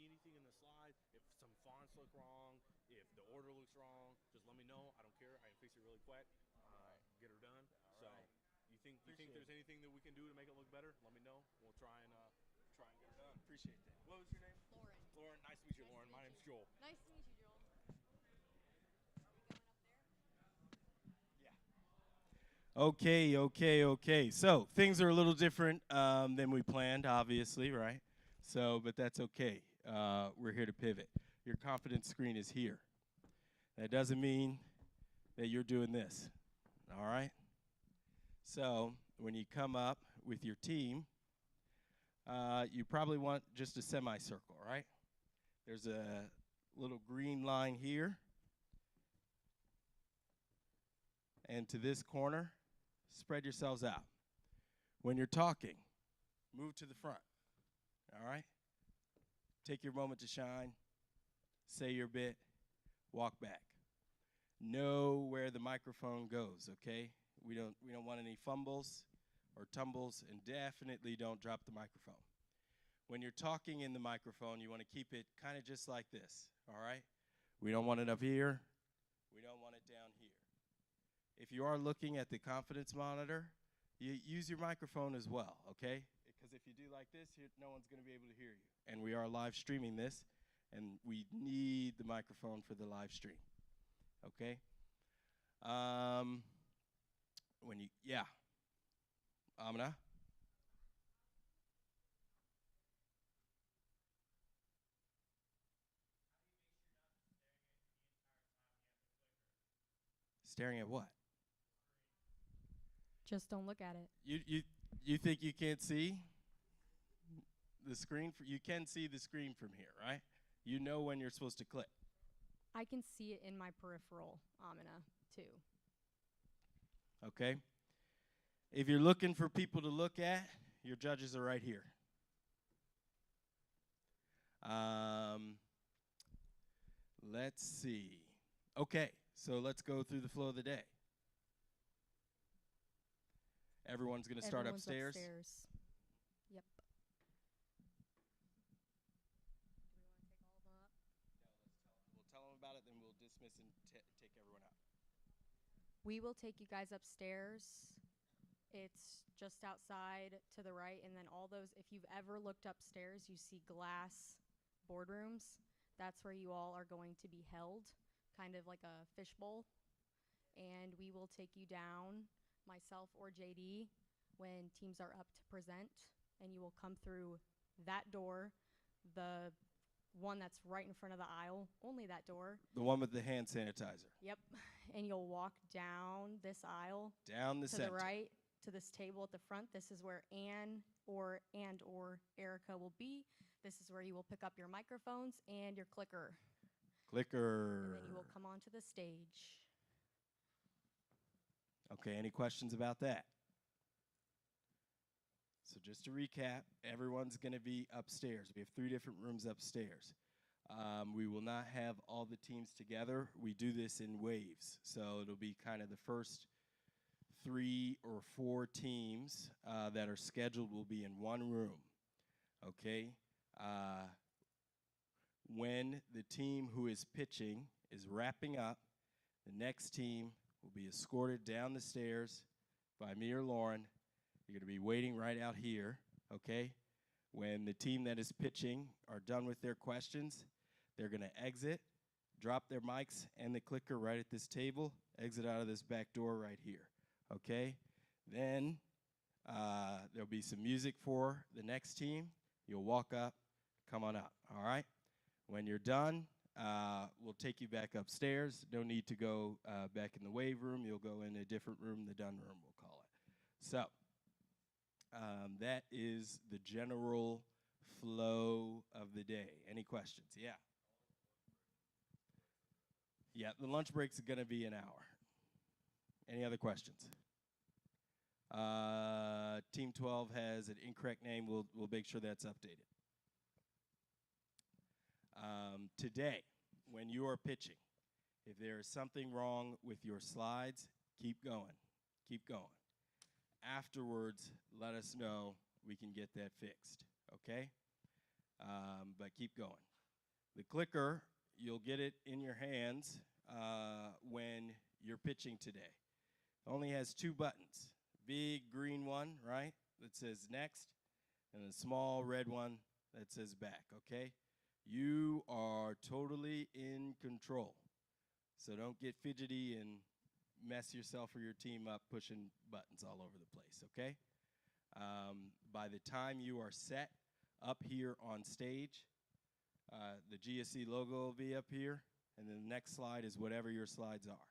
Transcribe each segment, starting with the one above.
see anything in the slide, if some fonts look wrong, if the order looks wrong, just let me know. I don't care. I can fix it really quick. All right. Get her done. All So, right. you think there's anything that we can do to make it look better? Let me know. We'll try and get her done. Appreciate that. What was your name? Lauren. Lauren. Nice to meet you, Nice to Lauren. meet My you. name's Joel. Nice to meet you, Joel. Are we going up there? Okay. So things are a little different than we planned, obviously, right? So, but that's okay. We're here to pivot. Your confidence screen is here. That doesn't mean that you're doing this, all right? So when you come up with your team, you probably want just a semicircle, right? There's a little green line here. And to this corner, spread yourselves out. When you're talking, move to the front, all right? Take your moment to shine, say your bit, walk back. Know where the microphone goes, okay? We don't want any fumbles or tumbles, and definitely don't drop the microphone. When you're talking in the microphone, you want to keep it kind of just like this, all right? We don't want it up here. We don't want it down here. If you are looking at the confidence monitor, you use your microphone as well, okay? Because if you do like this, no one's going to be able to hear you. And we are live streaming this, and we need the microphone for the live stream, okay? Amina? Staring at what? Just don't look at it. You think you can't see the screen? You can see the screen from here, right? You know when you're supposed to click. I can see it in my peripheral, Amina, too. Okay? If you're looking for people to look at, your judges are right here. Let's see. Okay, so let's go through the flow of the day. Everyone's going to start upstairs. Yep. We'll tell them about it, then we'll dismiss and take everyone out. We will take you guys upstairs. It's just outside to the right, and then all those, if you've ever looked upstairs, you see glass boardrooms. That's where you all are going to be held, kind of like a fishbowl. And we will take you down, myself or JD, when teams are up to present, and you will come through that door, the one that's right in front of the aisle, only that door. The one with the hand sanitizer. Yep. And you'll walk down this aisle Down the to center. the right to this table at the front. This is where Ann or Erica will be. This is where you will pick up your microphones and your clicker. Clicker. And then you will come onto the stage. Okay, any questions about that? So just to recap, everyone's going to be upstairs. We have 3 different rooms upstairs. We will not have all the teams together. We do this in waves. So it'll be kind of the first 3 or 4 teams that are scheduled will be in one room. Okay? When the team who is pitching is wrapping up, the next team will be escorted down the stairs by me or Lauren. You're going to be waiting right out here, okay? When the team that is pitching are done with their questions, they're going to exit, drop their mics and the clicker right at this table, exit out of this back door right here, okay? Then there'll be some music for the next team. You'll walk up, come on up, all right? When you're done, we'll take you back upstairs. No need to go back in the wave room. You'll go in a different room, the done room, we'll call it. So that is the general flow of the day. Any questions? Yeah. Yeah, the lunch break's going to be an hour. Any other questions? Team 12 has an incorrect name. We'll make sure that's updated. Today, when you are pitching, if there is something wrong with your slides, keep going. Keep going. Afterwards, let us know. We can get that fixed, okay? but keep going. The clicker, you'll get it in your hands when you're pitching today. It only has 2 buttons. Big green one, right, that says next, and a small red one that says back, okay? You are totally in control. So don't get fidgety and mess yourself or your team up pushing buttons all over the place, okay? By the time you are set up here on stage, the GSC logo will be up here, and then the next slide is whatever your slides are.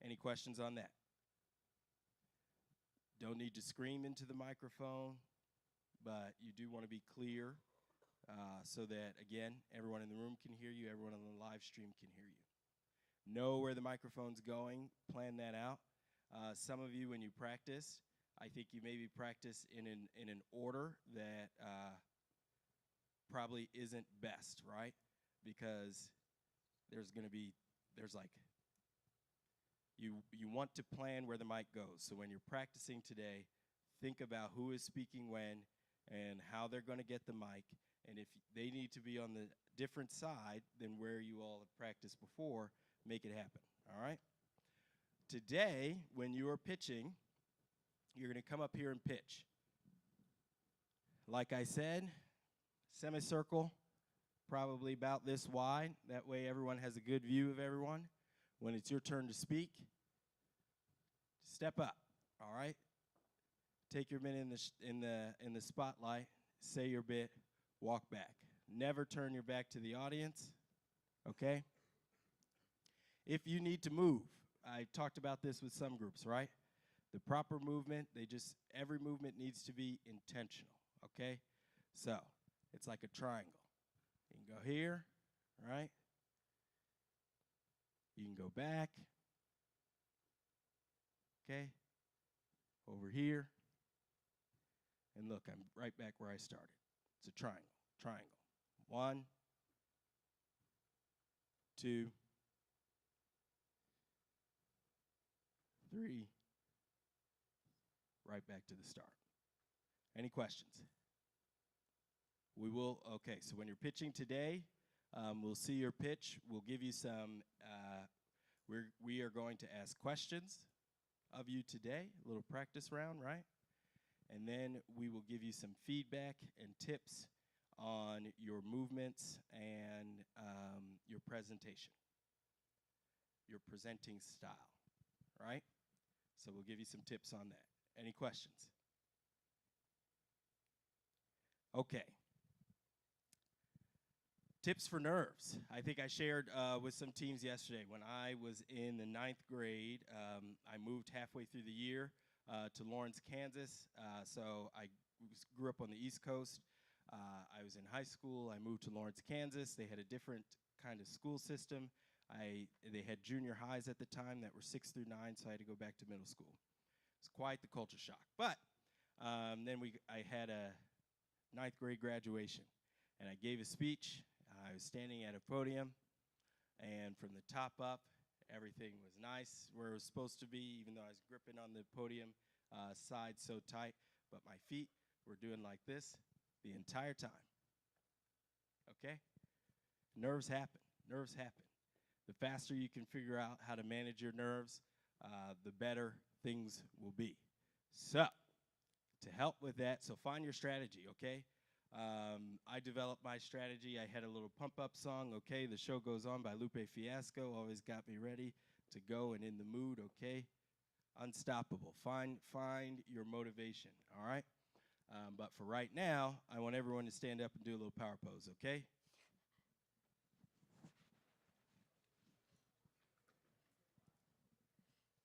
Any questions on that? Don't need to scream into the microphone, but you do want to be clear so that, again, everyone in the room can hear you, everyone on the live stream can hear you. Know where the microphone's going, plan that out. Some of you, when you practice, I think you maybe practice in an order that probably isn't best, right? Because there's like, you want to plan where the mic goes. So when you're practicing today, think about who is speaking when and how they're going to get the mic. And if they need to be on the different side than where you all have practiced before, make it happen, all right? Today, when you are pitching, you're going to come up here and pitch. Like I said, semicircle, probably about this wide. That way everyone has a good view of everyone. When it's your turn to speak, step up, all right? Take your minute in the spotlight, say your bit, walk back. Never turn your back to the audience, okay? If you need to move, I talked about this with some groups, right? The proper movement, every movement needs to be intentional, okay? So, it's like a triangle. You can go here, right? You can go back, okay? Over here. And look, I'm right back where I started. It's a triangle, triangle. 1, 2, 3, right back to the start. Any questions? Okay, so when you're pitching today, we'll see your pitch. We'll give you some, we are going to ask questions of you today, a little practice round, right? And then we will give you some feedback and tips on your movements and your presentation, your presenting style, right? So we'll give you some tips on that. Any questions? Okay. Tips for nerves. I think I shared with some teams yesterday. When I was in the 9th grade, I moved halfway through the year to Lawrence, Kansas. So I grew up on the East Coast. I was in high school. I moved to Lawrence, Kansas. They had a different kind of school system. They had junior highs at the time that were 6 through 9, so I had to go back to middle school. It's quite the culture shock. But then I had a 9th grade graduation, and I gave a speech. I was standing at a podium, and from the top up, everything was nice where it was supposed to be, even though I was gripping on the podium side so tight. But my feet were doing like this the entire time. Okay? Nerves happen. Nerves happen. The faster you can figure out how to manage your nerves, the better things will be. So, to help with that, so find your strategy, okay? I developed my strategy. I had a little pump-up song, okay? The Show Goes On by Lupe Fiasco always got me ready to go and in the mood, okay? Unstoppable. Find your motivation, all right? But for right now, I want everyone to stand up and do a little power pose, okay?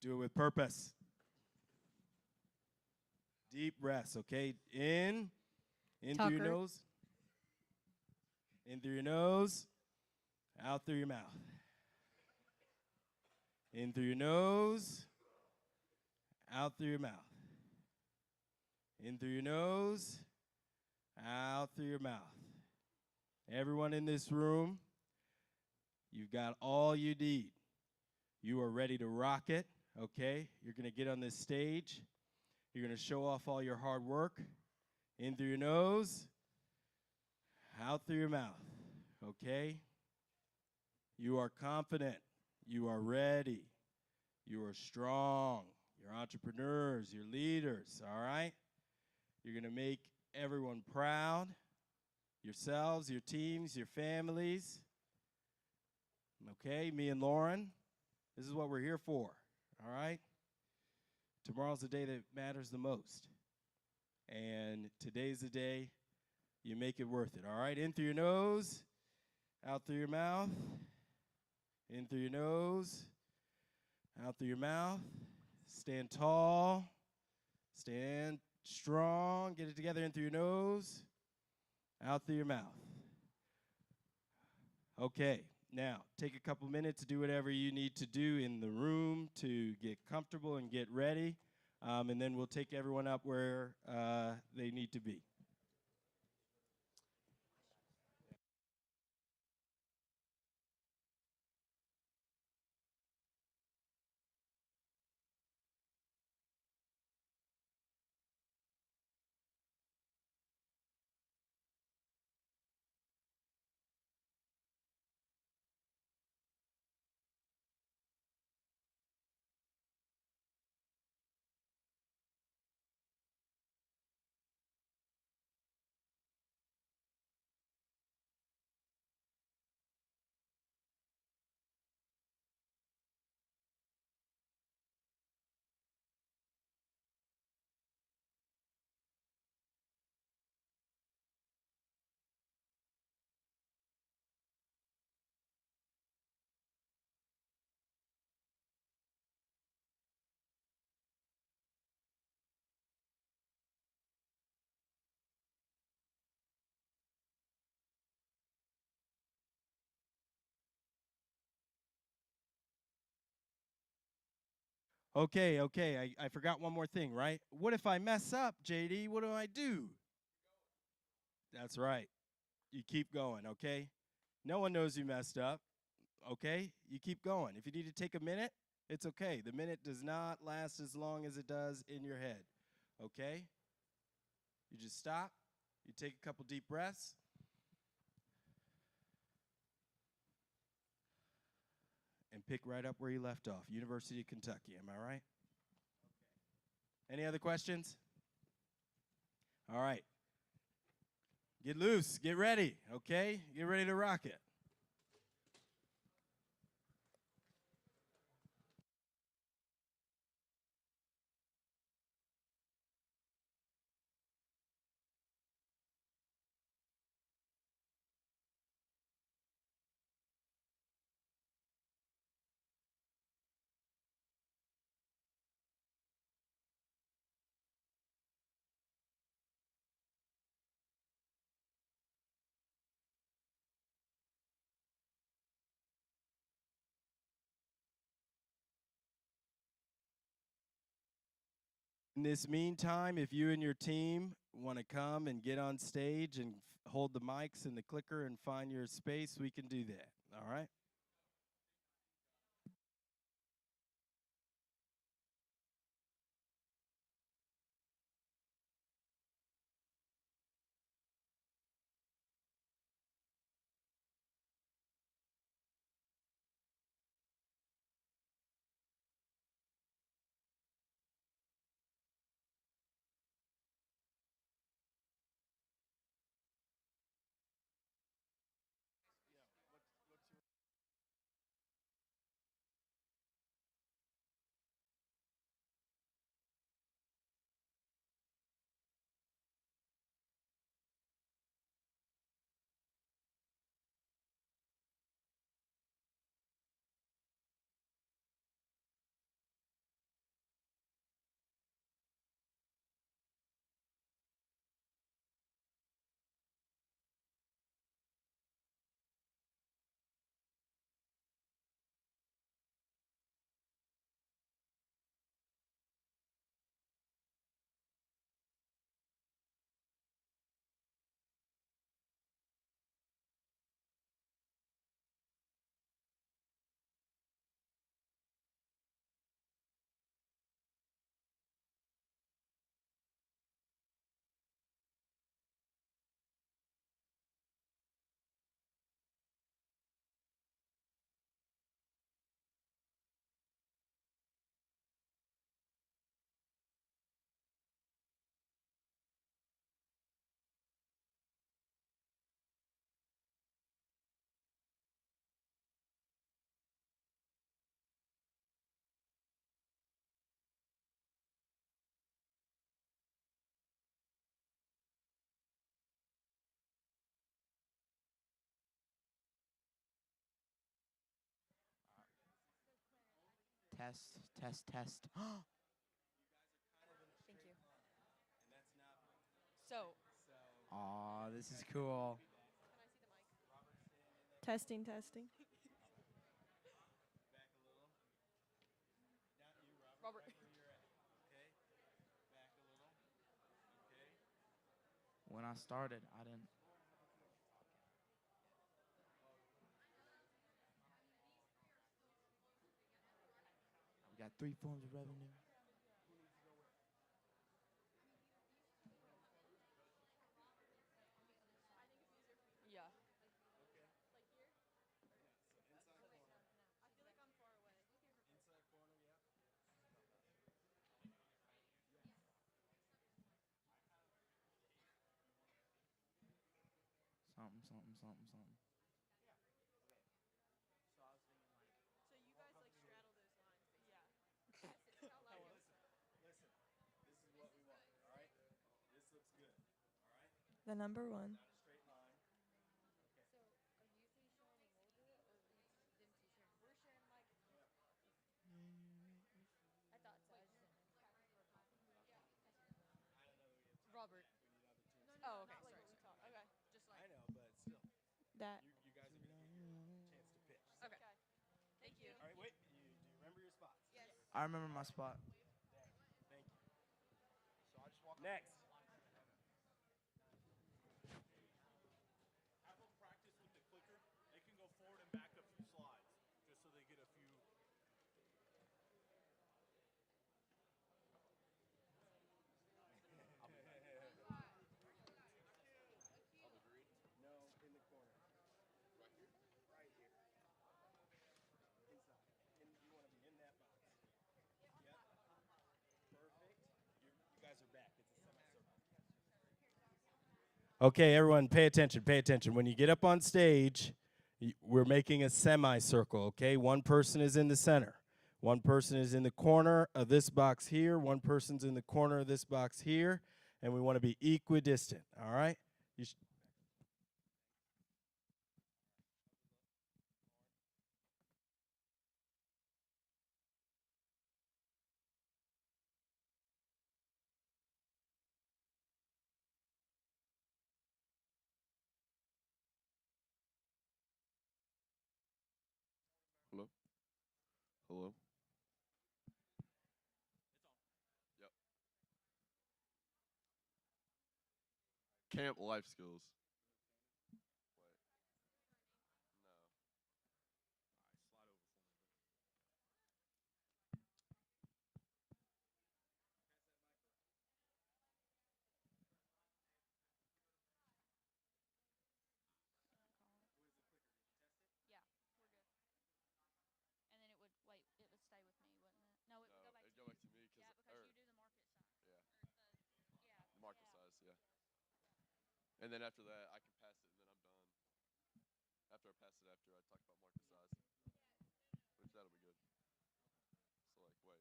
Do it with purpose. Deep breaths, okay? In through your nose. In through your nose. Out through your mouth. In through your nose. Out through your mouth. In through your nose. Out through your mouth. Everyone in this room, you've got all you need. You are ready to rock it, okay? You're going to get on this stage. You're going to show off all your hard work. In through your nose, Out through your mouth. Okay? You are confident. You are ready. You are strong. You're entrepreneurs. You're leaders. All right? You're going to make everyone proud. Yourselves, your teams, your families. Okay? Me and Lauren. This is what we're here for. All right? Tomorrow's the day that matters the most. And today's the day you make it worth it. All right? In through your nose, out through your mouth. In through your nose, out through your mouth. Stand tall. Stand strong. Get it together in through your nose, out through your mouth. Okay, now take a couple minutes to do whatever you need to do in the room to get comfortable and get ready. And then we'll take everyone up where they need to be. Okay, I forgot one more thing, right? What if I mess up, JD? What do I do? That's right. You keep going, okay? No one knows you messed up, okay? You keep going. If you need to take a minute, it's okay. The minute does not last as long as it does in your head, okay? You just stop. You take a couple deep breaths. And pick right up where you left off. University of Kentucky, am I right? Any other questions? All right. Get loose. Get ready, okay? Get ready to rock it. In this meantime, if you and your team want to come and get on stage and hold the mics and the clicker and find your space, we can do that. All right? Test, test, test. Thank you. So, Aw, this is cool. Testing, testing. Robert. When I started, I didn't. We got 3 forms of revenue. Yeah. Something, something, something, something. The number one. Robert. Oh, okay. Sorry. Okay. Just like. I know, but still, That. you guys are going to get a chance to pitch. Okay. Thank you. All right, wait. Do you remember your spots? Yes. I remember my spot. Thank you. So I'll just walk next. Have them practice with the clicker. They can go forward and back a few slides, just so they get a few. No, in the corner. Right here? Right here. Inside. You want to be in that box. Yep. Perfect. You guys are back. It's a semicircle. Okay, everyone, pay attention. Pay attention. When you get up on stage, we're making a semicircle, okay? One person is in the center. One person is in the corner of this box here. One person's in the corner of this box here. And we want to be equidistant, all right? You Hello? Hello? Yep. Camp life skills. Wait. No. All right, slide over for me. Yeah, we're good. And then it would wait. It would stay with me, wouldn't it? No, it would No, go back it'd to go you. back to me Yeah, because you do the market size. yeah, Yeah. the market size, yeah. And then after that, I can pass it, and then I'm done. After I pass it, after I talk about market size, which that'll be good. So like, wait,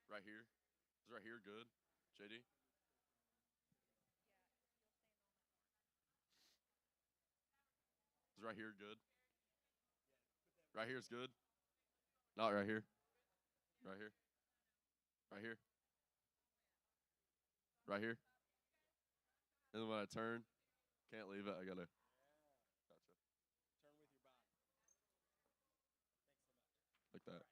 right here, is right here good, JD? Is right here good? Right here is good. Not right here. Right here. Right here. Right here. And then when I turn, can't leave it. I gotta. Gotcha. turn with your body. Like that.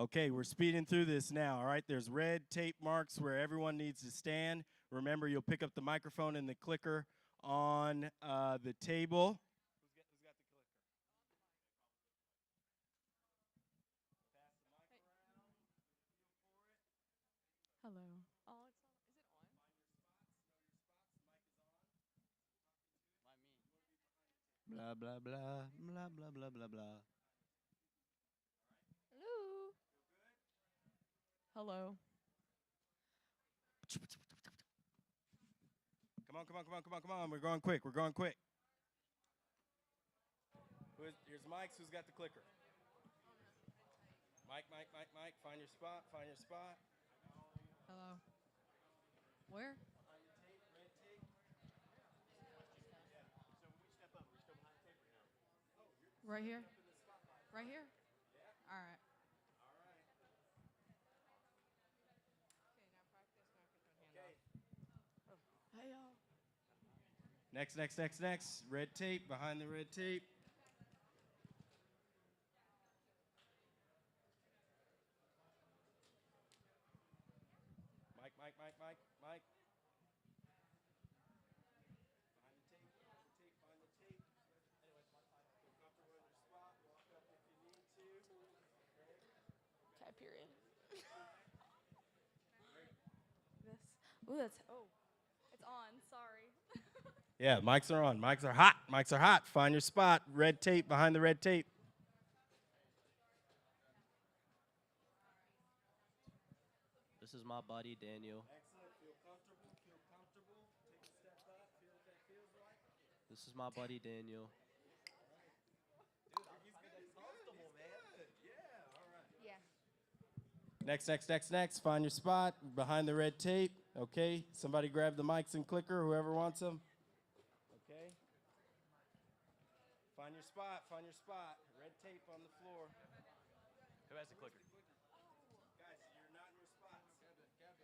Okay, we're speeding through this now, all right? There's red tape marks where everyone needs to stand. Remember, you'll pick up the microphone and the clicker on the table. Who's got the clicker? Pass the mic around. Feel for it. Hello. Oh, it's on. Is it on? Find your spots. Know your spots. Mic is on. Blah, blah, blah. Blah, blah, blah, blah, blah. Hello. Hello. Come on, come on, come on, come on, come on. We're going quick. We're going quick. Here's Mike's. Who's got the clicker? Mike, Mike, Mike, Mike. Find your spot. Find your spot. Hello. Where? Behind the tape, red tape. So when we step up, we're still behind the tape or no? Right here? Right here? All right. Hey y'all. Next. Red tape, behind the red tape. Mike. Behind the tape, find the tape. Feel comfortable in your spot, walk up if you need to. Okay, period. This. Ooh, that's. Oh. It's on. Sorry. Yeah, mics are on. Mics are hot. Find your spot. Red tape, behind the red tape. This is my buddy, Daniel. Excellent. Feel comfortable. Take a step up. Feel what that feels like. This is my buddy, Daniel. Next. Find your spot behind the red tape. Okay. Somebody grab the mics and clicker, whoever wants them. Okay. Find your spot. Red tape on the floor. Who has the clicker? Guys, you're not in your spots. You're not in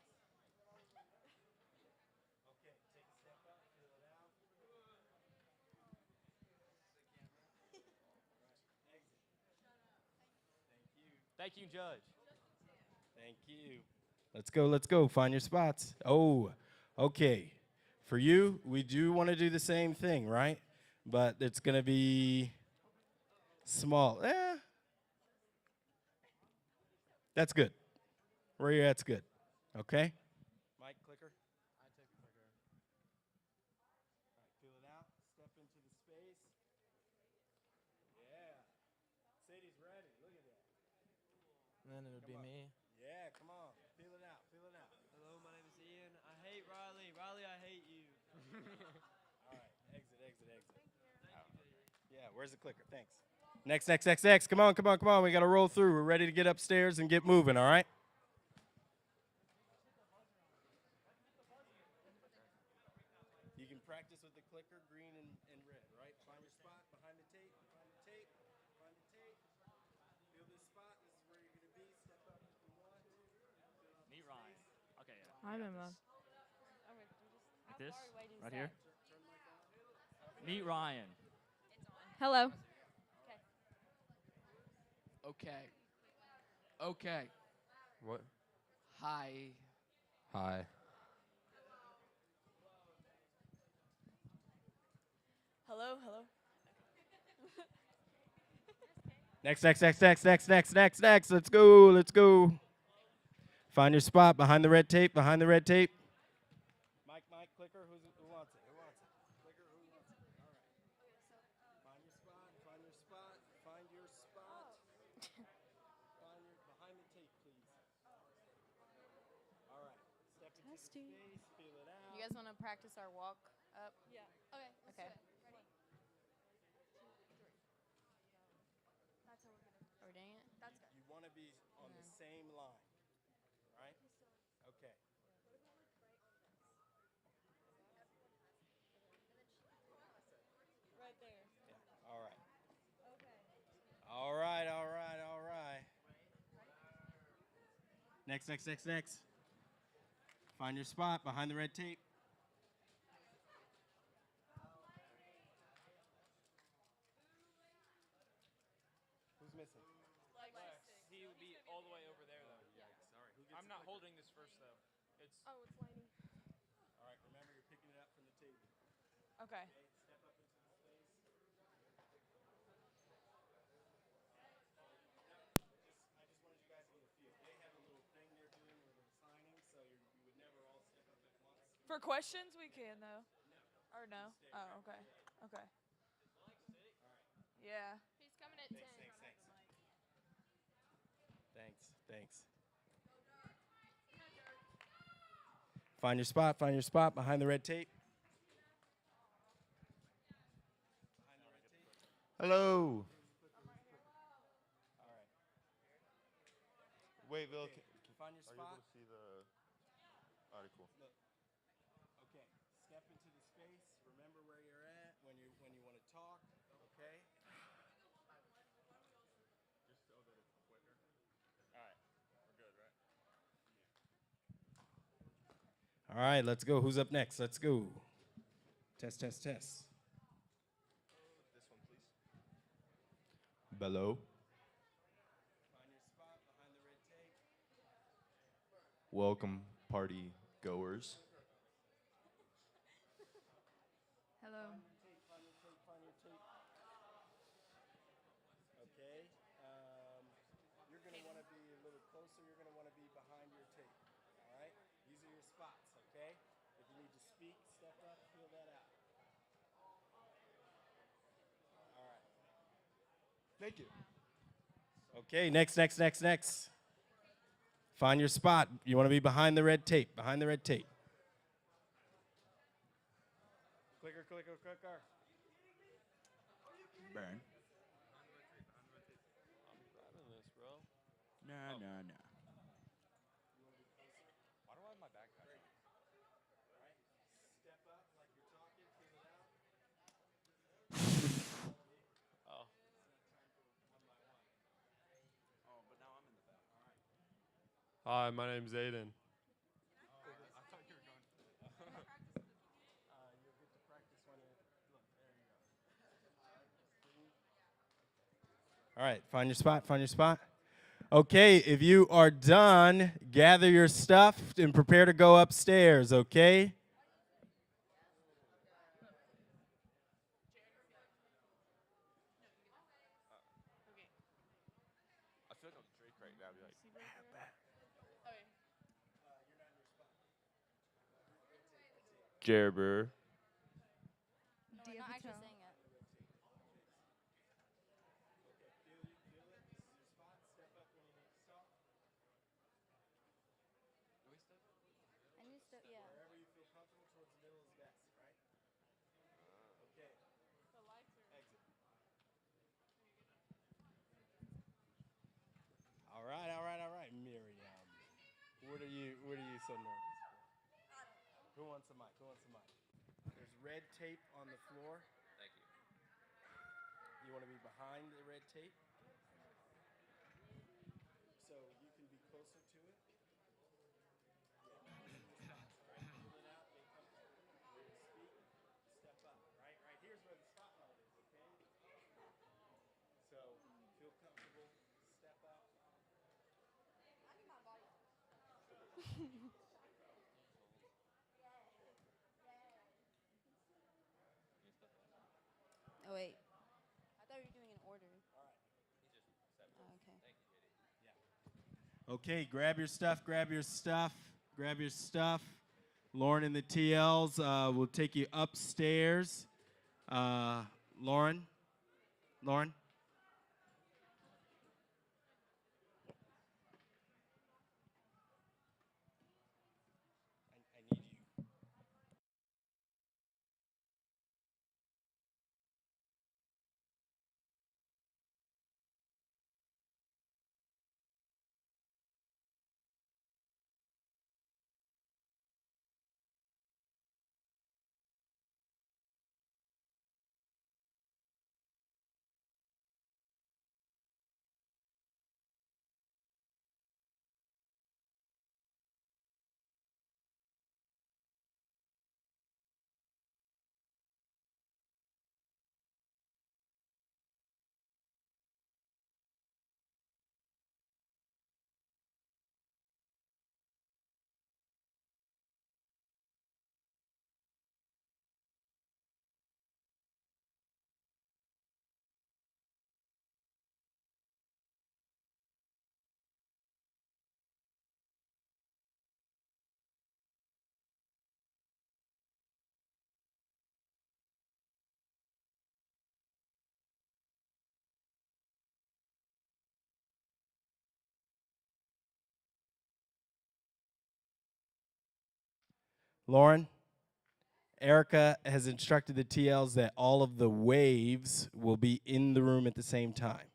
your spots. Okay. Take a step up. Feel it out. Exit. Thank you, Judge. Thank you. Let's go. Find your spots. Oh, okay. For you, we do want to do the same thing, right? But it's going to be small. That's good. Where you're at's good. Okay? Mike, clicker. I took a clicker. All right, feel it out. Step into the space. Yeah. Sadie's ready. Look at that. And then it would be me. Yeah, come on. Feel it out. Hello, my name is Ian. I hate Riley. Riley, I hate you. All right, exit. Yeah, where's the clicker? Thanks. Next. Come on. We got to roll through. We're ready to get upstairs and get moving, all right? You can practice with the clicker, green and red, right? Find your spot behind the tape. Feel this spot. This is where you're going to be. Step up if you want. Meet Ryan. Okay, yeah. I'm in love. Okay. Like this? far away does Right that- here? Meet Ryan. Hello. Okay. What? Hi. Hi. Hello. Next. Let's go. Find your spot behind the red tape. Mike, clicker. Who wants it? Clicker, who wants it? All right. Find your spot. Find your spot. Find behind the tape, please. All right. Step into the Testing. space. Feel it out. You guys want to practice our walk up? Yeah. Okay. Let's Okay. do it. Ready? 2, 3. That's how we're gonna. Are we doing it? That's good. You want to be on the same line, right? Okay. Right there. Yeah. All right. All right. Next. Find your spot behind the red tape. Who's missing? He would be all the way over there, though. Yikes. All right. Who gets I'm the not clicker? holding this first, though. It's Oh, it's lighting. All right. Remember, you're picking it up from the table. Okay. Okay. Step up into the space. I just wanted you guys to get a feel. They have a little thing they're doing where they're signing, so you would never all step up at once. For questions, we can though. Or no? Oh, okay. Okay. Yeah. He's coming at 10. Thanks. Find your spot behind the red tape. Hello. All right. Wait, Bill. Okay. Find your spot. See the article? Look. Okay. Step into the space. Remember where you're at when you want to talk. All right, let's go. Who's up next? Let's go. Test, test, test. Bello. Welcome, party goers. Hello. Okay. You're going to want to be a little closer. You're going to want to be behind your tape. All right? These are your spots, okay? If you need to speak, step up, fill that out. All right. Thank you. Okay, next. Find your spot. You want to be behind the red tape, behind the red tape. Clicker. Burn. I'm grabbing this, bro. Nah. Why do I have my backpack on? Step up like you're talking, fill it out. Oh. Oh, but now I'm in the back. Hi, my name's Aiden. I thought you were going. You'll get to practice when you look. There you go. All right, find your spot. Okay, if you are done, gather your stuff and prepare to go upstairs, okay? I feel like I'm Drake right now. I'd be like, Gerber. No, we're not actually saying it. I need to, yeah. Wherever you feel comfortable, towards the middle is best, right? Okay. Exit. All right, Miriam. What are you so nervous for? Who wants a mic? There's red tape on the floor. Thank you. You want to be behind the red tape? So you can be closer to it. Step up. Right here's where the spotlight is, okay? So feel comfortable. Step up. Oh, wait. I thought we were doing an order. Oh, okay. Okay, grab your stuff. Lauren and the TLs will take you upstairs. Lauren? I need you. Lauren, Erica has instructed the TLs that all of the waves will be in the room at the same time.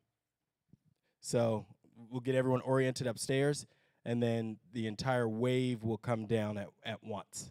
So we'll get everyone oriented upstairs, and then the entire wave will come down at once.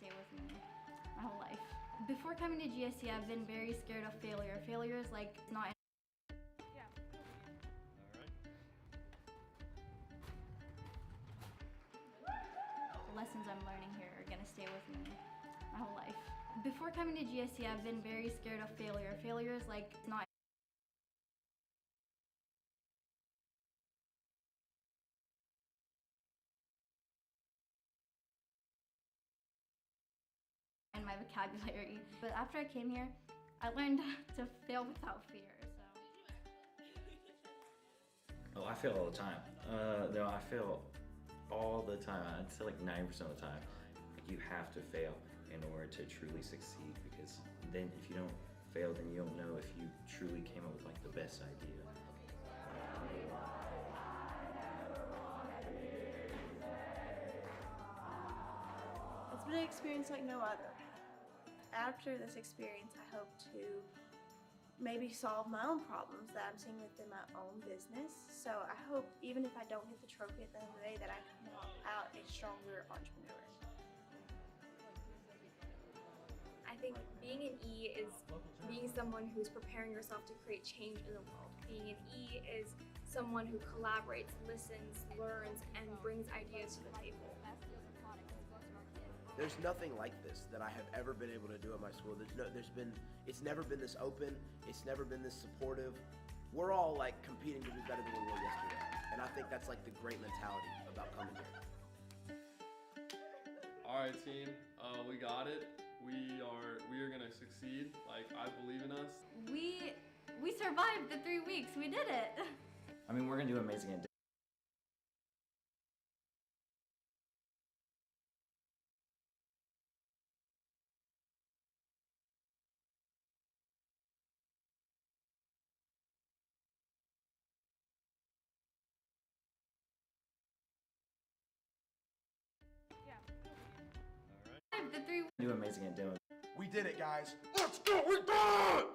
stay with me my whole life. Before coming to GSC, I've been very scared of failure. Failure is like not. Yeah. The lessons I'm learning here are gonna stay with me my whole life. Before coming to GSC, I've been very scared of failure. Failure is like not. In my vocabulary. But after I came here, I learned to fail without fear. Oh, I fail all the time. No, I fail all the time. I'd say like 90% of the time. You have to fail in order to truly succeed, because then if you don't fail, then you don't know if you truly came up with like the best idea. It's been an experience like no other. After this experience, I hope to maybe solve my own problems that I'm seeing within my own business. So I hope even if I don't get the trophy at the end of the day, that I come out a stronger entrepreneur. I think being an E is being someone who's preparing yourself to create change in the world. Being an E is someone who collaborates, listens, learns, and brings ideas to the table. There's nothing like this that I have ever been able to do at my school. It's never been this open. It's never been this supportive. We're all like competing to be better than we were yesterday. And I think that's like the great mentality about coming here. All right, team, we got it. We are gonna succeed. Like, I believe in us. We survived the 3 weeks. We did it. I mean, we're gonna do amazing at do amazing at doing. We did it, guys. Let's go. We did it!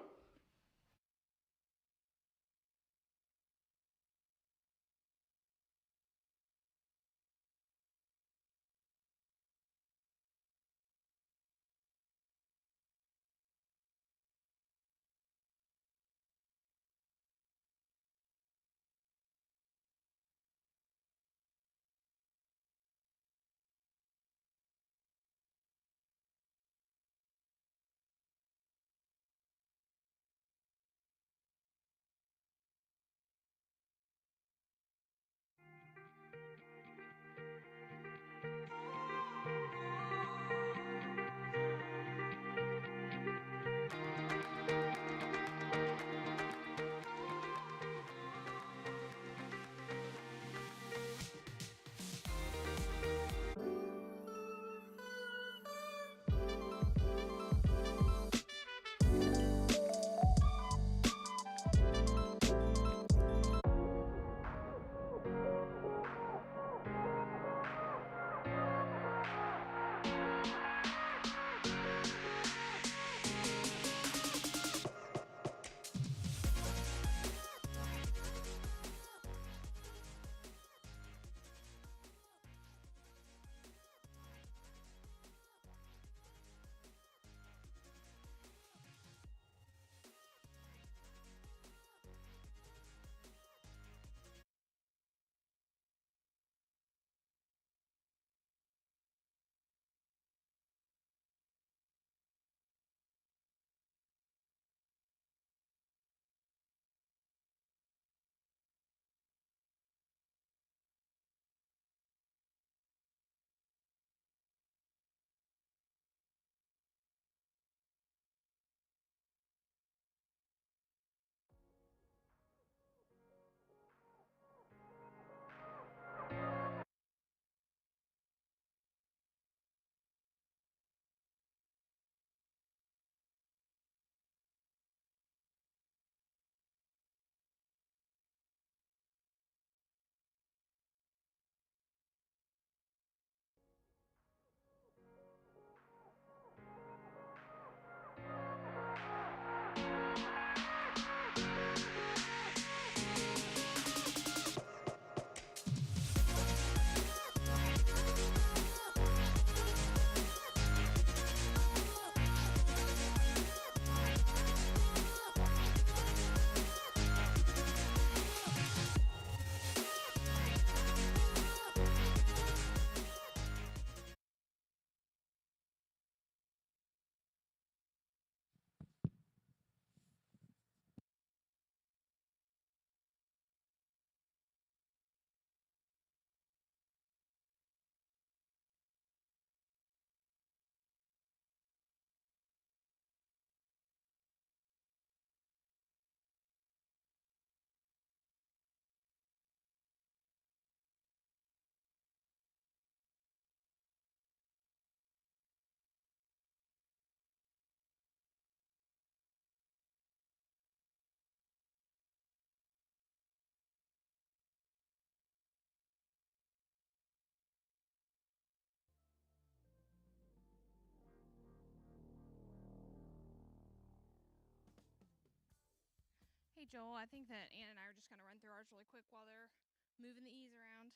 Joel. I think that Ann and I are just going to run through ours really quick while they're moving the E's around.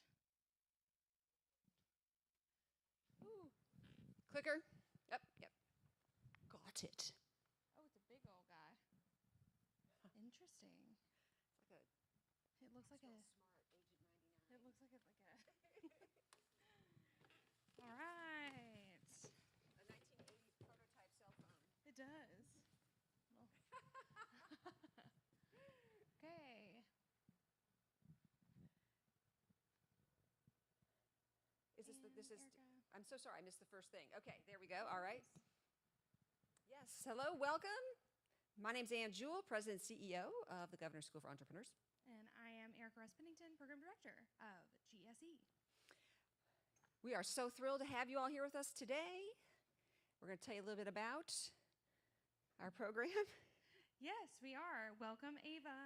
Ooh. Clicker. Yep. Got it. Oh, it's a big old guy. Interesting. It looks like a. It looks like it's like a. All right. A 1980 prototype cell phone. It does. Okay. This is, I'm so sorry, I missed the first thing. Okay, there we go. All right. Yes, hello, welcome. My name's Ann Jewell, President and CEO of the Governor's School for Entrepreneurs. And I am Erica Russ Pennington, Program Director of GSE. We are so thrilled to have you all here with us today. We're going to tell you a little bit about our program. Yes, we are. Welcome, Ava.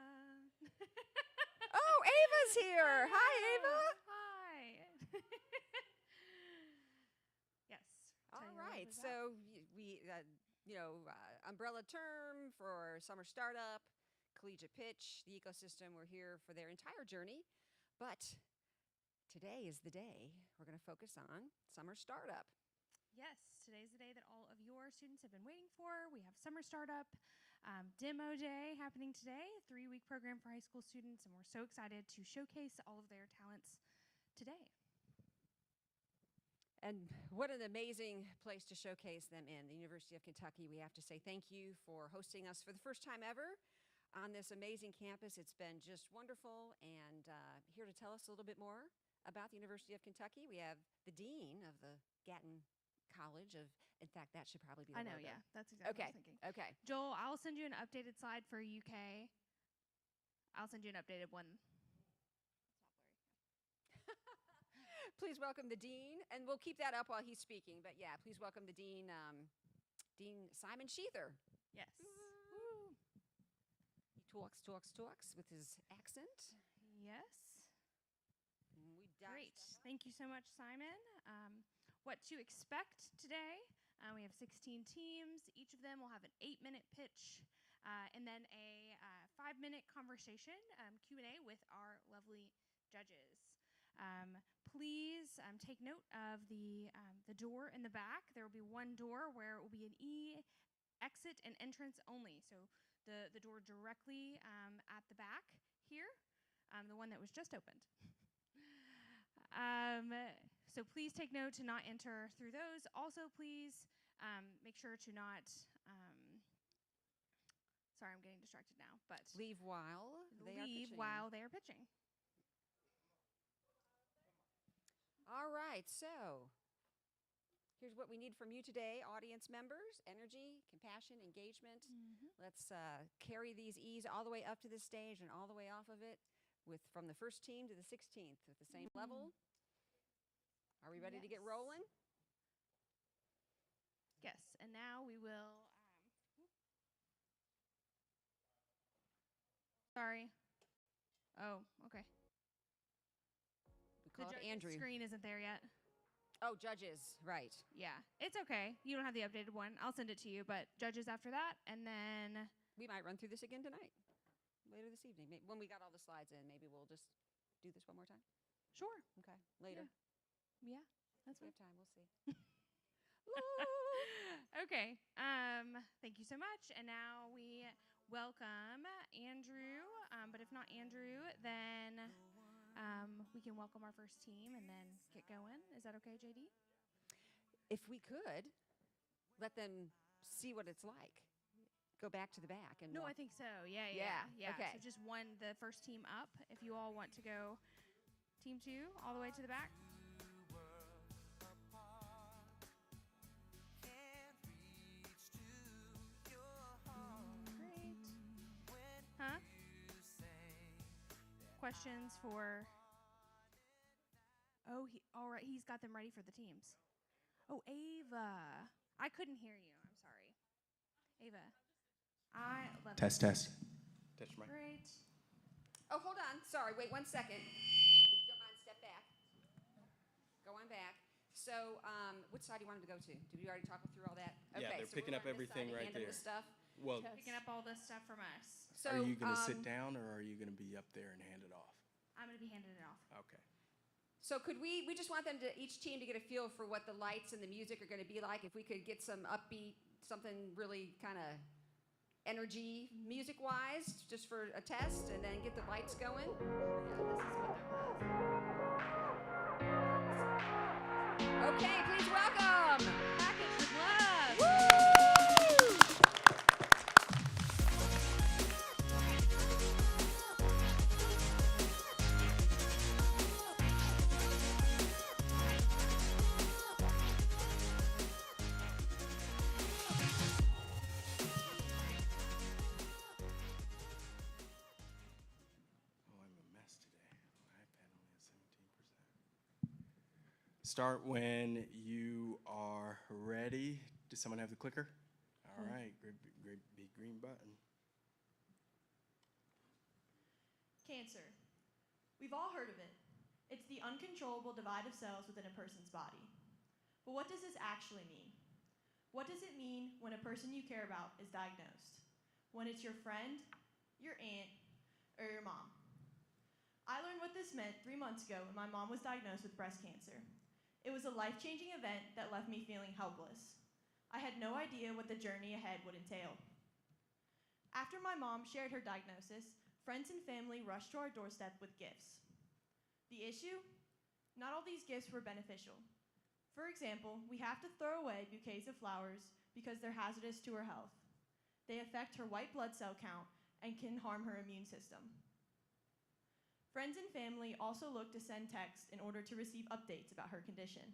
Oh, Ava's here. Hi, Ava. Hi. Yes. All right. So we, umbrella term for summer startup, collegiate pitch, the ecosystem. We're here for their entire journey. But today is the day we're going to focus on summer startup. Yes, today's the day that all of your students have been waiting for. We have Summer Startup Demo Day happening today, a 3-week program for high school students, and we're so excited to showcase all of their talents today. And what an amazing place to showcase them in, the University of Kentucky. We have to say thank you for hosting us for the first time ever on this amazing campus. It's been just wonderful, and here to tell us a little bit more about the University of Kentucky, we have the Dean of the Gatton College of, in fact, that should probably be the I know, logo. yeah, that's exactly what I was thinking. Okay. Joel, I'll send you an updated slide for UK. I'll send you an updated one. Please welcome the Dean, and we'll keep that up while he's speaking. But yeah, please welcome the Dean, Dean Simon Sheether. Yes. Woo. He talks with his accent. Yes. Great. Thank you so much, Simon. What to expect today? We have 16 teams. Each of them will have an 8-minute pitch and then a 5-minute conversation, Q&A with our lovely judges. Please take note of the door in the back. There will be one door where it will be an E exit and entrance only. So the door directly at the back here, the one that was just opened. So please take note to not enter through those. Also, please make sure to not, sorry, I'm getting distracted now, but leave while they are pitching. All right, so here's what we need from you today, audience members: energy, compassion, engagement. Let's carry these E's all the way up to the stage and all the way off of it, from the first team to the 16th with the same level. Are we ready to get rolling? Yes, and now we will. Sorry. Oh, okay. We call up Andrew. The screen isn't there yet. Oh, judges, right. Yeah, it's okay. You don't have the updated one. I'll send it to you, but judges after that, and then... We might run through this again tonight, later this evening. When we got all the slides in, maybe we'll just do this one more time? Sure. Okay, later. Yeah, that's we have time. We'll see. Okay, thank you so much. And now we welcome Andrew, but if not Andrew, then we can welcome our first team and then get going. Is that okay, JD? If we could, let them see what it's like. Go back to the back and No, walk. I think so. Yeah. Okay. So just the first team up. If you all want to go team 2 all the way to the back. Great. Huh? Questions for... Oh, all right. He's got them ready for the teams. Oh, Ava. I couldn't hear you. I'm sorry. Ava. I love Test. Test mic. Great. Oh, hold on. Sorry. Wait 1 second. If you don't mind, step back. Go on back. So, which side do you want them to go to? Did we already talk through all that? Yeah, Okay, they're so picking we're up on this everything side, right handing there. the stuff. Well, Picking up all this stuff from us. So, are you going to sit down, or are you going to be up there and hand it off? I'm going to be handing it off. Okay. So could we just want them to, each team to get a feel for what the lights and the music are going to be like. If we could get some upbeat, something really kind of energy music-wise, just for a test, and then get the lights going. Yeah, this is what they're. Okay, please welcome Package with Love. Woo! Start when you are ready. Does someone have the clicker? All right, great big green button. Cancer. We've all heard of it. It's the uncontrollable divide of cells within a person's body. But what does this actually mean? What does it mean when a person you care about is diagnosed? When it's your friend, your aunt, or your mom? I learned what this meant 3 months ago when my mom was diagnosed with breast cancer. It was a life-changing event that left me feeling helpless. I had no idea what the journey ahead would entail. After my mom shared her diagnosis, friends and family rushed to our doorstep with gifts. The issue? Not all these gifts were beneficial. For example, we have to throw away bouquets of flowers because they're hazardous to her health. They affect her white blood cell count and can harm her immune system. Friends and family also look to send texts in order to receive updates about her condition.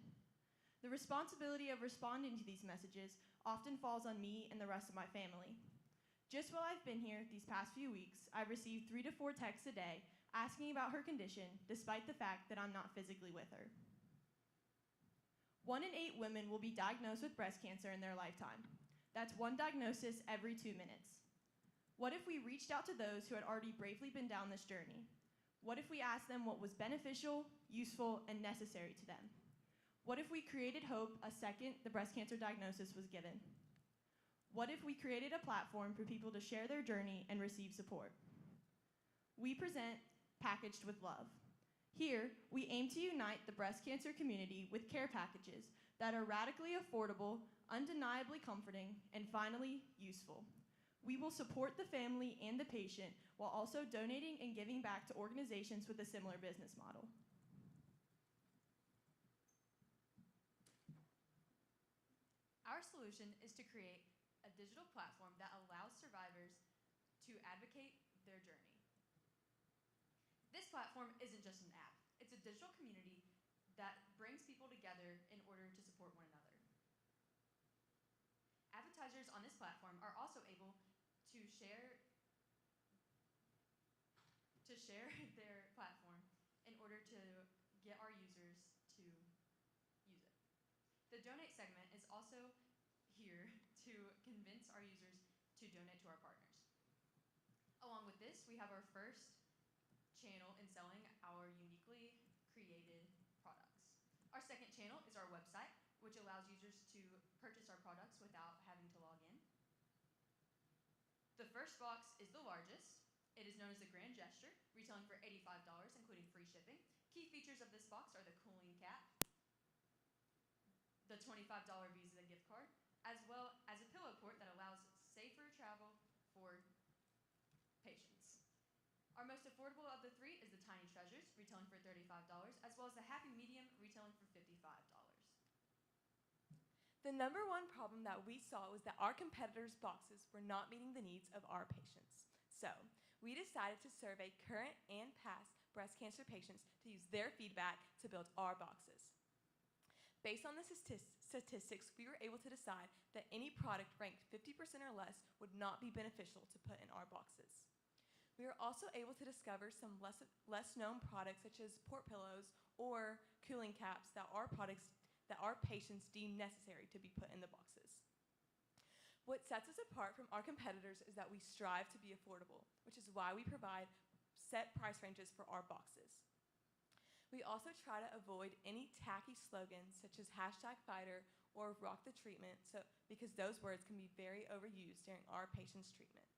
The responsibility of responding to these messages often falls on me and the rest of my family. Just while I've been here these past few weeks, I've received 3 to 4 texts a day asking about her condition, despite the fact that I'm not physically with her. 1 in 8 women will be diagnosed with breast cancer in their lifetime. That's 1 diagnosis every 2 minutes. What if we reached out to those who had already bravely been down this journey? What if we asked them what was beneficial, useful, and necessary to them? What if we created hope a second the breast cancer diagnosis was given? What if we created a platform for people to share their journey and receive support? We present Packaged with Love. Here, we aim to unite the breast cancer community with care packages that are radically affordable, undeniably comforting, and finally, useful. We will support the family and the patient while also donating and giving back to organizations with a similar business model. Our solution is to create a digital platform that allows survivors to advocate their journey. This platform isn't just an app. It's a digital community that brings people together in order to support one another. Advertisers on this platform are also able to share their platform in order to get our users to use it. The donate segment is also here to convince our users to donate to our partners. Along with this, we have our first channel in selling our uniquely created products. Our second channel is our website, which allows users to purchase our products without having to log in. The first box is the largest. It is known as the Grand Gesture, retailing for $85, including free shipping. Key features of this box are the cooling cap, the $25 Visa gift card, as well as a pillow port that allows safer travel for patients. Our most affordable of the 3 is the Tiny Treasures, retailing for $35, as well as the Happy Medium, retailing for $55. The number 1 problem that we saw was that our competitors' boxes were not meeting the needs of our patients. So, we decided to survey current and past breast cancer patients to use their feedback to build our boxes. Based on the statistics, we were able to decide that any product ranked 50% or less would not be beneficial to put in our boxes. We were also able to discover some less known products such as port pillows or cooling caps that our patients deem necessary to be put in the boxes. What sets us apart from our competitors is that we strive to be affordable, which is why we provide set price ranges for our boxes. We also try to avoid any tacky slogans such as #fighter or rock the treatment, because those words can be very overused during our patients' treatment.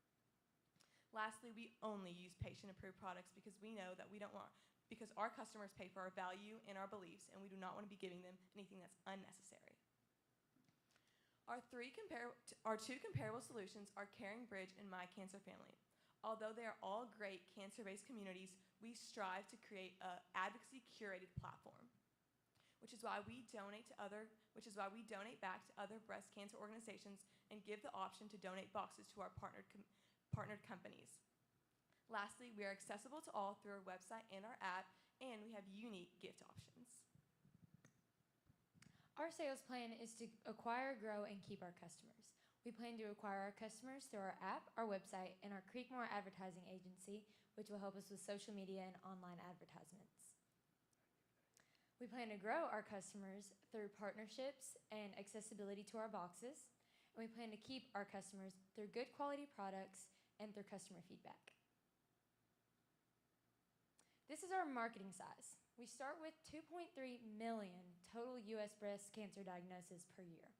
Lastly, we only use patient-approved products because we know that because our customers pay for our value and our beliefs, and we do not want to be giving them anything that's unnecessary. Our two comparable solutions are Caring Bridge and My Cancer Family. Although they are all great cancer-based communities, we strive to create an advocacy-curated platform, which is why we donate back to other breast cancer organizations and give the option to donate boxes to our partnered companies. Lastly, we are accessible to all through our website and our app, and we have unique gift options. Our sales plan is to acquire, grow, and keep our customers. We plan to acquire our customers through our app, our website, and our Creekmore advertising agency, which will help us with social media and online advertisements. We plan to grow our customers through partnerships and accessibility to our boxes, and we plan to keep our customers through good quality products and through customer feedback. This is our marketing size. We start with 2.3 million total U.S. breast cancer diagnoses per year.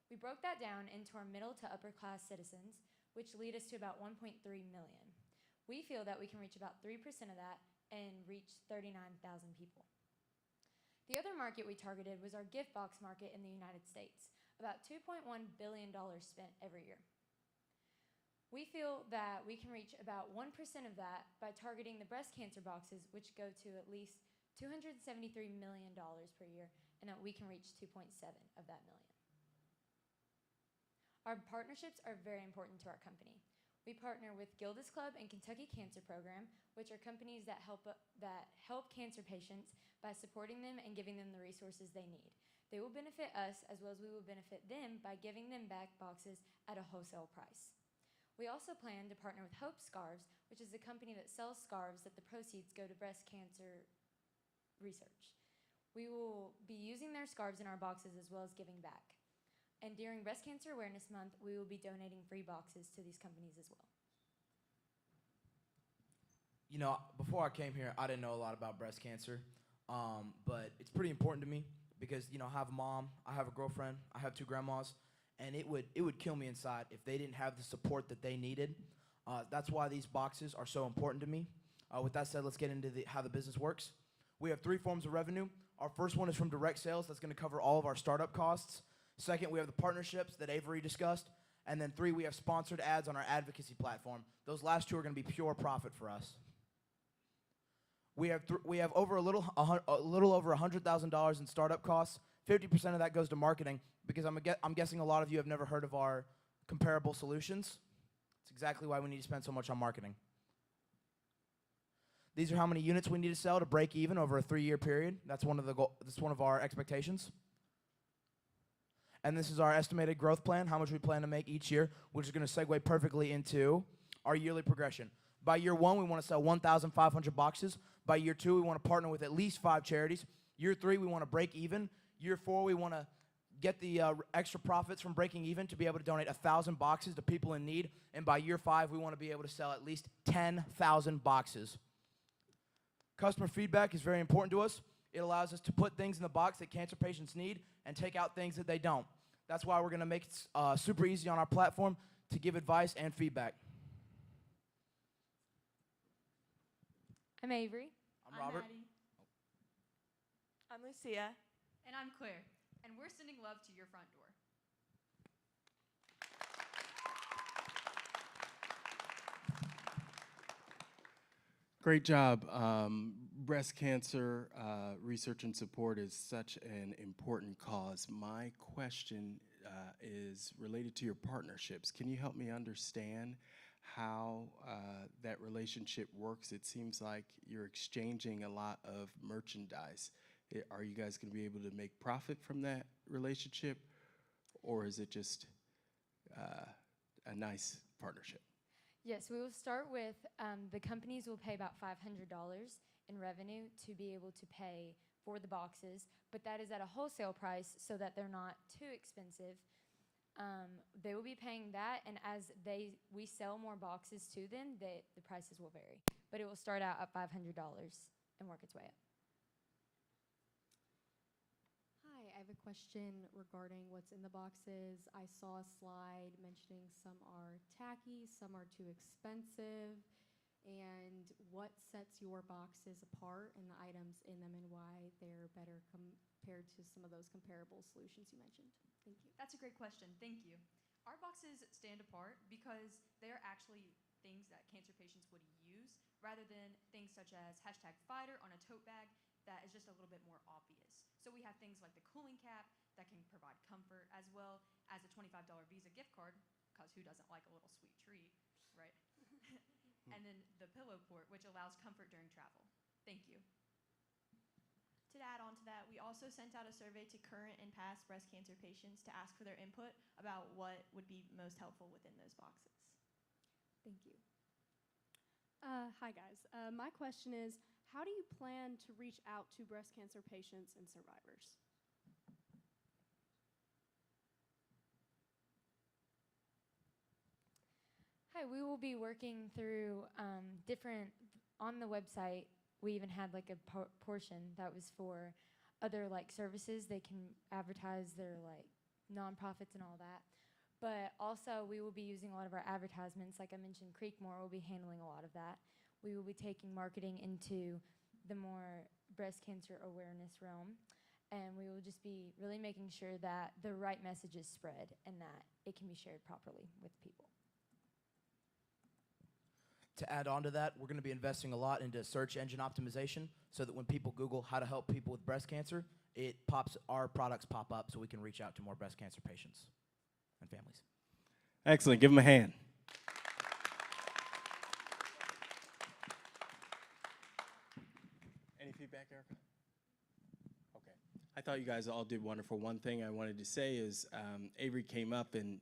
We broke that down into our middle to upper class citizens, which lead us to about 1.3 million. We feel that we can reach about 3% of that and reach 39,000 people. The other market we targeted was our gift box market in the United States, about $2.1 billion spent every year. We feel that we can reach about 1% of that by targeting the breast cancer boxes, which go to at least $273 million per year, and that we can reach 2.7 of that million. Our partnerships are very important to our company. We partner with Gilda's Club and Kentucky Cancer Program, which are companies that help cancer patients by supporting them and giving them the resources they need. They will benefit us as well as we will benefit them by giving them back boxes at a wholesale price. We also plan to partner with Hope Scarves, which is a company that sells scarves that the proceeds go to breast cancer research. We will be using their scarves in our boxes as well as giving back. And during Breast Cancer Awareness Month, we will be donating free boxes to these companies as well. You know, before I came here, I didn't know a lot about breast cancer, but it's pretty important to me because, you know, I have a mom, I have a girlfriend, I have 2 grandmas, and it would kill me inside if they didn't have the support that they needed. That's why these boxes are so important to me. With that said, let's get into how the business works. We have 3 forms of revenue. Our first one is from direct sales. That's going to cover all of our startup costs. Second, we have the partnerships that Avery discussed. And then 3, we have sponsored ads on our advocacy platform. Those last 2 are going to be pure profit for us. We have over a little over $100,000 in startup costs. 50% of that goes to marketing because I'm guessing a lot of you have never heard of our comparable solutions. That's exactly why we need to spend so much on marketing. These are how many units we need to sell to break even over a 3-year period. That's one of our expectations. And this is our estimated growth plan, how much we plan to make each year, which is going to segue perfectly into our yearly progression. By year 1, we want to sell 1,500 boxes. By year 2, we want to partner with at least 5 charities. Year 3, we want to break even. Year 4, we want to get the extra profits from breaking even to be able to donate 1,000 boxes to people in need. And by year 5, we want to be able to sell at least 10,000 boxes. Customer feedback is very important to us. It allows us to put things in the box that cancer patients need and take out things that they don't. That's why we're going to make it super easy on our platform to give advice and feedback. I'm Avery. I'm Robert. Maddie. I'm Lucia. And I'm Claire. And we're sending love to your front door. Great job. Breast cancer research and support is such an important cause. My question is related to your partnerships. Can you help me understand how that relationship works? It seems like you're exchanging a lot of merchandise. Are you guys going to be able to make profit from that relationship, or is it just a nice partnership? Yes, we will start with the companies will pay about $500 in revenue to be able to pay for the boxes, but that is at a wholesale price so that they're not too expensive. They will be paying that, and as we sell more boxes to them, the prices will vary. But it will start out at $500 and work its way up. Hi, have a question regarding what's in the boxes. I saw a slide mentioning some are tacky, some are too expensive, and what sets your boxes apart and the items in them and why they're better compared to some of those comparable solutions you mentioned. Thank you. That's a great question. Thank you. Our boxes stand apart because they are actually things that cancer patients would use rather than things such as #fighter on a tote bag that is just a little bit more obvious. So we have things like the cooling cap that can provide comfort, as well as a $25 Visa gift card, because who doesn't like a little sweet treat, right? And then the pillow port, which allows comfort during travel. Thank you. To add on to that, we also sent out a survey to current and past breast cancer patients to ask for their input about what would be most helpful within those boxes. Thank you. Hi guys. My question is, how do you plan to reach out to breast cancer patients and survivors? Hi, we will be working through different, on the website, we even had like a portion that was for other like services. They can advertise their like nonprofits and all that. But also we will be using a lot of our advertisements. Like I mentioned, Creekmore will be handling a lot of that. We will be taking marketing into the more breast cancer awareness realm. And we will just be really making sure that the right message is spread and that it can be shared properly with people. To add on to that, we're going to be investing a lot into search engine optimization so that when people Google how to help people with breast cancer, our products pop up so we can reach out to more breast cancer patients and families. Excellent. Give them a hand. Any feedback, Erica? Okay. I thought you guys all did wonderful. One thing I wanted to say is Avery came up and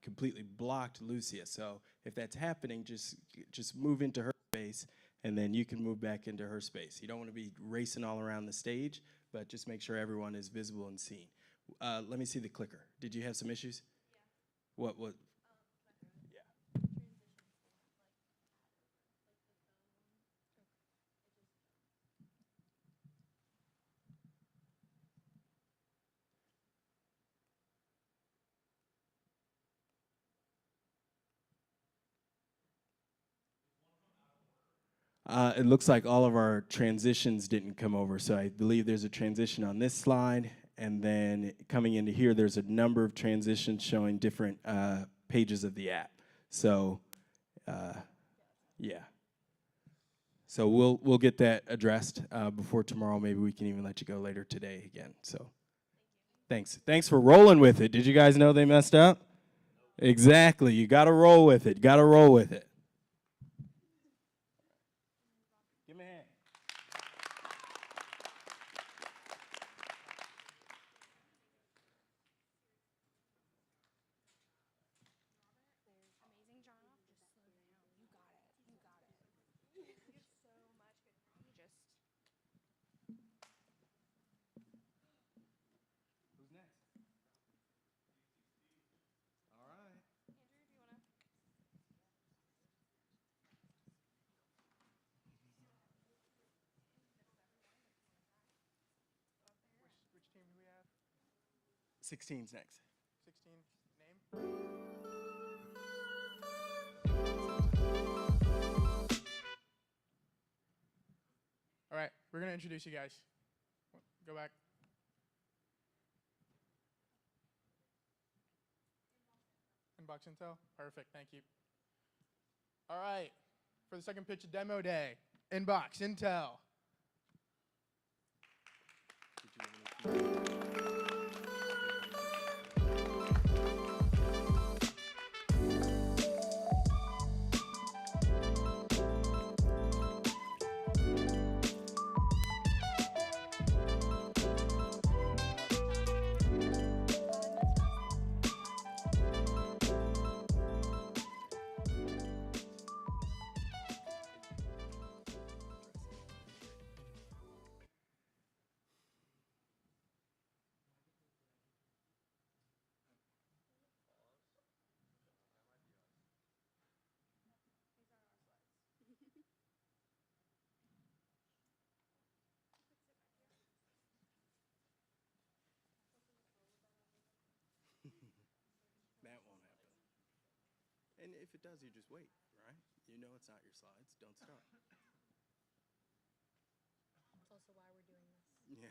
completely blocked Lucia. So if that's happening, just move into her space, and then you can move back into her space. You don't want to be racing all around the stage, but just make sure everyone is visible and seen. Let me see the clicker. Did you have some issues? Yeah. What? It looks like all of our transitions didn't come over, so I believe there's a transition on this slide, and then coming into here, there's a number of transitions showing different pages of the app. So, yeah. So we'll get that addressed before tomorrow. Maybe we can even let you go later today again. So, thanks. Thanks for rolling with it. Did you guys know they messed up? Exactly. You got to roll with it. Got to roll with it. Which team do we have? 16's next. 16. Name? All right, we're going to introduce you guys. Go back. Inbox Intel? Perfect, thank you. All right, for the second pitch of demo day, Inbox Intel. if it does, you just wait, right? You know it's not your slides. Don't start. That's also why we're doing this. Yeah.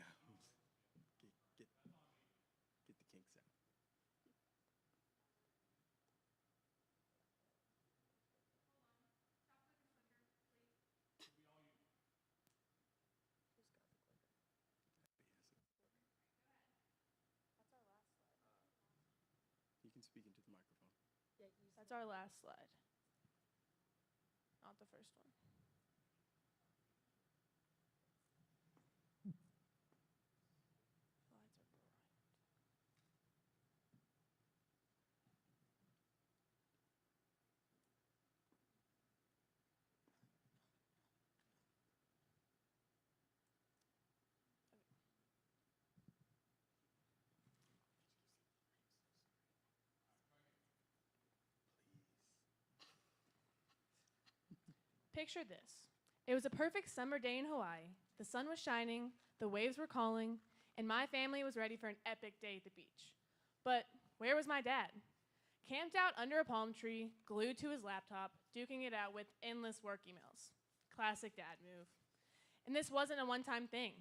Get the kinks out. You can speak into the microphone. That's our last slide. Not the first one. Slides are bright. Picture this. It was a perfect summer day in Hawaii. The sun was shining, the waves were calling, and my family was ready for an epic day at the beach. But where was my dad? Camped out under a palm tree, glued to his laptop, duking it out with endless work emails. Classic dad move. And this wasn't a one-time thing.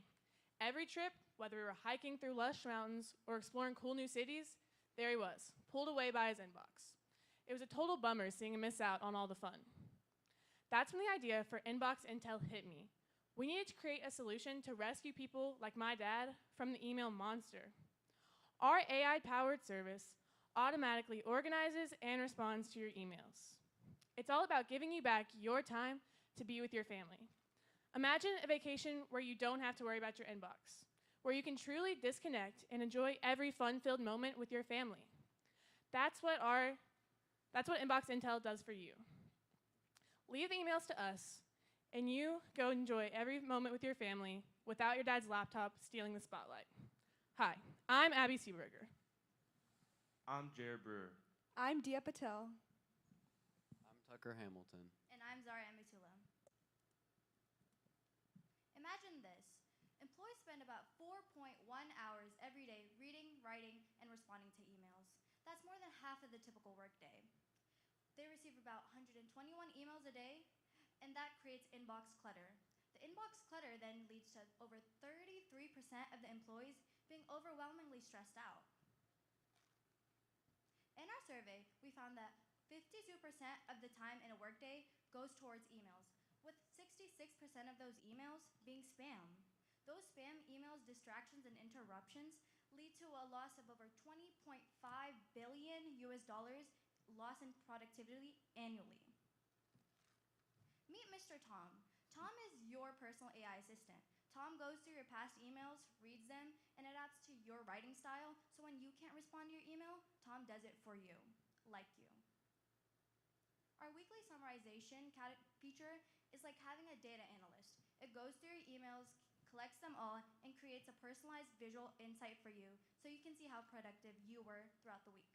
Every trip, whether we were hiking through lush mountains or exploring cool new cities, there he was, pulled away by his inbox. It was a total bummer seeing him miss out on all the fun. That's when the idea for Inbox Intel hit me. We needed to create a solution to rescue people like my dad from the email monster. Our AI-powered service automatically organizes and responds to your emails. It's all about giving you back your time to be with your family. Imagine a vacation where you don't have to worry about your inbox, where you can truly disconnect and enjoy every fun-filled moment with your family. That's what Inbox Intel does for you. Leave the emails to us, and you go enjoy every moment with your family without your dad's laptop stealing the spotlight. Hi, I'm Abby Seaberger. I'm Jared Brewer. I'm Dia Patel. I'm Tucker Hamilton. And I'm Zara Amitula. Imagine this. Employees spend about 4.1 hours every day reading, writing, and responding to emails. That's more than half of the typical workday. They receive about 121 emails a day, and that creates inbox clutter. The inbox clutter then leads to over 33% of the employees being overwhelmingly stressed out. In our survey, we found that 52% of the time in a workday goes towards emails, with 66% of those emails being spam. Those spam emails, distractions, and interruptions lead to a loss of over $20.5 billion loss in productivity annually. Meet Mr. Tom. Tom is your personal AI assistant. Tom goes through your past emails, reads them, and adapts to your writing style, so when you can't respond to your email, Tom does it for you, like you. Our weekly summarization feature is like having a data analyst. It goes through your emails, collects them all, and creates a personalized visual insight for you so you can see how productive you were throughout the week.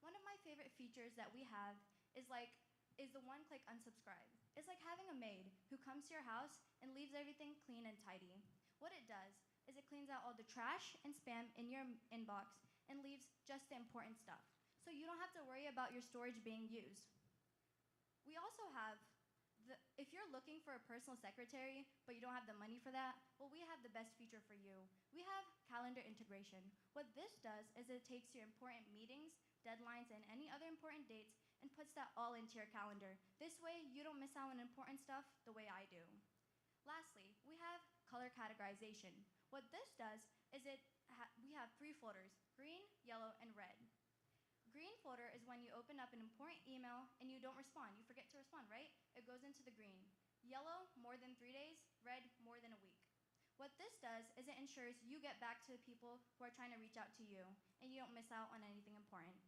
One of my favorite features that we have is the one-click unsubscribe. It's like having a maid who comes to your house and leaves everything clean and tidy. What it does is it cleans out all the trash and spam in your inbox and leaves just the important stuff, so you don't have to worry about your storage being used. We also have if you're looking for a personal secretary, but you don't have the money for that, well, we have the best feature for you. We have calendar integration. What this does is it takes your important meetings, deadlines, and any other important dates and puts that all into your calendar. This way, you don't miss out on important stuff the way I do. Lastly, we have color categorization. What this does is we have 3 folders, green, yellow, and red. Green folder is when you open up an important email and you don't respond. You forget to respond, right? It goes into the green. Yellow, more than 3 days. Red, more than a week. What this does is it ensures you get back to the people who are trying to reach out to you and you don't miss out on anything important.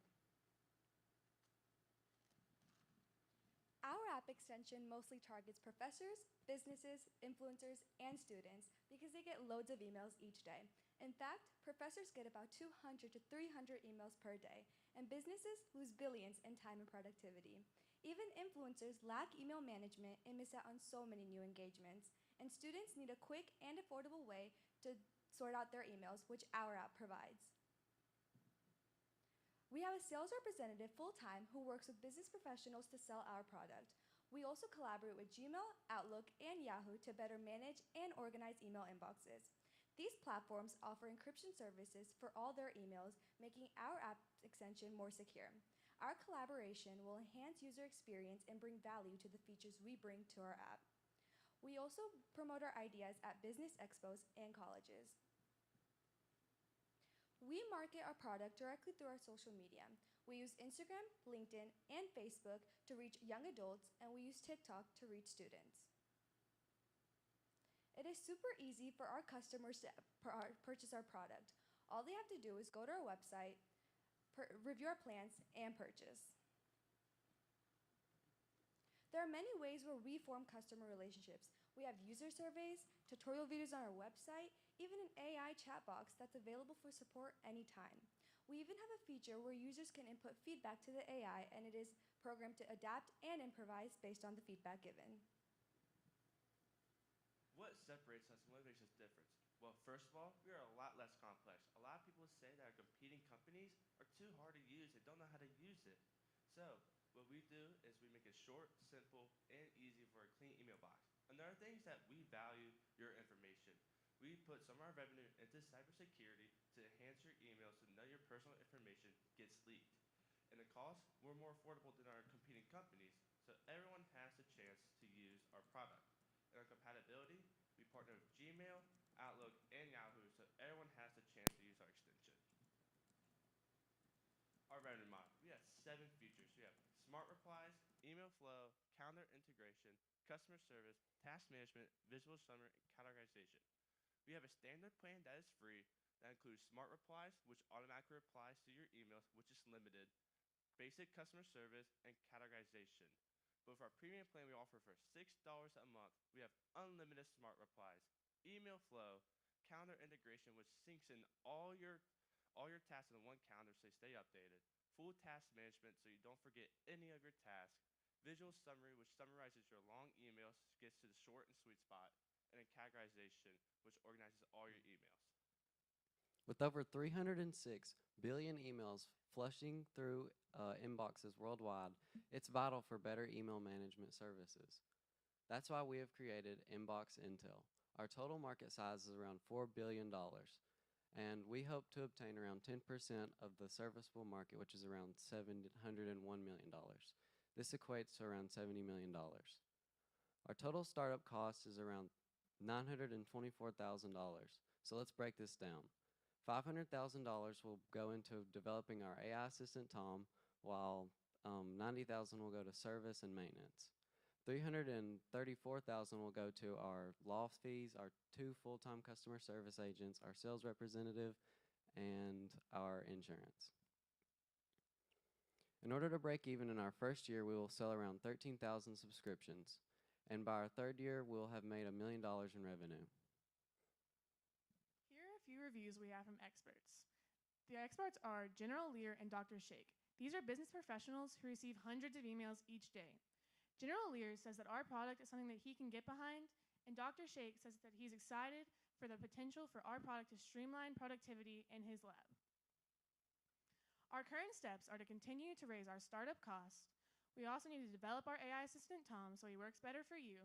Our app extension mostly targets professors, businesses, influencers, and students because they get loads of emails each day. In fact, professors get about 200 to 300 emails per day, and businesses lose billions in time and productivity. Even influencers lack email management and miss out on so many new engagements, and students need a quick and affordable way to sort out their emails, which our app provides. We have a sales representative full-time who works with business professionals to sell our product. We also collaborate with Gmail, Outlook, and Yahoo to better manage and organize email inboxes. These platforms offer encryption services for all their emails, making our app extension more secure. Our collaboration will enhance user experience and bring value to the features we bring to our app. We also promote our ideas at business expos and colleges. We market our product directly through our social media. We use Instagram, LinkedIn, and Facebook to reach young adults, and we use TikTok to reach students. It is super easy for our customers to purchase our product. All they have to do is go to our website, review our plans, and purchase. There are many ways where we form customer relationships. We have user surveys, tutorial videos on our website, even an AI chat box that's available for support anytime. We even have a feature where users can input feedback to the AI, and it is programmed to adapt and improvise based on the feedback given. What separates us and what makes us different? Well, first of all, we are a lot less complex. A lot of people say that our competing companies are too hard to use. They don't know how to use it. So what we do is we make it short, simple, and easy for a clean email box. Another thing is that we value your information. We put some of our revenue into cybersecurity to enhance your emails so none of your personal information gets leaked. And the cost, we're more affordable than our competing companies, so everyone has the chance to use our product. And our compatibility, we partner with Gmail, Outlook, and Yahoo, so everyone has the chance to use our extension. Our revenue model, we have 7 features. We have smart replies, email flow, calendar integration, customer service, task management, visual summary, and categorization. We have a standard plan that is free that includes smart replies, which automatically replies to your emails, which is limited, basic customer service, and categorization. But with our premium plan we offer for $6 a month, we have unlimited smart replies, email flow, calendar integration, which syncs in all your tasks in one calendar so you stay updated, full task management so you don't forget any of your tasks, visual summary, which summarizes your long emails, gets to the short and sweet spot, and then categorization, which organizes all your emails. With over 306 billion emails flushing through inboxes worldwide, it's vital for better email management services. That's why we have created Inbox Intel. Our total market size is around $4 billion, and we hope to obtain around 10% of the serviceable market, which is around $701 million. This equates to around $70 million. Our total startup cost is around $924,000. So let's break this down. $500,000 will go into developing our AI assistant Tom, while $90,000 will go to service and maintenance. $334,000 will go to our loft fees, our 2 full-time customer service agents, our sales representative, and our insurance. In order to break even in our first year, we will sell around 13,000 subscriptions, and by our 3rd year, we'll have made $1 million in revenue. Here are a few reviews we have from experts. The experts are General Lear and Dr. Shake. These are business professionals who receive hundreds of emails each day. General Lear says that our product is something that he can get behind, and Dr. Shake says that he's excited for the potential for our product to streamline productivity in his lab. Our current steps are to continue to raise our startup costs. We also need to develop our AI assistant Tom so he works better for you,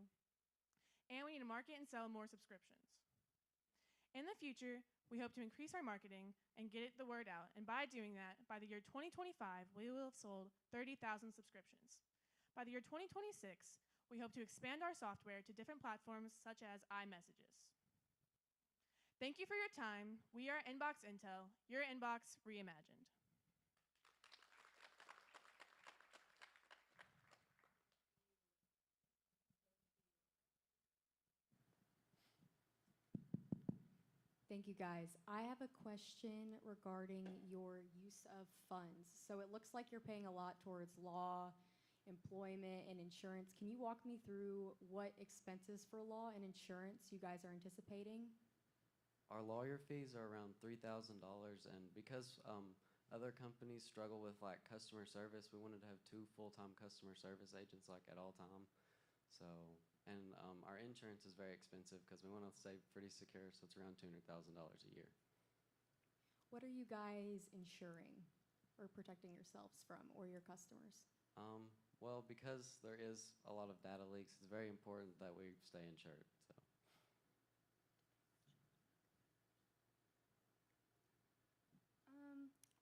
and we need to market and sell more subscriptions. In the future, we hope to increase our marketing and get the word out, and by doing that, by the year 2025, we will have sold 30,000 subscriptions. By the year 2026, we hope to expand our software to different platforms such as iMessages. Thank you for your time. We are Inbox Intel, your inbox reimagined. Thank you, guys. I have a question regarding your use of funds. So it looks like you're paying a lot towards law, employment, and insurance. Can you walk me through what expenses for law and insurance you guys are anticipating? Our lawyer fees are around $3,000, and because other companies struggle with like customer service, we wanted to have 2 full-time customer service agents like at all time. So, and our insurance is very expensive because we want to stay pretty secure, so it's around $200,000 a year. What are you guys insuring? or protecting yourselves from or your customers? Well, because there is a lot of data leaks, it's very important that we stay insured. So.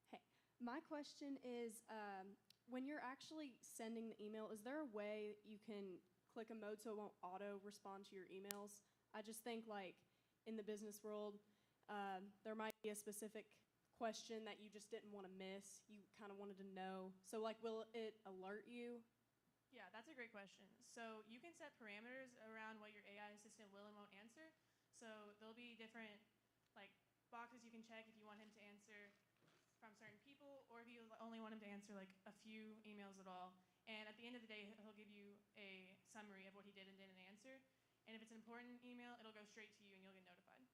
Hey, my question is, when you're actually sending the email, is there a way you can click a mode so it won't auto respond to your emails? I just think like in the business world, there might be a specific question that you just didn't want to miss. You kind of wanted to know. So like, will it alert you? Yeah, that's a great question. So you can set parameters around what your AI assistant will and won't answer. So there'll be different like boxes you can check if you want him to answer from certain people, or if you only want him to answer like a few emails at all. And at the end of the day, he'll give you a summary of what he did and didn't answer. And if it's an important email, it'll go straight to you and you'll get notified.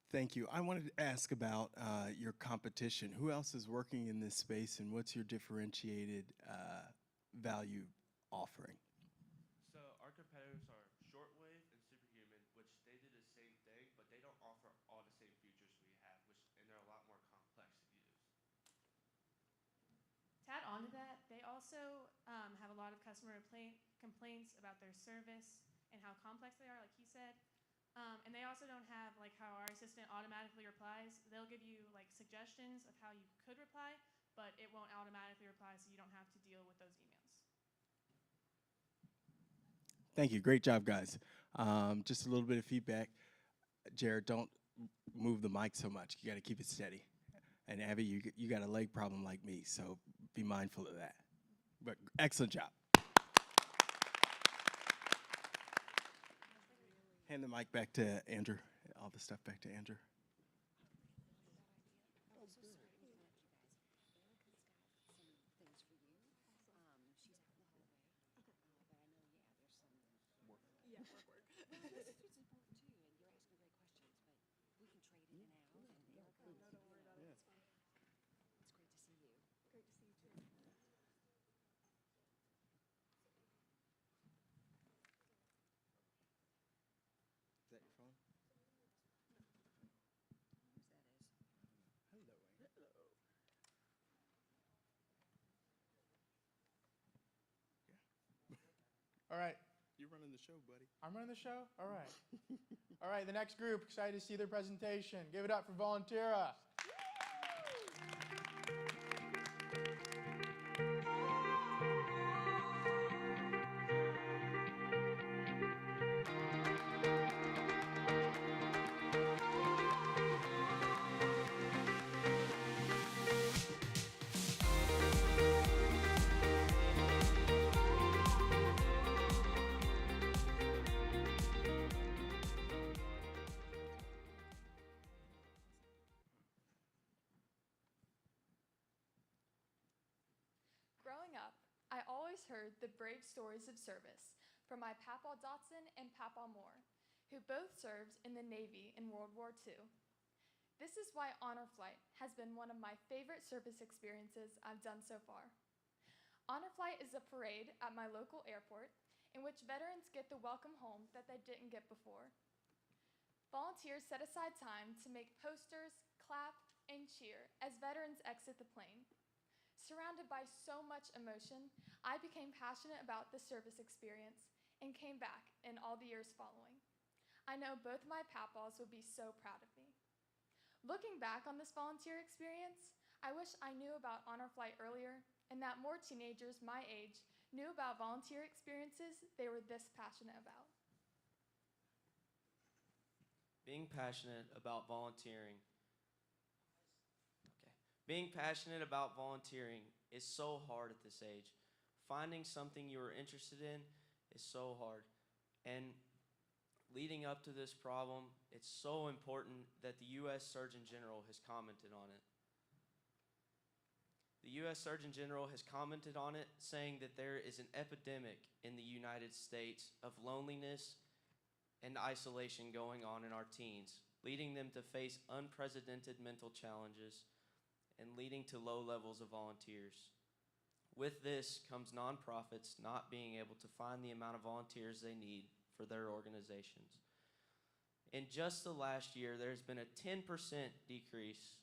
Thank you. I wanted to ask about your competition. Who else is working in this space, and what's your differentiated value offering? So our competitors are Shortwave and Superhuman, which they do the same thing, but they don't offer all the same features we have, and they're a lot more complex to use. To add on to that, they also have a lot of customer complaints about their service and how complex they are, like he said. And they also don't have like how our assistant automatically replies. They'll give you like suggestions of how you could reply, but it won't automatically reply, so you don't have to deal with those emails. Thank you. Great job, guys. Just a little bit of feedback. Jared, don't move the mic so much. You got to keep it steady. And Abby, you got a leg problem like me, so be mindful of that. But excellent job. Hand the mic back to Andrew. All the stuff back to Andrew. Is that your phone? All right. You're running the show, buddy. I'm running the show? All right. All right, the next group, excited to see their presentation. Give it up for Volunteera. Growing up, I always heard the brave stories of service from my Papa Dotson and Papa Moore, who both served in the Navy in World War II. This is why Honor Flight has been one of my favorite service experiences I've done so far. Honor Flight is a parade at my local airport in which veterans get the welcome home that they didn't get before. Volunteers set aside time to make posters, clap, and cheer as veterans exit the plane. Surrounded by so much emotion, I became passionate about the service experience and came back in all the years following. I know both my papaws would be so proud of me. Looking back on this volunteer experience, I wish I knew about Honor Flight earlier and that more teenagers my age knew about volunteer experiences they were this passionate about. Being passionate about volunteering. Being passionate about volunteering is so hard at this age. Finding something you are interested in is so hard. And leading up to this problem, it's so important that the U.S. Surgeon General has commented on it. The U.S. Surgeon General has commented on it, saying that there is an epidemic in the United States of loneliness and isolation going on in our teens, leading them to face unprecedented mental challenges and leading to low levels of volunteers. With this comes nonprofits not being able to find the amount of volunteers they need for their organizations. In just the last year, there's been a 10% decrease.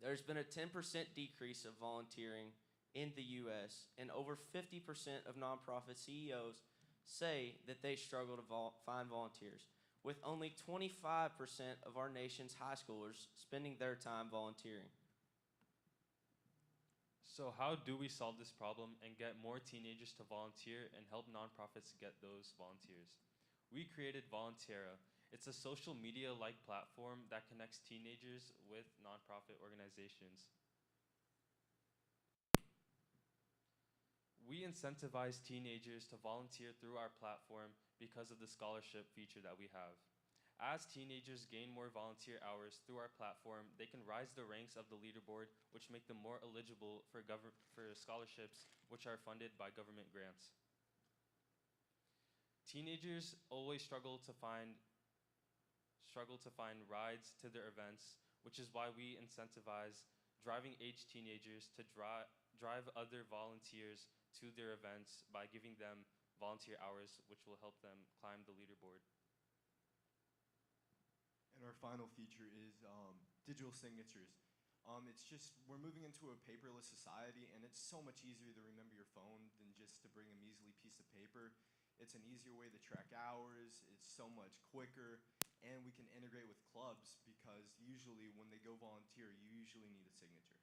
There's been a 10% decrease of volunteering in the U.S., and over 50% of nonprofit CEOs say that they struggle to find volunteers, with only 25% of our nation's high schoolers spending their time volunteering. So how do we solve this problem and get more teenagers to volunteer and help nonprofits get those volunteers? We created Voluntera. It's a social media-like platform that connects teenagers with nonprofit organizations. We incentivize teenagers to volunteer through our platform because of the scholarship feature that we have. As teenagers gain more volunteer hours through our platform, they can rise the ranks of the leaderboard, which make them more eligible for scholarships, which are funded by government grants. Teenagers always struggle to find rides to their events, which is why we incentivize driving-age teenagers to drive other volunteers to their events by giving them volunteer hours, which will help them climb the leaderboard. And our final feature is digital signatures. We're moving into a paperless society, and it's so much easier to remember your phone than just to bring a measly piece of paper. It's an easier way to track hours, it's so much quicker, and we can integrate with clubs because usually when they go volunteer, you usually need a signature.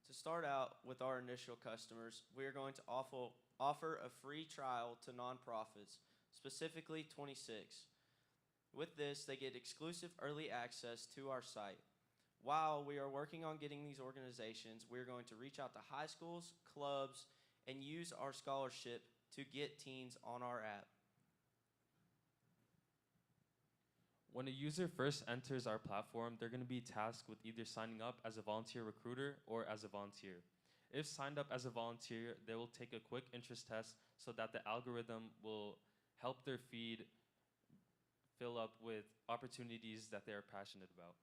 To start out with our initial customers, we are going to offer a free trial to nonprofits, specifically 26. With this, they get exclusive early access to our site. While we are working on getting these organizations, we're going to reach out to high schools, clubs, and use our scholarship to get teens on our app. When a user first enters our platform, they're going to be tasked with either signing up as a volunteer recruiter or as a volunteer. If signed up as a volunteer, they will take a quick interest test so that the algorithm will help their feed fill up with opportunities that they are passionate about.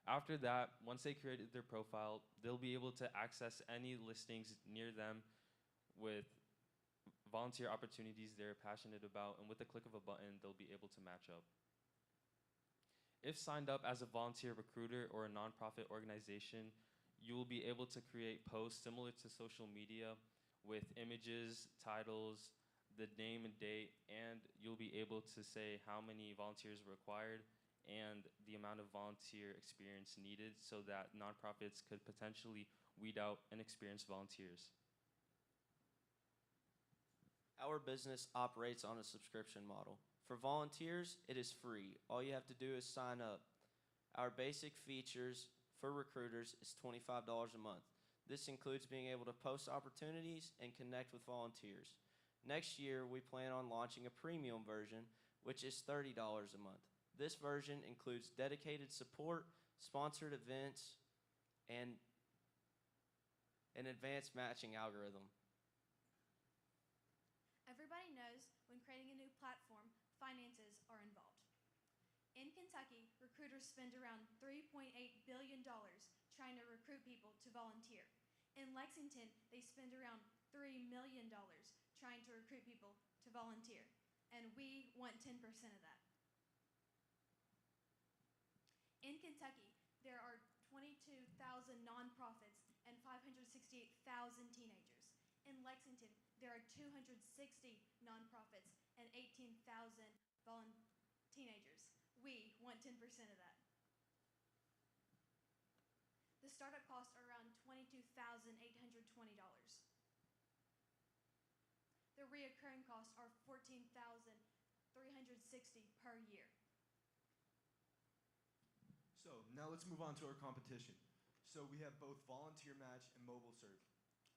After that, once they created their profile, they'll be able to access any listings near them with volunteer opportunities they're passionate about, and with the click of a button, they'll be able to match up. If signed up as a volunteer recruiter or a nonprofit organization, you will be able to create posts similar to social media with images, titles, the name and date, and you'll be able to say how many volunteers were required and the amount of volunteer experience needed so that nonprofits could potentially weed out inexperienced volunteers. Our business operates on a subscription model. For volunteers, it is free. All you have to do is sign up. Our basic features for recruiters is $25 a month. This includes being able to post opportunities and connect with volunteers. Next year, we plan on launching a premium version, which is $30 a month. This version includes dedicated support, sponsored events, and an advanced matching algorithm. Everybody knows when creating a new platform, finances are involved. In Kentucky, recruiters spend around $3.8 billion trying to recruit people to volunteer. In Lexington, they spend around $3 million trying to recruit people to volunteer, and we want 10% of that. In Kentucky, there are 22,000 nonprofits and 568,000 teenagers. In Lexington, there are 260 nonprofits and 18,000 teenagers. We want 10% of that. The startup costs are around $22,820. The reoccurring costs are $14,360 per year. So now let's move on to our competition. So we have both Volunteer Match and Mobile Serve.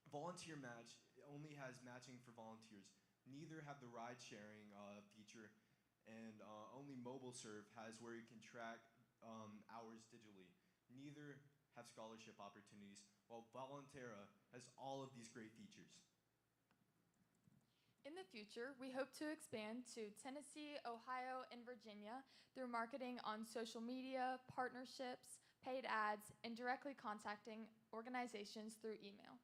Volunteer Match only has matching for volunteers. Neither have the ride sharing feature, and only Mobile Serve has where you can track hours digitally. Neither have scholarship opportunities, while Voluntera has all of these great features. In the future, we hope to expand to Tennessee, Ohio, and Virginia through marketing on social media, partnerships, paid ads, and directly contacting organizations through email.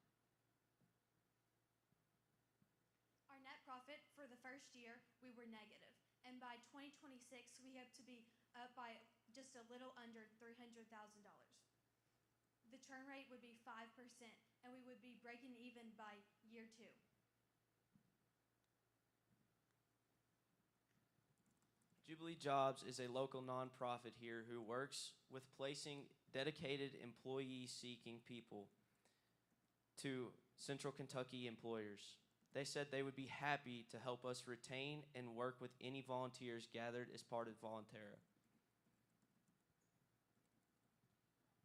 profit for the first year, we were negative. And by 2026, we hope to be up by just a little under $300,000. The churn rate would be 5%, and we would be breaking even by year 2. Jubilee Jobs is a local nonprofit here who works with placing dedicated employee-seeking people to Central Kentucky employers. They said they would be happy to help us retain and work with any volunteers gathered as part of Voluntera.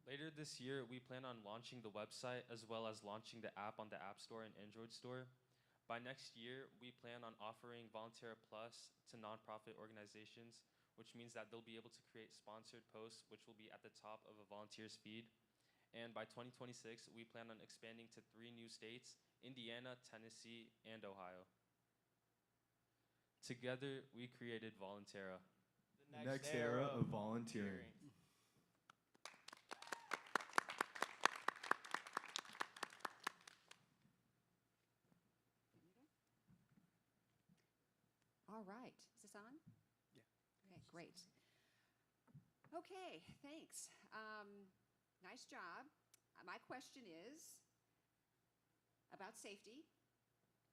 Later this year, we plan on launching the website as well as launching the app on the App Store and Android Store. By next year, we plan on offering Voluntera Plus to nonprofit organizations, which means that they'll be able to create sponsored posts, which will be at the top of a volunteer's feed. And by 2026, we plan on expanding to 3 new states, Indiana, Tennessee, and Ohio. Together, we created Voluntera. The next era of volunteering. All right. Is this on? Yeah. Okay, great. Okay, thanks. Nice job. My question is about safety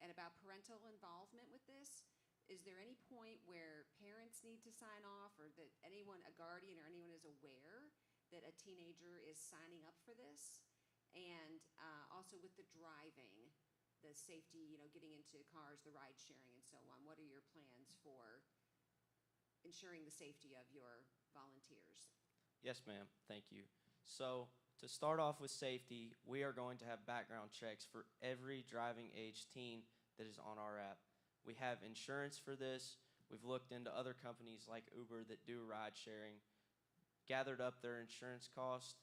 and about parental involvement with this. Is there any point where parents need to sign off, or that anyone, a guardian or anyone, is aware that a teenager is signing up for this? And also with the driving, the safety, getting into cars, the ride sharing and so on. What are your plans for ensuring the safety of your volunteers? Yes, ma'am. Thank you. So, to start off with safety, we are going to have background checks for every driving age teen that is on our app. We have insurance for this. We've looked into other companies like Uber that do ride sharing, gathered up their insurance cost.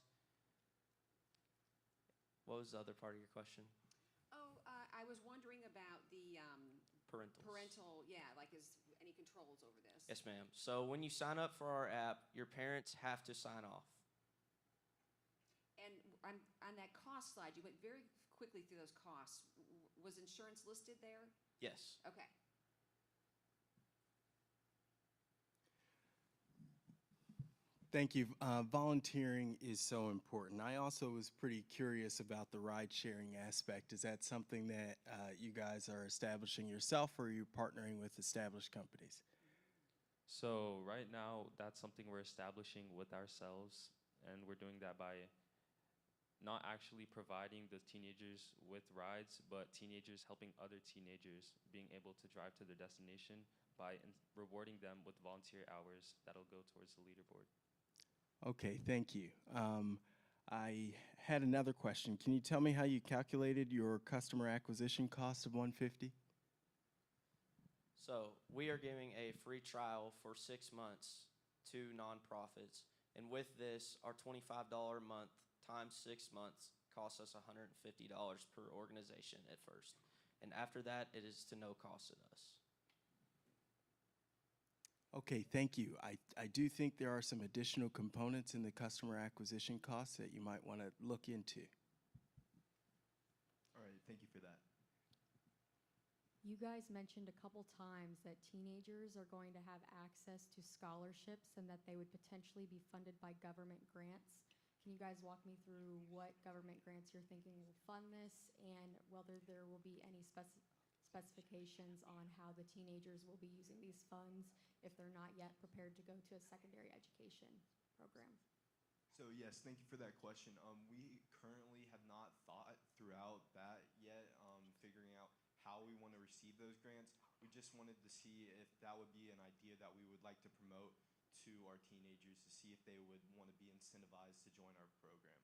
What was the other part of your question? I was wondering about the parental, like is any controls over this? Yes, ma'am. So when you sign up for our app, your parents have to sign off. And on that cost slide, you went very quickly through those costs. Was insurance listed there? Yes. Okay. Thank you. Volunteering is so important. I also was pretty curious about the ride-sharing aspect. Is that something that you guys are establishing yourself, or are you partnering with established companies? So right now, that's something we're establishing with ourselves, and we're doing that by not actually providing the teenagers with rides, but teenagers helping other teenagers being able to drive to their destination by rewarding them with volunteer hours that'll go towards the leaderboard. Okay, thank you. I had another question. Can you tell me how you calculated your customer acquisition cost of $150? So we are giving a free trial for 6 months to nonprofits. And with this, our $25 a month times 6 months costs us $150 per organization at first. And after that, it is to no cost to us. Okay, thank you. I do think there are some additional components in the customer acquisition costs that you might want to look into. All right, thank you for that. You guys mentioned a couple times that teenagers are going to have access to scholarships and that they would potentially be funded by government grants. Can you guys walk me through what government grants you're thinking will fund this, and whether there will be any specifications on how the teenagers will be using these funds if they're not yet prepared to go to a secondary education program? So yes, thank you for that question. We currently have not thought throughout that yet, figuring out how we want to receive those grants. We just wanted to see if that would be an idea that we would like to promote to our teenagers, to see if they would want to be incentivized to join our program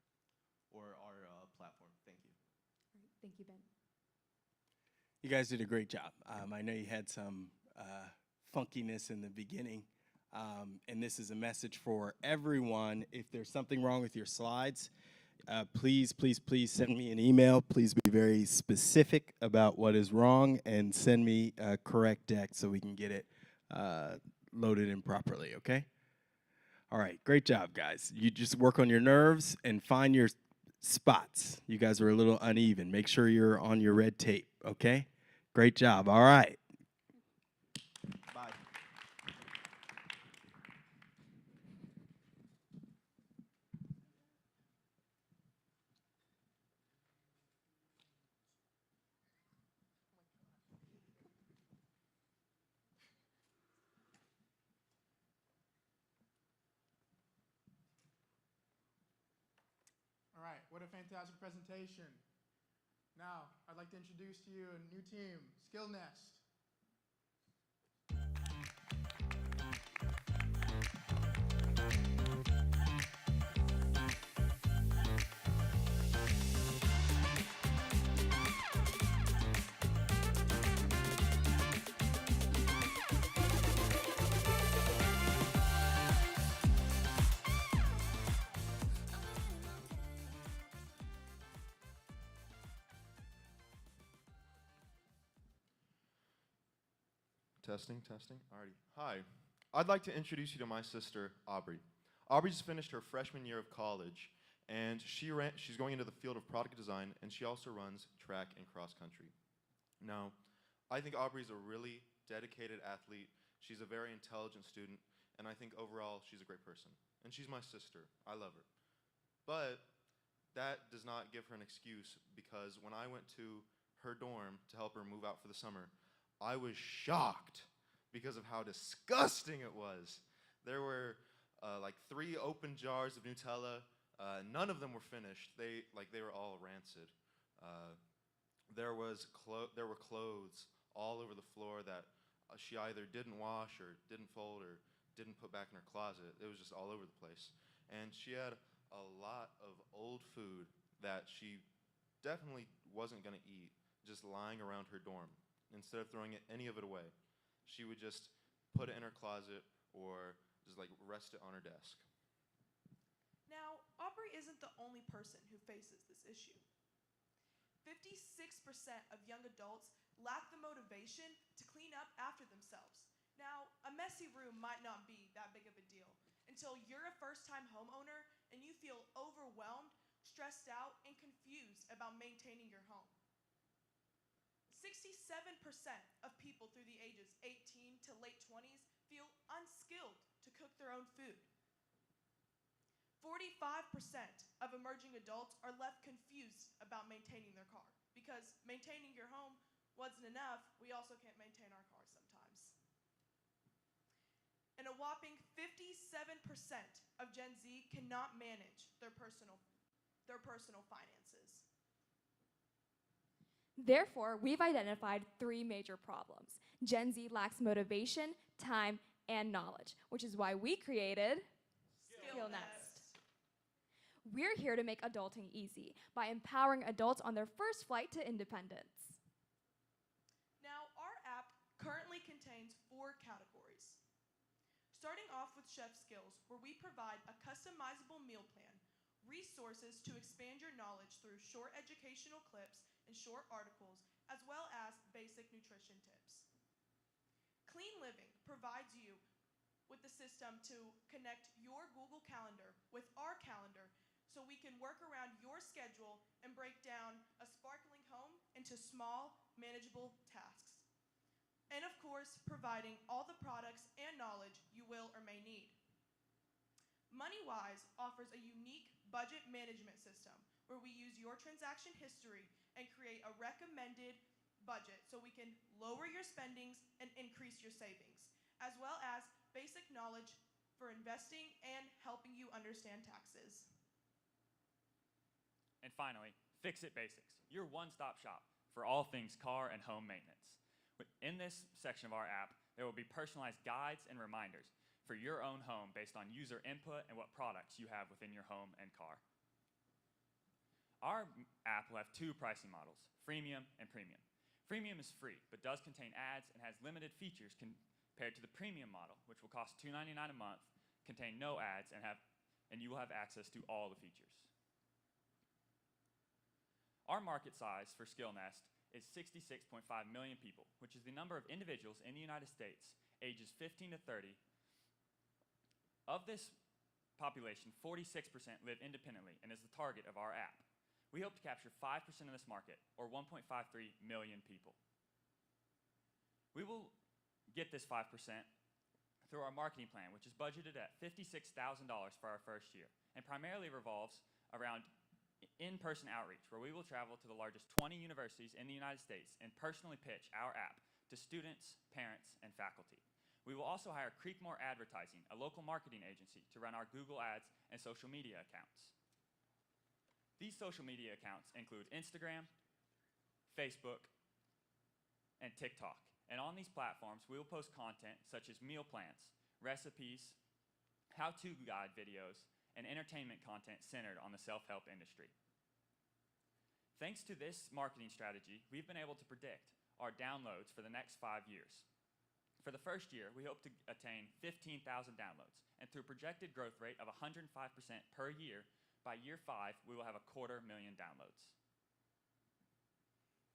or our platform. Thank you. All right, thank you, Ben. You guys did a great job. I know you had some funkiness in the beginning, and this is a message for everyone. If there's something wrong with your slides, please send me an email. Please be very specific about what is wrong and send me a correct deck so we can get it loaded in properly, okay? All right, great job, guys. You just work on your nerves and find your spots. You guys are a little uneven. Make sure you're on your red tape, okay? Great job. All right. what a fantastic presentation. Now, I'd like to introduce to you a new team, Skill Nest. Testing, testing. Alrighty. Hi. I'd like to introduce you to my sister, Aubrey. Aubrey just finished her freshman year of college, and she's going into the field of product design, and she also runs track and cross country. Now, I think Aubrey's a really dedicated athlete. She's a very intelligent student, and I think overall she's a great person. And she's my sister. I love her. But that does not give her an excuse, because when I went to her dorm to help her move out for the summer, I was shocked because of how disgusting it was. There were like 3 open jars of Nutella. None of them were finished. They were all rancid. There were clothes all over the floor that she either didn't wash or didn't fold or didn't put back in her closet. It was just all over the place. And she had a lot of old food that she definitely wasn't going to eat, just lying around her dorm. Instead of throwing any of it away, she would just put it in her closet or just like rest it on her desk. Now, Aubrey isn't the only person who faces this issue. 56% of young adults lack the motivation to clean up after themselves. Now, a messy room might not be that big of a deal until you're a first-time homeowner and you feel overwhelmed, stressed out, and confused about maintaining your home. 67% of people through the ages 18 to late 20s feel unskilled to cook their own food. 45% of emerging adults are left confused about maintaining their car, because maintaining your home wasn't enough, we also can't maintain our cars sometimes. And a whopping 57% of Gen Z cannot manage their personal finances. Therefore, we've identified 3 major problems. Gen Z lacks motivation, time, and knowledge, which is why we created Skill Nest. We're here to make adulting easy by empowering adults on their first flight to independence. Now, our app currently contains 4 categories. Starting off with Chef Skills, where we provide a customizable meal plan, resources to expand your knowledge through short educational clips and short articles, as well as basic nutrition tips. Clean Living provides you with the system to connect your Google Calendar with our calendar so we can work around your schedule and break down a sparkling home into small, manageable tasks. And of course, providing all the products and knowledge you will or may need. MoneyWise offers a unique budget management system where we use your transaction history and create a recommended budget so we can lower your spendings and increase your savings, as well as basic knowledge for investing and helping you understand taxes. And finally, Fix It Basics, your one-stop shop for all things car and home maintenance. In this section of our app, there will be personalized guides and reminders for your own home based on user input and what products you have within your home and car. Our app will have 2 pricing models, freemium and premium. Freemium is free, but does contain ads and has limited features compared to the premium model, which will cost $2.99 a month, contain no ads, and you will have access to all the features. Our market size for Skill Nest is 66.5 million people, which is the number of individuals in the United States ages 15 to 30. Of this population, 46% live independently and is the target of our app. We hope to capture 5% of this market, or 1.53 million people. We will get this 5% through our marketing plan, which is budgeted at $56,000 for our first year, and primarily revolves around in-person outreach, where we will travel to the largest 20 universities in the United States and personally pitch our app to students, parents, and faculty. We will also hire Creekmore Advertising, a local marketing agency, to run our Google Ads and social media accounts. These social media accounts include Instagram, Facebook, and TikTok. And on these platforms, we will post content such as meal plans, recipes, how-to guide videos, and entertainment content centered on the self-help industry. Thanks to this marketing strategy, we've been able to predict our downloads for the next 5 years. For the first year, we hope to attain 15,000 downloads, and through projected growth rate of 105% per year, by year 5, we will have 250,000 downloads.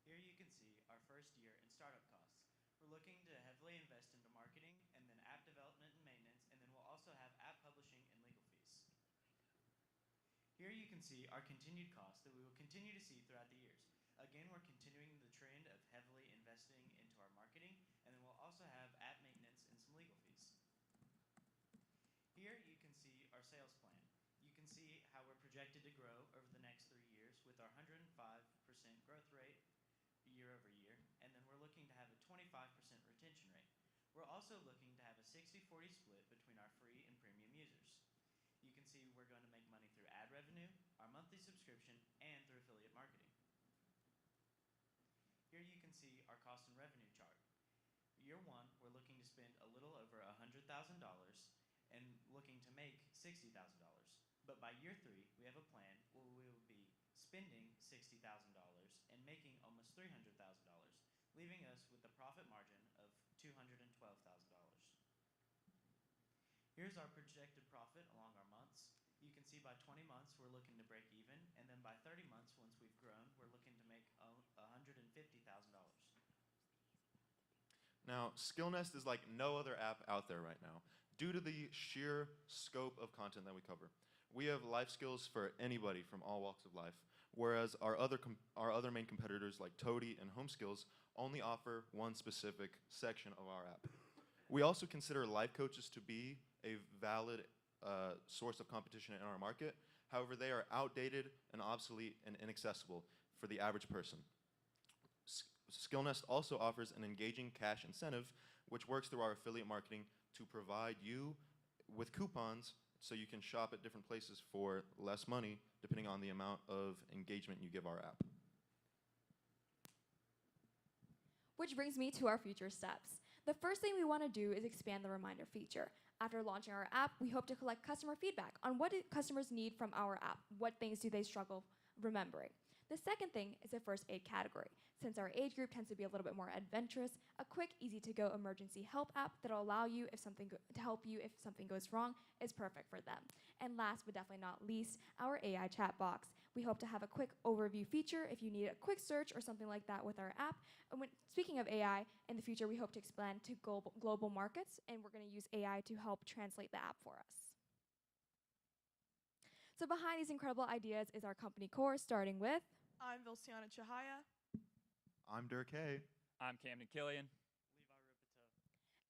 Here you can see our first year in startup costs. We're looking to heavily invest into marketing and then app development and maintenance, and then we'll also have app publishing and legal fees. Here you can see our continued costs that we will continue to see throughout the years. Again, we're continuing the trend of heavily investing into our marketing, and then we'll also have app maintenance and some legal fees. Here you can see our sales plan. You can see how we're projected to grow over the next 3 years with our 105% growth rate year over year, and then we're looking to have a 25% retention rate. We're also looking to have a 60-40 split between our free and premium users. You can see we're going to make money through ad revenue, our monthly subscription, and through affiliate marketing. Here you can see our cost and revenue chart. Year 1, we're looking to spend a little over $100,000 and looking to make $60,000. But by year 3, we have a plan where we will be spending $60,000 and making almost $300,000, leaving us with a profit margin of $212,000. Here's our projected profit along our months. You can see by 20 months we're looking to break even, and then by 30 months, once we've grown, we're looking to make $150,000. Now, Skillnest is like no other app out there right now due to the sheer scope of content that we cover. We have life skills for anybody from all walks of life, whereas our other main competitors like Toady and Home Skills only offer one specific section of our app. We also consider life coaches to be a valid source of competition in our market. However, they are outdated and obsolete and inaccessible for the average person. Skillnest also offers an engaging cash incentive, which works through our affiliate marketing to provide you with coupons so you can shop at different places for less money depending on the amount of engagement you give our app. Which brings me to our future steps. The first thing we want to do is expand the reminder feature. After launching our app, we hope to collect customer feedback on what customers need from our app. What things do they struggle remembering? The second thing is a first aid category. Since our age group tends to be a little bit more adventurous, a quick, easy-to-go emergency help app that'll allow you to help you if something goes wrong is perfect for them. And last but definitely not least, our AI chat box. We hope to have a quick overview feature if you need a quick search or something like that with our app. And speaking of AI, in the future we hope to expand to global markets, and we're going to use AI to help translate the app for us. So behind these incredible ideas is our company core, starting with... I'm Vilciana Chahaya. I'm Dirk Hay. I'm Camden Killian.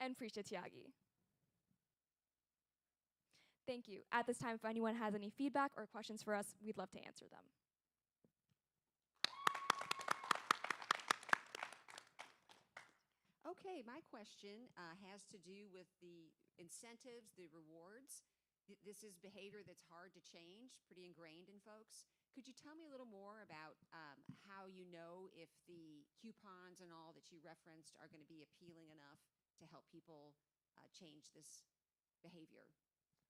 And Prisha Tyagi. Thank you. At this time, if anyone has any feedback or questions for us, we'd love to answer them. Okay, my question has to do with the incentives, the rewards. This is behavior that's hard to change, pretty ingrained in folks. Could you tell me a little more about how you know if the coupons and all that you referenced are going to be appealing enough to help people change this behavior?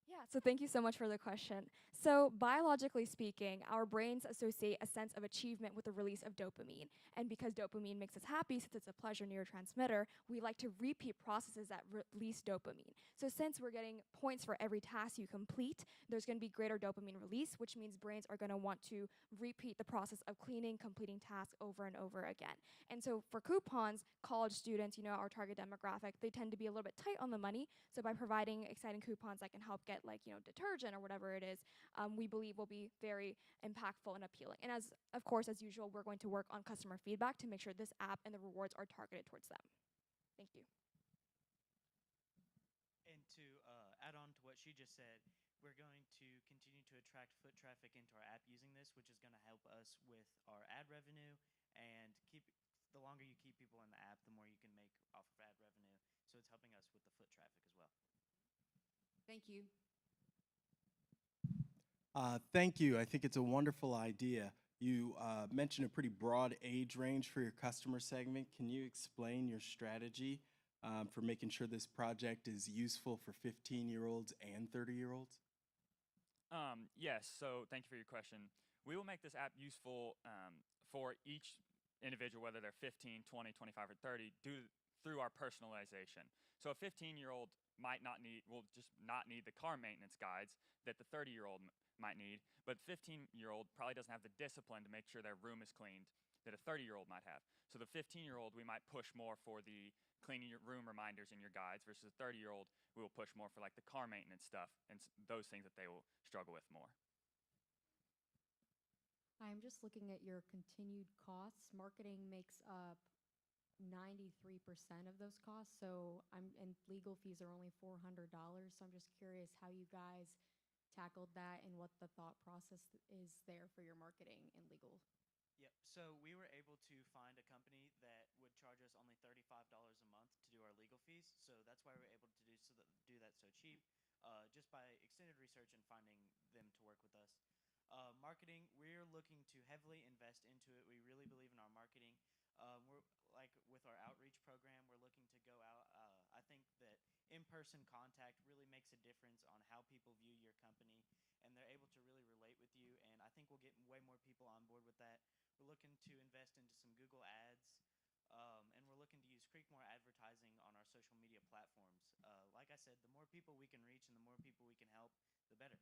Yeah, so thank you so much for the question. So biologically speaking, our brains associate a sense of achievement with the release of dopamine. And because dopamine makes us happy, since it's a pleasure neurotransmitter, we like to repeat processes that release dopamine. So since we're getting points for every task you complete, there's going to be greater dopamine release, which means brains are going to want to repeat the process of completing tasks over and over again. And so for coupons, college students, our target demographic, they tend to be a little bit tight on the money. So by providing exciting coupons that can help get detergent or whatever it is, we believe will be very impactful and appealing. And as usual, we're going to work on customer feedback to make sure this app and the rewards are targeted towards them. Thank you. And to add on to what she just said, we're going to continue to attract foot traffic into our app using this, which is going to help us with our ad revenue, and the longer you keep people in the app, the more you can make off of ad revenue. So it's helping us with the foot traffic as well. Thank you. Thank you. I think it's a wonderful idea. You mentioned a pretty broad age range for your customer segment. Can you explain your strategy for making sure this project is useful for 15-year-olds and 30-year-olds? Yes, so thank you for your question. We will make this app useful for each individual, whether they're 15, 20, 25, or 30, through our personalization. So a 15-year-old will just not need the car maintenance guides that the 30-year-old might need, but 15-year-old probably doesn't have the discipline to make sure their room is cleaned that a 30-year-old might have. So the 15-year-old, we might push more for the cleaning your room reminders in your guides, versus the 30-year-old, we will push more for like the car maintenance stuff and those things that they will struggle with more. I'm just looking at your continued costs. Marketing makes up 93% of those costs, and legal fees are only $400. So I'm just curious how you guys tackled that and what the thought process is there for your marketing and legal. Yep. So we were able to find a company that would charge us only $35 a month to do our legal fees. So that's why we were able to do that so cheap, just by extended research and finding them to work with us. Marketing, we're looking to heavily invest into it. We really believe in our marketing. We're like with our outreach program, we're looking to go out. I think that in-person contact really makes a difference on how people view your company, and they're able to really relate with you. And I think we'll get way more people on board with that. We're looking to invest into some Google Ads, and we're looking to use Creekmore advertising on our social media platforms. Like I said, the more people we can reach and the more people we can help, the better.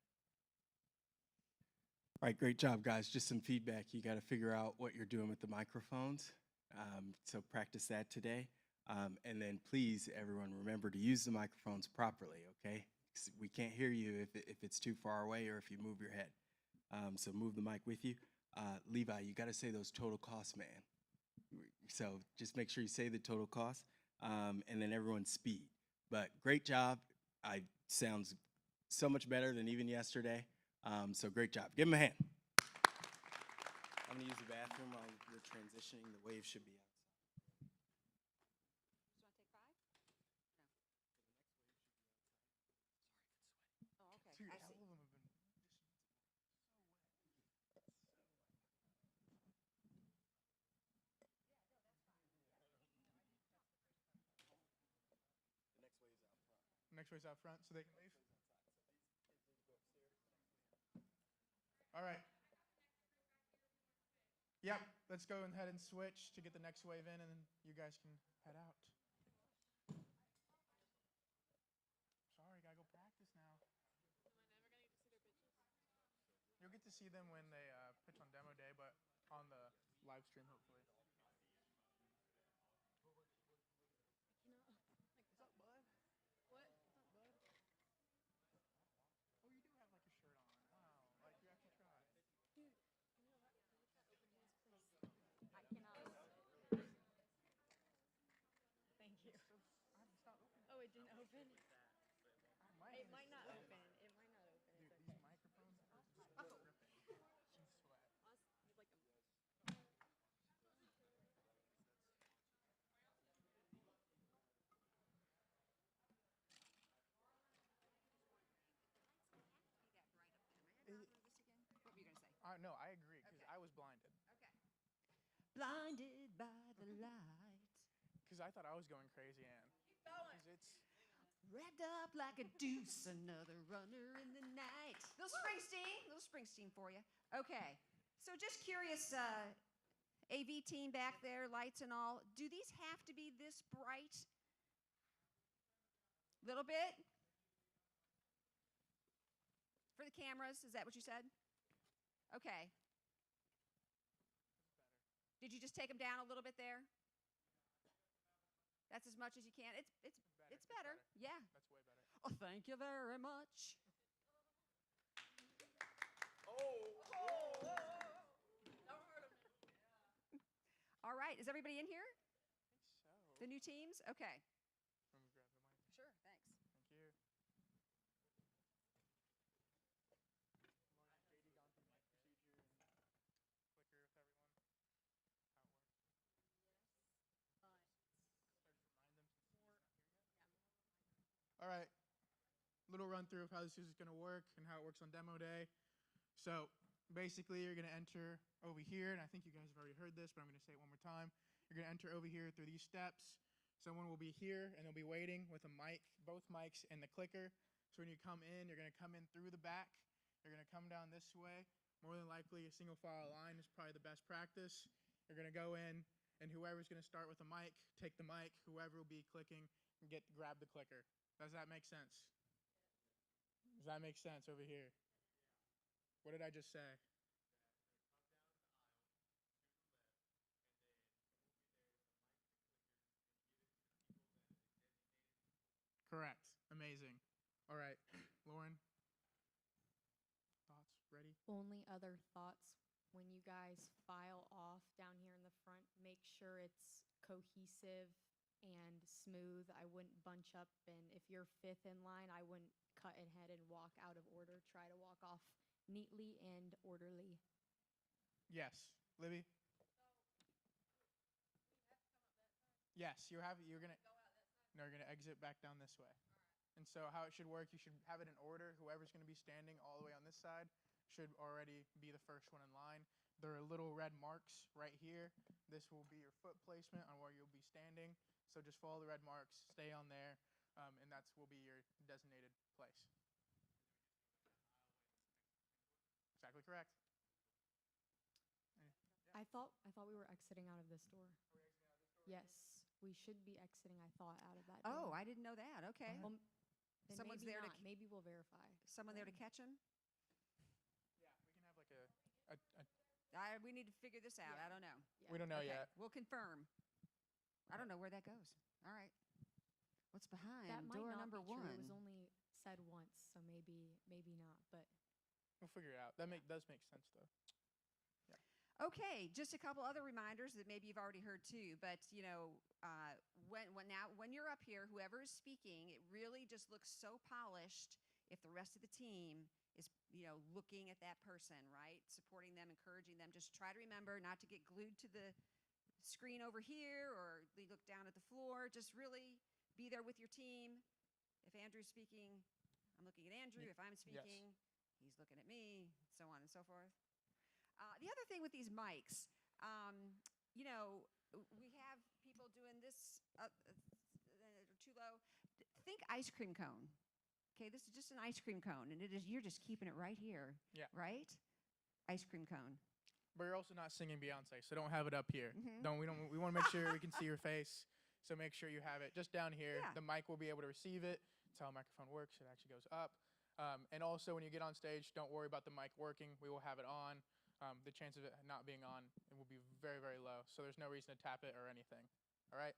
All right, great job, guys. Just some feedback. You got to figure out what you're doing with the microphones. So practice that today. And then please, everyone, remember to use the microphones properly, okay? 'Cause we can't hear you if it's too far away or if you move your head. So move the mic with you. Levi, you got to say those total costs, man. So just make sure you say the total cost, and then everyone's speed. But great job. Sounds so much better than even yesterday. So great job. Give them a hand. I'm going to use the bathroom while we're transitioning. The wave should be outside. Dude, all of them have been Next wave's out front, so they can leave. All right. Yep, let's go ahead and switch to get the next wave in, and then you guys can head out. Sorry, gotta go practice now. You'll get to see them when they pitch on demo day, but on the live stream, hopefully. What's up, bud? What? What's up, bud? Oh, you do have like a shirt on. Wow, like you actually tried. Dude, can you let that open hands, please? I cannot. Thank you. It's not open. Oh, it didn't open? It might not open. It might not open. Dude, these microphones are just ripping. She's sweat. What were you going to say? No, I agree, because I was blinded. Okay. Blinded by the light. Because I thought I was going crazy, Ann. Keep going. Because it's... Wrapped up like a deuce, another runner in the night. Little Springsteen for you. Okay, so just curious, AV team back there, lights and all, do these have to be this bright? Little bit? For the cameras, is that what you said? Okay. Did you just take them down a little bit there? That's as much as you can. It's better. Yeah. That's way better. Oh, thank you very much. All right. Is everybody in here? So. The new teams? Okay. Let me grab the mic. Sure. Thanks. Thank you. JD gone through mic procedure and clicker with everyone. How it works. All right. Little run through of how this is going to work and how it works on demo day. So basically, you're going to enter over here, and I think you guys have already heard this, but I'm going to say it one more time. You're going to enter over here through these steps. Someone will be here, and they'll be waiting with a mic, both mics and the clicker. So when you come in, you're going to come in through the back. You're going to come down this way. More than likely, a single file line is probably the best practice. You're going to go in, and whoever's going to start with a mic, take the mic. Whoever will be clicking, and grab the clicker. Does that make sense? Does that make sense over here? What did I just say? Correct. Amazing. All right, Lauren. Thoughts? Ready? Only other thoughts, when you guys file off down here in the front, make sure it's cohesive and smooth. I wouldn't bunch up, and if you're fifth in line, I wouldn't cut ahead and walk out of order. Try to walk off neatly and orderly. Yes. Libby? Yes, you're gonna exit back down this way. And so how it should work, you should have it in order. Whoever's gonna be standing all the way on this side should already be the first one in line. There are little red marks right here. This will be your foot placement on where you'll be standing. So just follow the red marks, stay on there, and that will be your designated place. Exactly correct. I thought we were exiting out of this door. Yes, we should be exiting, I thought, out of that door. Oh, I didn't know that. Okay. Well, then Someone's maybe there to not. Maybe we'll verify. Someone there to catch him? We can have like We need to figure this out. I don't know. We don't know Okay, yet. We'll confirm. I don't know where that goes. All right. What's behind That might door not number be true. one? It was only said once, so maybe not. But We'll figure it out. That does make sense though. Okay, just a couple other reminders that maybe you've already heard too. But you know, when you're up here, whoever is speaking, it really just looks so polished if the rest of the team is looking at that person, right, supporting them, encouraging them. Just try to remember not to get glued to the screen over here or look down at the floor. Just really be there with your team. If Andrew's speaking, I'm looking at Andrew. If I'm speaking, he's looking at me, so on and so forth. The other thing with these mics, we have people doing this too low. Think ice cream cone. Okay, this is just an ice cream cone, and you're just keeping it right here. Yeah. Right? Ice cream cone. But you're also not singing Beyonce, so don't have it up here. Mhm. We want to make sure we can see your face, so make sure you have it just down here. Yeah. The mic will be able to receive it. That's how a microphone works. It actually goes up. And also, when you get on stage, don't worry about the mic working. We will have it on. The chance of it not being on will be very, very low. So there's no reason to tap it or anything. All right?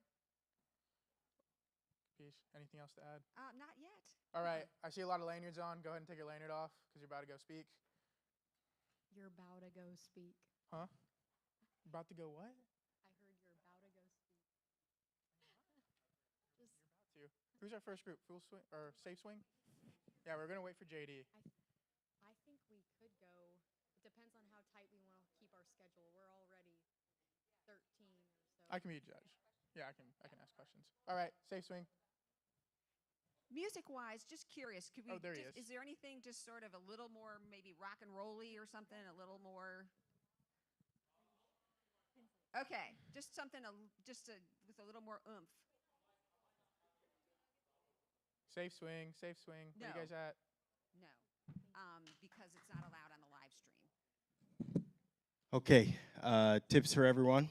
Peace. Anything else to add? Not yet. All right. I see a lot of lanyards on. Go ahead and take your lanyard off because you're about to go speak. you're about to go speak. Huh? About to go what? I heard you're about to go speak. Just Who's our first group? Full swing or safe swing? Yeah, we're gonna wait for JD. I think we could go. It depends on how tight we want to keep our schedule. We're already 13 or so. I can be a judge. Yeah, I can ask questions. All right, safe swing. Music-wise, just curious, could we? Oh, there he Is there anything just sort of a little more maybe rock and rolly or something? A little more. Okay, just something with a little more oomph. Safe swing, safe swing. Where you No. guys at? No, because it's not allowed on the live stream. Okay, tips for everyone.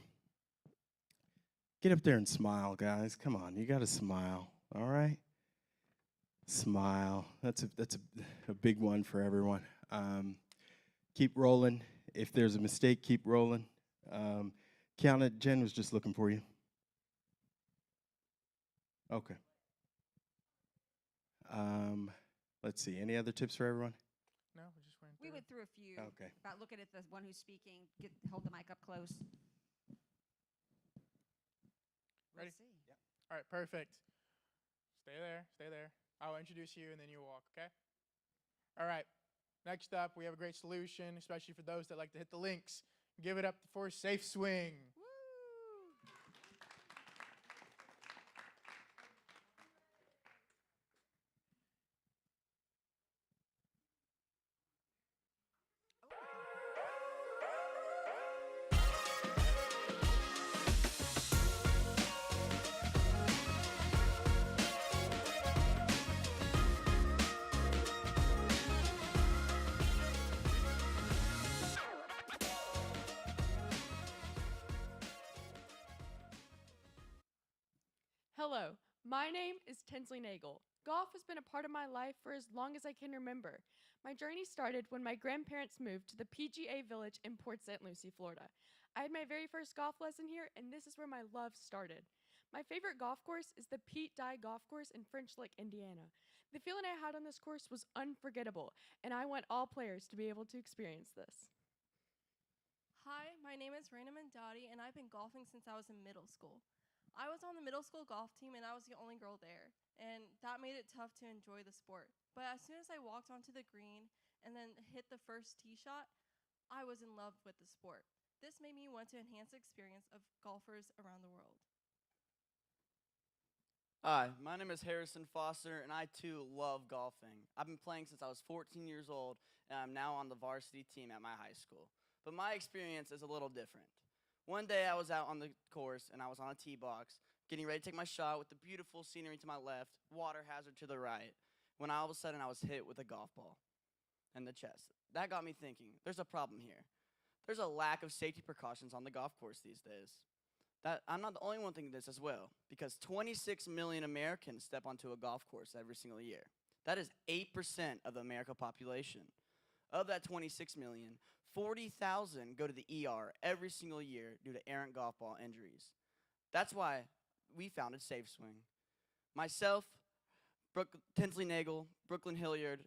Get up there and smile, guys. Come on, you got to smile. All right, smile. That's a big one for everyone. Keep rolling. If there's a mistake, keep rolling. Kiana, Jen was just looking for you. Okay. Let's see. Any other tips for everyone? No, we're just waiting. We went through a few. Okay. About looking at the one who's speaking. Hold the mic up close. Ready? We'll see. Yep. All right, perfect. Stay there, stay there. I'll introduce you and then you walk, okay? All right. Next up, we have a great solution, especially for those that like to hit the links. Give it up for Safe Swing. Hello, my name is Tinsley Nagel. Golf has been a part of my life for as long as I can remember. My journey started when my grandparents moved to the PGA Village in Port St. Lucie, Florida. I had my very first golf lesson here, and this is where my love started. My favorite golf course is the Pete Dye Golf Course in French Lick, Indiana. The feeling I had on this course was unforgettable, and I want all players to be able to experience this. Hi, my name is Raina Mandati, and I've been golfing since I was in middle school. I was on the middle school golf team, and I was the only girl there, and that made it tough to enjoy the sport. But as soon as I walked onto the green and then hit the first tee shot, I was in love with the sport. This made me want to enhance the experience of golfers around the world. Hi, my name is Harrison Foster, and I too love golfing. I've been playing since I was 14 years old, and I'm now on the varsity team at my high school. But my experience is a little different. One day I was out on the course, and I was on a tee box, getting ready to take my shot with the beautiful scenery to my left, water hazard to the right, when all of a sudden I was hit with a golf ball in the chest. That got me thinking, there's a problem here. There's a lack of safety precautions on the golf course these days. I'm not the only one thinking this as well, because 26 million Americans step onto a golf course every single year. That is 8% of the American population. Of that 26 million, 40,000 go to the ER every single year due to errant golf ball injuries. That's why we founded Safe Swing. Myself, Tinsley Nagel, Brooklyn Hilliard,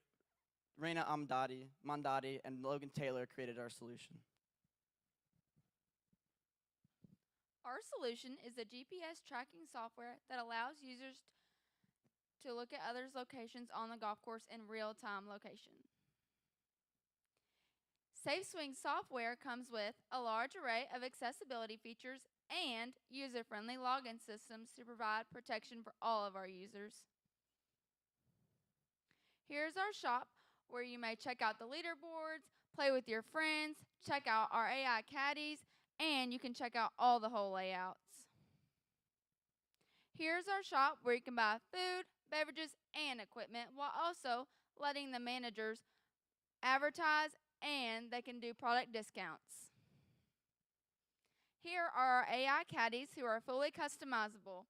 Raina Mandati, and Logan Taylor created our solution. Our solution is a GPS tracking software that allows users to look at others' locations on the golf course in real-time location. SafeSwing software comes with a large array of accessibility features and user-friendly login systems to provide protection for all of our users. Here's our shop where you may check out the leaderboards, play with your friends, check out our AI caddies, and you can check out all the hole layouts. Here's our shop where you can buy food, beverages, and equipment while also letting the managers advertise and they can do product discounts. Here are our AI caddies who are fully customizable.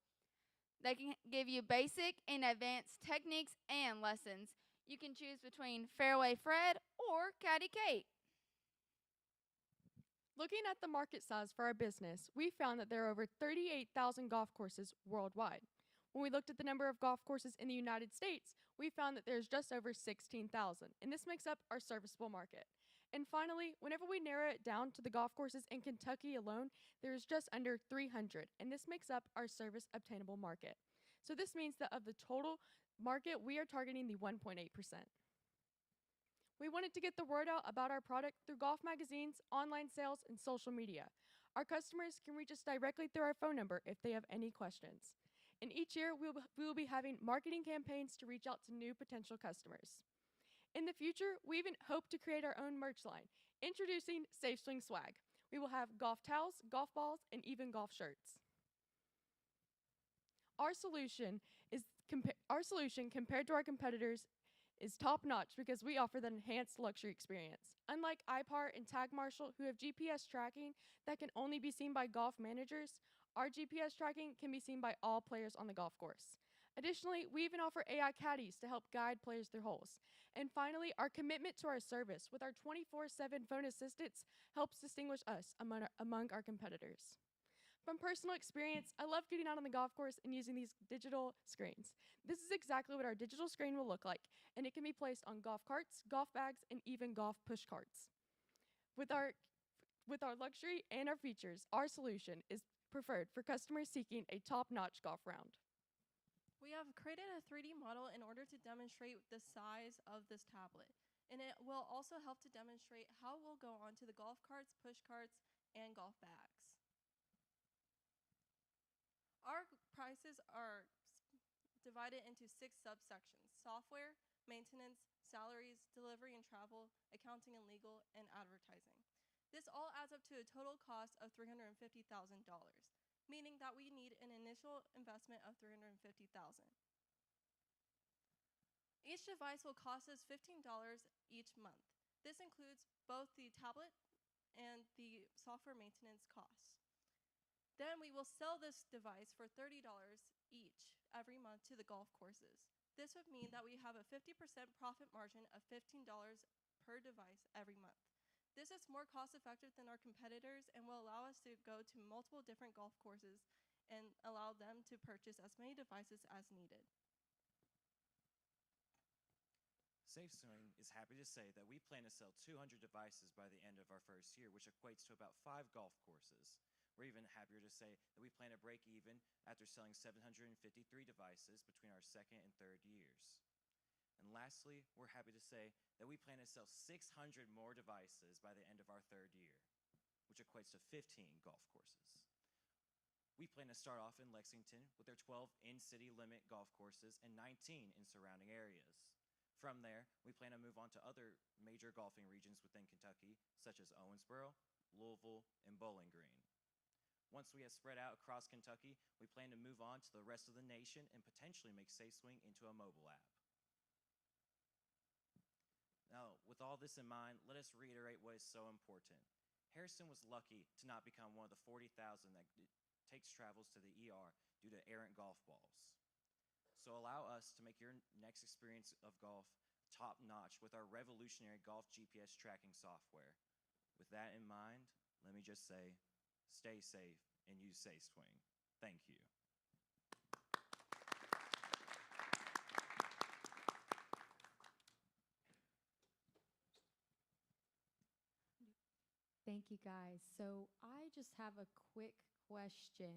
They can give you basic and advanced techniques and lessons. You can choose between Fairway Fred or Caddy Kate. Looking at the market size for our business, we found that there are over 38,000 golf courses worldwide. When we looked at the number of golf courses in the United States, we found that there's just over 16,000, and this makes up our serviceable market. And finally, whenever we narrow it down to the golf courses in Kentucky alone, there's just under 300, and this makes up our service obtainable market. So this means that of the total market, we are targeting the 1.8%. We wanted to get the word out about our product through golf magazines, online sales, and social media. Our customers can reach us directly through our phone number if they have any questions. And each year, we will be having marketing campaigns to reach out to new potential customers. In the future, we even hope to create our own merch line, introducing Safe Swing Swag. We will have golf towels, golf balls, and even golf shirts. Our solution compared to our competitors is top-notch because we offer that enhanced luxury experience. Unlike iPar and Tag Marshall, who have GPS tracking that can only be seen by golf managers, our GPS tracking can be seen by all players on the golf course. Additionally, we even offer AI caddies to help guide players through holes. And finally, our commitment to our service with our 24/7 phone assistance helps distinguish us among our competitors. From personal experience, I love getting out on the golf course and using these digital screens. This is exactly what our digital screen will look like, and it can be placed on golf carts, golf bags, and even golf push carts. With our luxury and our features, our solution is preferred for customers seeking a top-notch golf round. We have created a 3D model in order to demonstrate the size of this tablet, and it will also help to demonstrate how it will go onto the golf carts, push carts, and golf bags. Our prices are divided into 6 subsections: software, maintenance, salaries, delivery and travel, accounting and legal, and advertising. This all adds up to a total cost of $350,000, meaning that we need an initial investment of $350,000. Each device will cost us $15 each month. This includes both the tablet and the software maintenance costs. Then we will sell this device for $30 each every month to the golf courses. This would mean that we have a 50% profit margin of $15 per device every month. This is more cost effective than our competitors and will allow us to go to multiple different golf courses and allow them to purchase as many devices as needed. Safe Swing is happy to say that we plan to sell 200 devices by the end of our first year, which equates to about 5 golf courses. We're even happier to say that we plan to break even after selling 753 devices between our second and third years. And lastly, we're happy to say that we plan to sell 600 more devices by the end of our third year, which equates to 15 golf courses. We plan to start off in Lexington with our 12 in-city limit golf courses and 19 in surrounding areas. From there, we plan to move on to other major golfing regions within Kentucky, such as Owensboro, Louisville, and Bowling Green. Once we have spread out across Kentucky, we plan to move on to the rest of the nation and potentially make Safe Swing into a mobile app. Now, with all this in mind, let us reiterate what is so important. Harrison was lucky to not become one of the 40,000 that takes travels to the ER due to errant golf balls. So allow us to make your next experience of golf top-notch with our revolutionary golf GPS tracking software. With that in mind, let me just say, stay safe and use Safe Swing. Thank you. Thank you, guys. So I just have a quick question.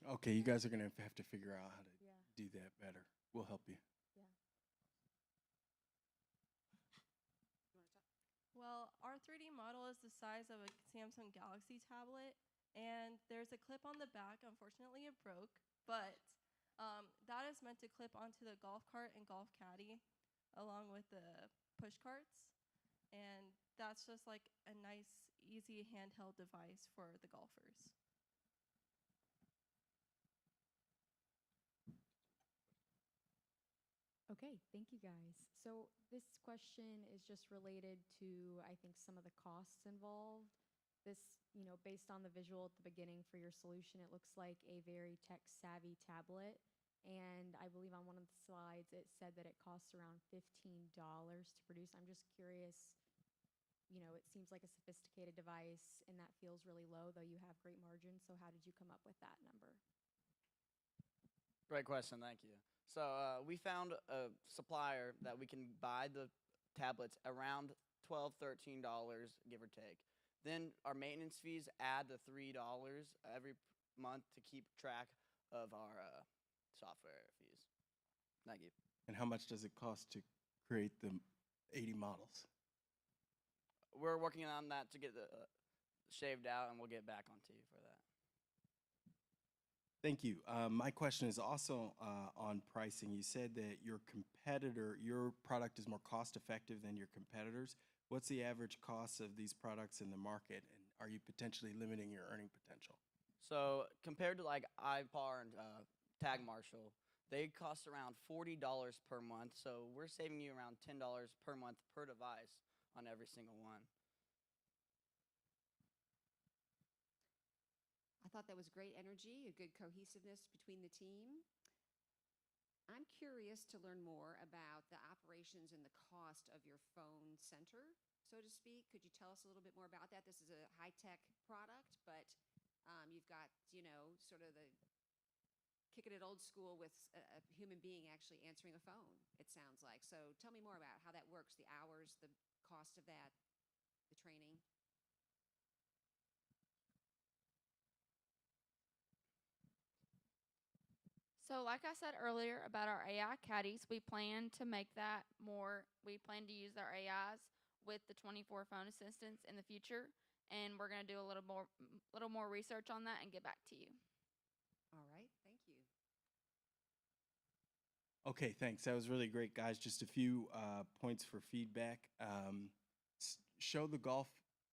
Okay, you guys are going to have to figure out how to do that better. We'll help you. Well, our 3D model is the size of a Samsung Galaxy tablet, and there's a clip on the back. Unfortunately, it broke, but that is meant to clip onto the golf cart and golf caddy along with the push carts, and that's just like a nice, easy handheld device for the golfers. Okay, thank you guys. So this question is just related to, I think, some of the costs involved. This, based on the visual at the beginning for your solution, it looks like a very tech-savvy tablet. And I believe on one of the slides, it said that it costs around $15 to produce. I'm just curious, it seems like a sophisticated device, and that feels really low, though you have great margins. So how did you come up with that number? Great question, thank you. So we found a supplier that we can buy the tablets around $12, $13, give or take. Then our maintenance fees add the $3 every month to keep track of our software fees. Thank you. And how much does it cost to create the 80 models? We're working on that to get the shaved out, and we'll get back onto you for that. Thank you. My question is also on pricing. You said that your product is more cost effective than your competitors. What's the average cost of these products in the market, and are you potentially limiting your earning potential? So compared to like iPar and Tag Marshall, they cost around $40 per month. So we're saving you around $10 per month per device on every single one. I thought that was great energy, a good cohesiveness between the team. I'm curious to learn more about the operations and the cost of your phone center, so to speak. Could you tell us a little bit more about that? This is a high-tech product, but you've got, sort of the kicking it old school with a human being actually answering a phone, it sounds like. So tell me more about how that works, the hours, the cost of that, the training. So, like I said earlier about our AI caddies, we plan to make that more. We plan to use our AIs with the 24 phone assistants in the future, and we're going to do a little more research on that and get back to you. All right, thank you. Okay, thanks. That was really great, guys. Just a few points for feedback. Show the golf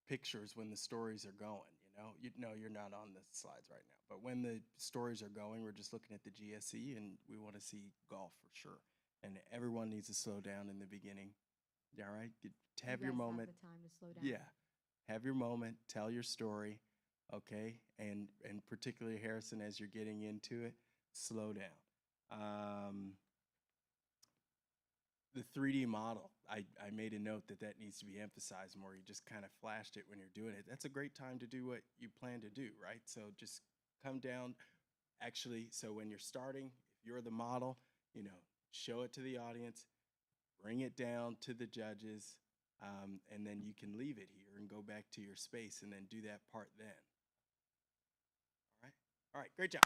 pictures when the stories are going. You're not on the slides right now, but when the stories are going, we're just looking at the GSE, and we want to see golf for sure. And everyone needs to slow down in the beginning. All right, You have your guys moment. Have the time to slow down. Yeah, have your moment. Tell your story, okay? And particularly Harrison, as you're getting into it, slow down. The 3D model, I made a note that needs to be emphasized more. You just kind of flashed it when you're doing it. That's a great time to do what you plan to do, right? So just come down. Actually, so when you're starting, if you're the model, show it to the audience, bring it down to the judges, and then you can leave it here and go back to your space and then do that part then. All right? All right, great job.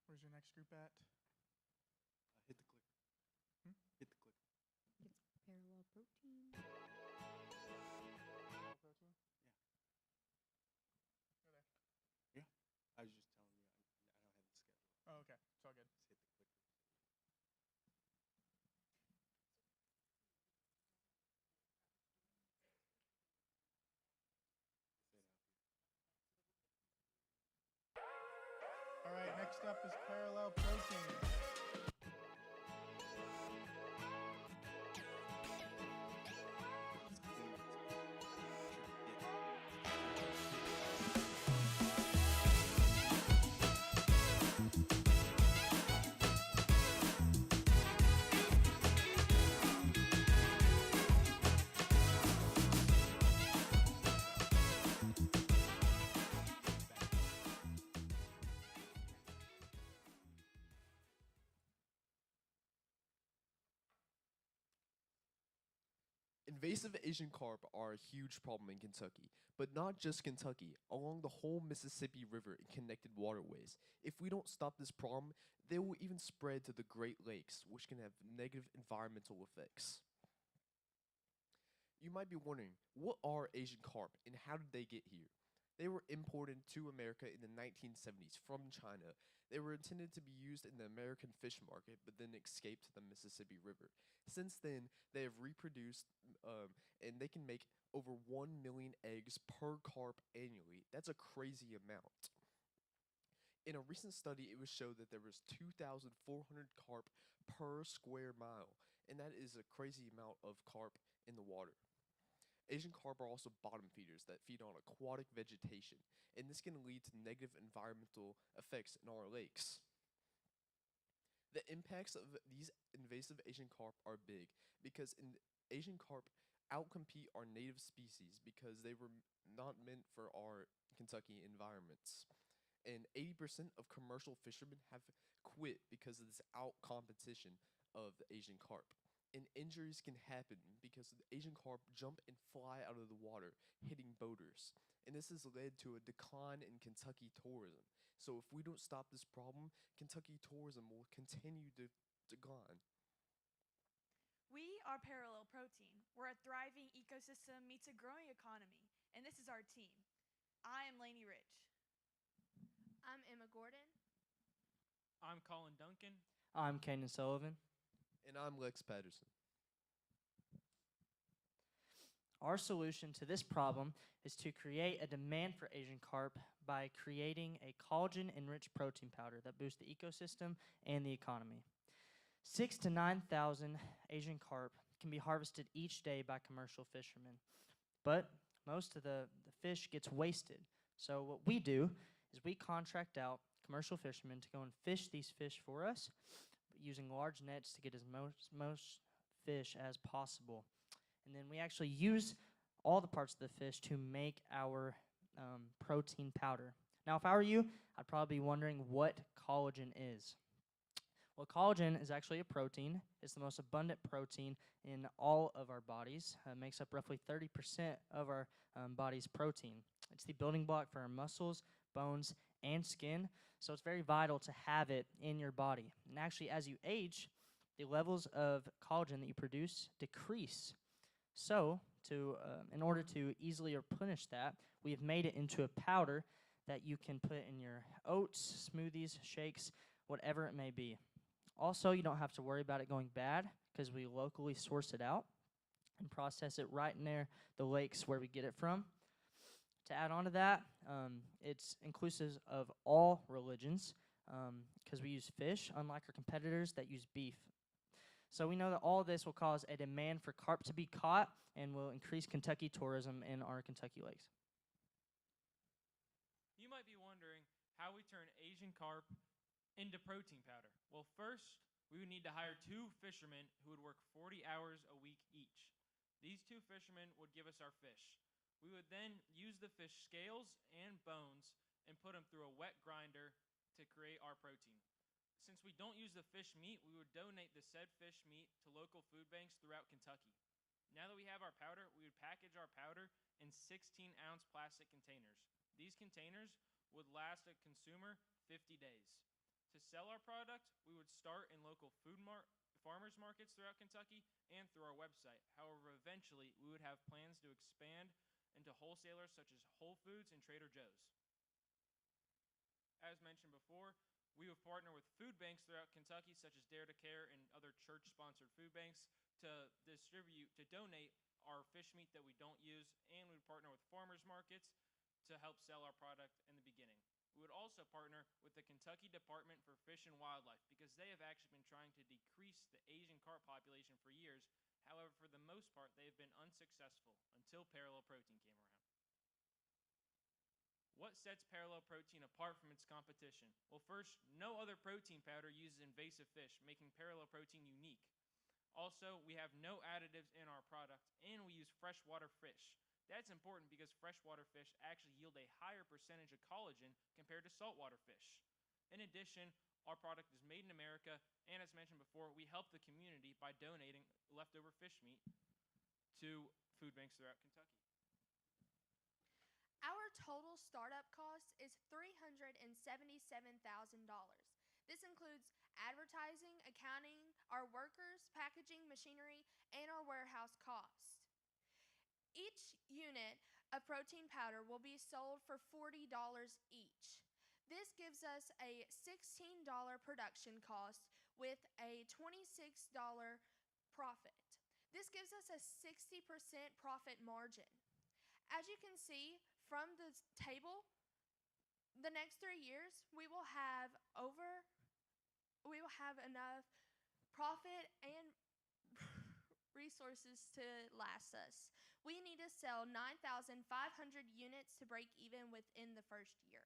Where's your next group at? Hit the clicker. Hit the clicker. It's parallel protein. Yeah, I was just telling you, I don't have the schedule. Oh, okay. It's all good. Just hit the clicker. All right, next up is parallel protein. Invasive Asian carp are a huge problem in Kentucky, but not just Kentucky, along the whole Mississippi River and connected waterways. If we don't stop this problem, they will even spread to the Great Lakes, which can have negative environmental effects. You might be wondering, what are Asian carp and how did they get here? They were imported to America in the 1970s from China. They were intended to be used in the American fish market, but then escaped to the Mississippi River. Since then, they have reproduced, and they can make over 1 million eggs per carp annually. That's a crazy amount. In a recent study, it was showed that there was 2,400 carp per square mile, and that is a crazy amount of carp in the water. Asian carp are also bottom feeders that feed on aquatic vegetation, and this can lead to negative environmental effects in our lakes. The impacts of these invasive Asian carp are big because Asian carp outcompete our native species because they were not meant for our Kentucky environments. And 80% of commercial fishermen have quit because of this out competition of the Asian carp. And injuries can happen because the Asian carp jump and fly out of the water, hitting boaters. And this has led to a decline in Kentucky tourism. So if we don't stop this problem, Kentucky tourism will continue to decline. We are Parallel Protein. We're a thriving ecosystem meets a growing economy, and this is our team. I am Lainey Rich. I'm Emma Gordon. I'm Colin Duncan. I'm Kanan Sullivan. And I'm Lex Patterson. Our solution to this problem is to create a demand for Asian carp by creating a collagen-enriched protein powder that boosts the ecosystem and the economy. 6,000 to 9,000 Asian carp can be harvested each day by commercial fishermen, but most of the fish gets wasted. So what we do is we contract out commercial fishermen to go and fish these fish for us, using large nets to get as most fish as possible. And then we actually use all the parts of the fish to make our protein powder. Now, if I were you, I'd probably be wondering what collagen is. Well, collagen is actually a protein. It's the most abundant protein in all of our bodies. It makes up roughly 30% of our body's protein. It's the building block for our muscles, bones, and skin, so it's very vital to have it in your body. And actually, as you age, the levels of collagen that you produce decrease. So, in order to easily replenish that, we have made it into a powder that you can put in your oats, smoothies, shakes, whatever it may be. Also, you don't have to worry about it going bad because we locally source it out and process it right near the lakes where we get it from. To add on to that, it's inclusive of all religions because we use fish, unlike our competitors that use beef. So we know that all this will cause a demand for carp to be caught and will increase Kentucky tourism in our Kentucky lakes. You might be wondering how we turn Asian carp into protein powder. Well, first, we would need to hire 2 fishermen who would work 40 hours a week each. These 2 fishermen would give us our fish. We would then use the fish scales and bones and put them through a wet grinder to create our protein. Since we don't use the fish meat, we would donate the said fish meat to local food banks throughout Kentucky. Now that we have our powder, we would package our powder in 16-ounce plastic containers. These containers would last a consumer 50 days. To sell our product, we would start in local farmers markets throughout Kentucky and through our website. However, eventually, we would have plans to expand into wholesalers such as Whole Foods and Trader Joe's. As mentioned before, we would partner with food banks throughout Kentucky, such as Dare to Care and other church-sponsored food banks, to donate our fish meat that we don't use, and we would partner with farmers markets to help sell our product in the beginning. We would also partner with the Kentucky Department for Fish and Wildlife because they have actually been trying to decrease the Asian carp population for years. However, for the most part, they have been unsuccessful until Parallel Protein came around. What sets Parallel Protein apart from its competition? Well, first, no other protein powder uses invasive fish, making Parallel Protein unique. Also, we have no additives in our product, and we use freshwater fish. That's important because freshwater fish actually yield a higher percentage of collagen compared to saltwater fish. In addition, our product is made in America, and as mentioned before, we help the community by donating leftover fish meat to food banks throughout Kentucky. Our total startup cost is $377,000. This includes advertising, accounting, our workers, packaging, machinery, and our warehouse cost. Each unit of protein powder will be sold for $40 each. This gives us a $16 production cost with a $26 profit. This gives us a 60% profit margin. As you can see from the table, the next 3 years we will have enough profit and resources to last us. We need to sell 9,500 units to break even within the first year.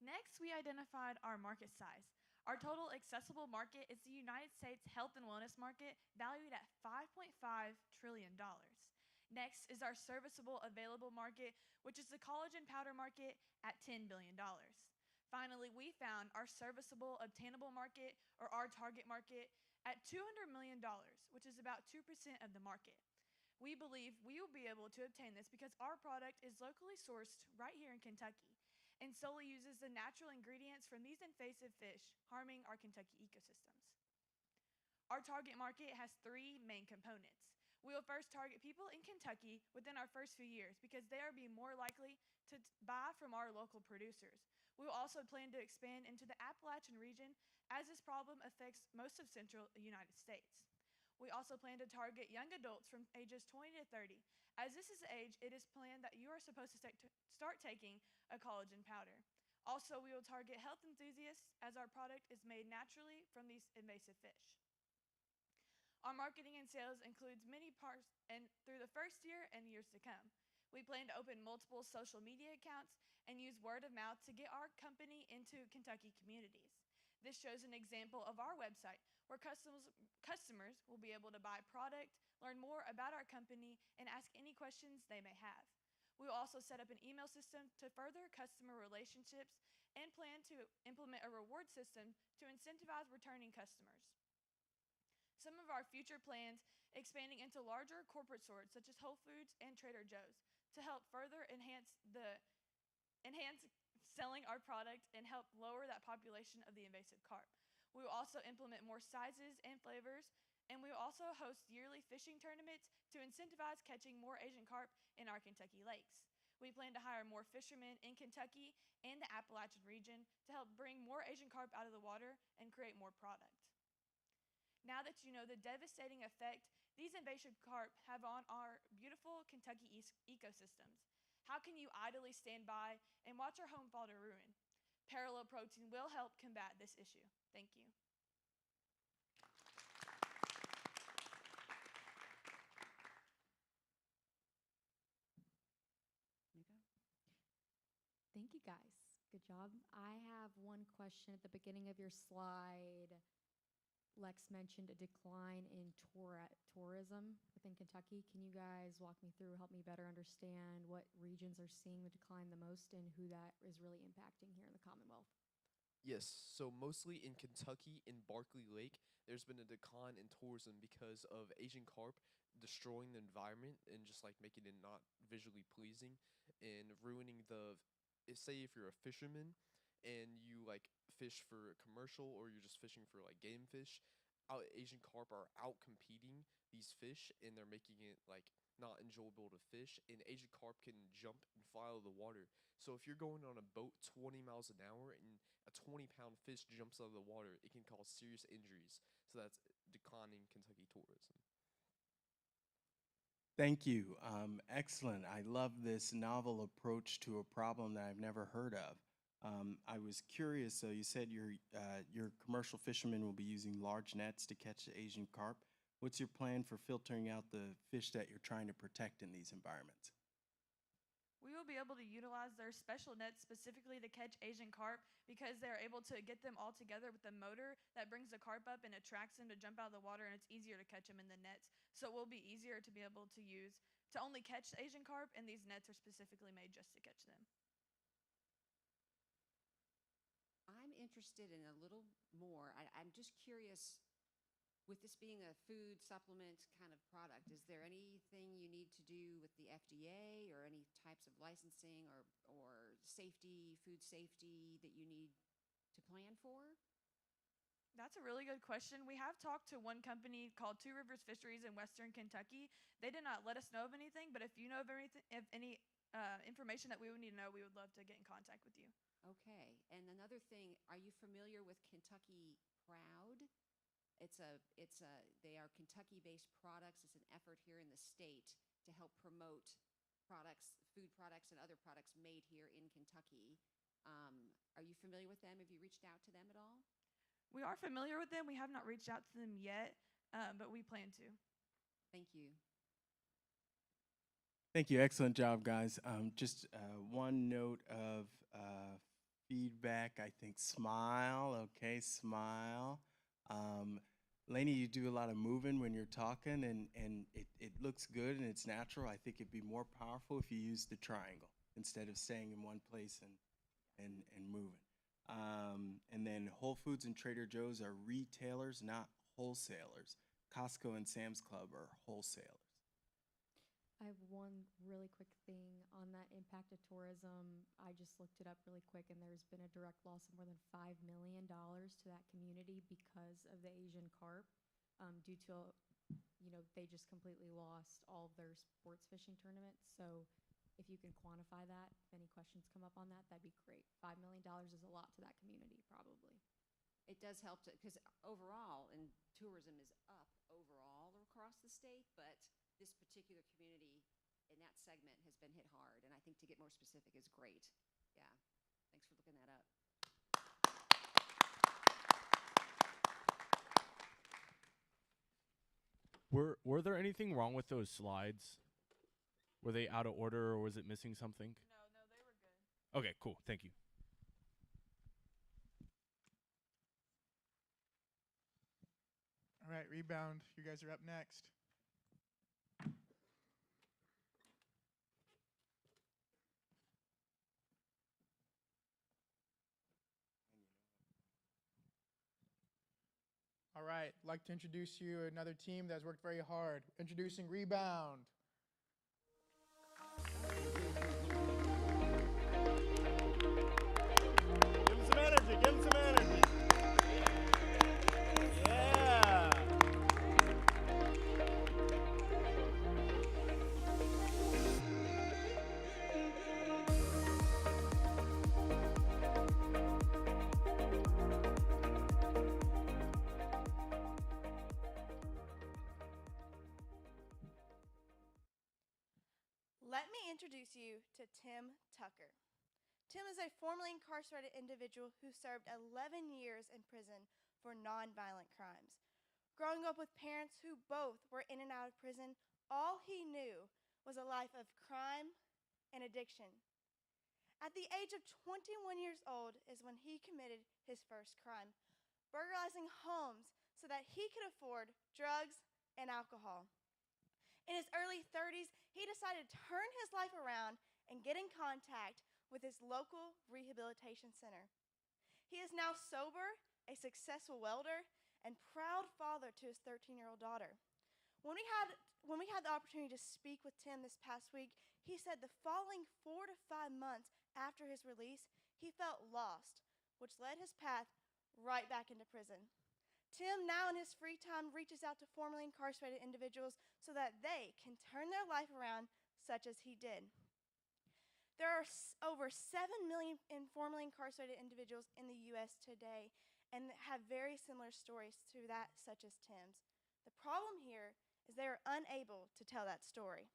Next, we identified our market size. Our total accessible market is the United States health and wellness market, valued at $5.5 trillion. Next is our serviceable available market, which is the collagen powder market at $10 billion. Finally, we found our serviceable obtainable market, or our target market, at $200 million, which is about 2% of the market. We believe we will be able to obtain this because our product is locally sourced right here in Kentucky and solely uses the natural ingredients from these invasive fish, harming our Kentucky ecosystems. Our target market has 3 main components. We will first target people in Kentucky within our first few years because they are being more likely to buy from our local producers. We will also plan to expand into the Appalachian region as this problem affects most of central United States. We also plan to target young adults from ages 20 to 30. As this is the age, it is planned that you are supposed to start taking a collagen powder. Also, we will target health enthusiasts as our product is made naturally from these invasive fish. Our marketing and sales includes many parts and through the first year and years to come. We plan to open multiple social media accounts and use word of mouth to get our company into Kentucky communities. This shows an example of our website where customers will be able to buy product, learn more about our company, and ask any questions they may have. We will also set up an email system to further customer relationships and plan to implement a reward system to incentivize returning customers. Some of our future plans expanding into larger corporate stores such as Whole Foods and Trader Joe's to help further enhance selling our product and help lower that population of the invasive carp. We will also implement more sizes and flavors, and we will also host yearly fishing tournaments to incentivize catching more Asian carp in our Kentucky lakes. We plan to hire more fishermen in Kentucky and the Appalachian region to help bring more Asian carp out of the water and create more product. now that you know the devastating effect these invasive carp have on our beautiful Kentucky ecosystems, how can you idly stand by and watch our home fall to ruin? Parallel Protein will help combat this issue. Thank you. Thank you guys. Good job. I have one question at the beginning of your slide. Lex mentioned a decline in tourism within Kentucky. Can you guys walk me through, help me better understand what regions are seeing the decline the most and who that is really impacting here in the Commonwealth? Yes, so mostly in Kentucky, in Barkley Lake, there's been a decline in tourism because of Asian carp destroying the environment and just like making it not visually pleasing and ruining say if you're a fisherman and you like fish for a commercial or you're just fishing for like game fish, Asian carp are out competing these fish and they're making it like not enjoyable to fish, and Asian carp can jump and fly out of the water. So if you're going on a boat 20 miles an hour and a 20-pound fish jumps out of the water, it can cause serious injuries. So that's declining Kentucky tourism. Thank you. Excellent. I love this novel approach to a problem that I've never heard of. I was curious, so you said your commercial fishermen will be using large nets to catch the Asian carp. What's your plan for filtering out the fish that you're trying to protect in these environments? We will be able to utilize their special nets specifically to catch Asian carp because they're able to get them all together with a motor that brings the carp up and attracts them to jump out of the water, and it's easier to catch them in the nets. So it will be easier to be able to use to only catch the Asian carp, and these nets are specifically made just to catch them. I'm interested in a little more. I'm just curious, with this being a food supplement kind of product, is there anything you need to do with the FDA or any types of licensing or safety, food safety that you need to plan for? That's a really good question. We have talked to one company called Two Rivers Fisheries in Western Kentucky. They did not let us know of anything, but if you know of any information that we would need to know, we would love to get in contact with you. Okay. And another thing, are you familiar with Kentucky Proud? They are Kentucky-based products. It's an effort here in the state to help promote food products and other products made here in Kentucky. Are you familiar with them? Have you reached out to them at all? We are familiar with them. We have not reached out to them yet, but we plan to. Thank you. Thank you. Excellent job, guys. Just one note of feedback. I think smile. Okay, smile. Lainey, you do a lot of moving when you're talking, and it looks good and it's natural. I think it'd be more powerful if you used the triangle instead of staying in one place and moving. And then Whole Foods and Trader Joe's are retailers, not wholesalers. Costco and Sam's Club are wholesalers. I have one really quick thing on that impact of tourism. I just looked it up really quick, and there's been a direct loss of more than $5 million to that community because of the Asian carp, due to, they just completely lost all of their sports fishing tournaments. So if you can quantify that, if any questions come up on that, that'd be great. $5 million is a lot to that community, probably. It does help because overall, and tourism is up overall across the state, but this particular community in that segment has been hit hard, and I think to get more specific is great. Yeah, thanks for looking that up. Were there anything wrong with those slides? Were they out of order, or was it missing something? No, they were good. Okay, cool. Thank you. All right, Rebound, you guys are up next. All right, I'd like to introduce you another team that's worked very hard. Introducing Rebound. Give him some energy, give him some energy. Yeah. Let me introduce you to Tim Tucker. Tim is a formerly incarcerated individual who served 11 years in prison for nonviolent crimes. Growing up with parents who both were in and out of prison, all he knew was a life of crime and addiction. At the age of 21 years old is when he committed his first crime, burglarizing homes so that he could afford drugs and alcohol. In his early 30s, he decided to turn his life around and get in contact with his local rehabilitation center. He is now sober, a successful welder, and proud father to his 13-year-old daughter. When we had the opportunity to speak with Tim this past week, he said the following 4 to 5 months after his release, he felt lost, which led his path right back into prison. Tim, now in his free time, reaches out to formerly incarcerated individuals so that they can turn their life around, such as he did. There are over 7 million formerly incarcerated individuals in the U.S. today and have very similar stories to that, such as Tim's. The problem here is they are unable to tell that story.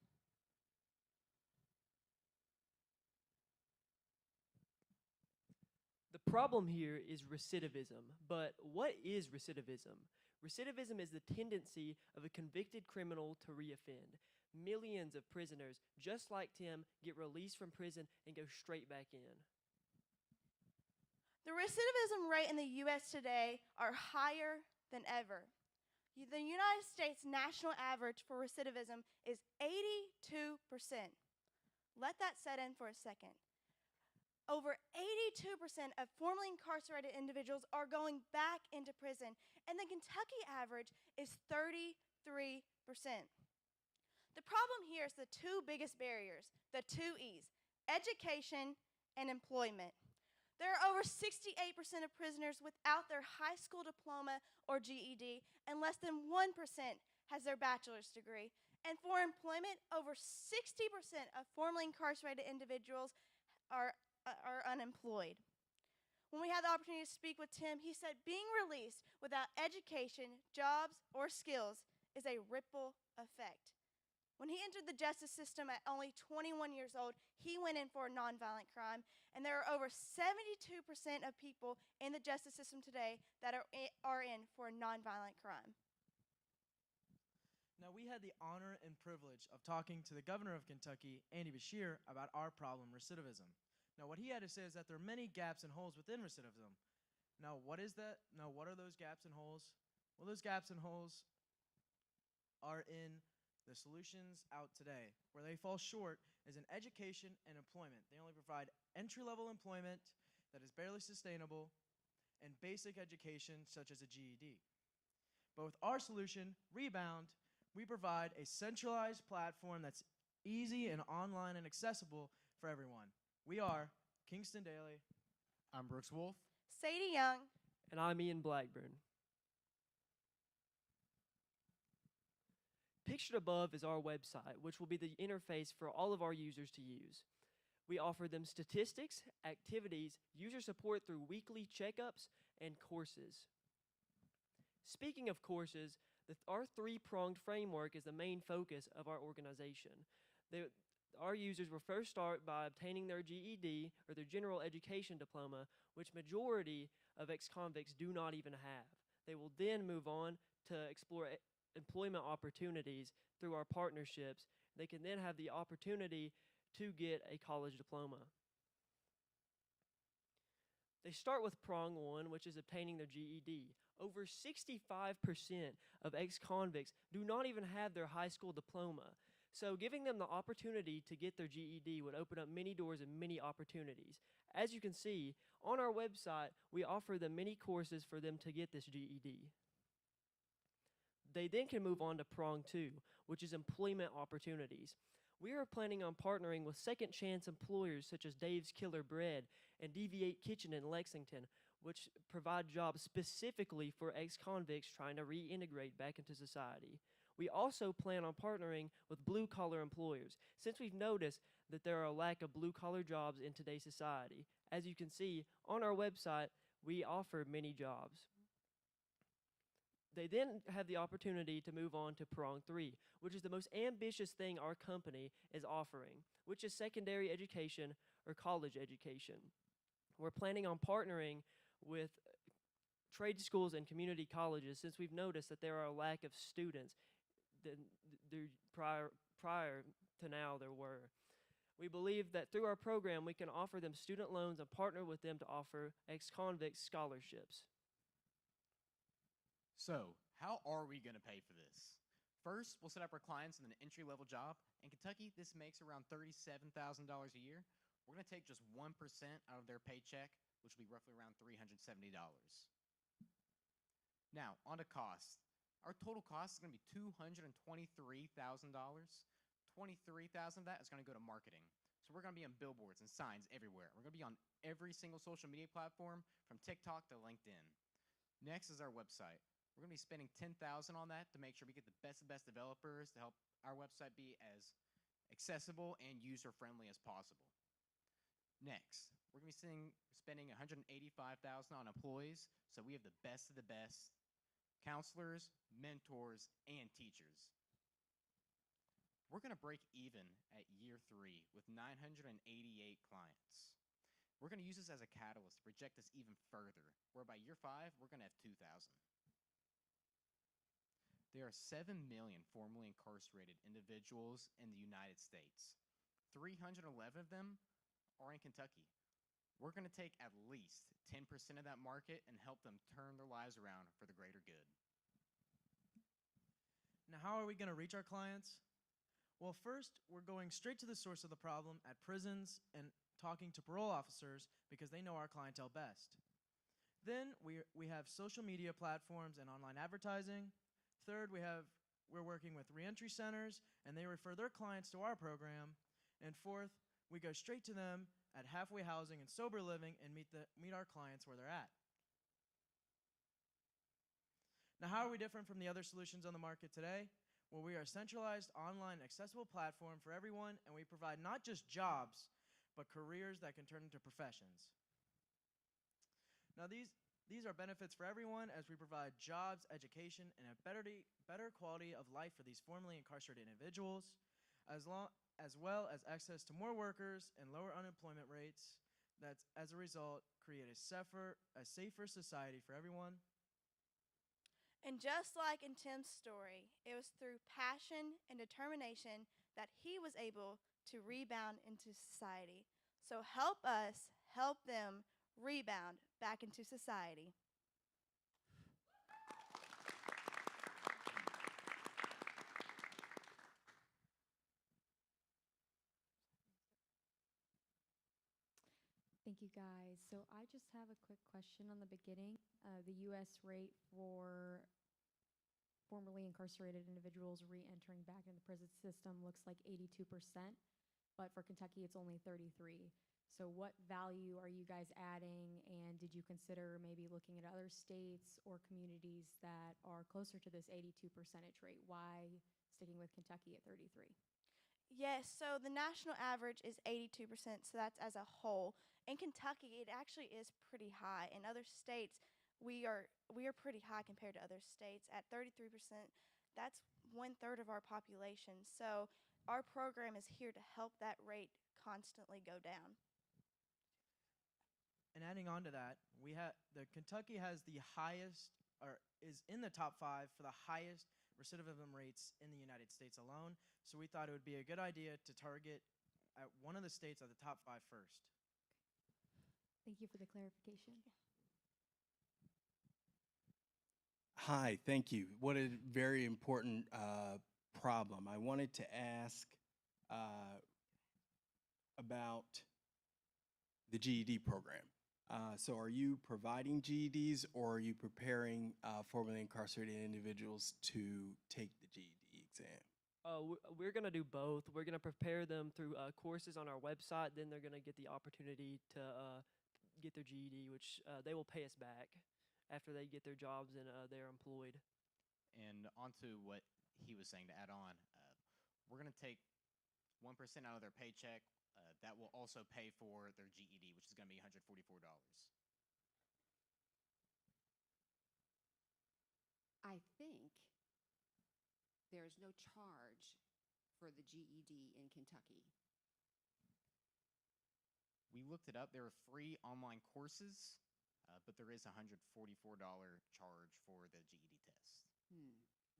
The problem here is recidivism. But what is recidivism? Recidivism is the tendency of a convicted criminal to reoffend. Millions of prisoners, just like Tim, get released from prison and go straight back in. The recidivism rate in the U.S. today are higher than ever. The United States national average for recidivism is 82%. Let that set in for a second. Over 82% of formerly incarcerated individuals are going back into prison, and the Kentucky average is 33%. The problem here is the two biggest barriers, the two E's, education and employment. There are over 68% of prisoners without their high school diploma or GED, and less than 1% has their bachelor's degree. And for employment, over 60% of formerly incarcerated individuals are unemployed. When we had the opportunity to speak with Tim, he said being released without education, jobs, or skills is a ripple effect. When he entered the justice system at only 21 years old, he went in for a nonviolent crime, and there are over 72% of people in the justice system today that are in for a nonviolent crime. Now, we had the honor and privilege of talking to the governor of Kentucky, Andy Beshear, about our problem, recidivism. Now, what he had to say is that there are many gaps and holes within recidivism. Now, what is that? Now, what are those gaps and holes? Well, those gaps and holes are in the solutions out today. Where they fall short is in education and employment. They only provide entry-level employment that is barely sustainable and basic education such as a GED. But with our solution, Rebound, we provide a centralized platform that's easy and online and accessible for everyone. We are Kingston Daly. I'm Brooks Wolf. Sadie Young. And I'm Ian Blackburn. Pictured above is our website, which will be the interface for all of our users to use. We offer them statistics, activities, user support through weekly checkups, and courses. Speaking of courses, our three-pronged framework is the main focus of our organization. Our users will first start by obtaining their GED or their general education diploma, which majority of ex-convicts do not even have. They will then move on to explore employment opportunities through our partnerships. They can then have the opportunity to get a college diploma. They start with prong one, which is obtaining their GED. Over 65% of ex-convicts do not even have their high school diploma. So giving them the opportunity to get their GED would open up many doors and many opportunities. As you can see, on our website, we offer them many courses for them to get this GED. They then can move on to prong two, which is employment opportunities. We are planning on partnering with second chance employers such as Dave's Killer Bread and Deviate Kitchen in Lexington, which provide jobs specifically for ex-convicts trying to reintegrate back into society. We also plan on partnering with blue-collar employers, since we've noticed that there are a lack of blue-collar jobs in today's society. As you can see, on our website, we offer many jobs. They then have the opportunity to move on to prong 3, which is the most ambitious thing our company is offering, which is secondary education or college education. We're planning on partnering with trade schools and community colleges since we've noticed that there are a lack of students than there prior to now there were. We believe that through our program we can offer them student loans and partner with them to offer ex-convict scholarships. So, how are we going to pay for this? First, we'll set up our clients in an entry-level job. In Kentucky, this makes around $37,000 a year. We're going to take just 1% out of their paycheck, which will be roughly around $370. Now, on to cost. Our total cost is going to be $223,000. $23,000 of that is going to go to marketing. So we're going to be on billboards and signs everywhere. We're going to be on every single social media platform from TikTok to LinkedIn. Next is our website. We're going to be spending $10,000 on that to make sure we get the best developers to help our website be as accessible and user-friendly as possible. Next, we're going to be spending $185,000 on employees, so we have the best of the best counselors, mentors, and teachers. We're going to break even at year 3 with 988 clients. We're going to use this as a catalyst to project us even further, where by year 5, we're going to have 2,000. There are 7 million formerly incarcerated individuals in the United States. 311 of them are in Kentucky. We're going to take at least 10% of that market and help them turn their lives around for the greater good. Now, how are we going to reach our clients? Well, first, we're going straight to the source of the problem at prisons and talking to parole officers because they know our clientele best. Then we have social media platforms and online advertising. Third, we're working with reentry centers, and they refer their clients to our program. And fourth, we go straight to them at halfway housing and sober living and meet our clients where they're at. Now, how are we different from the other solutions on the market today? Well, we are a centralized, online, accessible platform for everyone, and we provide not just jobs, but careers that can turn into professions. Now, these are benefits for everyone as we provide jobs, education, and a better quality of life for these formerly incarcerated individuals, as well as access to more workers and lower unemployment rates that, as a result, create a safer society for everyone. And just like in Tim's story, it was through passion and determination that he was able to rebound into society. So help us help them rebound back into society. Thank you, guys. So I just have a quick question on the beginning. The U.S. rate for formerly incarcerated individuals re-entering back into the prison system looks like 82%, but for Kentucky it's only 33%. So what value are you guys adding, and did you consider maybe looking at other states or communities that are closer to this 82% rate? Why sticking with Kentucky at 33%? Yes, so the national average is 82%, so that's as a whole. In Kentucky, it actually is pretty high. In other states, we are pretty high compared to other states. At 33%, that's 1/3 of our population. So our program is here to help that rate constantly go down. And adding on to that, the Kentucky has the highest, or is in the top 5 for the highest recidivism rates in the United States alone. So we thought it would be a good idea to target at one of the states at the top 5 first. Thank you for the clarification. Hi, thank you. What a very important problem. I wanted to ask about the GED program. So are you providing GEDs, or are you preparing formerly incarcerated individuals to take the GED exam? We're going to do both. We're going to prepare them through courses on our website. Then they're going to get the opportunity to get their GED, which they will pay us back after they get their jobs and they're employed. And onto what he was saying, to add on, we're going to take 1% out of their paycheck. That will also pay for their GED, which is going to be $144. I think there is no charge for the GED in Kentucky. We looked it up. There are free online courses, but there is a $144 charge for the GED test.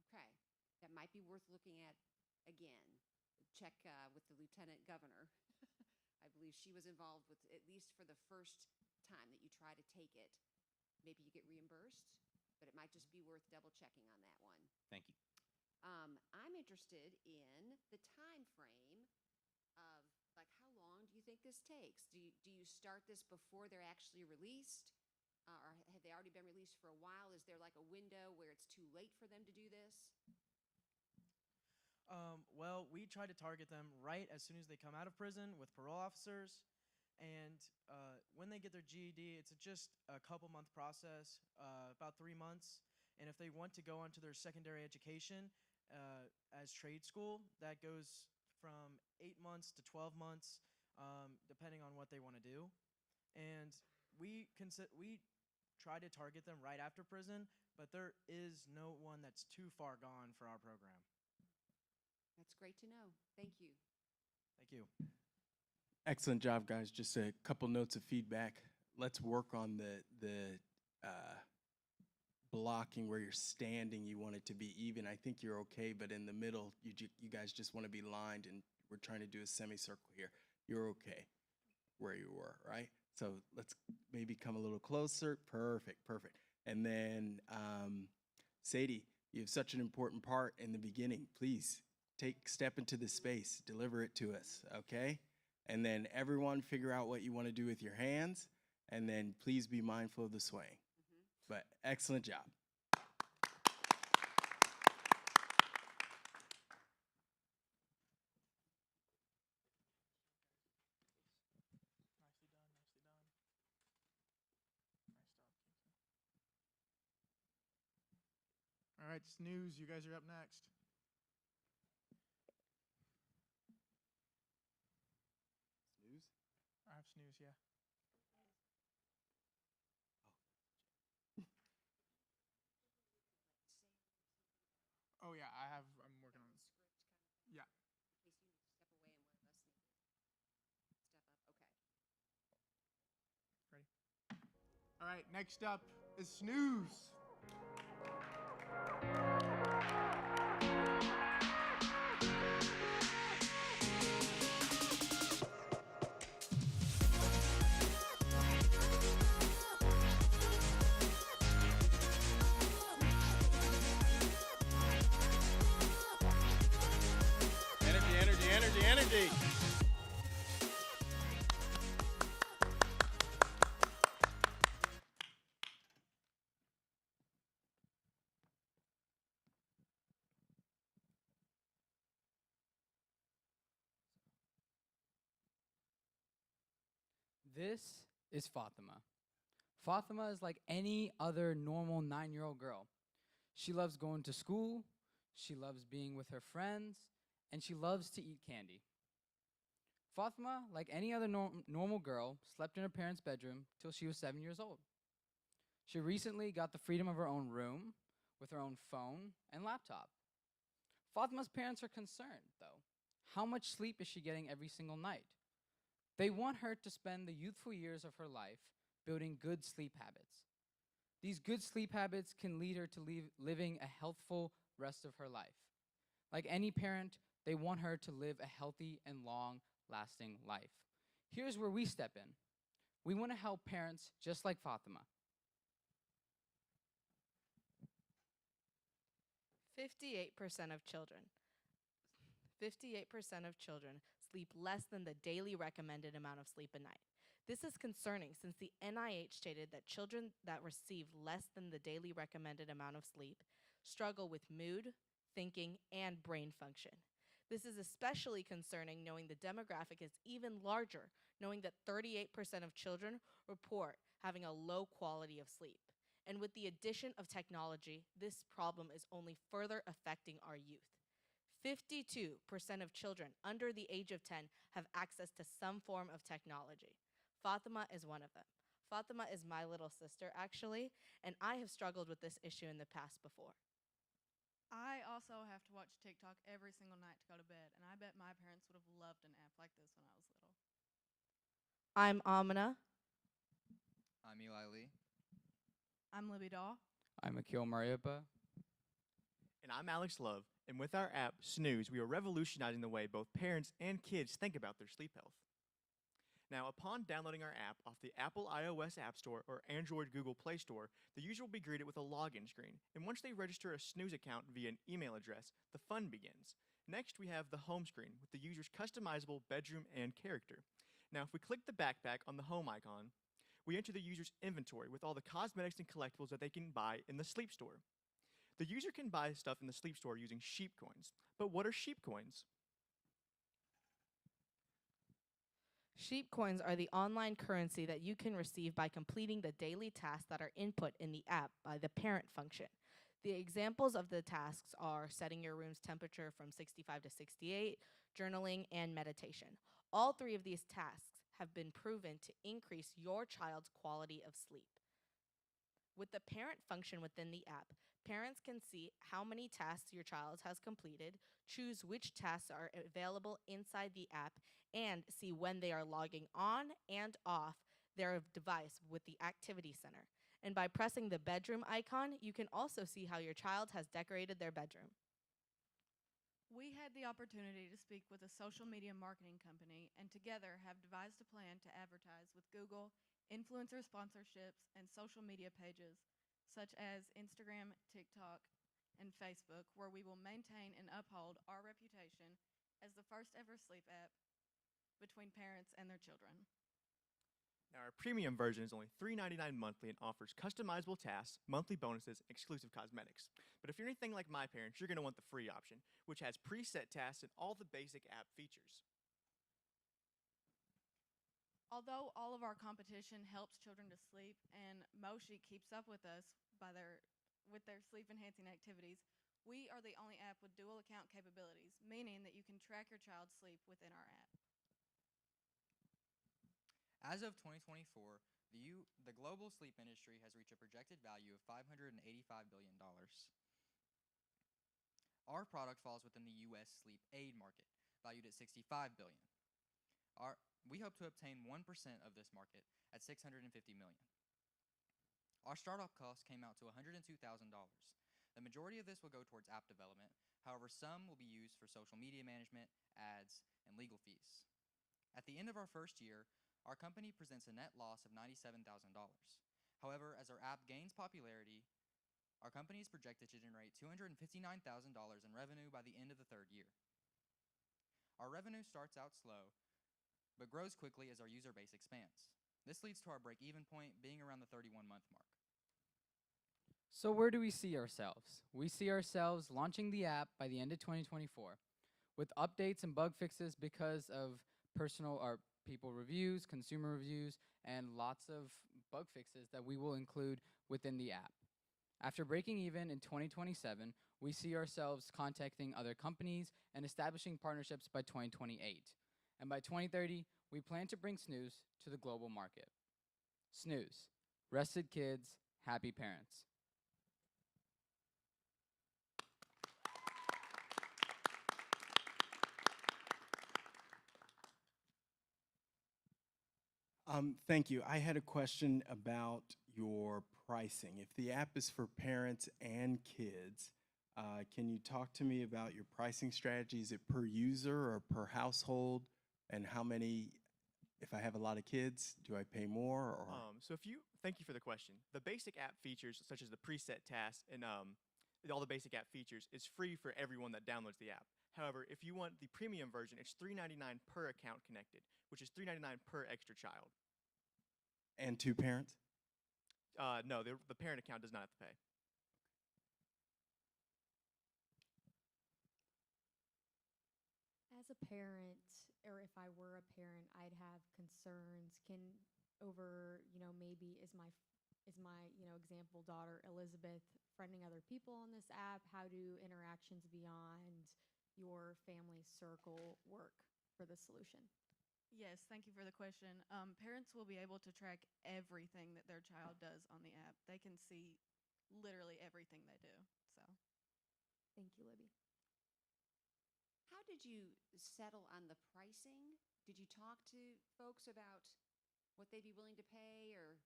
Okay. That might be worth looking at again. Check with the lieutenant governor. I believe she was involved with, at least for the first time that you try to take it. Maybe you get reimbursed, but it might just be worth double checking on that one. Thank you. I'm interested in the time frame of, like, how long do you think this takes? Do you start this before they're actually released? Or have they already been released for a while? Is there like a window where it's too late for them to do this? Well, we try to target them right as soon as they come out of prison with parole officers. And when they get their GED, it's just a couple-month process, about 3 months. And if they want to go on to their secondary education as trade school, that goes from 8 months to 12 months, depending on what they want to do. And we try to target them right after prison, but there is no one that's too far gone for our program. That's great to know. Thank you. Thank you. Excellent job, guys. Just a couple notes of feedback. Let's work on the blocking where you're standing. You want it to be even. I think you're okay, but in the middle, you guys just want to be lined, and we're trying to do a semicircle here. You're okay where you were, right? So let's maybe come a little closer. Perfect, perfect. And then, Sadie, you have such an important part in the beginning. Please step into the space, deliver it to us, okay? And then everyone figure out what you want to do with your hands, and then please be mindful of the swaying. But excellent job. All right, Snooze, you guys are up next. Snooze? I have Snooze, yeah. Oh, yeah, I'm working on it. Yeah. Ready? All right, next up is Snooze. Energy, energy, energy, energy. This is Fatima. Fatima is like any other normal 9-year-old girl. She loves going to school, she loves being with her friends, and she loves to eat candy. Fatima, like any other normal girl, slept in her parents' bedroom till she was 7 years old. She recently got the freedom of her own room with her own phone and laptop. Fatima's parents are concerned, though. How much sleep is she getting every single night? They want her to spend the youthful years of her life building good sleep habits. These good sleep habits can lead her to living a healthful rest of her life. Like any parent, they want her to live a healthy and long-lasting life. Here's where we step in. We want to help parents just like Fatima. 58% of children sleep less than the daily recommended amount of sleep a night. This is concerning since the NIH stated that children that receive less than the daily recommended amount of sleep struggle with mood, thinking, and brain function. This is especially concerning knowing the demographic is even larger, knowing that 38% of children report having a low quality of sleep. And with the addition of technology, this problem is only further affecting our youth. 52% of children under the age of 10 have access to some form of technology. Fatima is one of them. Fatima is my little sister, actually, and I have struggled with this issue in the past before. I also have to watch TikTok every single night to go to bed, and I bet my parents would have loved an app like this when I was little. I'm Amina. I'm Eli Lee. I'm Libby Daw. I'm Akil Mariapa. And I'm Alex Love. And with our app, Snooze, we are revolutionizing the way both parents and kids think about their sleep health. Now, upon downloading our app off the Apple iOS App Store or Android Google Play Store, the user will be greeted with a login screen. And once they register a Snooze account via an email address, the fun begins. Next, we have the home screen with the user's customizable bedroom and character. Now, if we click the backpack on the home icon, we enter the user's inventory with all the cosmetics and collectibles that they can buy in the sleep store. The user can buy stuff in the sleep store using sheep coins. But what are sheep coins? Sheep coins are the online currency that you can receive by completing the daily tasks that are input in the app by the parent function. The examples of the tasks are setting your room's temperature from 65 to 68, journaling, and meditation. All three of these tasks have been proven to increase your child's quality of sleep. With the parent function within the app, parents can see how many tasks your child has completed, choose which tasks are available inside the app, and see when they are logging on and off their device with the Activity Center. And by pressing the bedroom icon, you can also see how your child has decorated their bedroom. We had the opportunity to speak with a social media marketing company and together have devised a plan to advertise with Google, influencer sponsorships, and social media pages such as Instagram, TikTok, and Facebook, where we will maintain and uphold our reputation as the first ever sleep app between parents and their children. Now, our premium version is only $3.99 monthly and offers customizable tasks, monthly bonuses, and exclusive cosmetics. But if you're anything like my parents, you're going to want the free option, which has preset tasks and all the basic app features. Although all of our competition helps children to sleep and Moshi keeps up with us with their sleep enhancing activities, we are the only app with dual account capabilities, meaning that you can track your child's sleep within our app. As of 2024, the global sleep industry has reached a projected value of $585 billion. Our product falls within the U.S. sleep aid market, valued at $65 billion. We hope to obtain 1% of this market at $650 million. Our startup cost came out to $102,000. The majority of this will go towards app development. However, some will be used for social media management, ads, and legal fees. At the end of our first year, our company presents a net loss of $97,000. However, as our app gains popularity, our company is projected to generate $259,000 in revenue by the end of the third year. Our revenue starts out slow, but grows quickly as our user base expands. This leads to our break-even point being around the 31-month mark. So where do we see ourselves? We see ourselves launching the app by the end of 2024 with updates and bug fixes because of people reviews, consumer reviews, and lots of bug fixes that we will include within the app. After breaking even in 2027, we see ourselves contacting other companies and establishing partnerships by 2028. And by 2030, we plan to bring Snooze to the global market. Snooze, rested kids, happy parents. Thank you. I had a question about your pricing. If the app is for parents and kids, can you talk to me about your pricing strategy? Is it per user or per household? And how many, if I have a lot of kids, do I pay more? Or Thank you for the question. The basic app features, such as the preset tasks and all the basic app features, is free for everyone that downloads the app. However, if you want the premium version, it's $3.99 per account connected, which is $3.99 per extra child. And two parents? No, the parent account does not have to pay. As a parent, or if I were a parent, I'd have concerns over, maybe is my example daughter Elizabeth friending other people on this app? How do interactions beyond your family circle work for the solution? Yes, thank you for the question. Parents will be able to track everything that their child does on the app. They can see literally everything they do. Thank you, Libby. How did you settle on the pricing? Did you talk to folks about what they'd be willing to pay, or?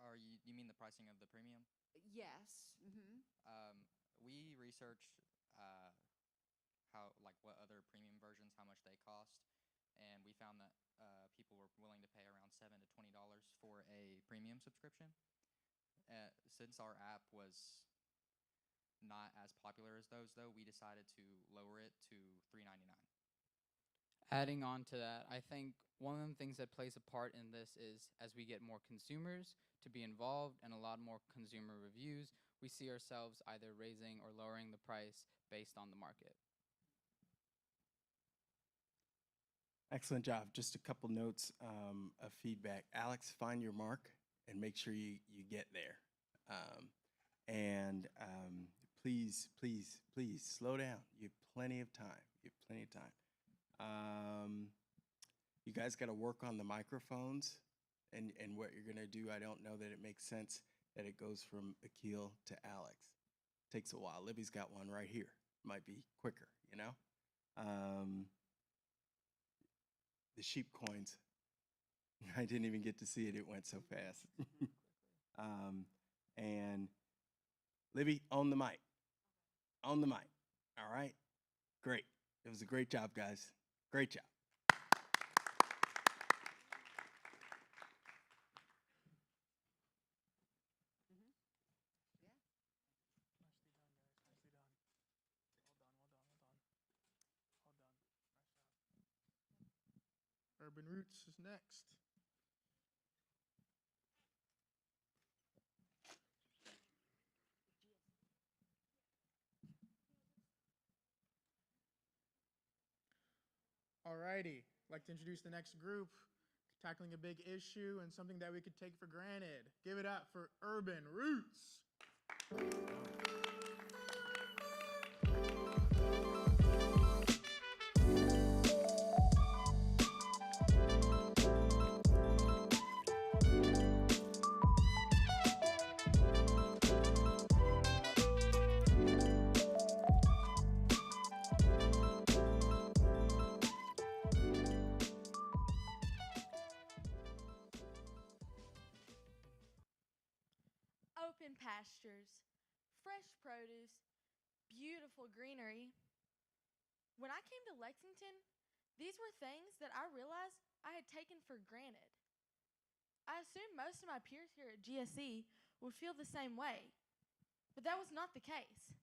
Or you mean the pricing of the premium? Yes. Mm-hmm. We researched how, like, what other premium versions, how much they cost, and we found that people were willing to pay around $7 to $20 for a premium subscription. Since our app was not as popular as those, though, we decided to lower it to $3.99. Adding on to that, I think one of the things that plays a part in this is as we get more consumers to be involved and a lot more consumer reviews, we see ourselves either raising or lowering the price based on the market. Excellent job. Just a couple notes of feedback. Alex, find your mark and make sure you get there. Please, please, please slow down. You have plenty of time. You have plenty of time. You guys got to work on the microphones and what you're going to do. I don't know that it makes sense that it goes from Akil to Alex. Takes a while. Libby's got one right here. Might be quicker, you know? The sheep coins. I didn't even get to see it. It went so fast. And Libby, on the mic. On the mic. All right? Great. It was a great job, guys. Great job. Urban Roots is next. Alrighty, I'd like to introduce the next group, tackling a big issue and something that we could take for granted. Give it up for Urban Roots. Open pastures, fresh produce, beautiful greenery. When I came to Lexington, these were things that I realized I had taken for granted. I assumed most of my peers here at GSE would feel the same way, but that was not the case.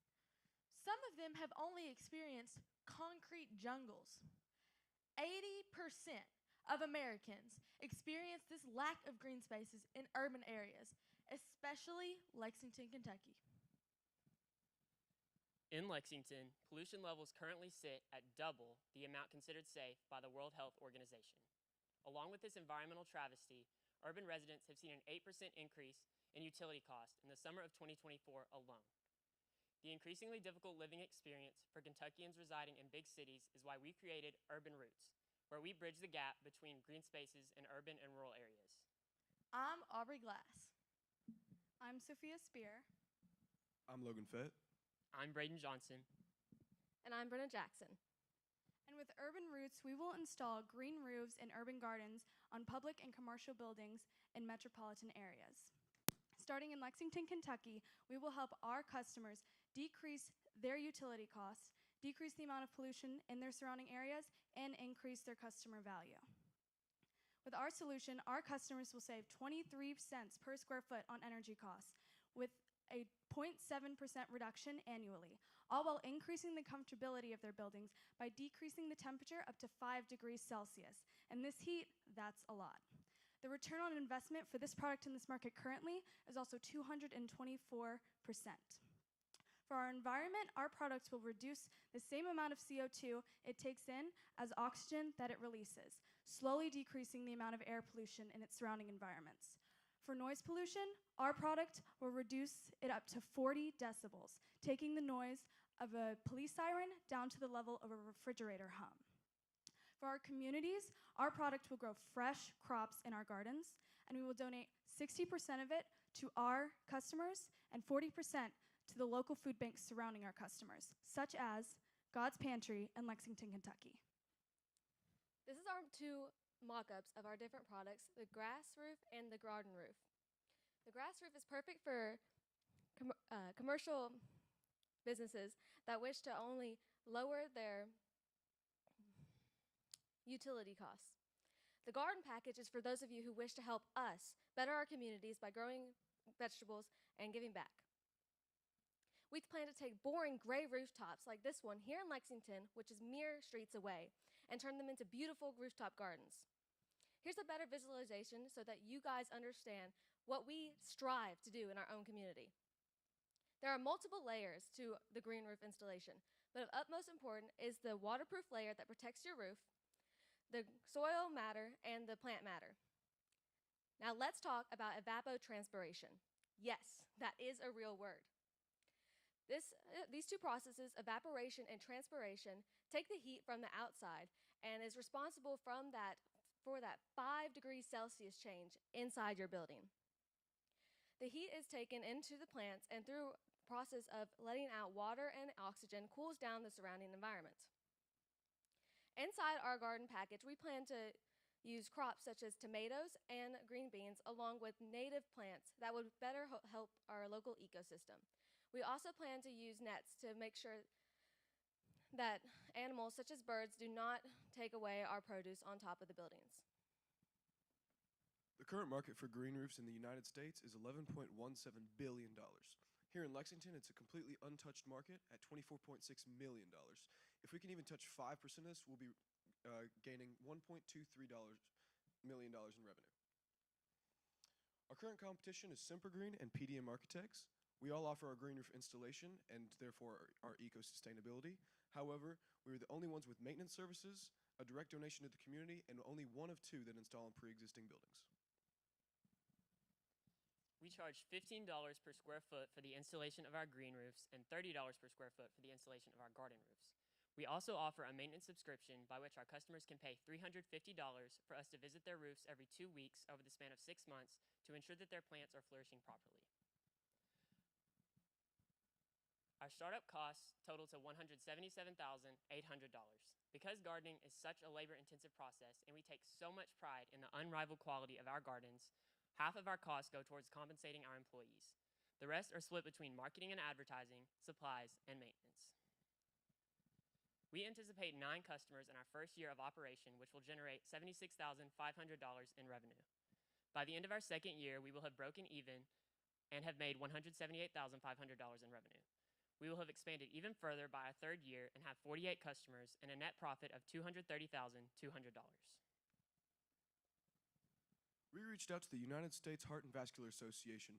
Some of them have only experienced concrete jungles. 80% of Americans experience this lack of green spaces in urban areas, especially Lexington, Kentucky. In Lexington, pollution levels currently sit at double the amount considered safe by the World Health Organization. Along with this environmental travesty, urban residents have seen an 8% increase in utility costs in the summer of 2024 alone. The increasingly difficult living experience for Kentuckians residing in big cities is why we created Urban Roots, where we bridge the gap between green spaces in urban and rural areas. I'm Aubrey Glass. I'm Sophia Spear. I'm Logan Fett. I'm Braden Johnson. And I'm Brenna Jackson. And with Urban Roots, we will install green roofs and urban gardens on public and commercial buildings in metropolitan areas. Starting in Lexington, Kentucky, we will help our customers decrease their utility costs, decrease the amount of pollution in their surrounding areas, and increase their customer value. With our solution, our customers will save 23 cents per square foot on energy costs, with a 0.7% reduction annually, all while increasing the comfortability of their buildings by decreasing the temperature up to 5 degrees Celsius. And this heat, that's a lot. The return on investment for this product in this market currently is also 224%. For our environment, our products will reduce the same amount of CO2 it takes in as oxygen that it releases, slowly decreasing the amount of air pollution in its surrounding environments. For noise pollution, our product will reduce it up to 40 decibels, taking the noise of a police siren down to the level of a refrigerator hum. For our communities, our product will grow fresh crops in our gardens, and we will donate 60% of it to our customers and 40% to the local food banks surrounding our customers, such as God's Pantry in Lexington, Kentucky. This is our two mock-ups of our different products, the grass roof and the garden roof. The grass roof is perfect for commercial businesses that wish to only lower their utility costs. The garden package is for those of you who wish to help us better our communities by growing vegetables and giving back. We plan to take boring gray rooftops like this one here in Lexington, which is mere streets away, and turn them into beautiful rooftop gardens. Here's a better visualization so that you guys understand what we strive to do in our own community. There are multiple layers to the green roof installation, but of utmost importance is the waterproof layer that protects your roof, the soil matter, and the plant matter. Now let's talk about evapotranspiration. Yes, that is a real word. These two processes, evaporation and transpiration, take the heat from the outside and is responsible for that 5 degrees Celsius change inside your building. The heat is taken into the plants and through the process of letting out water and oxygen cools down the surrounding environment. Inside our garden package, we plan to use crops such as tomatoes and green beans along with native plants that would better help our local ecosystem. We also plan to use nets to make sure that animals such as birds do not take away our produce on top of the buildings. The current market for green roofs in the United States is $11.17 billion. Here in Lexington, it's a completely untouched market at $24.6 million. If we can even touch 5% of this, we'll be gaining $1.23 million in revenue. Our current competition is Sempergreen and PDM Architects. We all offer our green roof installation and therefore our eco-sustainability. However, we are the only ones with maintenance services, a direct donation to the community, and only one of two that install in pre-existing buildings. We charge $15 per square foot for the installation of our green roofs and $30 per square foot for the installation of our garden roofs. We also offer a maintenance subscription by which our customers can pay $350 for us to visit their roofs every 2 weeks over the span of 6 months to ensure that their plants are flourishing properly. Our startup costs total to $177,800. Because gardening is such a labor-intensive process and we take so much pride in the unrivaled quality of our gardens, half of our costs go towards compensating our employees. The rest are split between marketing and advertising, supplies, and maintenance. We anticipate 9 customers in our first year of operation, which will generate $76,500 in revenue. By the end of our second year, we will have broken even and have made $178,500 in revenue. We will have expanded even further by our third year and have 48 customers and a net profit of $230,200. We reached out to the United States Heart and Vascular Association,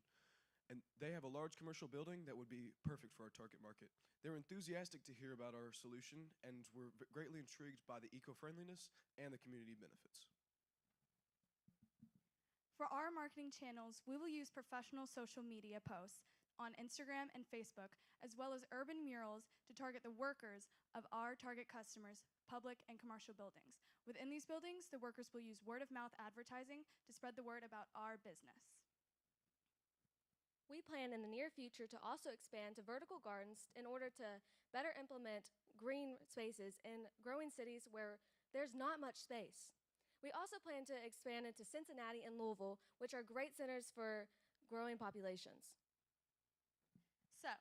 and they have a large commercial building that would be perfect for our target market. They're enthusiastic to hear about our solution and were greatly intrigued by the eco-friendliness and the community benefits. For our marketing channels, we will use professional social media posts on Instagram and Facebook, as well as urban murals to target the workers of our target customers, public and commercial buildings. Within these buildings, the workers will use word-of-mouth advertising to spread the word about our business. We plan in the near future to also expand to vertical gardens in order to better implement green spaces in growing cities where there's not much space. We also plan to expand into Cincinnati and Louisville, which are great centers for growing populations. So,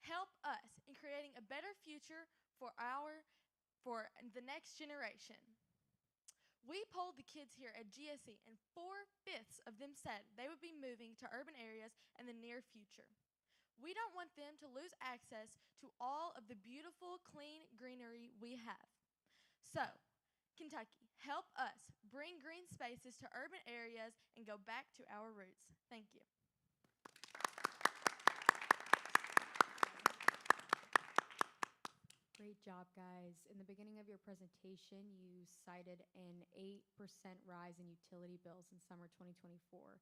help us in creating a better future for the next generation. We polled the kids here at GSE, and 4/5 of them said they would be moving to urban areas in the near future. We don't want them to lose access to all of the beautiful, clean greenery we have. So, Kentucky, help us bring green spaces to urban areas and go back to our roots. Thank you. Great job, guys. In the beginning of your presentation, you cited an 8% rise in utility bills in summer 2024.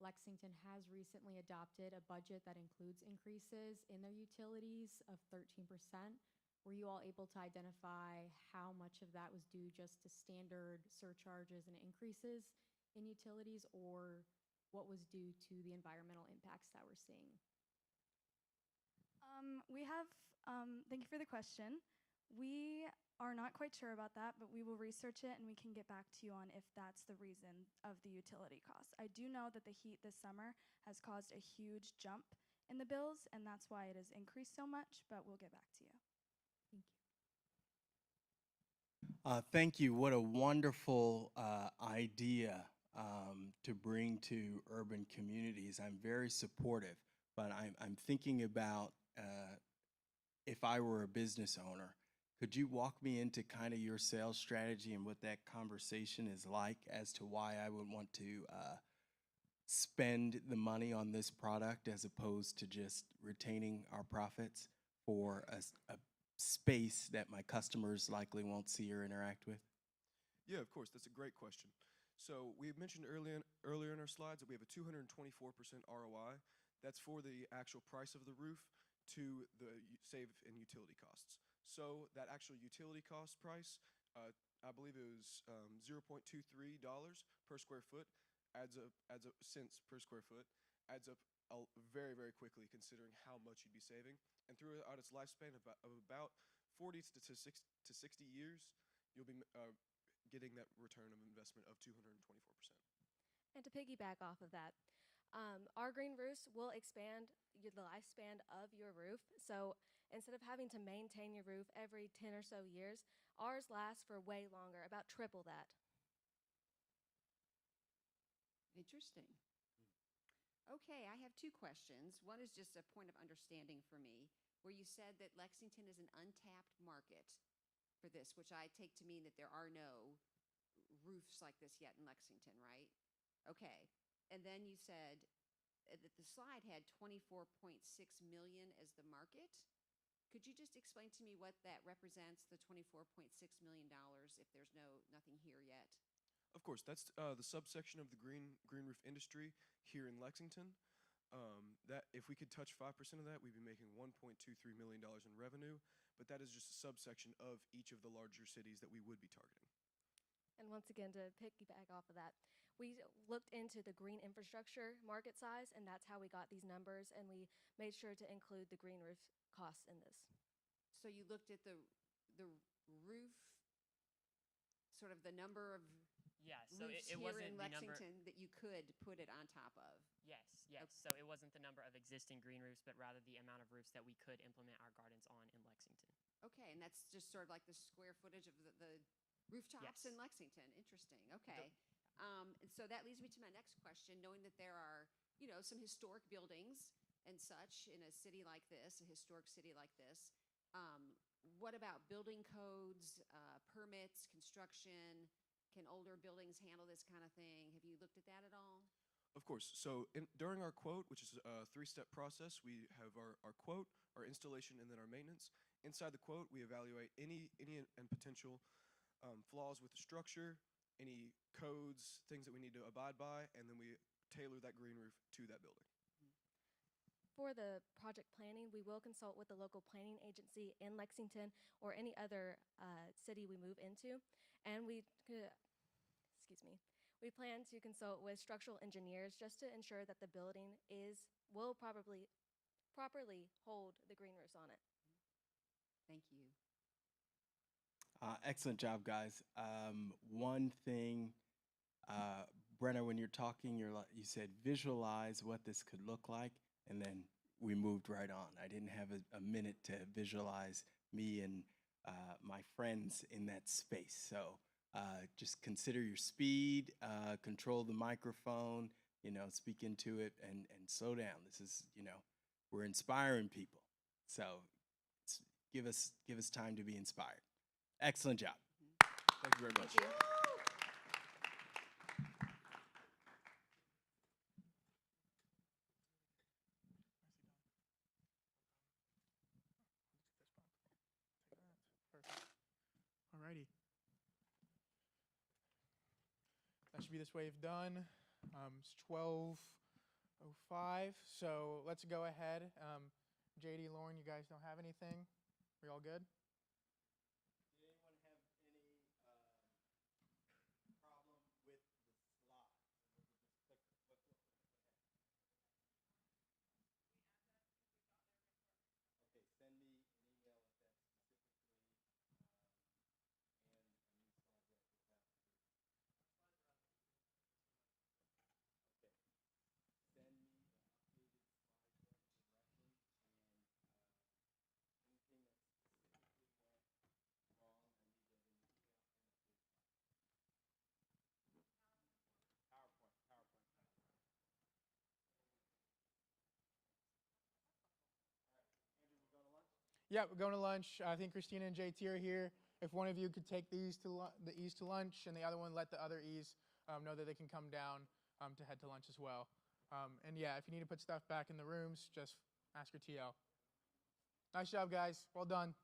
Lexington has recently adopted a budget that includes increases in their utilities of 13%. Were you all able to identify how much of that was due just to standard surcharges and increases in utilities, or what was due to the environmental impacts that we're seeing? We have, thank you for the question. We are not quite sure about that, but we will research it and we can get back to you on if that's the reason of the utility costs. I do know that the heat this summer has caused a huge jump in the bills, and that's why it has increased so much, but we'll get back to you. Thank you. What a wonderful idea to bring to urban communities. I'm very supportive, but I'm thinking about if I were a business owner, could you walk me into kind of your sales strategy and what that conversation is like as to why I would want to spend the money on this product as opposed to just retaining our profits for a space that my customers likely won't see or interact with? Yeah, of course. That's a great question. So we mentioned earlier in our slides that we have a 224% ROI. That's for the actual price of the roof to the save in utility costs. So that actual utility cost price, I believe it was $0.23 per square foot, adds up cents per square foot, adds up very, very quickly considering how much you'd be saving. And throughout its lifespan of about 40 to 60 years, you'll be getting that return of investment of 224%. And to piggyback off of that, our green roofs will expand the lifespan of your roof. So instead of having to maintain your roof every 10 or so years, ours lasts for way longer, about triple that. Interesting. Okay, I have two questions. One is just a point of understanding for me, where you said that Lexington is an untapped market for this, which I take to mean that there are no roofs like this yet in Lexington, right? Okay. And then you said that the slide had 24.6 million as the market. Could you just explain to me what that represents, the $24.6 million, if there's nothing here yet? Of course, that's the subsection of the green roof industry here in Lexington. That if we could touch 5% of that, we'd be making $1.23 million in revenue. But that is just a subsection of each of the larger cities that we would be targeting. And once again, to piggyback off of that, we looked into the green infrastructure market size, and that's how we got these numbers, and we made sure to include the green roof costs in this. So you looked at the roof, sort of the number of so roofs it here wasn't in the number. Lexington that you could put it on top of. Yes. So it wasn't the number of existing green roofs, but rather the amount of roofs that we could implement our gardens on in Lexington. Okay, and that's just sort of like the square footage of the rooftops in Lexington. Interesting. Okay. And so that leads me to my next question. Knowing that there are, some historic buildings and such in a city like this, a historic city like this, what about building codes, permits, construction? Can older buildings handle this kind of thing? Have you looked at that at all? Of course. So during our quote, which is a 3-step process, we have our quote, our installation, and then our maintenance. Inside the quote, we evaluate any and potential flaws with the structure, any codes, things that we need to abide by, and then we tailor that green roof to that building. For the project planning, we will consult with the local planning agency in Lexington or any other city we move into. And we plan to consult with structural engineers just to ensure that the building will properly hold the green roofs on it. Thank you. Excellent job, guys. One thing, Brenna, when you're talking, you said visualize what this could look like, and then we moved right on. I didn't have a minute to visualize me and my friends in that space. So just consider your speed, control the microphone, speak into it, and slow down. This is, we're inspiring people. So give us time to be inspired. Excellent job. Thank you very much. Thank you. Alrighty. That should be this wave done. It's 12:05, so let's go ahead. JD, Lauren, you guys don't have anything? We all good? Yeah, we're going to lunch. I think Christina and JT are here. If one of you could take the E's to lunch, and the other one let the other E's know that they can come down to head to lunch as well. And yeah, if you need to put stuff back in the rooms, just ask your TL. Nice job, guys. Well done.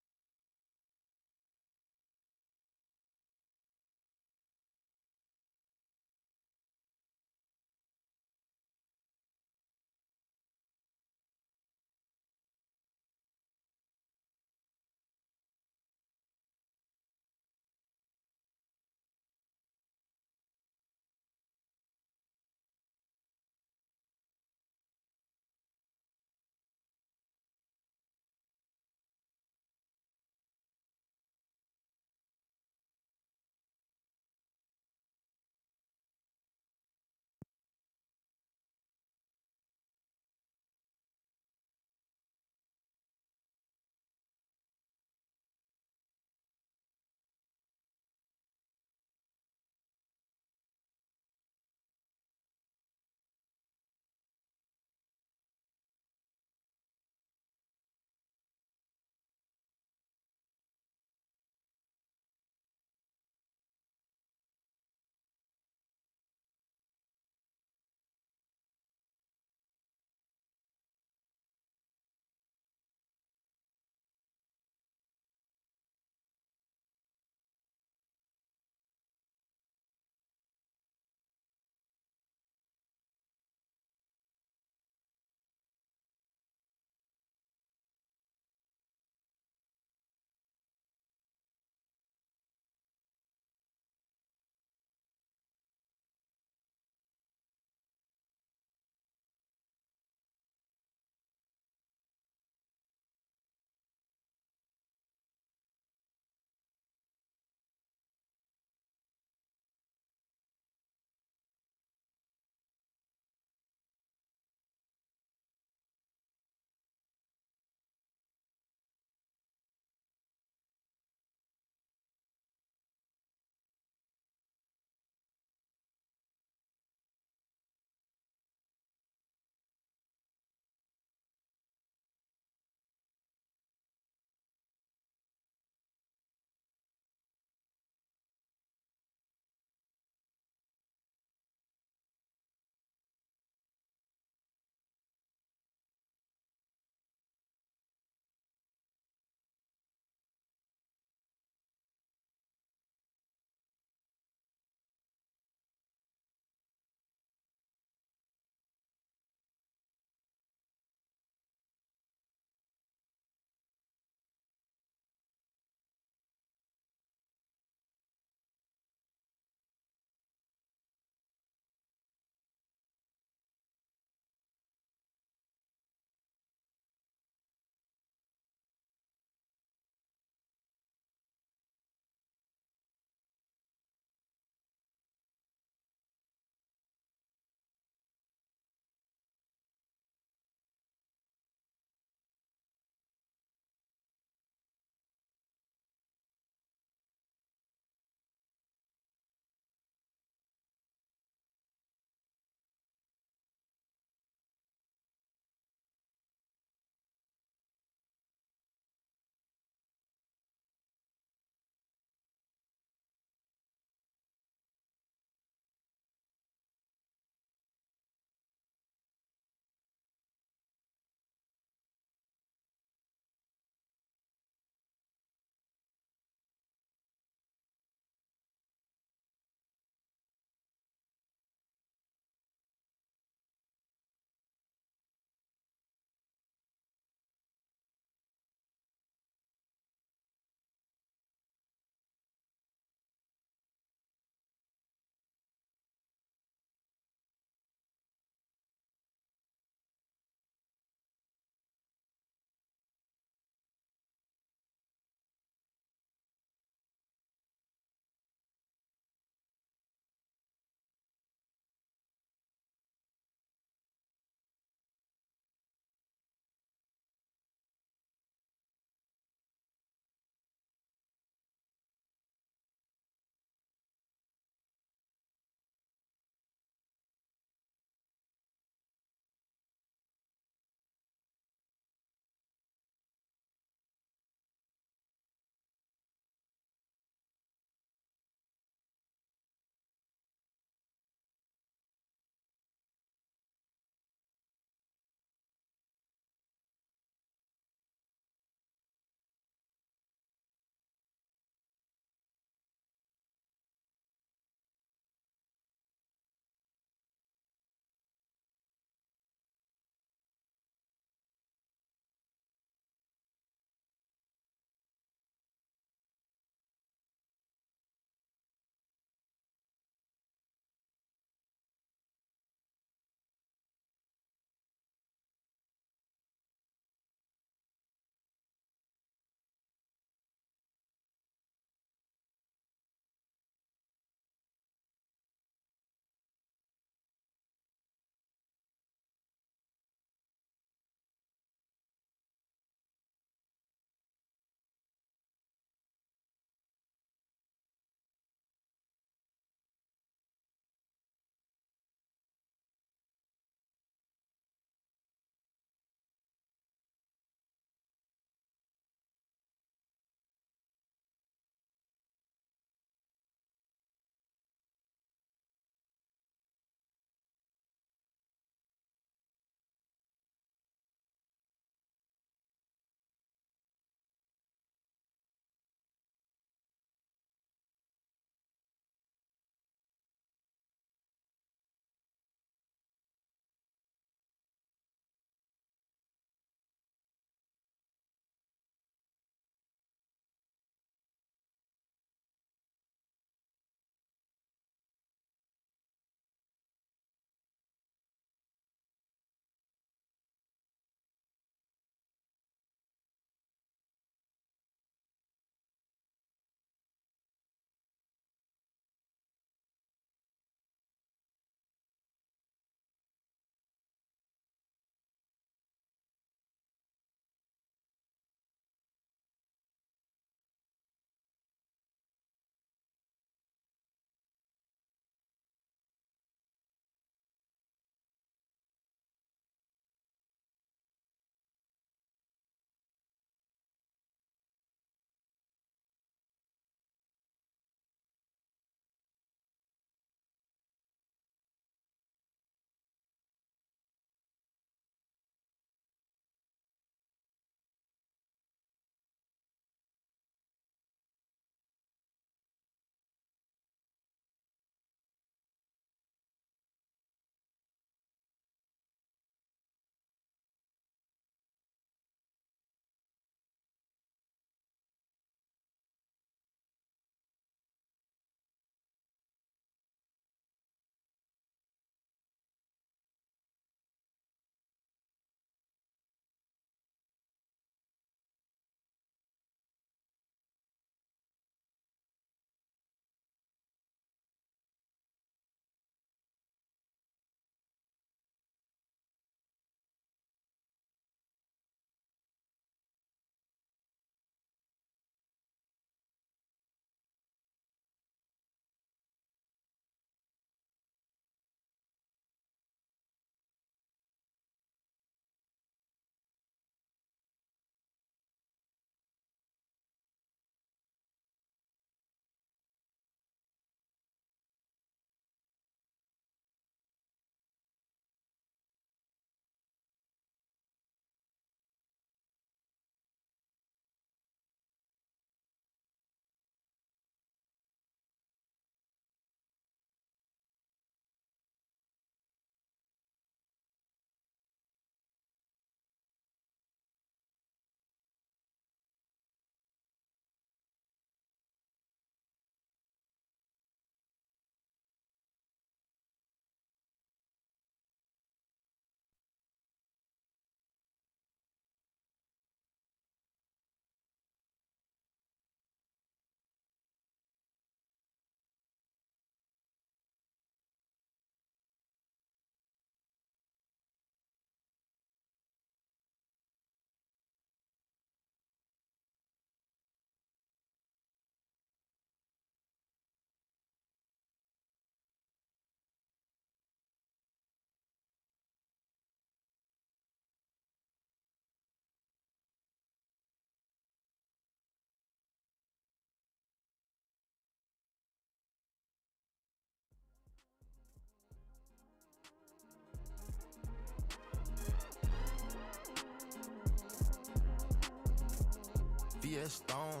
BS Stone.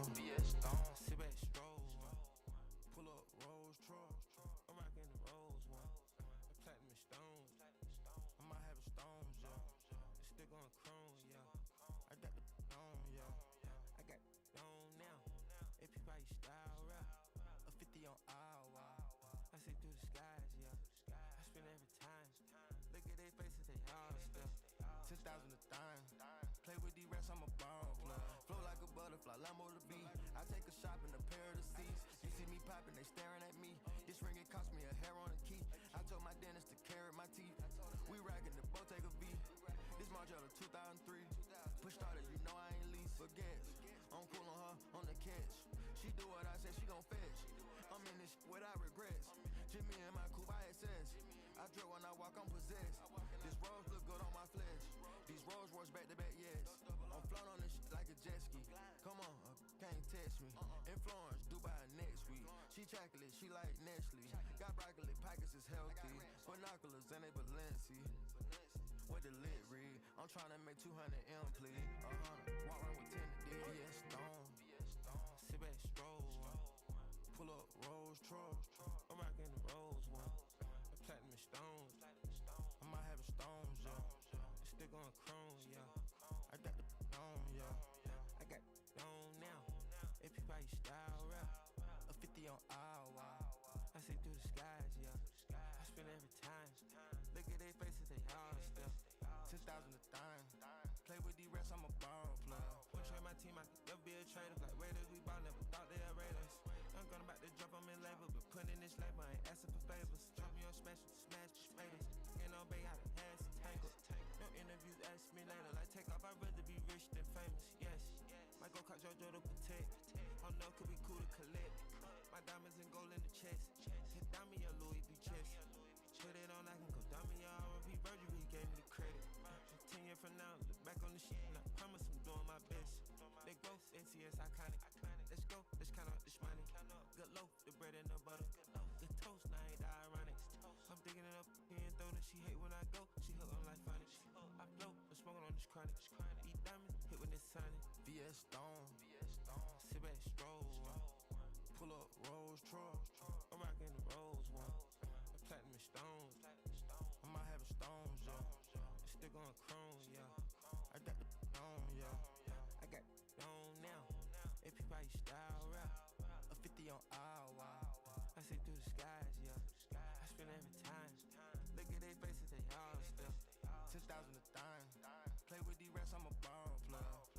Sit back, stroll. Pull up, Rolls Royce. I'm rocking the Rolls one. Platinum stones. I might have a stones, yeah. Still going chrome, yeah. I got the on, yeah. I got on now. AP by style rap. A 50 on hour. I see through the skies, yeah. I spin every time. Look at their faces, they all still. 10,000 a dime. Play with these rats, I'm a bomb plug. Flow like a butterfly, Lambo the beat. I take a shop in a pair of the seats. You see me popping, they staring at me. This ring, it cost me a hair on a key. I told my dentist to carrot my teeth. We racking the Bottega V. This Margiela 2003. Push starter, you know I ain't least for gas. I'm cool on her, on the catch. She do what I said, she gon' fetch. I'm in this without regrets. Jimmy and my coupe ISS. I drill when I walk, I'm possessed. This rose look good on my flesh. These Rolls Royce back to back, yes. I'm floating on this shit like a jet ski. Come on, can't test me. In Florence, Dubai next week. She chocolate, she like Nestle. Got broccoli, pockets is healthy. Binoculars and they Balenci. What the lit read? I'm trying to make 200 M, please. Walk around with 10 to BS Stone. Sit back, stroll. Pull up, Rolls Royce. I'm rocking the Rolls one. Platinum stones. I might have a stones, yeah. Still going chrome, yeah. I got the on, yeah. I got on now. AP by style rap. A 50 on hour. I see through the skies, yeah. I spin every time. Look at their faces, they all still. 10,000 a dime. Play with these rats, I'm a bomb plug. When trade my team, I could never be a trader. Like Raiders, we ball, never thought they had Raiders. I'm gonna about to drop them in label, but putting this label, I ain't asking for favors. Drop me on special, smash the spraders. Ain't no bay out of ass tangled. No interviews, ask me later. Like take off, I'd rather be rich than famous. Yes, my go kart JoJo to protect. Oh no, could be cool to collect. My diamonds and gold in the chest. Hit down me a Louis V chest. Put it on, I can go down me a R&B Virgil, he gave me the credit. 10 years from now, look back on the shit and I promise I'm doing my best. Let go, NCS iconic. Let's go, let's count out this money. Good loaf, the bread and the butter. Good toast, now ain't the ironics. I'm digging it up, he ain't throwing it. She hate when I go, she hook on like phonics. I float, I'm smoking on this chronic. Eat diamonds, hit when it's sunny. BS Stone. Sit back, stroll. Pull up, Rolls Royce. I'm rocking the Rolls one. Platinum stones. I might have a stones, yeah. Still going chrome, yeah. I got the on, yeah. I got on now. AP by style rap. A 50 on hour. I see through the skies, yeah. I spin every time. Look at their faces, they all still. 10,000 a dime. Play with these rats, I'm a bomb plug.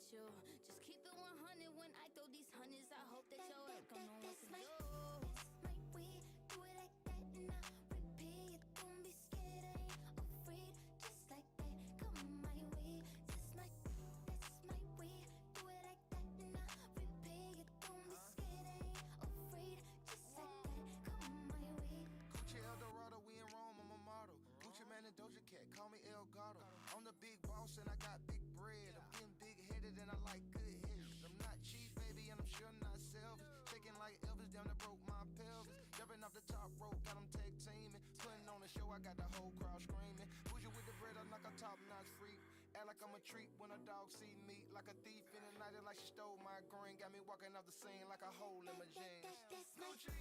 with you. Just keep it 100 when I throw these hundreds. I hope that your work don't know what to do. That's my way, do it like that and I repeat. Don't be scared, I ain't afraid. Just like that, come my way. That's my way, do it like that and I repeat. Don't be scared, I ain't afraid. Just like that, come my way. Gucci El Dorado, we in Rome, I'm a model. Gucci Man and Doja Cat, call me El Gato. I'm the big boss and I got big bread. I'm getting big-headed and I like good hitters. I'm not cheap, baby, and I'm sure not selfish. Shaking like Elvis, down that broke my pelvis. Jumping off the top rope, got them tag teaming. Putting on the show, I got the whole crowd screaming. Bougie with the bread, I'm like a top-notch freak. Act like I'm a treat when a dog see me. Like a thief in the night, like she stole my green. Got me walking off the scene like a hole in my jeans. Gucci.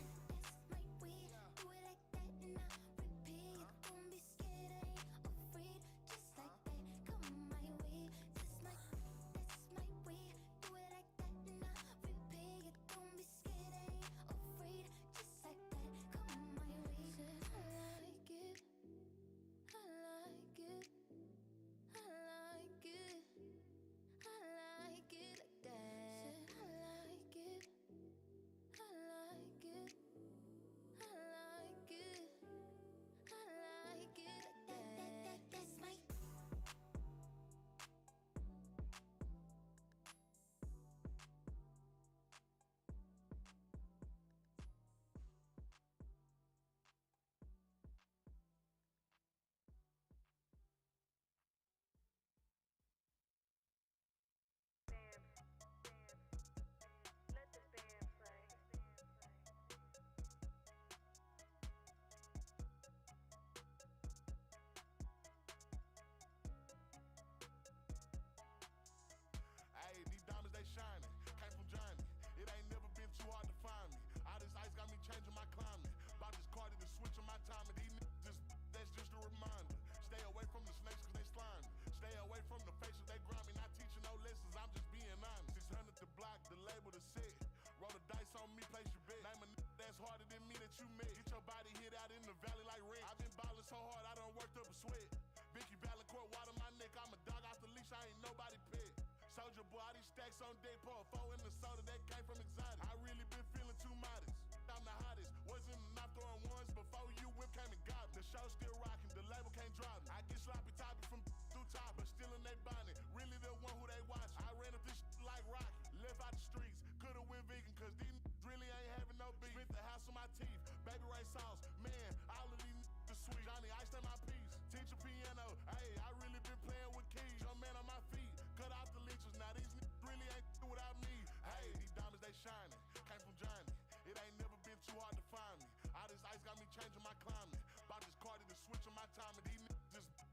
That's my way, do it like that and I repeat. Don't be scared, I ain't afraid. Just like that, come my way. That's my way, do it like that and I repeat. Don't be scared, I ain't afraid. Just like that, come my way. Said I like it, I like it, I like it, I like it like that. Said I like it, I like it, I like it, I like it like that. That's my. Hey, these diamonds, they shining. Came from Johnny. It ain't never been too hard to find me. All this ice got me changing my climate. Bought this Cardi to switch on my time. And these niggas that's just a reminder. Stay away from the snakes cause they slime. Stay away from the faces, they grind me. Not teaching no lessons, I'm just being honest. 600 the block, the label, the set. Roll the dice on me, place your bet. Name a nigga that's harder than me that you met. Get your body hit out in the valley like rent. I've been ballin' so hard, I done worked up a sweat. Vicky Valancourt, water my neck. I'm a dog off the leash, I ain't nobody pet. Soldier boy, all these stacks on deck, pour a four in the soda that came from exotic. I really been feeling too modest. I'm the hottest. Wasn't enough throwing ones before you whip came and got me. The show still rocking, the label can't drop me. I get sloppy topping from through top, but still in they bonnet. Really the one who they watch. I ran up this like Rocky. Left out the streets, coulda went vegan, cause these really ain't having no beef. Spent the house on my teeth, baby Ray sauce. Man, all of these the sweet. Johnny iced in my piece. Teach a piano. Hey, I really been playing with keys. Young man on my feet. Cut out the leeches. Now these really ain't without me. Hey, these diamonds they shining. Came from Johnny. It ain't never been too hard to find me. All this ice got me changing my climate. Bought this Cardi to switch on my time. And these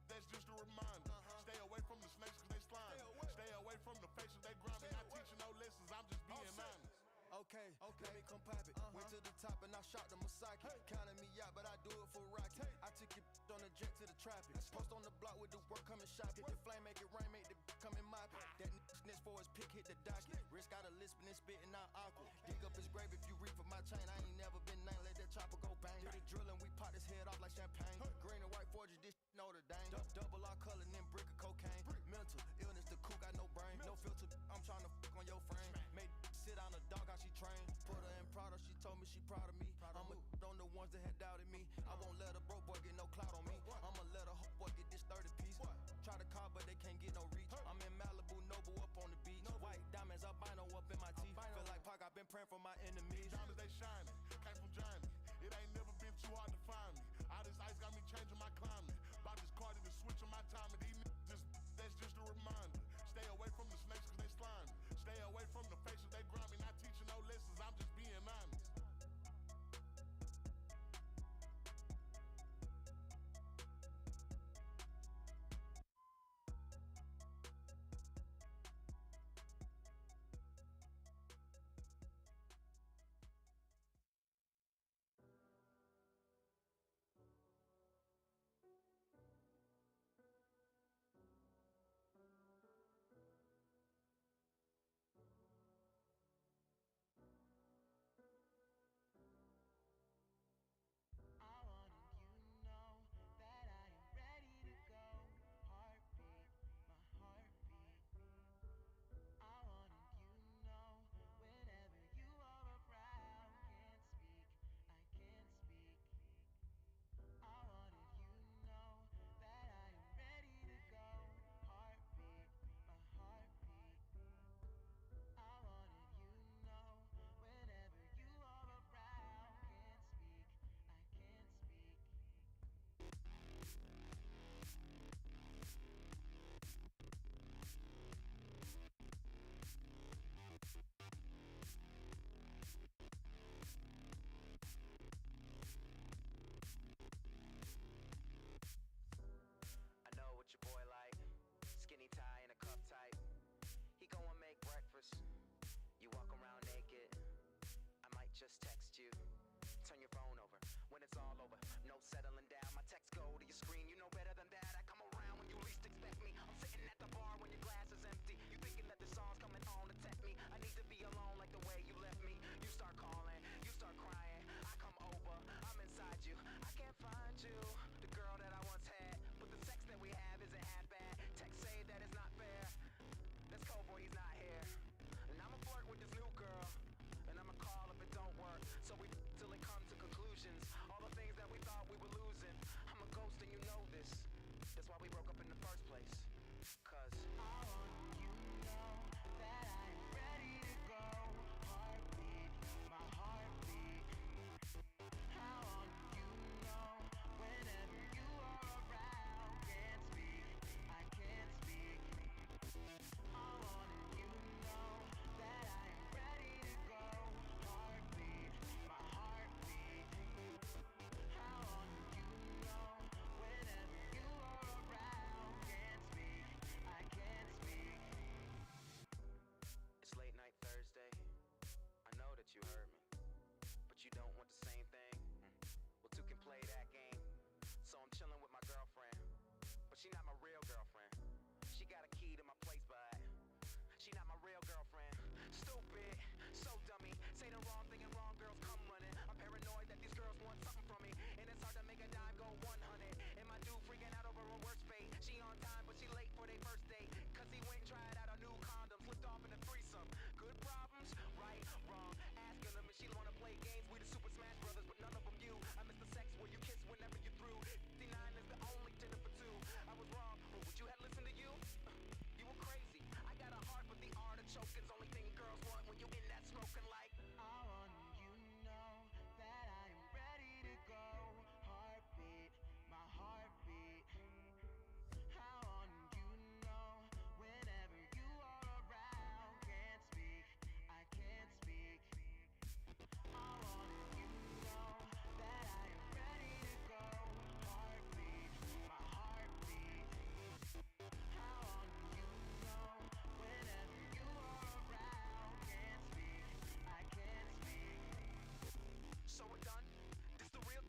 that's just a reminder. Stay away from the snakes cause they slime. Stay away from the faces they grind me. Not teaching no lessons. I'm just being honest. Okay, let me come pop it. Went to the top and I shot the Masaki. Counted me out, but I do it for Rocky. I took it on the jet to the traffic. Post on the block with the work coming shop. Hit the flame, make it rain, make the come and mop it. That snitch for his pick, hit the docket. Wrist got a lisp and it's spitting out awkward. Dig up his grave if you reach for my chain. I ain't never been named, let that chopper go bang. Hit the drilling, we pop his head off like champagne. Green and white forges, this Notre Dame. Double our color and then brick of cocaine. Mental illness, the cool got no brain. No filter, I'm trying to fuck on your frame. Made sit on a dog, how she trained. Put her in Prada, she told me she proud of me. I'ma on the ones that had doubted me. I won't let a broke boy get no clout on me. I'ma let a hot boy get this 30 piece. Try to call, but they can't get no reach. I'm in Malibu, Noble up on the beach. White diamonds, albino up in my teeth. Feel like Pac, I've been praying for my enemies. Diamonds, they shining. Came from Johnny. It ain't never been too hard to just text you. Turn your phone over when it's all over. No settling down. My text go to your screen. You know better than that. I come around when you least expect me. I'm sitting at the bar when your glass is empty. You thinking that the song's coming on to tempt me. I need to be alone like the way you left me. You start calling, you start crying. I come over, I'm inside you. I can't find you, the girl that I once had. But the sex that we have isn't half bad. Text say that it's not fair. That's cold, boy, he's not here. And I'ma flirt with this new girl. And I'ma call if it don't work. So we till it comes to conclusions. All the things that we thought we were losing. I'm a ghost and you know this. That's why we broke up in the first place. Cause I want you to know that I am ready to go. Heartbeat, my heartbeat. I want you to know whenever you are around. Can't speak, I can't speak. I want you to know that I am ready to go. Heartbeat, my heartbeat. I want you to know whenever you are around. Can't speak, I can't speak. It's late night Thursday. I know that you heard me, but you don't want the same thing. Well, two can play that game. So I'm chilling with my girlfriend, but she not my real girlfriend. She got a key to my place, but she not my real girlfriend. Stupid, so dummy. Say the wrong thing and wrong girls come running. I'm paranoid that these girls want something from me, and it's hard to make a dime go 100. And my dude freaking out over her worst fate. She on time, but she late for their first date. Cause he went and tried out a new condom, slipped off in a threesome. Good problems, right, wrong. Asking them if she wanna play games. We the Super Smash Brothers, but none of them you. I miss the sex where you kiss whenever you through. 59 is the only dinner for two. I was wrong, but would you have listened to you? You were crazy. I got a heart, but the artichoke is only thing girls want when you in that smoking like. I want you to know that I am ready to go. Heartbeat, my heartbeat. I want you to know whenever you are around. Can't speak, I can't speak. I want you to know that I am ready to go. Heartbeat, my heartbeat. I want you to know whenever you are around. Can't speak, I can't speak. So we're done? This the real?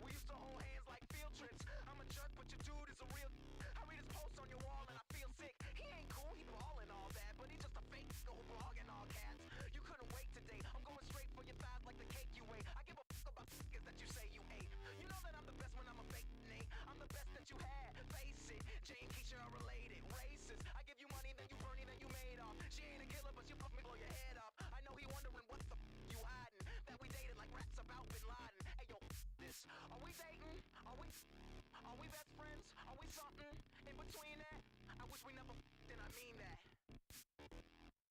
We used to hold hands like field trips. I'm a jerk, but your dude is a real. I read his posts on your wall and I feel sick. He ain't cool, he ballin' all that, but he just a fake who blog in all cats. You couldn't wait today. I'm going straight for your thighs like the cake you ate. I give a fuck about niggas that you say you ate. You know that I'm the best when I'm a fake Nate. I'm the best that you had. Face it, Jay and Keisha are related. Racist. I give you money, then you burn it, then you made off. She ain't a killer, but she fuck me, blow your head up. I know he wondering what the you hiding. That we dated like raps about Bin Laden. Hey yo, this. Are we dating? Are we best friends? Are we something in between that? I wish we never then I mean that.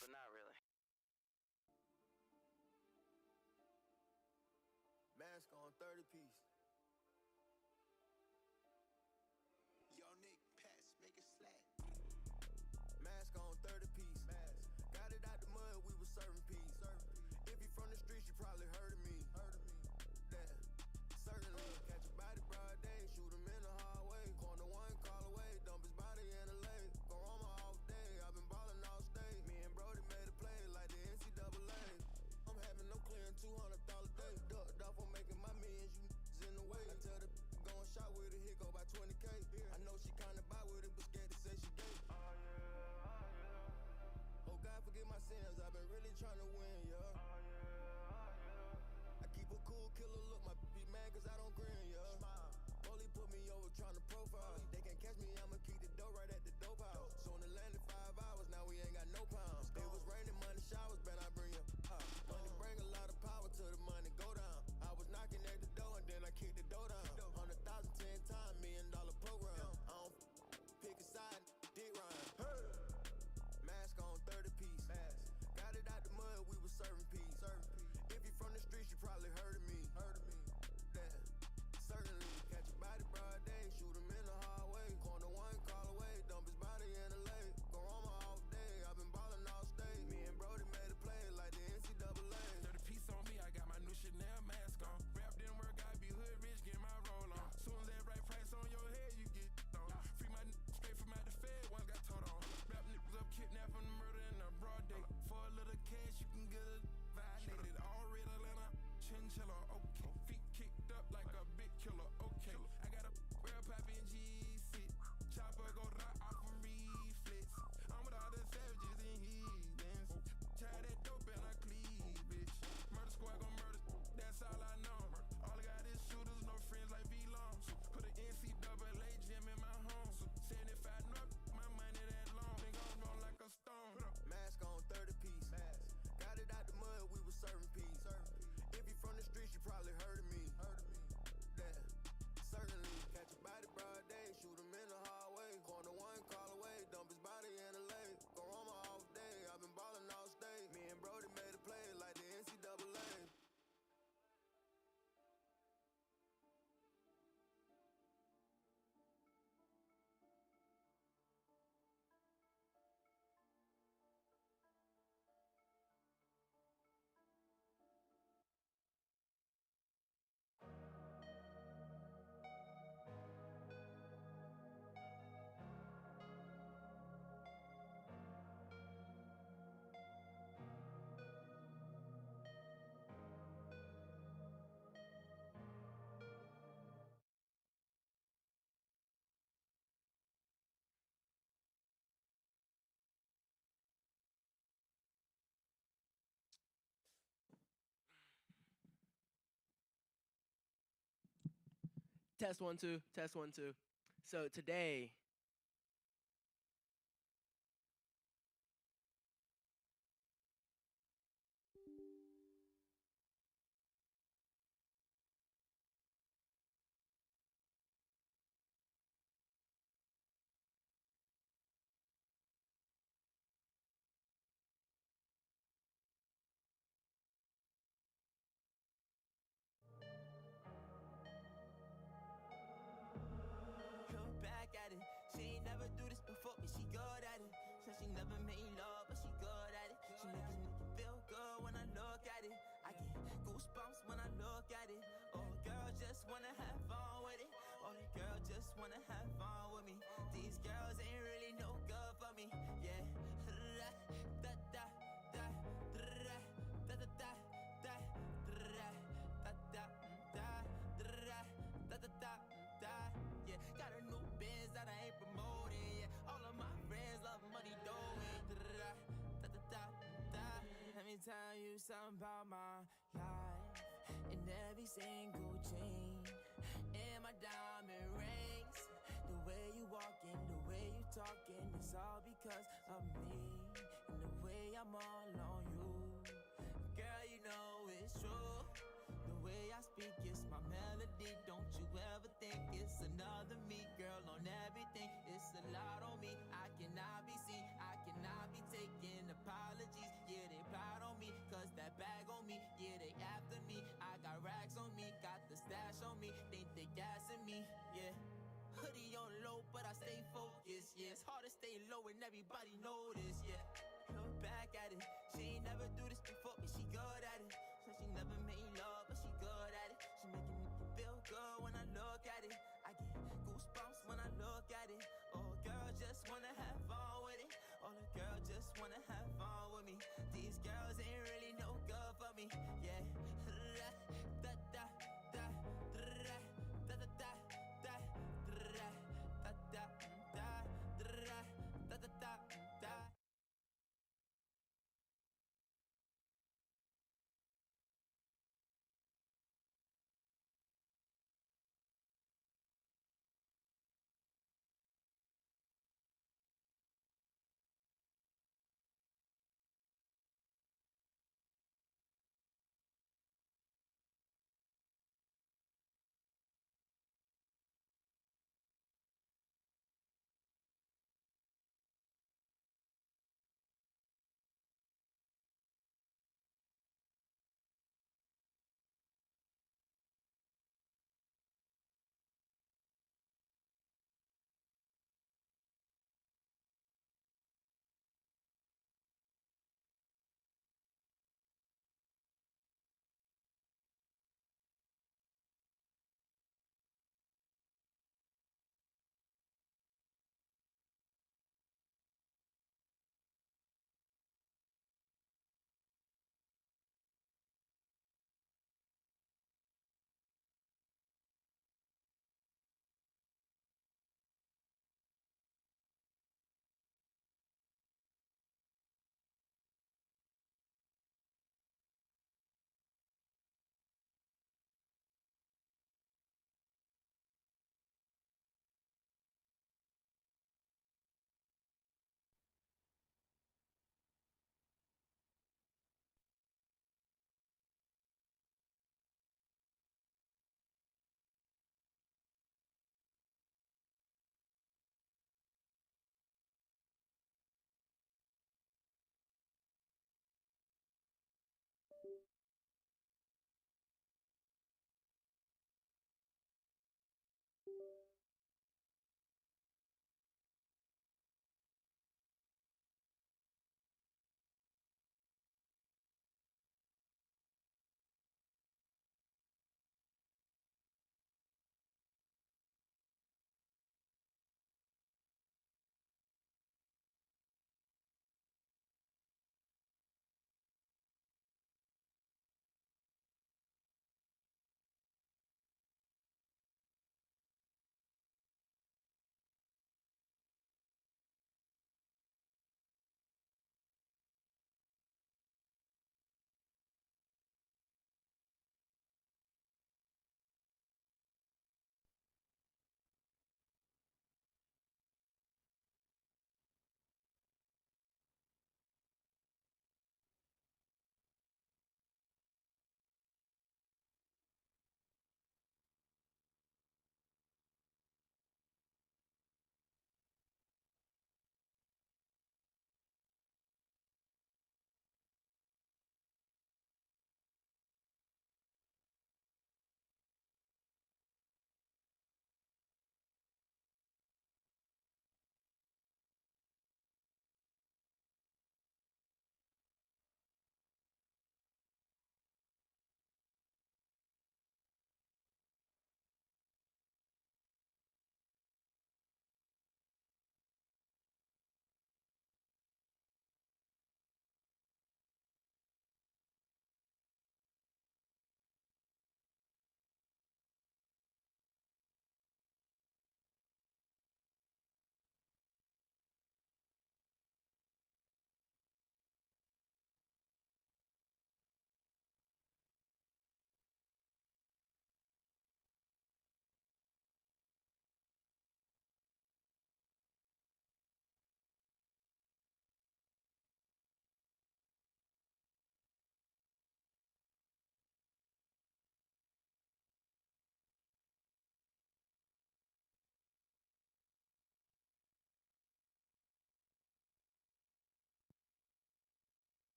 But not really. Mask on 30 piece. Yo, Nick, pass, make it slap. Mask on 30 piece. Mask. Got it out the mud, we was serving peas. If you from the streets, you probably heard of me. Yeah, certainly. Catch a body broad day, shoot him in the hallway. Corner one, call away, dump his body in the lake. Go on my off day, I've been ballin' all state. Me and Brody made a play like the NCAA. I'm having no clearing $200 day. Ducked off on making my millions, you in the way. I tell the going shot with it, hit go by 20K. I know she kinda buy with it, but scared to say she gay. Oh God, forgive my sins, I've been really trying to win, yeah. I keep a cool killer look, my be mad cause I don't grin, yeah. Bully put me over trying to profile. They can't catch me, I'ma keep the dough right at the dope house. So in the land in 5 hours, now we ain't got no pounds. It was raining, money showers, bet I bring you up. Money bring a lot of power to the money go down. I was knocking at the door and then I kicked the door down. 100,000 10 times, $1 million program. I don't pick a side, dick rhyme. Mask on 30 piece. Got it out the mud, we was serving peas. If you from the streets, you probably heard of me. Yeah, certainly. Catch a body broad day, shoot him in the hallway. Corner one, call away, dump his body in the lake. Go on my off day, I've been ballin' all state. Me and Brody made a play like the NCAA. 30 piece on me, I got my new Chanel mask on. Rap didn't work, I be hood rich, get my roll on. Soon as that right price on your head, you get on. Free my straight from out the Fed, one got told on. Rap niggas up, kidnapping, murder in a broad day. For a little cash, you can get it violated. All red Atlanta, chinchilla, okay. Feet kicked up like a big killer, okay. I got a real poppin' G6. Chopper go rock off a reflex. I'm with all the savages and heathens. Try that dope and I cleavage. Murder squad gon' murder, that's all I know. All I got is shooters, no friends like V-Longs. Put an NCAA gym in my home. 75 North, my money that long. Think I'm wrong like a stone. Mask on 30 piece. Got it out the mud, we was serving peace. If you from the streets, you probably heard of me. That, certainly. Catch a body broad day, shoot him in the hallway. Corner one, call away, dump his body in the lake. Go on my off day, I've been ballin' all state. Me and Brody made a play like the NCAA. Test 1 2. Test 1 2. So today, Look back at it. She ain't never do this before, but she good at it. Said she never made love, but she good at it. She make a nigga feel good when I look at it. I get goosebumps when I look at it. Oh, girl just wanna have fun with it. Oh, the girl just wanna have fun with me. These girls ain't really no good for me. Yeah. Da da da da da da da da da da da da da da da. Yeah, got a new biz that I ain't promoting. Yeah, all of my friends love money doing. Da da da da. Let me tell you something about my life. In every single chain, in my diamond rings, the way you walking, the way you talking, it's all because of me. And the way I'm all on you, girl, you know it's true. The way I speak is my melody. Don't you ever think it's another me, girl, on everything. It's a lot on me. I cannot be seen. I cannot be taking apologies. Yeah, they plot on me, cause that bag on me. Yeah, they after me. I got racks on me, got the stash on me. Think they gassing me, yeah. Hoodie on low, but I stay focused, yeah. It's hard to stay low and everybody know this, yeah. Look back at it. She ain't never do this before, but she good at it. Said she never made love, but she good at it. She make a nigga feel good when I look at it. I get goosebumps when I look at it. Oh, girl just wanna have fun with it. Oh, the girl just wanna have fun with me. These girls ain't really no good for me, yeah.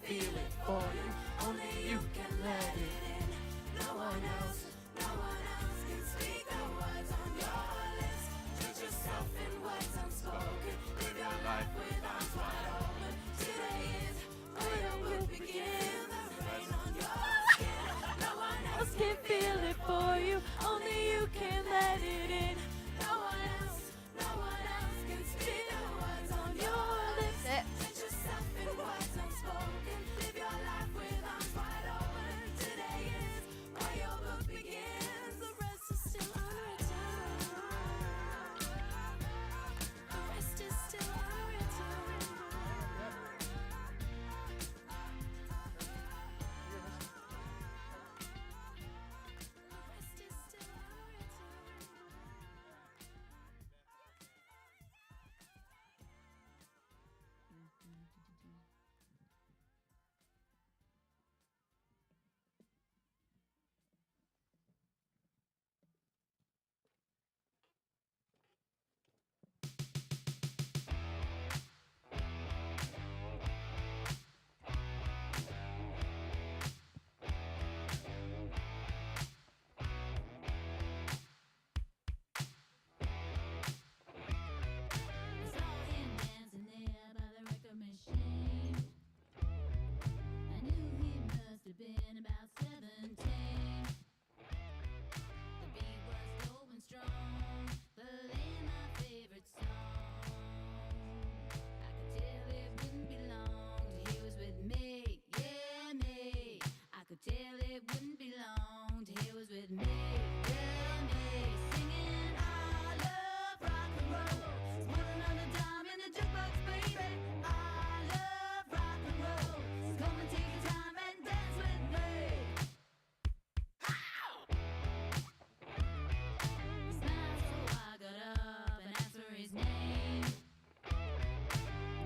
feel it for you. Only you can let it in. No one else can speak the words on your lips. Teach yourself in words unspoken. Live your life with arms wide open. Today is where your book begins. The rain on your skin. No one else can feel it for you. Only you can let it in. No one else can speak the words on your lips. Teach yourself in words unspoken. Live your life with arms wide open. Today is where your book begins. The rest is still unwritten. The rest is still unwritten. Been about 17. The beat was going strong, playing my favorite song. I could tell it wouldn't be long till he was with me, yeah, me. I could tell it wouldn't be long till he was with me, yeah, me. Singing I love rock and roll. Just put another dime in the jukebox, baby. I love rock and roll. So come and take your time and dance with me. He smiled, so I got up and asked for his name.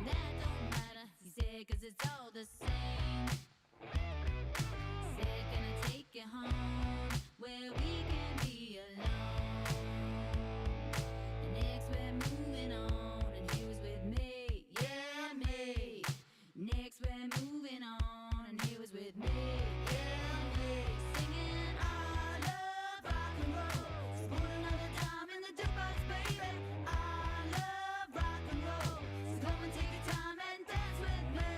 That don't matter, he said, 'cause it's all the same. Said, can I take you home where we can be alone? And next we're moving on, and he was with me, yeah, me. Next we're moving on, and he was with me, yeah, me. Singing I love rock and roll. So put another dime in the jukebox, baby. I love rock and roll. So come and take your time and dance with me.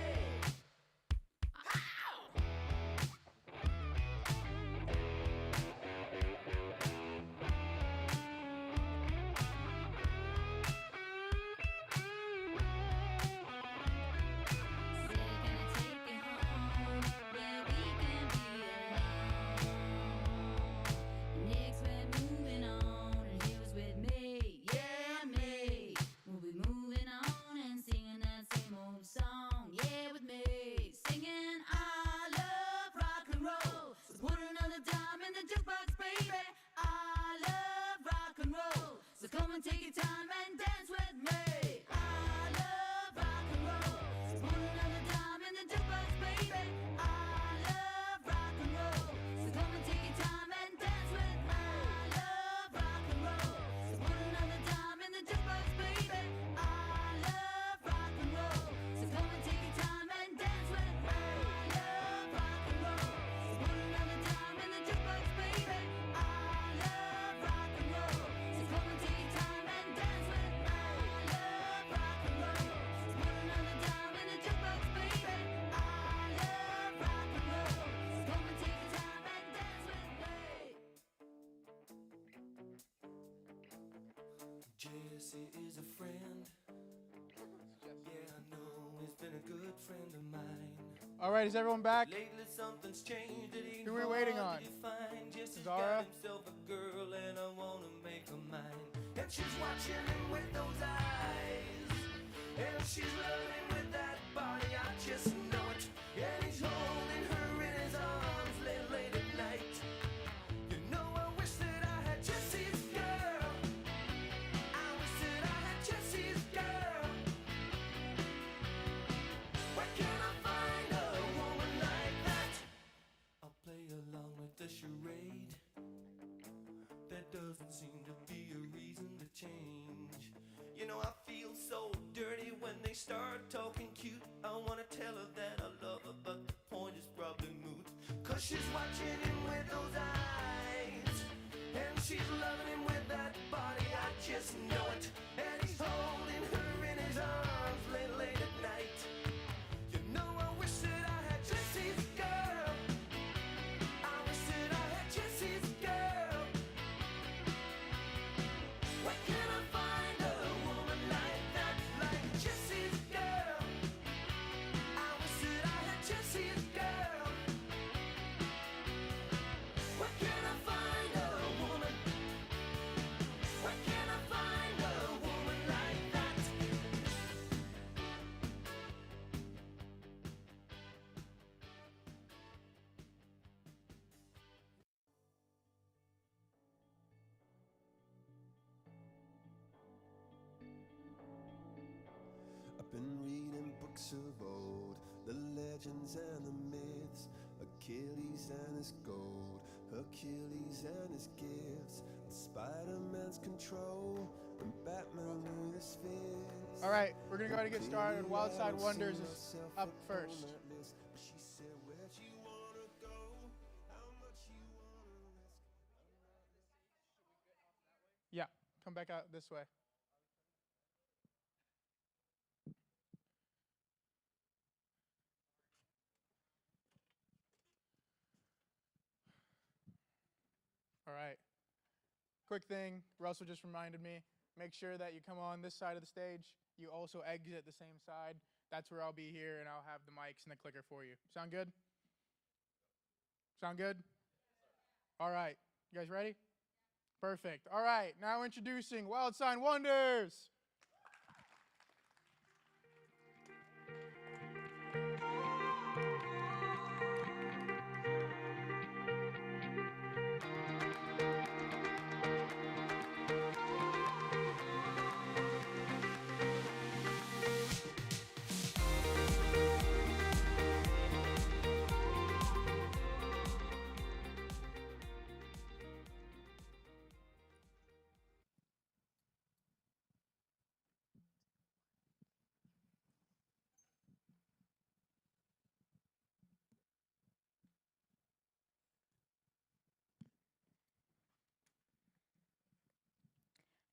Next we're moving on, and he was with me, yeah, me. We'll be moving on and singing that same old song, yeah, with me. Singing I love rock and roll. So put another dime in the jukebox, baby. I love rock and roll. So come and take your time and dance with me. I love rock and roll. So put another dime in the jukebox, baby. I love rock and roll. So come and take your time and dance with me. I love rock and roll. So put another dime in the jukebox, baby. I love rock and roll. So come and take your time and dance with me. I love rock and roll. So put another dime in the jukebox, baby. I love rock and roll. So come and take your time and dance with me. I love rock and roll. So put another dime in the jukebox, baby. I love rock and roll. So come and take your time and dance with me. Jesse is a friend. Yeah, I know he's been a good friend of mine. All right, is everyone back? Lately something's changed. It ain't Who are we waiting hard on? to define. Jesse's Zara? got himself a girl and I wanna make her mine. And she's watching him with those eyes. And she's loving with that body. I just know it. And he's holding her in his arms late at night. You know I wish that I had Jesse's girl. I wish that I had Jesse's girl. Where can I find a woman like that? I'll play along with the charade. There doesn't seem to be a reason to change. You know I feel so dirty when they start talking cute. I wanna tell her that I love her, but she's watching him with those eyes, and she's loving him with that body, I just know it. And he's holding her in his arms late, late at night. You know, I wish that I had Jesse's girl. I wish that I had Jesse's girl. Where can I find a woman like that, like Jesse's girl? I wish that I had Jesse's girl. Where can I find a woman? Where can I find a woman like that? I've been reading books of old, the legends and the myths, Achilles and his gold, Hercules and his gifts, Spider-Man's control, and Batman with his fists. All right, we're gonna go ahead and get started. Wild Side Wonders is up first. She said, where'd you wanna go? How much you wanna risk? Yeah, come back out this way. All right. Quick thing, Russell just reminded me, make sure that you come on this side of the stage. You also exit the same side. That's where I'll be here, and I'll have the mics and the clicker for you. Sound good? Sound good? All right. You guys ready? Perfect. All right. Now introducing Wild Sign Wonders.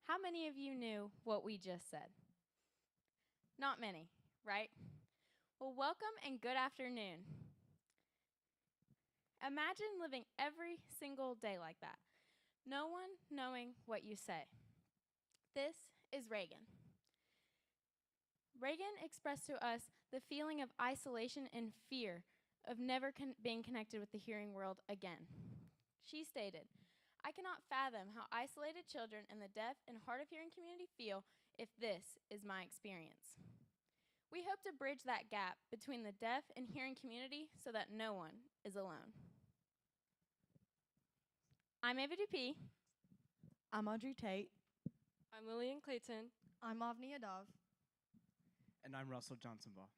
How many of you knew what we just said? Not many, right? Well, welcome and good afternoon. Imagine living every single day like that, no one knowing what you say. This is Reagan. Reagan expressed to us the feeling of isolation and fear of never being connected with the hearing world again. She stated, "I cannot fathom how isolated children in the deaf and hard of hearing community feel if this is my experience." We hope to bridge that gap between the deaf and hearing community so that no one is alone. I'm Ava Dupuy. I'm Audrey Tate. I'm Lillian Clayton. I'm Avni Yadav. And I'm Russell Johnsonville.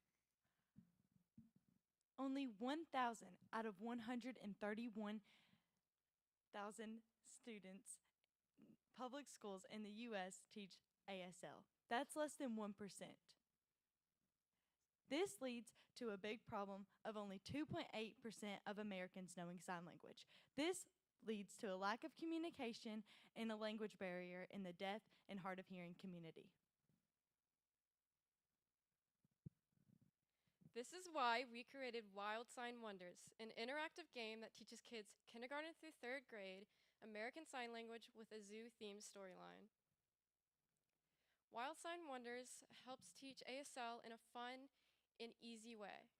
Only 1,000 out of 131,000 students, public schools in the U.S. teach ASL. That's less than 1%. This leads to a big problem of only 2.8% of Americans knowing sign language. This leads to a lack of communication and a language barrier in the deaf and hard of hearing community. This is why we created Wild Sign Wonders, an interactive game that teaches kids kindergarten through 3rd grade American Sign Language with a zoo-themed storyline. Wild Sign Wonders helps teach ASL in a fun and easy way.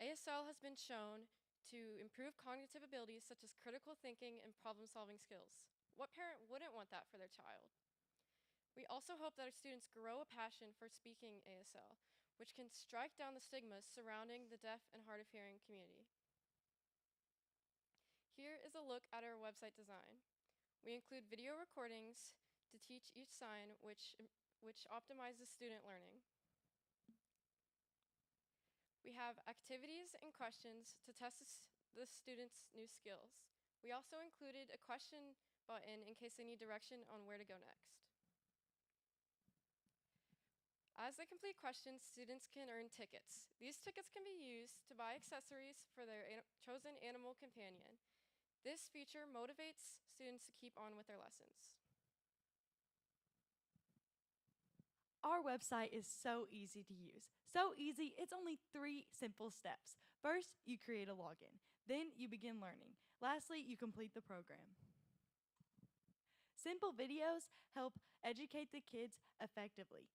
ASL has been shown to improve cognitive abilities such as critical thinking and problem-solving skills. What parent wouldn't want that for their child? We also hope that our students grow a passion for speaking ASL, which can strike down the stigmas surrounding the deaf and hard of hearing community. Here is a look at our website design. We include video recordings to teach each sign, which optimizes student learning. We have activities and questions to test the students' new skills. We also included a question button in case they need direction on where to go next. As they complete questions, students can earn tickets. These tickets can be used to buy accessories for their chosen animal companion. This feature motivates students to keep on with their lessons. Our website is so easy to use. So easy, it's only 3 simple steps. First, you create a login. Then you begin learning. Lastly, you complete the program. Simple videos help educate the kids effectively.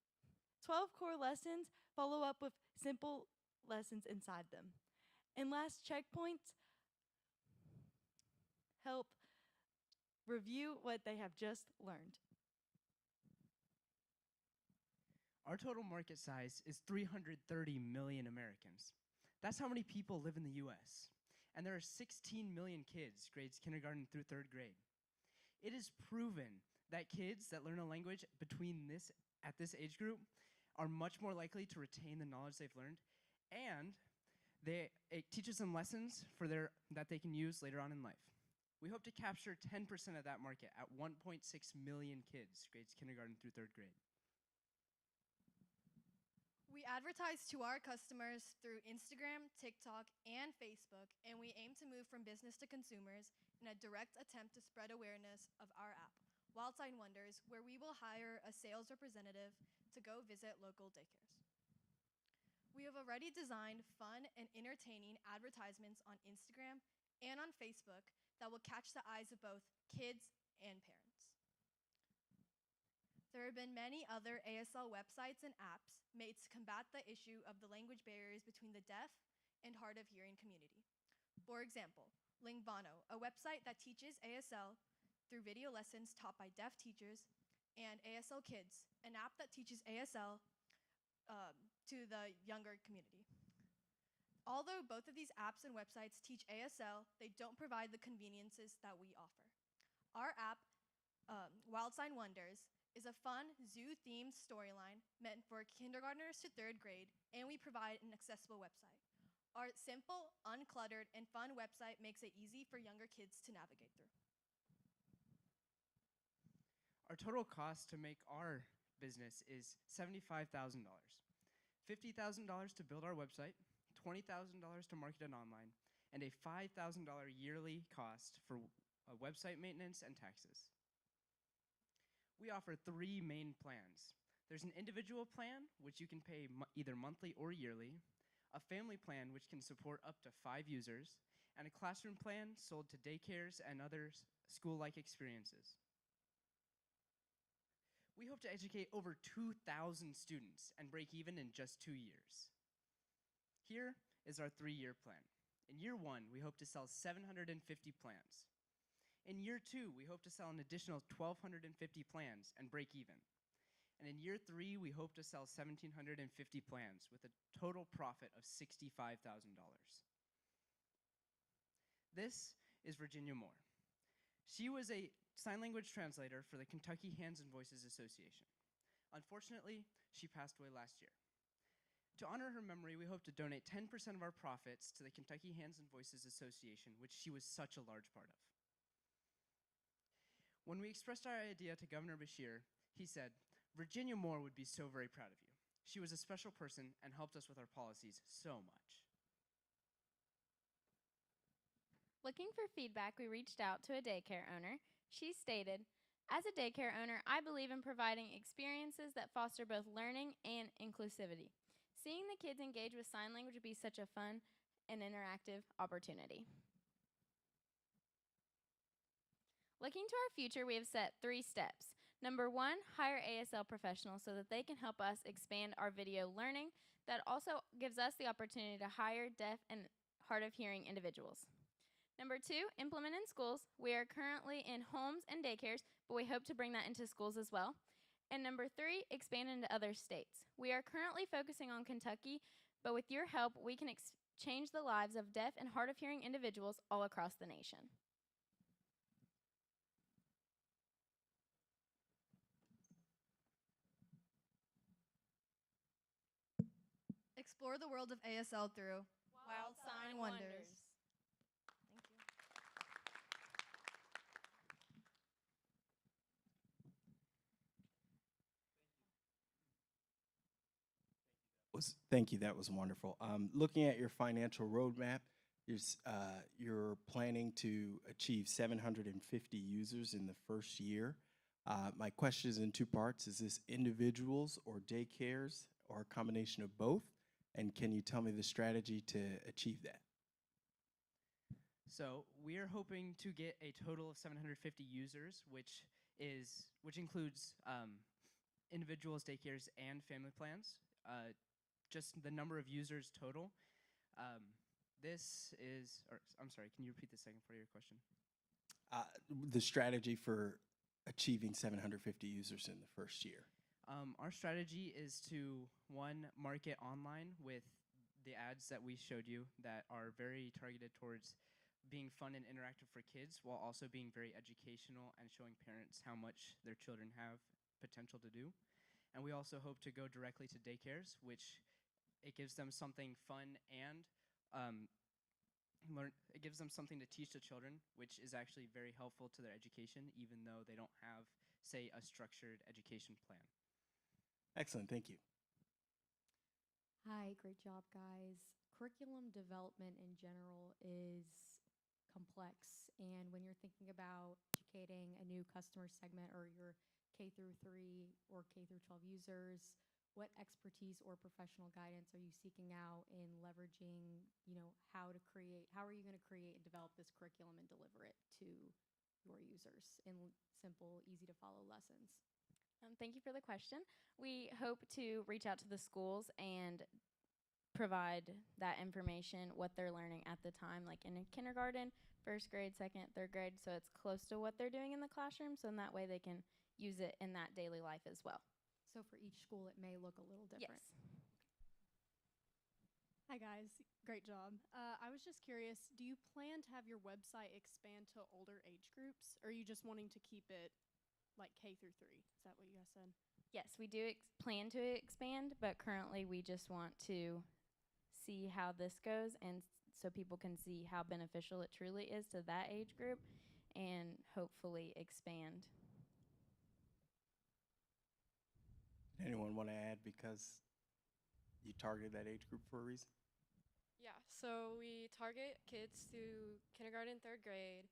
12 core lessons follow up with simple lessons inside them. And last checkpoints help review what they have just learned. Our total market size is 330 million Americans. That's how many people live in the US. And there are 16 million kids, grades kindergarten through 3rd grade. It is proven that kids that learn a language at this age group are much more likely to retain the knowledge they've learned, and it teaches them lessons that they can use later on in life. We hope to capture 10% of that market at 1.6 million kids, grades kindergarten through 3rd grade. We advertise to our customers through Instagram, TikTok, and Facebook, and we aim to move from business to consumers in a direct attempt to spread awareness of our app, Wild Sign Wonders, where we will hire a sales representative to go visit local daycares. We have already designed fun and entertaining advertisements on Instagram and on Facebook that will catch the eyes of both kids and parents. There have been many other ASL websites and apps made to combat the issue of the language barriers between the deaf and hard of hearing community. For example, Lingvano, a website that teaches ASL through video lessons taught by deaf teachers, and ASL Kids, an app that teaches ASL to the younger community. Although both of these apps and websites teach ASL, they don't provide the conveniences that we offer. Our app, Wild Sign Wonders, is a fun zoo-themed storyline meant for kindergartners to 3rd grade, and we provide an accessible website. Our simple, uncluttered, and fun website makes it easy for younger kids to navigate through. Our total cost to make our business is $75,000. $50,000 to build our website, $20,000 to market it online, and a $5,000 yearly cost for website maintenance and taxes. We offer 3 main plans. There's an individual plan, which you can pay either monthly or yearly, a family plan, which can support up to 5 users, and a classroom plan sold to daycares and other school-like experiences. We hope to educate over 2,000 students and break even in just 2 years. Here is our 3-year plan. In year 1, we hope to sell 750 plans. In year 2, we hope to sell an additional 1,250 plans and break even. And in year 3, we hope to sell 1,750 plans with a total profit of $65,000. This is Virginia Moore. She was a sign language translator for the Kentucky Hands and Voices Association. Unfortunately, she passed away last year. To honor her memory, we hope to donate 10% of our profits to the Kentucky Hands and Voices Association, which she was such a large part of. When we expressed our idea to Governor Beshear, he said, "Virginia Moore would be so very proud of you. She was a special person and helped us with our policies so much." Looking for feedback, we reached out to a daycare owner. She stated, "As a daycare owner, I believe in providing experiences that foster both learning and inclusivity. Seeing the kids engage with sign language would be such a fun and interactive opportunity." Looking to our future, we have set 3 steps. Number 1, hire ASL professionals so that they can help us expand our video learning. That also gives us the opportunity to hire deaf and hard of hearing individuals. Number 2, implement in schools. We are currently in homes and daycares, but we hope to bring that into schools as well. And number 3, expand into other states. We are currently focusing on Kentucky, but with your help, we can change the lives of deaf and hard of hearing individuals all across the nation. Explore the world of ASL through Wild Sign Wonders. Thank you. That was wonderful. Looking at your financial roadmap, you're planning to achieve 750 users in the first year. My question is in two parts. Is this individuals or daycares or a combination of both? And can you tell me the strategy to achieve that? So we are hoping to get a total of 750 users, which includes individuals, daycares, and family plans. Just the number of users total. I'm sorry, can you repeat the second part of your question? The strategy for achieving 750 users in the first year. Our strategy is to, one, market online with the ads that we showed you that are very targeted towards being fun and interactive for kids while also being very educational and showing parents how much their children have potential to do. And we also hope to go directly to daycares, which it gives them something fun and it gives them something to teach the children, which is actually very helpful to their education, even though they don't have, say, a structured education plan. Excellent, thank you. Hi, great job, guys. Curriculum development in general is complex, and when you're thinking about educating a new customer segment or your K through 3 or K through 12 users, what expertise or professional guidance are you seeking out in leveraging, how are you going to create and develop this curriculum and deliver it to your users in simple, easy to follow lessons? Thank you for the question. We hope to reach out to the schools and provide that information, what they're learning at the time, like in a kindergarten, first grade, second, third grade, so it's close to what they're doing in the classroom, so in that way they can use it in that daily life as well. So for each school, it may look a little different. Yes. Hi guys, great job. I was just curious, do you plan to have your website expand to older age groups, or are you just wanting to keep it like K through 3? Is that what you guys said? Yes, we do plan to expand, but currently we just want to see how this goes and so people can see how beneficial it truly is to that age group and hopefully expand. Anyone want to add because you targeted that age group for a reason? Yeah, so we target kids through kindergarten, third grade.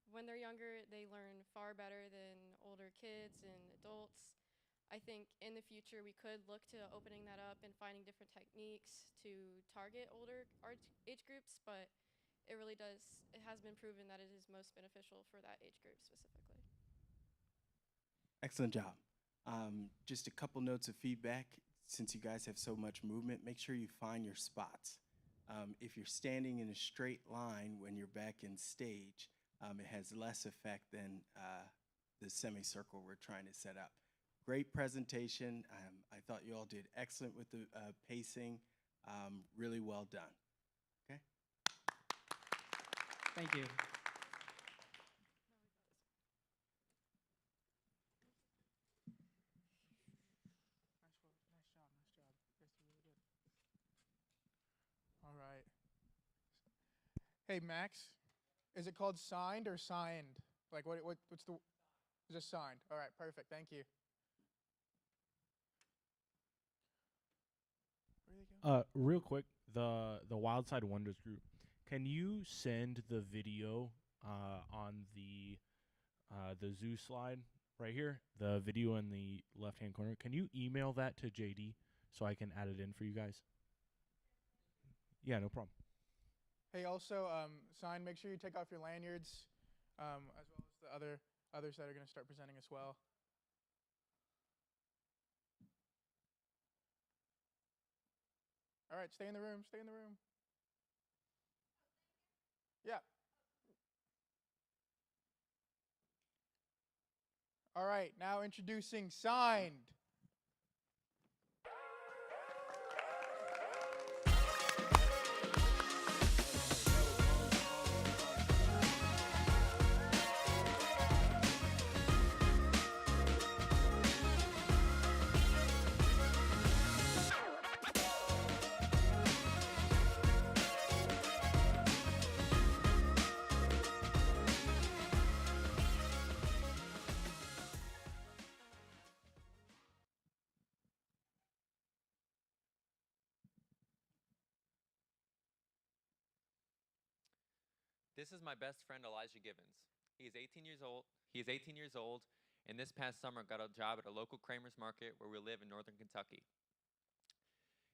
When they're younger, they learn far better than older kids and adults. I think in the future we could look to opening that up and finding different techniques to target older age groups, but it has been proven that it is most beneficial for that age group specifically. Excellent job. Just a couple notes of feedback. Since you guys have so much movement, make sure you find your spots. If you're standing in a straight line when you're back in stage, it has less effect than the semicircle we're trying to set up. Great presentation. I thought you all did excellent with the pacing. Really well done. Okay? Thank you. All right. Hey, Max, is it called signed or signed? Like, what's the, just signed. All right, perfect, thank you. Real quick, the Wildside Wonders group, can you send the video on the zoo slide right here, the video in the left-hand corner? Can you email that to JD so I can add it in for you guys? Yeah, no problem. Hey, also, sign, make sure you take off your lanyards, as well as the others that are going to start presenting as well. All right, stay in the room, stay in the room. Yeah. All right, now introducing Signed. This is my best friend Elijah Givens. He is 18 years old. He is 18 years old, and this past summer got a job at a local Kramer's Market where we live in northern Kentucky.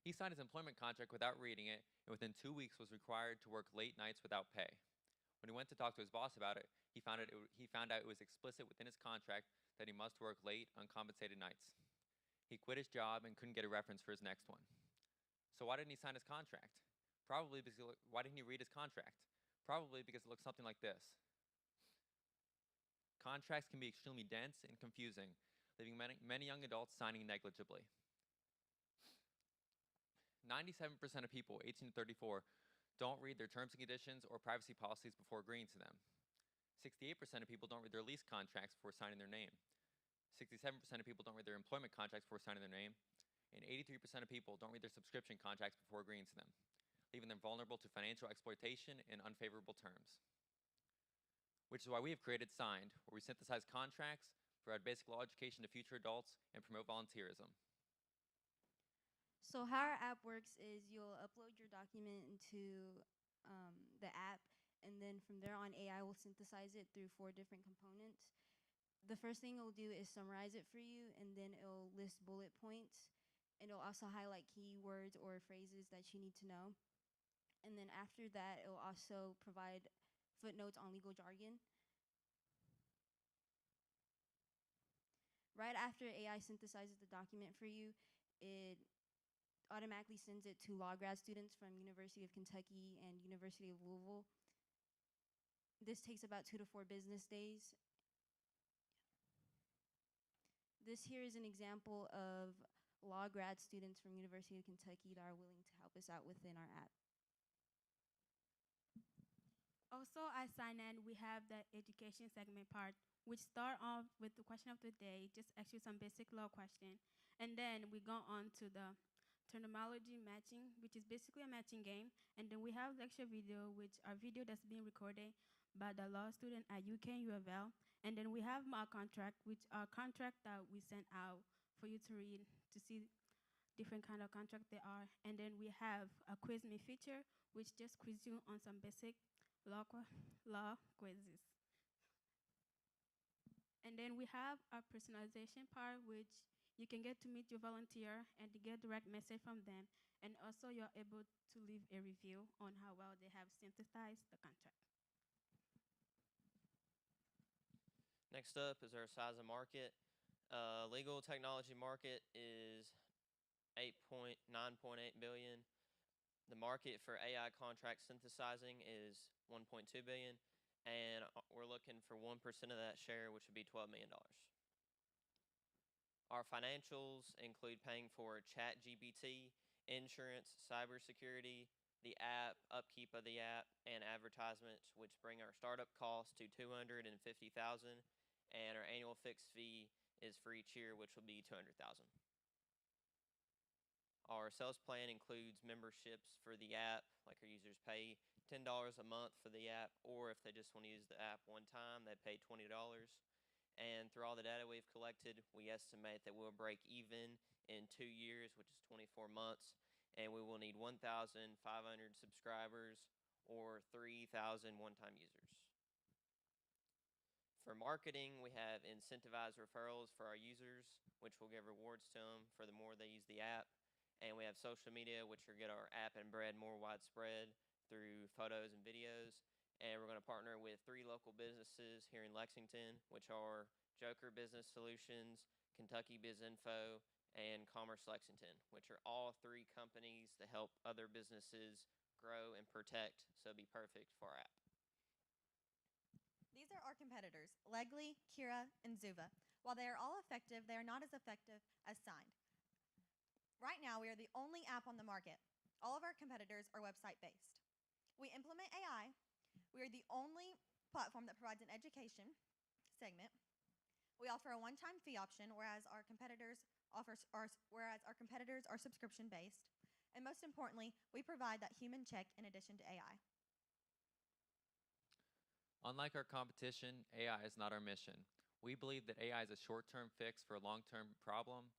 He signed his employment contract without reading it, and within 2 weeks was required to work late nights without pay. When he went to talk to his boss about it, he found out it was explicit within his contract that he must work late, uncompensated nights. He quit his job and couldn't get a reference for his next one. So why didn't he sign his contract? Probably because why didn't he read his contract? Probably because it looks something like this. Contracts can be extremely dense and confusing, leaving many young adults signing negligibly. 97% of people 18 to 34 don't read their terms and conditions or privacy policies before agreeing to them. 68% of people don't read their lease contracts before signing their name. 67% of people don't read their employment contracts before signing their name. And 83% of people don't read their subscription contracts before agreeing to them, leaving them vulnerable to financial exploitation and unfavorable terms. Which is why we have created Signed, where we synthesize contracts, provide basic law education to future adults, and promote volunteerism. So how our app works is you'll upload your document into the app, and then from there on, AI will synthesize it through 4 different components. The first thing it'll do is summarize it for you, and then it'll list bullet points, and it'll also highlight keywords or phrases that you need to know. And then after that, it'll also provide footnotes on legal jargon. Right after AI synthesizes the document for you, it automatically sends it to law grad students from University of Kentucky and University of Louisville. This takes about 2 to 4 business days. This here is an example of law grad students from University of Kentucky that are willing to help us out within our app. Also, at Sign-In, we have the education segment part, which start off with the question of the day, just ask you some basic law question. And then we go on to the terminology matching, which is basically a matching game. And then we have lecture video, which are video that's being recorded by the law student at UK and U of L. And then we have mock contract, which are contract that we send out for you to read to see different kind of contract they are. And then we have a quiz me feature, which just quiz you on some basic law quizzes. And then we have our personalization part, which you can get to meet your volunteer and to get direct message from them. And also you're able to leave a review on how well they have synthesized the contract. Next up is our size of market. Legal technology market is 9.8 billion. The market for AI contract synthesizing is 1.2 billion, and we're looking for 1% of that share, which would be $12 million. Our financials include paying for ChatGPT, insurance, cybersecurity, the app, upkeep of the app, and advertisements, which bring our startup cost to $250,000, and our annual fixed fee is for each year, which will be $200,000. Our sales plan includes memberships for the app, like our users pay $10 a month for the app, or if they just want to use the app one time, they pay $20. And through all the data we've collected, we estimate that we'll break even in 2 years, which is 24 months, and we will need 1,500 subscribers or 3,000 one-time users. For marketing, we have incentivized referrals for our users, which will give rewards to them for the more they use the app. And we have social media, which will get our app and bread more widespread through photos and videos. And we're going to partner with 3 local businesses here in Lexington, which are Joker Business Solutions, Kentucky Biz Info, and Commerce Lexington, which are all 3 companies that help other businesses grow and protect, so it'd be perfect for our app. These are our competitors, Legly, Kira, and Zuva. While they are all effective, they are not as effective as Signed. Right now, we are the only app on the market. All of our competitors are website-based. We implement AI. We are the only platform that provides an education segment. We offer a one-time fee option, whereas our competitors are subscription-based. And most importantly, we provide that human check in addition to AI. Unlike our competition, AI is not our mission. We believe that AI is a short-term fix for a long-term problem,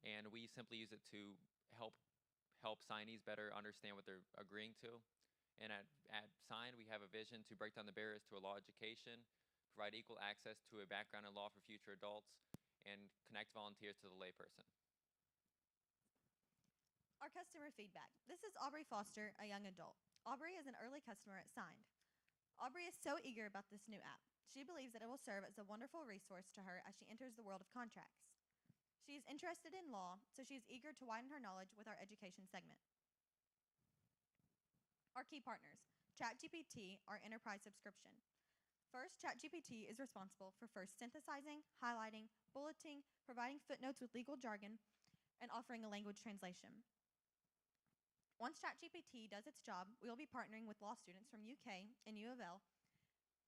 and we simply use it to help signees better understand what they're agreeing to. And at Signed, we have a vision to break down the barriers to a law education, provide equal access to a background in law for future adults, and connect volunteers to the layperson. Our customer feedback. This is Aubrey Foster, a young adult. Aubrey is an early customer at Signed. Aubrey is so eager about this new app. She believes that it will serve as a wonderful resource to her as she enters the world of contracts. She is interested in law, so she is eager to widen her knowledge with our education segment. Our key partners, ChatGPT, our enterprise subscription. First, ChatGPT is responsible for first synthesizing, highlighting, bulleting, providing footnotes with legal jargon, and offering a language translation. Once ChatGPT does its job, we will be partnering with law students from UK and U of L,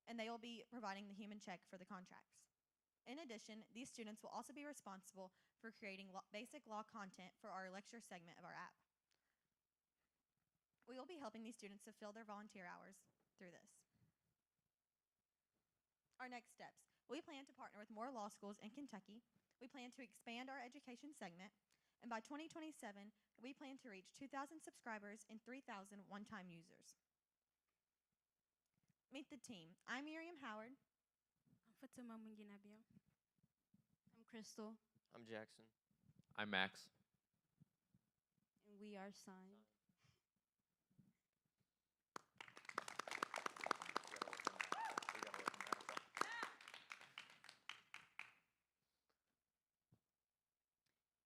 and they will be providing the human check for the contracts. In addition, these students will also be responsible for creating basic law content for our lecture segment of our app. We will be helping these students fulfill their volunteer hours through this. Our next steps. We plan to partner with more law schools in Kentucky. We plan to expand our education segment. And by 2027, we plan to reach 2,000 subscribers and 3,000 one-time users. Meet the team. I'm Miriam Howard. I'm Fatima Munginabio. I'm Crystal. I'm Jackson. I'm Max. And we are Signed.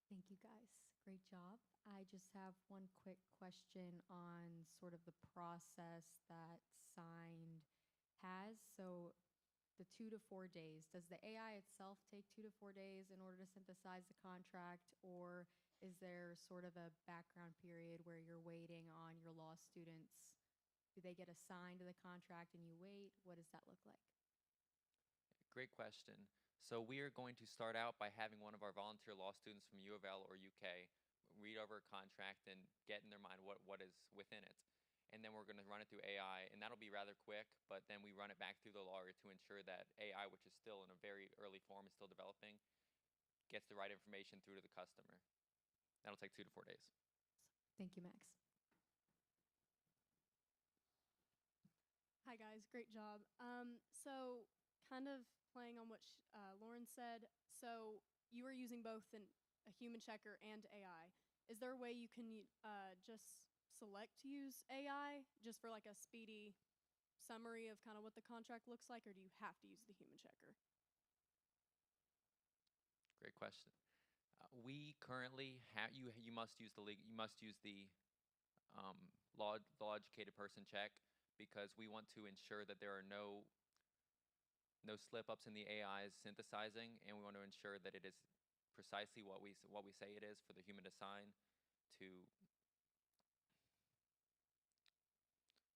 Thank you guys. Great job. I just have one quick question on sort of the process that Signed has. So the 2 to 4 days, does the AI itself take 2 to 4 days in order to synthesize the contract, or is there sort of a background period where you're waiting on your law students? Do they get assigned to the contract and you wait? What does that look like? Great question. So we are going to start out by having one of our volunteer law students from U of L or UK read over a contract and get in their mind what is within it. And then we're going to run it through AI, and that'll be rather quick, but then we run it back through the lawyer to ensure that AI, which is still in a very early form, is still developing, gets the right information through to the customer. That'll take 2 to 4 days. Thank you, Max. Hi guys, great job. So kind of playing on what Lauren said, so you are using both a human checker and AI. Is there a way you can just select to use AI just for like a speedy summary of kind of what the contract looks like, or do you have to use the human checker? Great question. We currently have you must use the law educated person check, because we want to ensure that there are no slip ups in the AI's synthesizing, and we want to ensure that it is precisely what we say it is for the human to sign to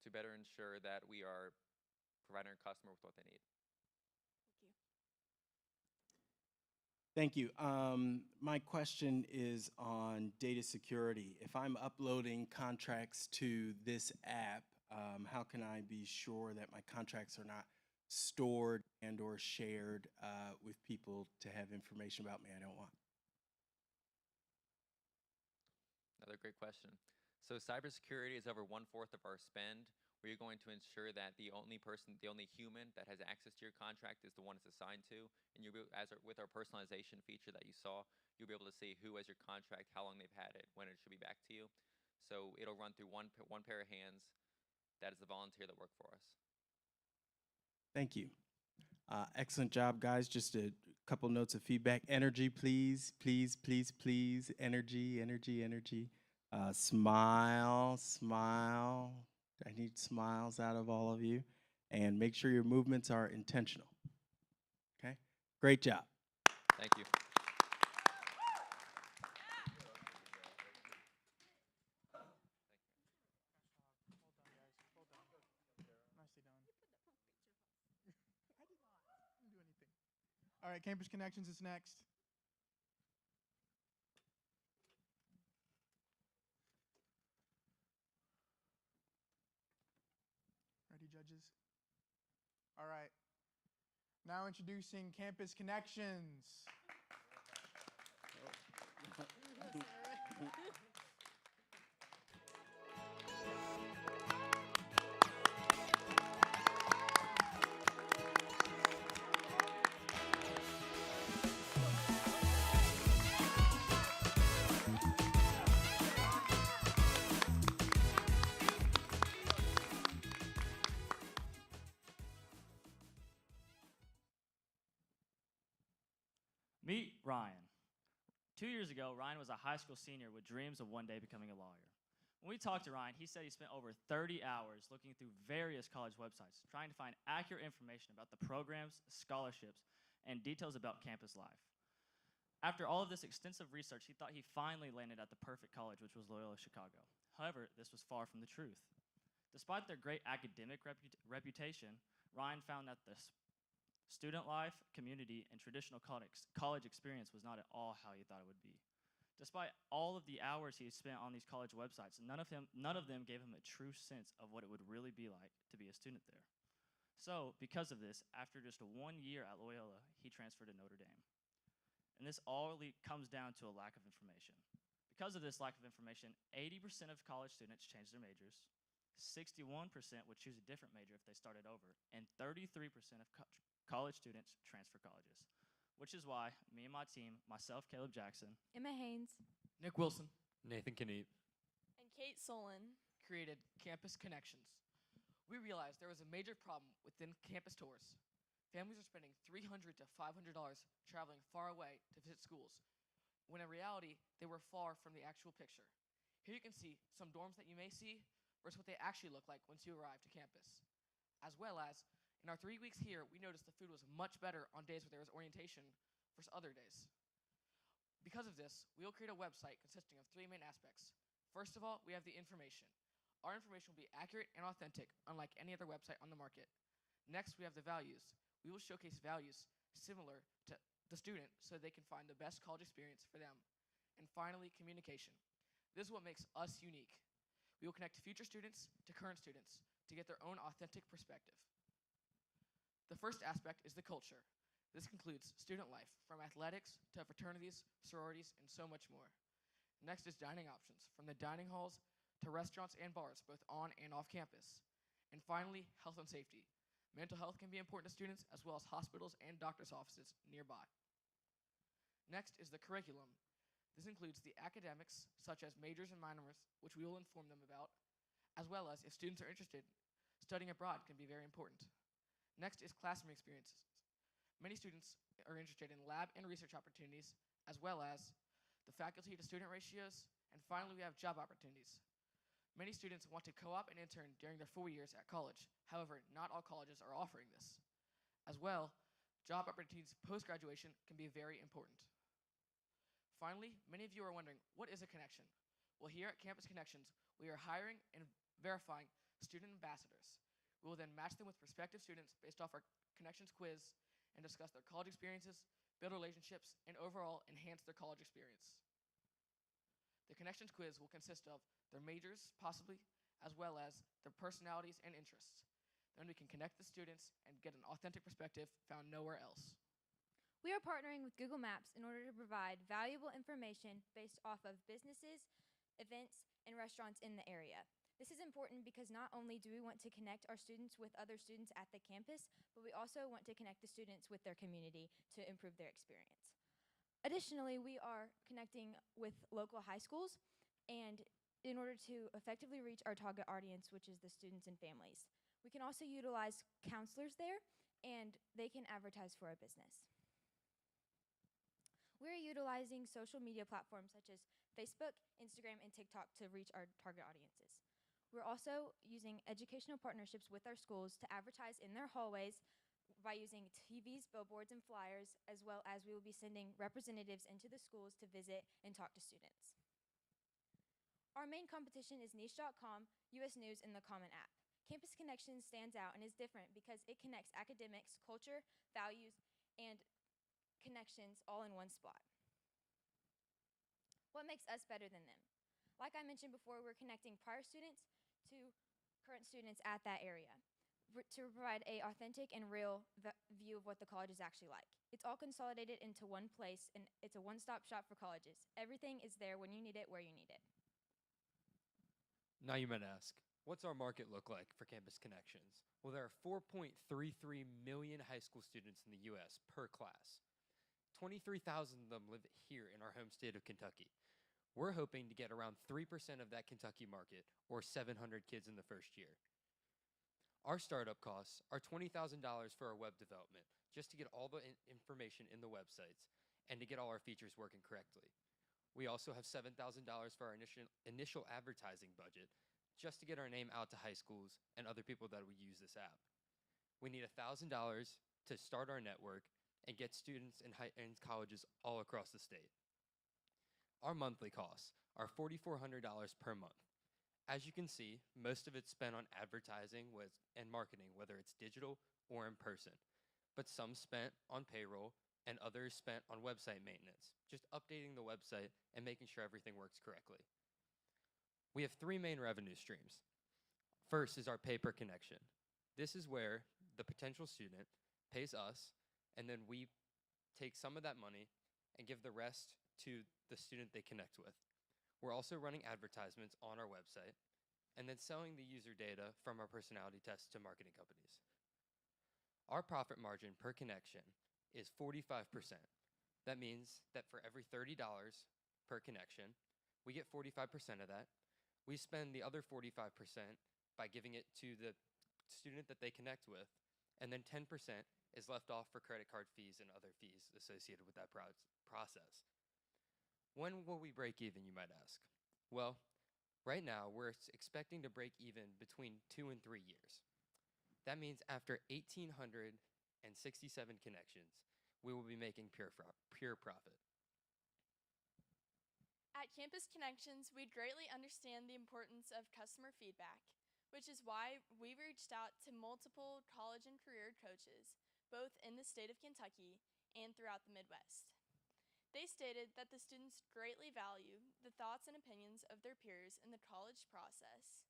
better ensure that we are providing our customer with what they need. Thank you. My question is on data security. If I'm uploading contracts to this app, how can I be sure that my contracts are not stored and or shared with people to have information about me I don't want? Another great question. So cybersecurity is over 1/4 of our spend. We're going to ensure that the only human that has access to your contract is the one it's assigned to. And you'll be, with our personalization feature that you saw, you'll be able to see who has your contract, how long they've had it, when it should be back to you. So it'll run through one pair of hands. That is the volunteer that work for us. Thank you. Excellent job, guys. Just a couple notes of feedback. Energy, please, please, please, please. Energy, energy, energy. Smile, smile. I need smiles out of all of you. And make sure your movements are intentional. Okay? Great job. Thank you. All right, Campus Connections is next. Ready, judges? All right. Now introducing Campus Connections. Meet Ryan. 2 years ago, Ryan was a high school senior with dreams of one day becoming a lawyer. When we talked to Ryan, he said he spent over 30 hours looking through various college websites, trying to find accurate information about the programs, scholarships, and details about campus life. After all of this extensive research, he thought he finally landed at the perfect college, which was Loyola Chicago. However, this was far from the truth. Despite their great academic reputation, Ryan found that the student life, community, and traditional college experience was not at all how he thought it would be. Despite all of the hours he spent on these college websites, none of them gave him a true sense of what it would really be like to be a student there. So, because of this, after just 1 year at Loyola, he transferred to Notre Dame. And this all comes down to a lack of information. Because of this lack of information, 80% of college students change their majors, 61% would choose a different major if they started over, and 33% of college students transfer colleges. Which is why me and my team, myself, Caleb Jackson, Emma Haynes, Nick Wilson, Nathan Kneep, and Kate Solon created Campus Connections. We realized there was a major problem within campus tours. Families are spending $300 to $500 traveling far away to visit schools, when in reality, they were far from the actual picture. Here you can see some dorms that you may see versus what they actually look like once you arrive to campus. As well as, in our 3 weeks here, we noticed the food was much better on days where there was orientation versus other days. Because of this, we will create a website consisting of 3 main aspects. First of all, we have the information. Our information will be accurate and authentic, unlike any other website on the market. Next, we have the values. We will showcase values similar to the student so they can find the best college experience for them. And finally, communication. This is what makes us unique. We will connect future students to current students to get their own authentic perspective. The first aspect is the culture. This includes student life, from athletics to fraternities, sororities, and so much more. Next is dining options, from the dining halls to restaurants and bars, both on and off campus. And finally, health and safety. Mental health can be important to students, as well as hospitals and doctor's offices nearby. Next is the curriculum. This includes the academics, such as majors and minors, which we will inform them about, as well as if students are interested, studying abroad can be very important. Next is classroom experiences. Many students are interested in lab and research opportunities, as well as the faculty to student ratios, and finally we have job opportunities. Many students want to co-op and intern during their 4 years at college. However, not all colleges are offering this. As well, job opportunities post-graduation can be very important. Finally, many of you are wondering, what is a connection? Well, here at Campus Connections, we are hiring and verifying student ambassadors. We will then match them with prospective students based off our Connections quiz and discuss their college experiences, build relationships, and overall enhance their college experience. The Connections quiz will consist of their majors, possibly, as well as their personalities and interests. Then we can connect the students and get an authentic perspective found nowhere else. we are partnering with Google Maps in order to provide valuable information based off of businesses, events, and restaurants in the area. This is important because not only do we want to connect our students with other students at the campus, but we also want to connect the students with their community to improve their experience. Additionally, we are connecting with local high schools and in order to effectively reach our target audience, which is the students and families. We can also utilize counselors there, and they can advertise for our business. We're utilizing social media platforms such as Facebook, Instagram, and TikTok to reach our target audiences. We're also using educational partnerships with our schools to advertise in their hallways by using TVs, billboards, and flyers, as well as we will be sending representatives into the schools to visit and talk to students. Our main competition is Niche.com, US News, and the Common App. Campus Connections stands out and is different because it connects academics, culture, values, and connections all in one spot. What makes us better than them? Like I mentioned before, we're connecting prior students to current students at that area to provide a authentic and real view of what the college is actually like. It's all consolidated into one place, and it's a one-stop shop for colleges. Everything is there when you need it, where you need it. Now you might ask, what's our market look like for Campus Connections? Well, there are 4.33 million high school students in the U.S. per class. 23,000 of them live here in our home state of Kentucky. We're hoping to get around 3% of that Kentucky market, or 700 kids in the first year. Our startup costs are $20,000 for our web development, just to get all the information in the websites, and to get all our features working correctly. We also have $7,000 for our initial advertising budget just to get our name out to high schools and other people that would use this app. We need $1,000 to start our network and get students in colleges all across the state. Our monthly costs are $4,400 per month. As you can see, most of it's spent on advertising and marketing, whether it's digital or in person, but some spent on payroll and others spent on website maintenance, just updating the website and making sure everything works correctly. We have 3 main revenue streams. First is our pay per connection. This is where the potential student pays us, and then we take some of that money and give the rest to the student they connect with. We're also running advertisements on our website and then selling the user data from our personality tests to marketing companies. Our profit margin per connection is 45%. That means that for every $30 per connection, we get 45% of that. We spend the other 45% by giving it to the student that they connect with, and then 10% is left off for credit card fees and other fees associated with that process. When will we break even, you might ask? Well, right now, we're expecting to break even between 2 and 3 years. That means after 1,867 connections, we will be making pure profit. At Campus Connections, we greatly understand the importance of customer feedback, which is why we reached out to multiple college and career coaches, both in the state of Kentucky and throughout the Midwest. They stated that the students greatly value the thoughts and opinions of their peers in the college process.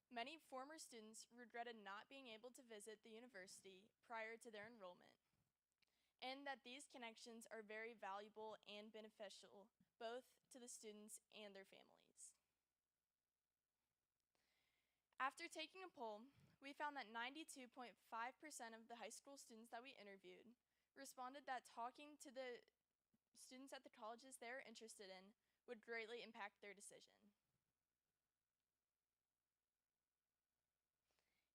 Many former students regretted not being able to visit the university prior to their enrollment, and that these connections are very valuable and beneficial both to the students and their families. After taking a poll, we found that 92.5% of the high school students that we interviewed responded that talking to the students at the colleges they're interested in would greatly impact their decision.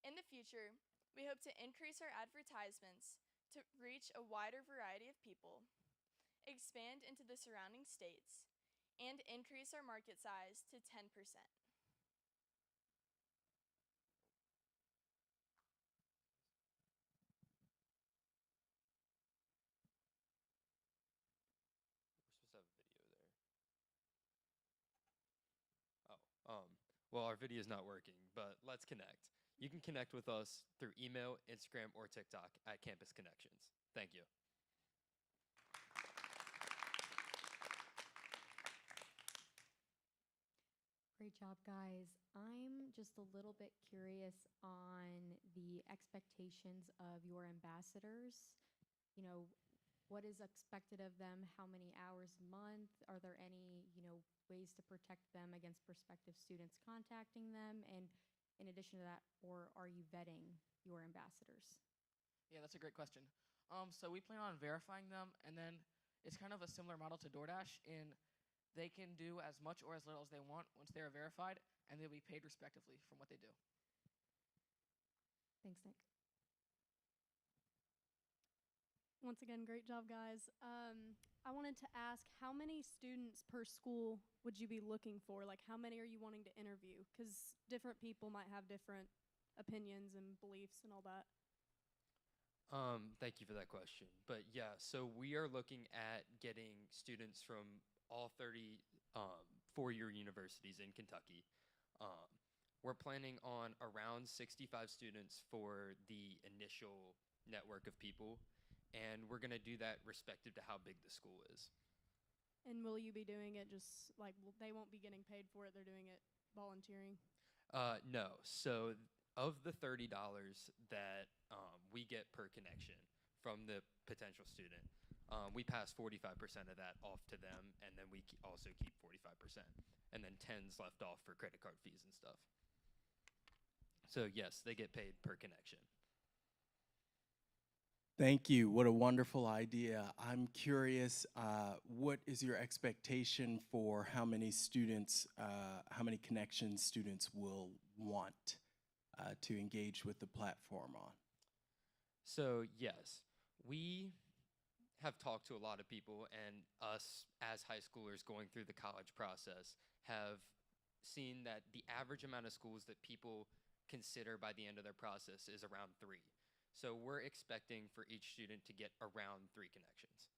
In the future, we hope to increase our advertisements to reach a wider variety of people, expand into the surrounding states, and increase our market size to 10%. Well, our video is not working, but let's connect. You can connect with us through email, Instagram, or TikTok at Campus Connections. Thank you. Great job, guys. I'm just a little bit curious on the expectations of your ambassadors. You know, what is expected of them? How many hours a month? Are there any, ways to protect them against prospective students contacting them? And in addition to that, or are you vetting your ambassadors? Yeah, that's a great question. So we plan on verifying them, and then it's kind of a similar model to DoorDash in they can do as much or as little as they want once they are verified, and they'll be paid respectively from what they do. Thanks, Nick. Once again, great job, guys. I wanted to ask, how many students per school would you be looking for? Like, how many are you wanting to interview? Because different people might have different opinions and beliefs and all that. Thank you for that question. But yeah, so we are looking at getting students from all 30 four-year universities in Kentucky. We're planning on around 65 students for the initial network of people, and we're going to do that respective to how big the school is. And will you be doing it just like they won't be getting paid for it? They're doing it volunteering? No. So of the $30 that we get per connection from the potential student, we pass 45% of that off to them, and then we also keep 45%. And then 10's left off for credit card fees and stuff. So yes, they get paid per connection. Thank you. What a wonderful idea. I'm curious, what is your expectation for how many students, how many connections students will want to engage with the platform on? So yes, we have talked to a lot of people, and us as high schoolers going through the college process have seen that the average amount of schools that people consider by the end of their process is around 3. So we're expecting for each student to get around 3 connections.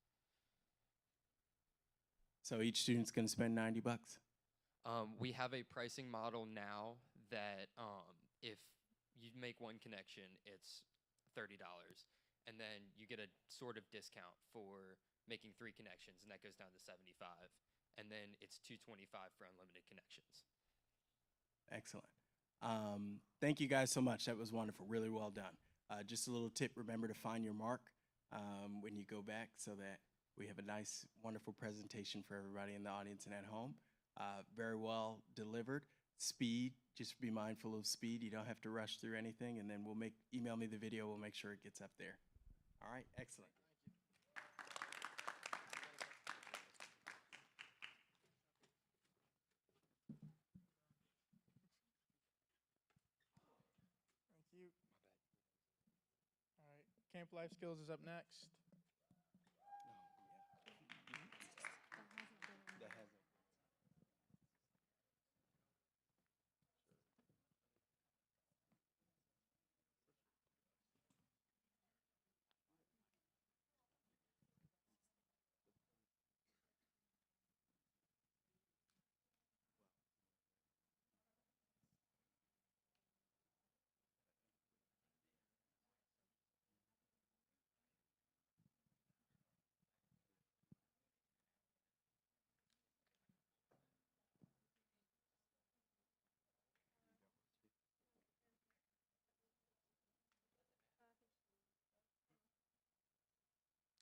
So each student's going to spend $90. We have a pricing model now that if you make 1 connection, it's $30. And then you get a sort of discount for making 3 connections, and that goes down to $75. And then it's $225 for unlimited connections. Excellent. Thank you guys so much. That was wonderful. Really well done. Just a little tip, remember to find your mark when you go back so that we have a nice, wonderful presentation for everybody in the audience and at home. Very well delivered. Speed, just be mindful of speed. You don't have to rush through anything, and then email me the video. We'll make sure it gets up there. All right, excellent. Thank you. All right, Camp Life Skills is up next.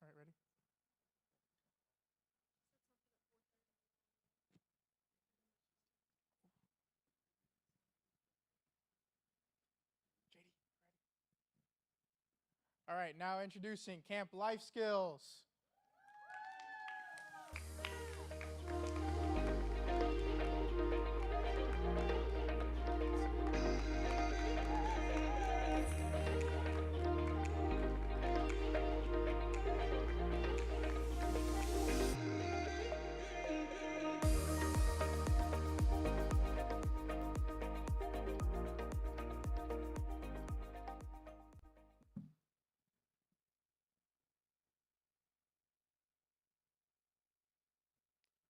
All right, ready? All right, now introducing Camp Life Skills.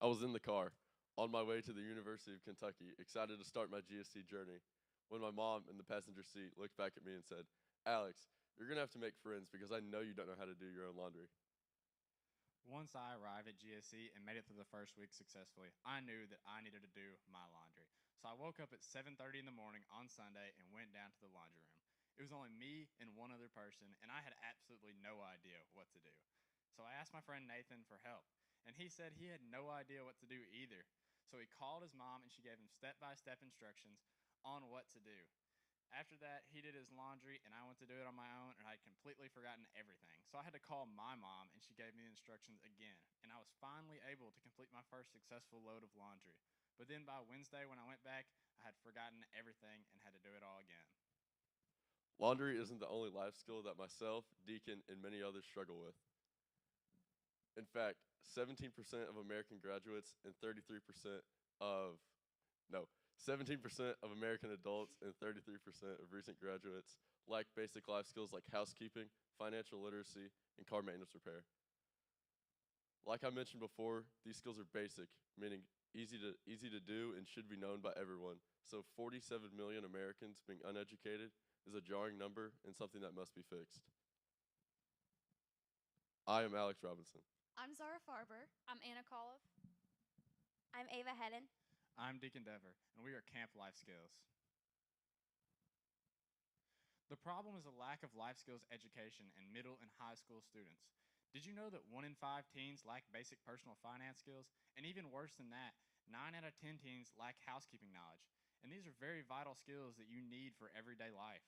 I was in the car on my way to the University of Kentucky, excited to start my GSC journey, when my mom in the passenger seat looked back at me and said, "Alex, you're going to have to make friends because I know you don't know how to do your own laundry." Once I arrived at GSC and made it through the first week successfully, I knew that I needed to do my laundry. So I woke up at 7:30 in the morning on Sunday and went down to the laundry room. It was only me and one other person, and I had absolutely no idea what to do. So I asked my friend Nathan for help, and he said he had no idea what to do either. So he called his mom, and she gave him step-by-step instructions on what to do. After that, he did his laundry, and I went to do it on my own, and I had completely forgotten everything. So I had to call my mom, and she gave me the instructions again, and I was finally able to complete my first successful load of laundry. But then by Wednesday, when I went back, I had forgotten everything and had to do it all again. Laundry isn't the only life skill that myself, Deacon, and many others struggle with. In fact, 17% of American graduates and 17% of American adults and 33% of recent graduates lack basic life skills like housekeeping, financial literacy, and car maintenance repair. Like I mentioned before, these skills are basic, meaning easy to do and should be known by everyone. So 47 million Americans being uneducated is a jarring number and something that must be fixed. I am Alex Robinson. I'm Zara Farber. I'm Anna Koloff. I'm Ava Hedden. I'm Deacon Dever, and we are Camp Life Skills. The problem is a lack of life skills education in middle and high school students. Did you know that 1 in 5 teens lack basic personal finance skills? And even worse than that, 9 out of 10 teens lack housekeeping knowledge. And these are very vital skills that you need for everyday life.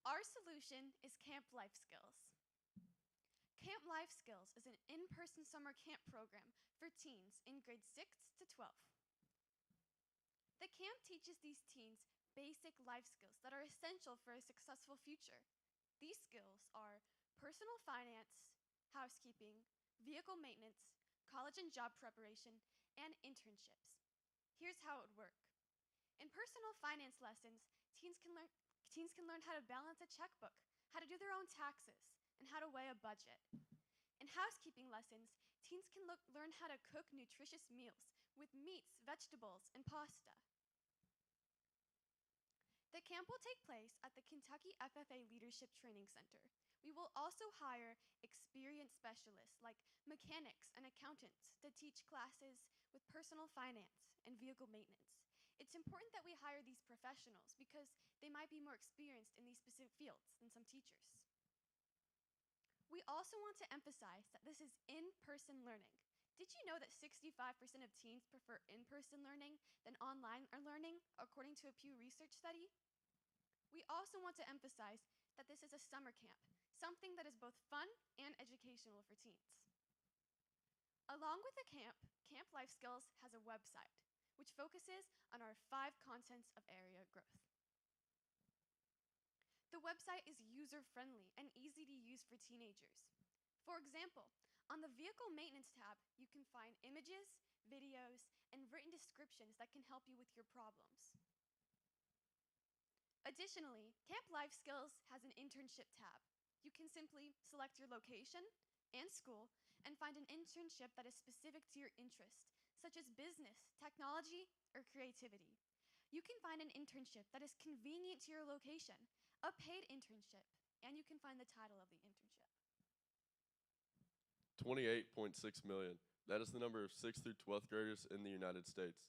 Our solution is Camp Life Skills. Camp Life Skills is an in-person summer camp program for teens in grades 6 to 12. The camp teaches these teens basic life skills that are essential for a successful future. These skills are personal finance, housekeeping, vehicle maintenance, college and job preparation, and internships. Here's how it would work. In personal finance lessons, teens can learn how to balance a checkbook, how to do their own taxes, and how to weigh a budget. In housekeeping lessons, teens can learn how to cook nutritious meals with meats, vegetables, and pasta. The camp will take place at the Kentucky FFA Leadership Training Center. We will also hire experienced specialists like mechanics and accountants to teach classes with personal finance and vehicle maintenance. It's important that we hire these professionals because they might be more experienced in these specific fields than some teachers. We also want to emphasize that this is in-person learning. Did you know that 65% of teens prefer in-person learning than online learning, according to a Pew Research study? We also want to emphasize that this is a summer camp, something that is both fun and educational for teens. Along with the camp, Camp Life Skills has a website, which focuses on our 5 contents of area growth. The website is user-friendly and easy to use for teenagers. For example, on the Vehicle Maintenance tab, you can find images, videos, and written descriptions that can help you with your problems. Additionally, Camp Life Skills has an internship tab. You can simply select your location and school and find an internship that is specific to your interest, such as business, technology, or creativity. You can find an internship that is convenient to your location, a paid internship, and you can find the title of the internship. 28.6 million. That is the number of 6th through 12th graders in the United States.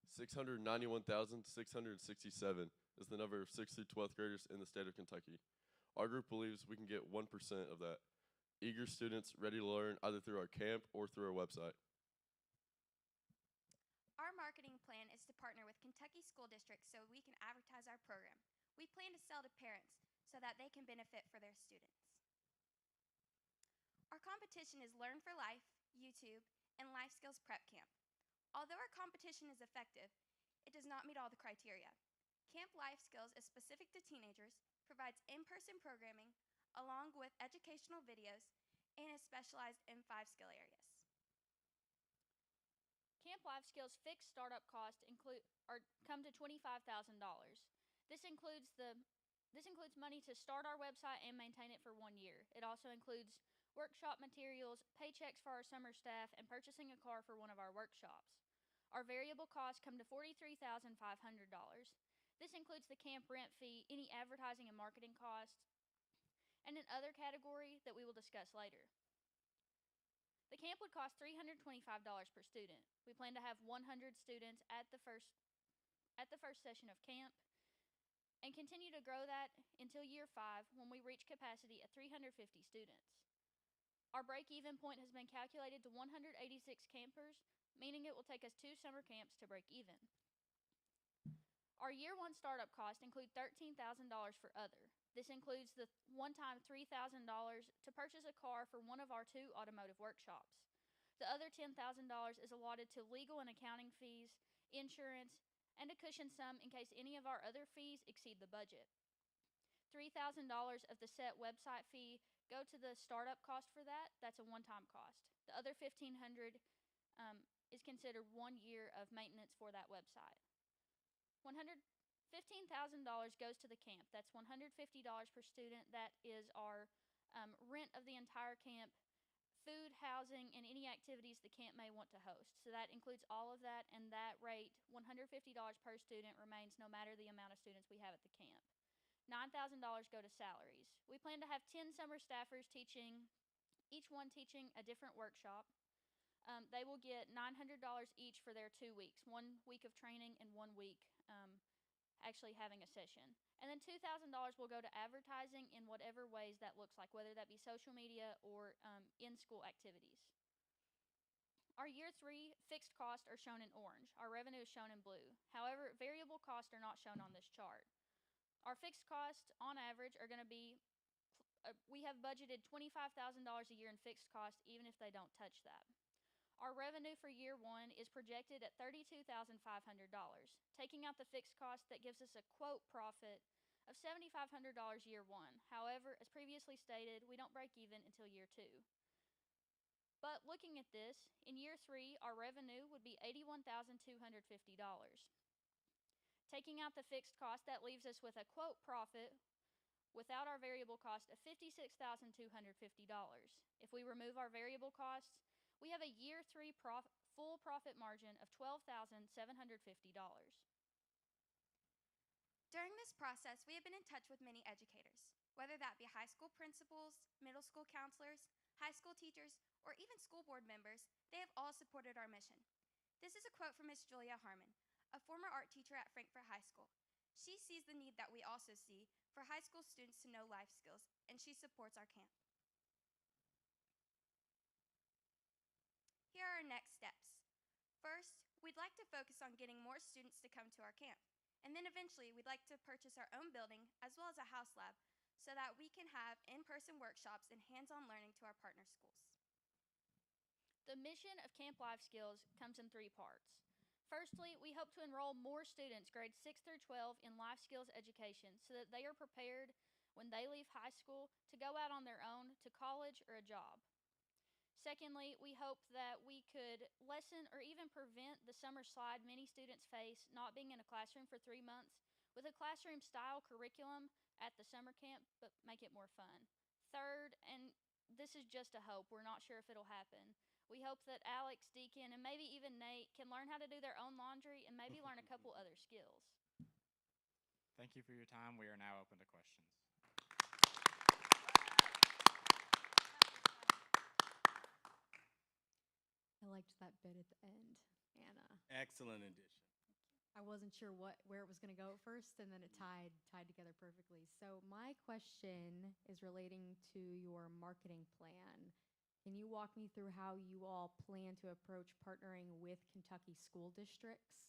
691,667 is the number of 6th through 12th graders in the state of Kentucky. Our group believes we can get 1% of that. Eager students ready to learn either through our camp or through our website. Our marketing plan is to partner with Kentucky School Districts so we can advertise our program. We plan to sell to parents so that they can benefit for their students. Our competition is Learn for Life, YouTube, and Life Skills Prep Camp. Although our competition is effective, it does not meet all the criteria. Camp Life Skills is specific to teenagers, provides in-person programming, along with educational videos, and is specialized in 5 skill areas. Camp Life Skills fixed startup costs come to $25,000. This includes money to start our website and maintain it for 1 year. It also includes workshop materials, paychecks for our summer staff, and purchasing a car for one of our workshops. Our variable costs come to $43,500. This includes the camp rent fee, any advertising and marketing costs, and an other category that we will discuss later. The camp would cost $325 per student. We plan to have 100 students at the first session of camp and continue to grow that until year 5 when we reach capacity at 350 students. Our break-even point has been calculated to 186 campers, meaning it will take us 2 summer camps to break even. Our year 1 startup costs include $13,000 for other. This includes the one-time $3,000 to purchase a car for one of our 2 automotive workshops. The other $10,000 is allotted to legal and accounting fees, insurance, and a cushion sum in case any of our other fees exceed the budget. $3,000 of the set website fee go to the startup cost for that. That's a one-time cost. The other $1,500 is considered 1 year of maintenance for that website. $15,000 goes to the camp. That's $150 per student. That is our rent of the entire camp, food, housing, and any activities the camp may want to host. So that includes all of that, and that rate, $150 per student, remains no matter the amount of students we have at the camp. $9,000 go to salaries. We plan to have 10 summer staffers each one teaching a different workshop. They will get $900 each for their 2 weeks, 1 week of training and 1 week actually having a session. And then $2,000 will go to advertising in whatever ways that looks like, whether that be social media or in-school activities. Our year 3 fixed costs are shown in orange. Our revenue is shown in blue. However, variable costs are not shown on this chart. Our fixed costs, on average, are going to be, we have budgeted $25,000 a year in fixed costs, even if they don't touch that. Our revenue for year 1 is projected at $32,500. Taking out the fixed cost, that gives us a quote profit of $7,500 year one. However, as previously stated, we don't break even until year two. But looking at this, in year three, our revenue would be $81,250. Taking out the fixed cost, that leaves us with a quote profit without our variable cost of $56,250. If we remove our variable costs, we have a year three full profit margin of $12,750. During this process, we have been in touch with many educators, whether that be high school principals, middle school counselors, high school teachers, or even school board members. They have all supported our mission. This is a quote from Miss Julia Harmon, a former art teacher at Frankfort High School. She sees the need that we also see for high school students to know life skills, and she supports our camp. Here are our next steps. First, we'd like to focus on getting more students to come to our camp. And then eventually, we'd like to purchase our own building as well as a house lab so that we can have in-person workshops and hands-on learning to our partner schools. The mission of Camp Life Skills comes in 3 parts. Firstly, we hope to enroll more students grades 6 through 12 in life skills education so that they are prepared when they leave high school to go out on their own to college or a job. Secondly, we hope that we could lessen or even prevent the summer slide many students face not being in a classroom for 3 months with a classroom style curriculum at the summer camp, but make it more fun. Third, and this is just a hope, we're not sure if it'll happen, we hope that Alex, Deacon, and maybe even Nate can learn how to do their own laundry and maybe learn a couple other skills. Thank you for your time. We are now open to questions. I liked that bit at the end, Anna. Excellent addition. I wasn't sure where it was going to go at first, and then it tied together perfectly. So my question is relating to your marketing plan. Can you walk me through how you all plan to approach partnering with Kentucky school districts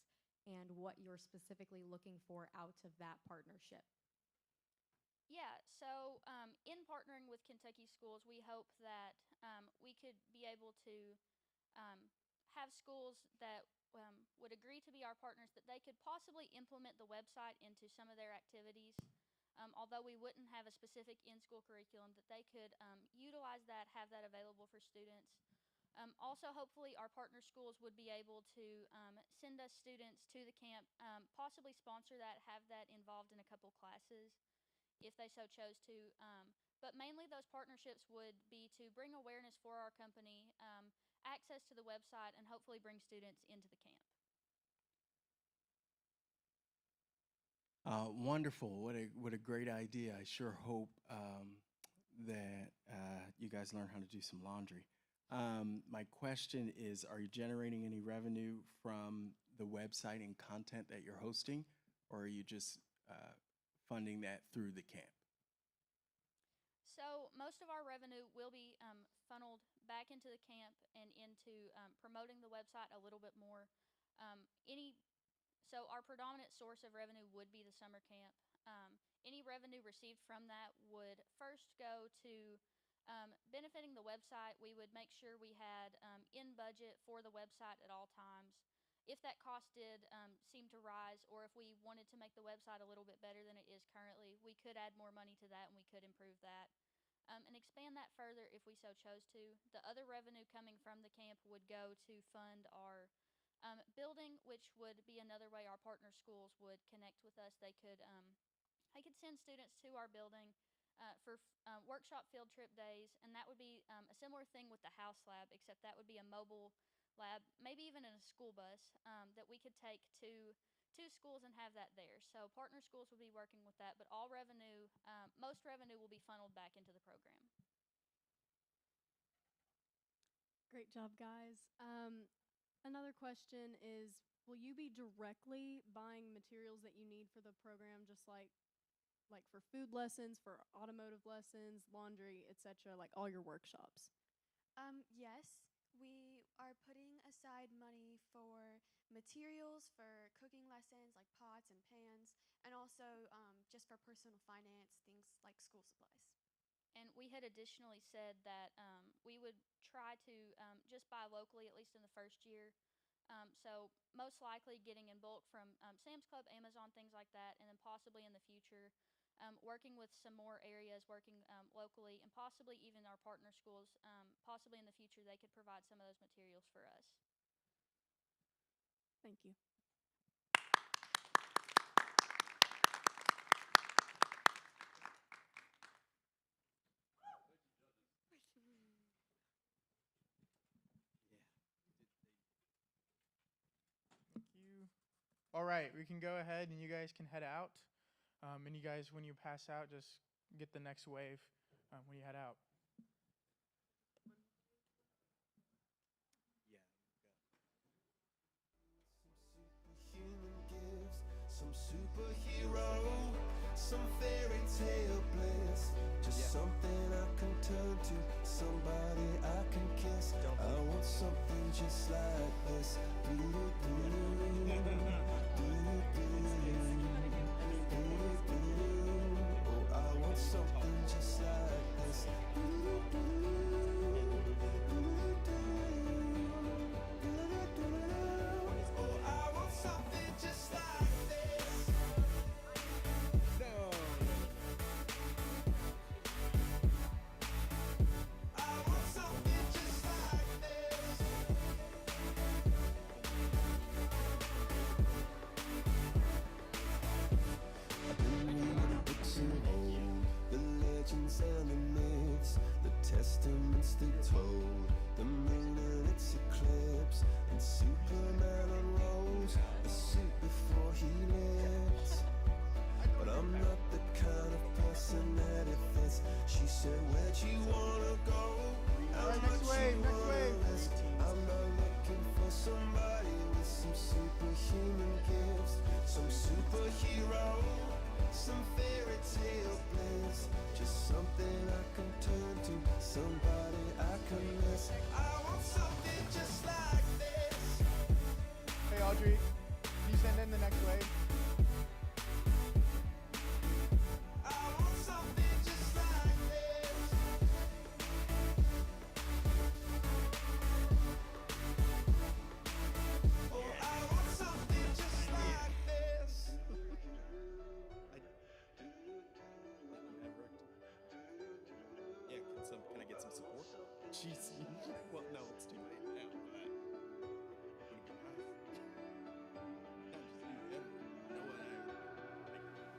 and what you're specifically looking for out of that partnership? Yeah, so in partnering with Kentucky schools, we hope that we could be able to have schools that would agree to be our partners, that they could possibly implement the website into some of their activities. Although we wouldn't have a specific in-school curriculum, that they could utilize that, have that available for students. Also, hopefully, our partner schools would be able to send us students to the camp, possibly sponsor that, have that involved in a couple classes if they so chose to. But mainly those partnerships would be to bring awareness for our company, access to the website, and hopefully bring students into the camp. Wonderful. What a great idea. I sure hope that you guys learn how to do some laundry. My question is, are you generating any revenue from the website and content that you're hosting, or are you just funding that through the camp? So most of our revenue will be funneled back into the camp and into promoting the website a little bit more. So our predominant source of revenue would be the summer camp. Any revenue received from that would first go to benefiting the website. We would make sure we had in budget for the website at all times. If that cost did seem to rise, or if we wanted to make the website a little bit better than it is currently, we could add more money to that and we could improve that and expand that further if we so chose to. The other revenue coming from the camp would go to fund our building, which would be another way our partner schools would connect with us. They could send students to our building for workshop field trip days, and that would be a similar thing with the house lab, except that would be a mobile lab, maybe even in a school bus that we could take to schools and have that there. So partner schools would be working with that, but all revenue, most revenue will be funneled back into the program. Great job, guys. Another question is, will you be directly buying materials that you need for the program, just like for food lessons, for automotive lessons, laundry, etc., like all your workshops? Yes, we are putting aside money for materials for cooking lessons like pots and pans, and also just for personal finance, things like school supplies. And we had additionally said that we would try to just buy locally, at least in the first year. So most likely getting in bulk from Sam's Club, Amazon, things like that, and then possibly in the future working with some more areas, working locally, and possibly even our partner schools, possibly in the future they could provide some of those materials for us. Thank you. Thank you. All right, we can go ahead and you guys can head out. And you guys, when you pass out, just get the next wave when you head out. Human gifts, some superhero, some fairy tale bliss, just something I can turn to, somebody I can kiss. I want something just like this. Oh, I want something just like this. Oh, I want something just like this. No. I want something just like this. I've been reading books and old, the legends and the myths, the testaments they told, the moon and its eclipse, and Superman unrolls a suit before he lives. But I'm not the kind of person that it fits. She said, where'd you wanna go? How much you wanna risk? I'm not looking for somebody with some superhuman gifts, some superhero, some fairy tale bliss, just something I can turn to, somebody I can miss. I want something just like this. Hey, Audrey, can you send in the next wave? I want something just like this. Oh, I want something just like this. Yeah, can I get some support? Jeez. Well, no, it's too late now, but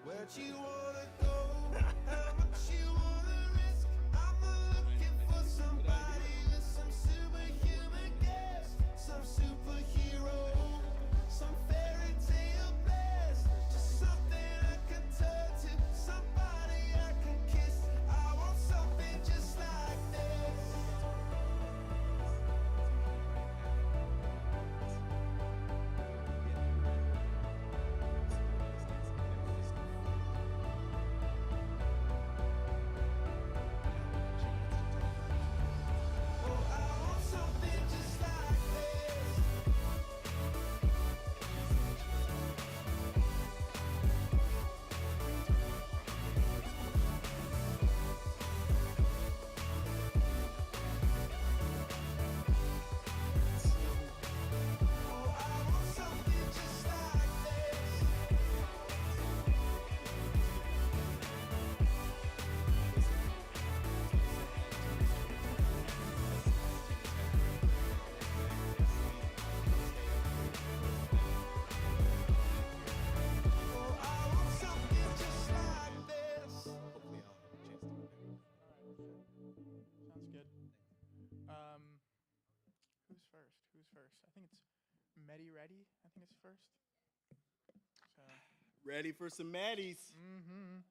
Where'd you wanna go? How much you wanna risk? I'm looking for somebody with some superhuman gifts, some superhero, some fairy tale bliss, just something I can turn to, somebody I can kiss. I want something just like this. Oh, I want something just like this. Oh, I want something just like this. Oh, I want something just like this. hopefully I'll have a chance to do that. Sounds good. Who's first? Who's first? I think it's Medi Ready. I think it's first. So. Ready for some Maddies. Mm-hmm.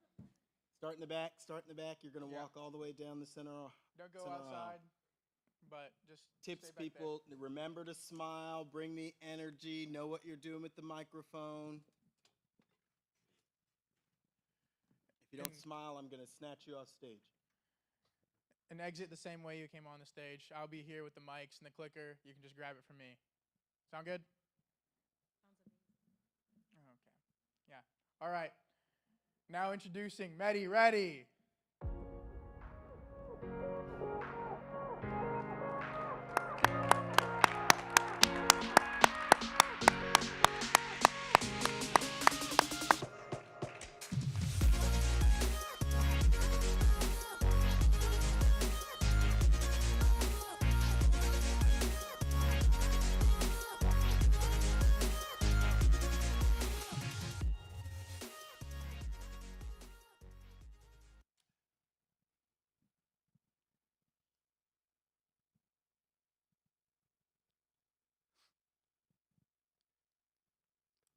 Start in the back. Start in the back. You're gonna Yeah. walk all the way down the center. Don't go center aisle. outside, but just Tips stay back there. people, remember to smile, bring the energy, know what you're doing with the microphone. If you don't And- smile, I'm gonna snatch you off stage. And exit the same way you came on the stage. I'll be here with the mics and the clicker. You can just grab it from me. Sound good? Okay. Yeah. All right. Now introducing Medi Ready.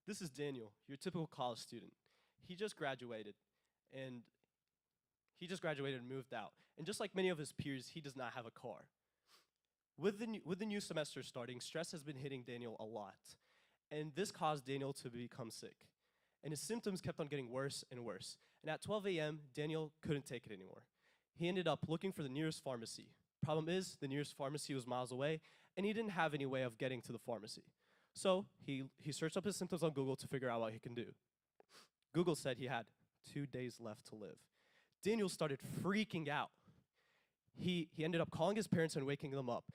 This is Daniel, your typical college student. He just graduated and moved out. And just like many of his peers, he does not have a car. With the new semester starting, stress has been hitting Daniel a lot. And this caused Daniel to become sick. And his symptoms kept on getting worse and worse. And at 12 a.m., Daniel couldn't take it anymore. He ended up looking for the nearest pharmacy. Problem is, the nearest pharmacy was miles away, and he didn't have any way of getting to the pharmacy. So he searched up his symptoms on Google to figure out what he can do. Google said he had 2 days left to live. Daniel started freaking out. He ended up calling his parents and waking them up.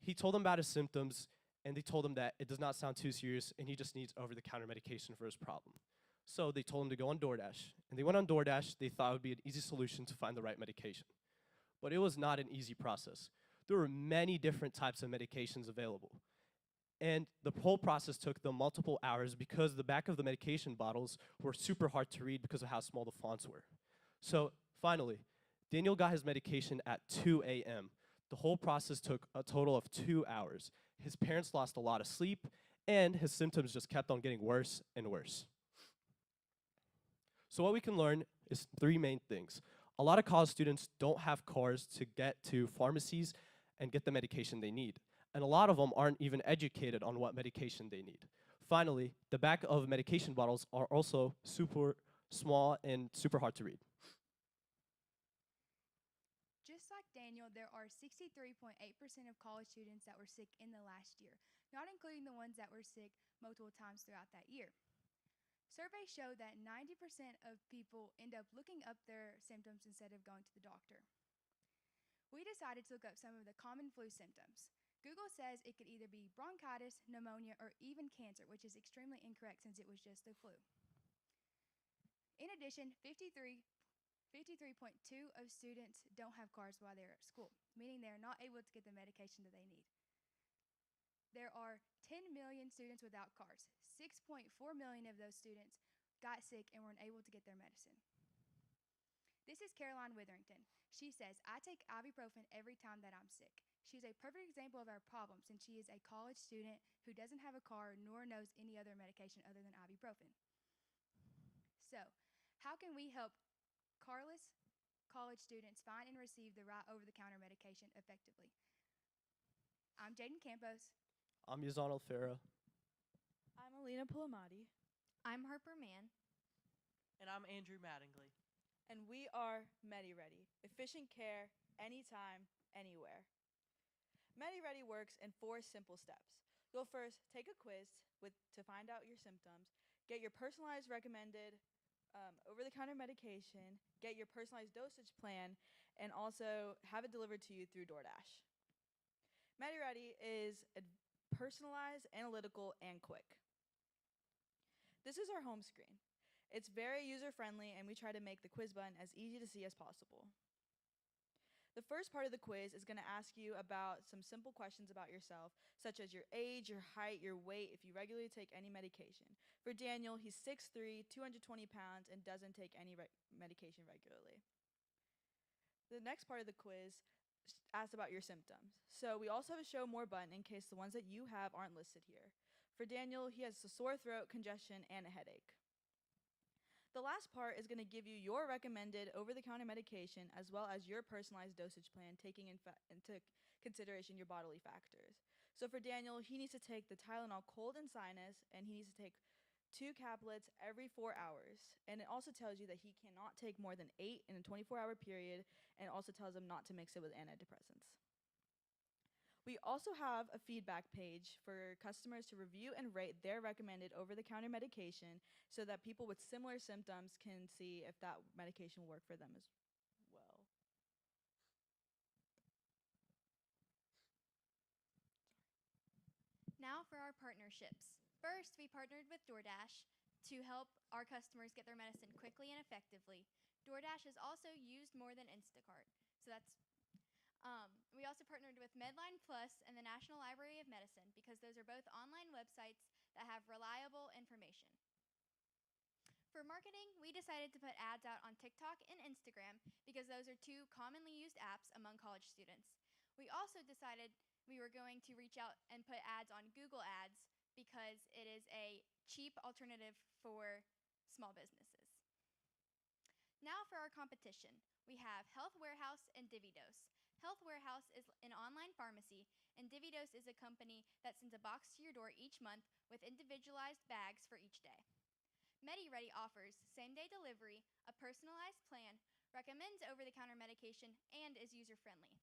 He told them about his symptoms, and they told him that it does not sound too serious, and he just needs over-the-counter medication for his problem. So they told him to go on DoorDash. And they went on DoorDash. They thought it would be an easy solution to find the right medication. But it was not an easy process. There were many different types of medications available. And the whole process took them multiple hours because the back of the medication bottles were super hard to read because of how small the fonts were. So finally, Daniel got his medication at 2 a.m. The whole process took a total of 2 hours. His parents lost a lot of sleep, and his symptoms just kept on getting worse and worse. So what we can learn is 3 main things. A lot of college students don't have cars to get to pharmacies and get the medication they need. And a lot of them aren't even educated on what medication they need. Finally, the back of medication bottles are also super small and super hard to read. Just like Daniel, there are 63.8% of college students that were sick in the last year, not including the ones that were sick multiple times throughout that year. Surveys show that 90% of people end up looking up their symptoms instead of going to the doctor. We decided to look up some of the common flu symptoms. Google says it could either be bronchitis, pneumonia, or even cancer, which is extremely incorrect since it was just the flu. In addition, 53.2% of students don't have cars while they're at school, meaning they're not able to get the medication that they need. There are 10 million students without cars. 6.4 million of those students got sick and weren't able to get their medicine. This is Caroline Witherington. She says, I take ibuprofen every time that I'm sick. She's a perfect example of our problem since she is a college student who doesn't have a car nor knows any other medication other than ibuprofen. So, how can we help carless college students find and receive the right over-the-counter medication effectively? I'm Jaden Campos. I'm Yazan Alfera. I'm Alina Pulamati. I'm Harper Mann. And I'm Andrew Mattingly. And we are MediReady, efficient care, anytime, anywhere. MediReady works in 4 simple steps. You'll first take a quiz to find out your symptoms, get your personalized recommended over-the-counter medication, get your personalized dosage plan, and also have it delivered to you through DoorDash. MediReady is personalized, analytical, and quick. This is our home screen. It's very user-friendly, and we try to make the quiz button as easy to see as possible. The first part of the quiz is going to ask you about some simple questions about yourself, such as your age, your height, your weight, if you regularly take any medication. For Daniel, he's 6'3", 220 pounds, and doesn't take any medication regularly. The next part of the quiz asks about your symptoms. So we also have a show more button in case the ones that you have aren't listed here. For Daniel, he has a sore throat, congestion, and a headache. The last part is going to give you your recommended over-the-counter medication as well as your personalized dosage plan, taking into consideration your bodily factors. So for Daniel, he needs to take the Tylenol cold and sinus, and he needs to take 2 caplets every 4 hours. And it also tells you that he cannot take more than 8 in a 24-hour period, and it also tells him not to mix it with antidepressants. We also have a feedback page for customers to review and rate their recommended over-the-counter medication so that people with similar symptoms can see if that medication will work for them as well. Now for our partnerships. First, we partnered with DoorDash to help our customers get their medicine quickly and effectively. DoorDash is also used more than Instacart. So we also partnered with Medline Plus and the National Library of Medicine because those are both online websites that have reliable information. For marketing, we decided to put ads out on TikTok and Instagram because those are 2 commonly used apps among college students. We also decided we were going to reach out and put ads on Google Ads because it is a cheap alternative for small businesses. Now for our competition. We have Health Warehouse and Dividose. Health Warehouse is an online pharmacy, and Dividose is a company that sends a box to your door each month with individualized bags for each day. MediReady offers same-day delivery, a personalized plan, recommends over-the-counter medication, and is user-friendly.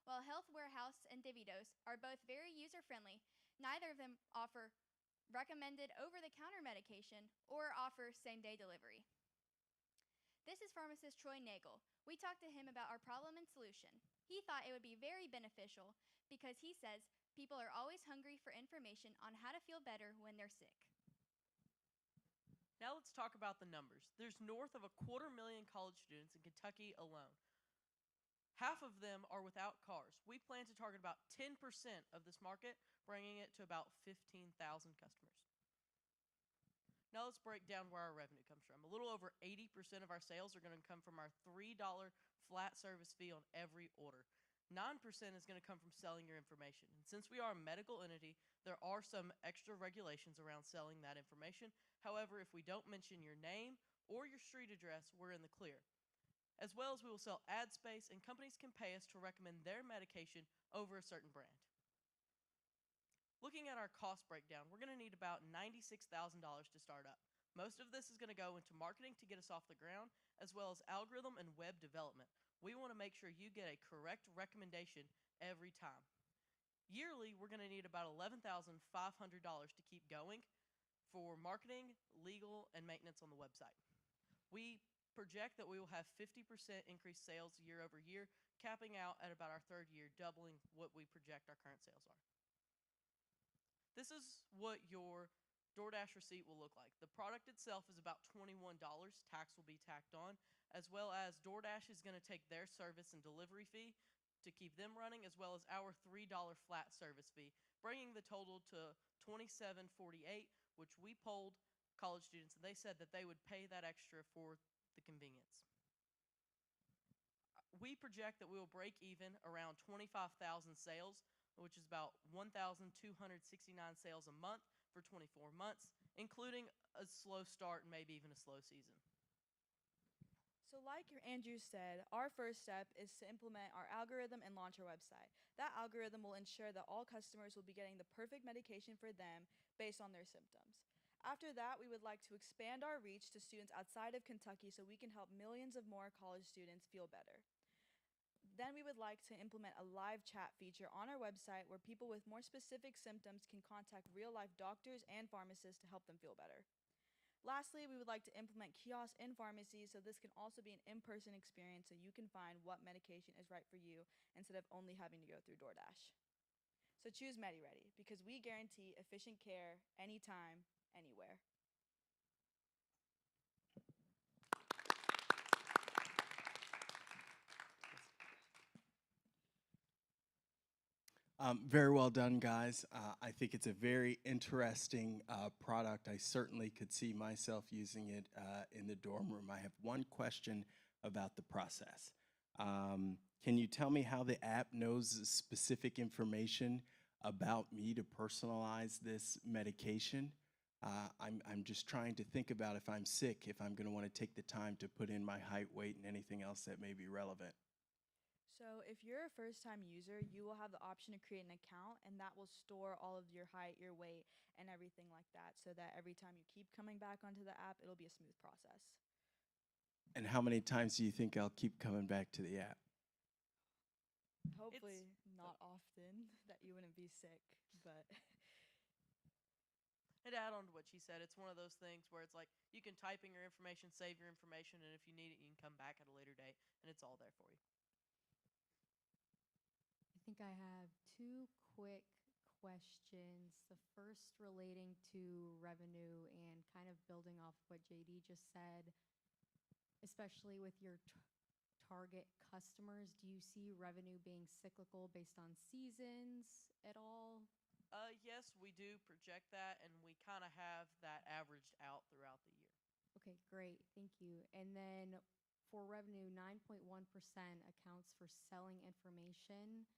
While Health Warehouse and Dividose are both very user-friendly, neither of them offer recommended over-the-counter medication or offer same-day delivery. This is pharmacist Troy Nagel. We talked to him about our problem and solution. He thought it would be very beneficial because he says people are always hungry for information on how to feel better when they're sick. Now let's talk about the numbers. There's north of 250,000 college students in Kentucky alone. Half of them are without cars. We plan to target about 10% of this market, bringing it to about 15,000 customers. Now let's break down where our revenue comes from. A little over 80% of our sales are going to come from our $3 flat service fee on every order. 9% is going to come from selling your information. And since we are a medical entity, there are some extra regulations around selling that information. However, if we don't mention your name or your street address, we're in the clear. As well as we will sell ad space, and companies can pay us to recommend their medication over a certain brand. Looking at our cost breakdown, we're going to need about $96,000 to start up. Most of this is going to go into marketing to get us off the ground, as well as algorithm and web development. We want to make sure you get a correct recommendation every time. Yearly, we're going to need about $11,500 to keep going for marketing, legal, and maintenance on the website. We project that we will have 50% increased sales year over year, capping out at about our third year, doubling what we project our current sales are. This is what your DoorDash receipt will look like. The product itself is about $21. Tax will be tacked on, as well as DoorDash is going to take their service and delivery fee to keep them running, as well as our $3 flat service fee, bringing the total to $27.48, which we polled college students, and they said that they would pay that extra for the convenience. We project that we will break even around 25,000 sales, which is about 1,269 sales a month for 24 months, including a slow start and maybe even a slow season. So like Andrew said, our first step is to implement our algorithm and launch our website. That algorithm will ensure that all customers will be getting the perfect medication for them based on their symptoms. After that, we would like to expand our reach to students outside of Kentucky so we can help millions of more college students feel better. Then we would like to implement a live chat feature on our website where people with more specific symptoms can contact real-life doctors and pharmacists to help them feel better. Lastly, we would like to implement kiosks in pharmacies so this can also be an in-person experience so you can find what medication is right for you instead of only having to go through DoorDash. So choose MediReady because we guarantee efficient care anytime, anywhere. Very well done, guys. I think it's a very interesting product. I certainly could see myself using it in the dorm room. I have one question about the process. Can you tell me how the app knows specific information about me to personalize this medication? I'm just trying to think about if I'm sick, if I'm going to want to take the time to put in my height, weight, and anything else that may be relevant. So if you're a first-time user, you will have the option to create an account, and that will store all of your height, your weight, and everything like that, so that every time you keep coming back onto the app, it'll be a smooth process. And how many times do you think I'll keep coming back to the app? Hopefully not often, that you wouldn't be sick, but... And to add on to what she said, it's one of those things where it's like you can type in your information, save your information, and if you need it, you can come back at a later date, and it's all there for you. I think I have two quick questions. The first relating to revenue and kind of building off what JD just said, especially with your target customers. Do you see revenue being cyclical based on seasons at all? Yes, we do project that, and we kind of have that averaged out throughout the year. Okay, great. Thank you. And then for revenue, 9.1% accounts for selling information.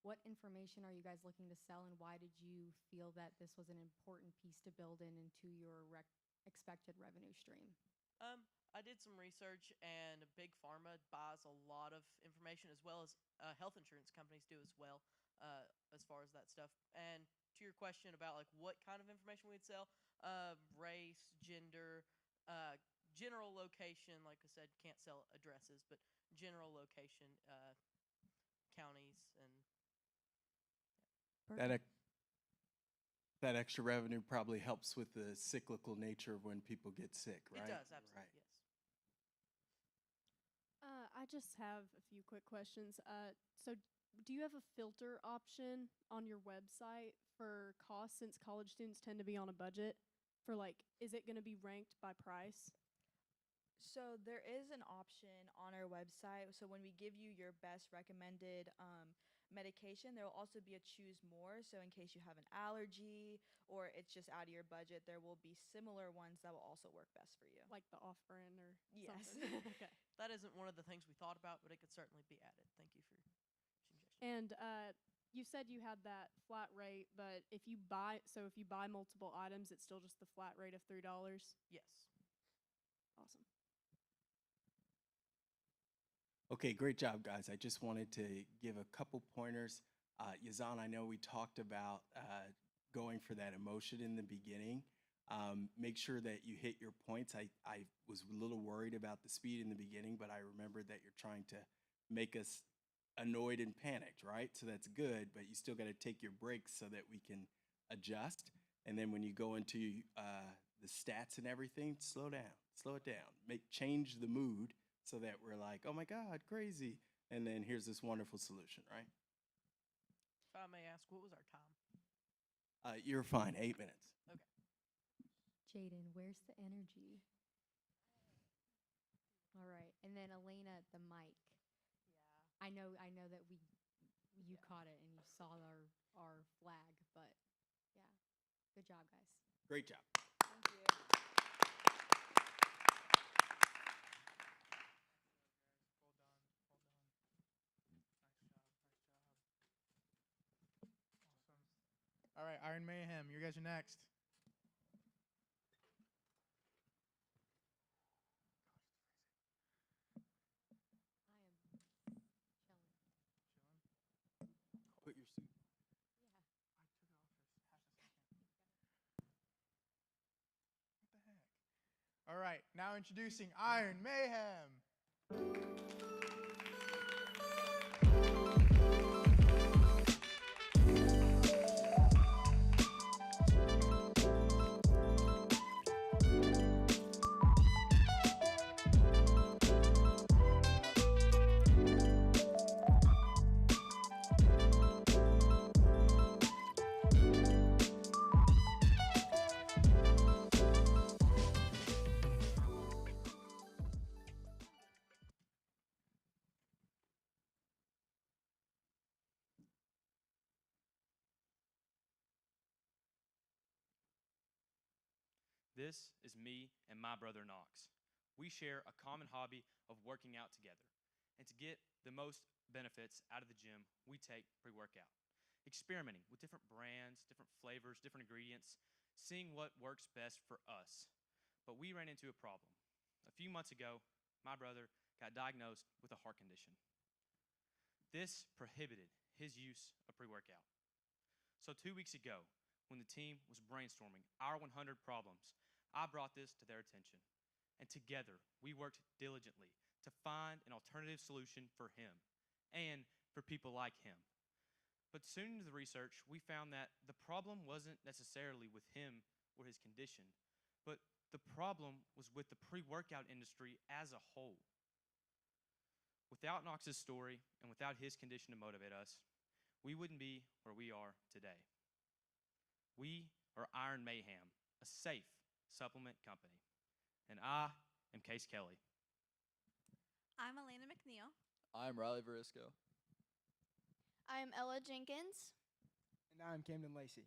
what information are you guys looking to sell, and why did you feel that this was an important piece to build into your expected revenue stream? I did some research, and Big Pharma buys a lot of information, as well as health insurance companies do as well, as far as that stuff. And to your question about like what kind of information we'd sell, race, gender, general location. Like I said, can't sell addresses, but general location, counties, and That extra revenue probably helps with the cyclical nature of when people get sick, right? it does absolutely. Right. Yes. I just have a few quick questions. So, do you have a filter option on your website for cost, since college students tend to be on a budget? For like, is it going to be ranked by price? So there is an option on our website. So when we give you your best recommended medication, there will also be a choose more. So in case you have an allergy or it's just out of your budget, there will be similar ones that will also work best for you. Like the off-brand or Yes. something? Okay. That isn't one of the things we thought about, but it could certainly be added. Thank you for suggestion. And you said you had that flat rate, but if you buy multiple items, it's still just the flat rate of $3. Yes. Awesome. Okay, great job, guys. I just wanted to give a couple pointers. Yazan, I know we talked about going for that emotion in the beginning. Make sure that you hit your points. I was a little worried about the speed in the beginning, but I remembered that you're trying to make us annoyed and panicked, right? So that's good, but you still got to take your breaks so that we can adjust. And then when you go into the stats and everything, slow it down. Change the mood so that we're like, oh my God, crazy. And then here's this wonderful solution, right? If I may ask, what was our time? You're fine, 8 minutes. Okay. Jaden, where's the energy? All right, and then Elena, the mic. Yeah. I know that you caught it and you saw our flag, but yeah, good job, guys. Great job. Thank you. All right, Iron Mayhem, you guys are next. Put your suit. All right, now introducing Iron Mayhem. This is me and my brother Knox. We share a common hobby of working out together. And to get the most benefits out of the gym, we take pre-workout. Experimenting with different brands, different flavors, different ingredients, seeing what works best for us. But we ran into a problem. A few months ago, my brother got diagnosed with a heart condition. This prohibited his use of pre-workout. So 2 weeks ago, when the team was brainstorming our 100 problems, I brought this to their attention. And together, we worked diligently to find an alternative solution for him and for people like him. But soon into the research, we found that the problem wasn't necessarily with him or his condition, but the problem was with the pre-workout industry as a whole. Without Knox's story and without his condition to motivate us, we wouldn't be where we are today. We are Iron Mayhem, a safe supplement company. And I am Case Kelly. I'm Elena McNeil. I'm Riley Verisco. I'm Ella Jenkins. And I'm Camden Lacey.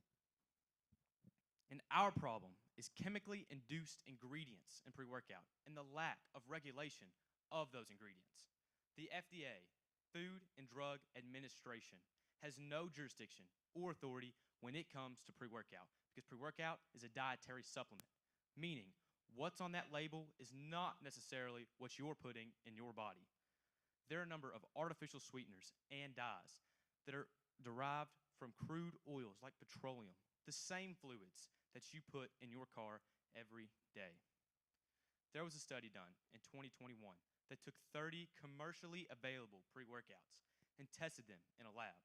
And our problem is chemically induced ingredients in pre-workout and the lack of regulation of those ingredients. The FDA, Food and Drug Administration, has no jurisdiction or authority when it comes to pre-workout, because pre-workout is a dietary supplement, meaning what's on that label is not necessarily what you're putting in your body. There are a number of artificial sweeteners and dyes that are derived from crude oils like petroleum, the same fluids that you put in your car every day. There was a study done in 2021 that took 30 commercially available pre-workouts and tested them in a lab.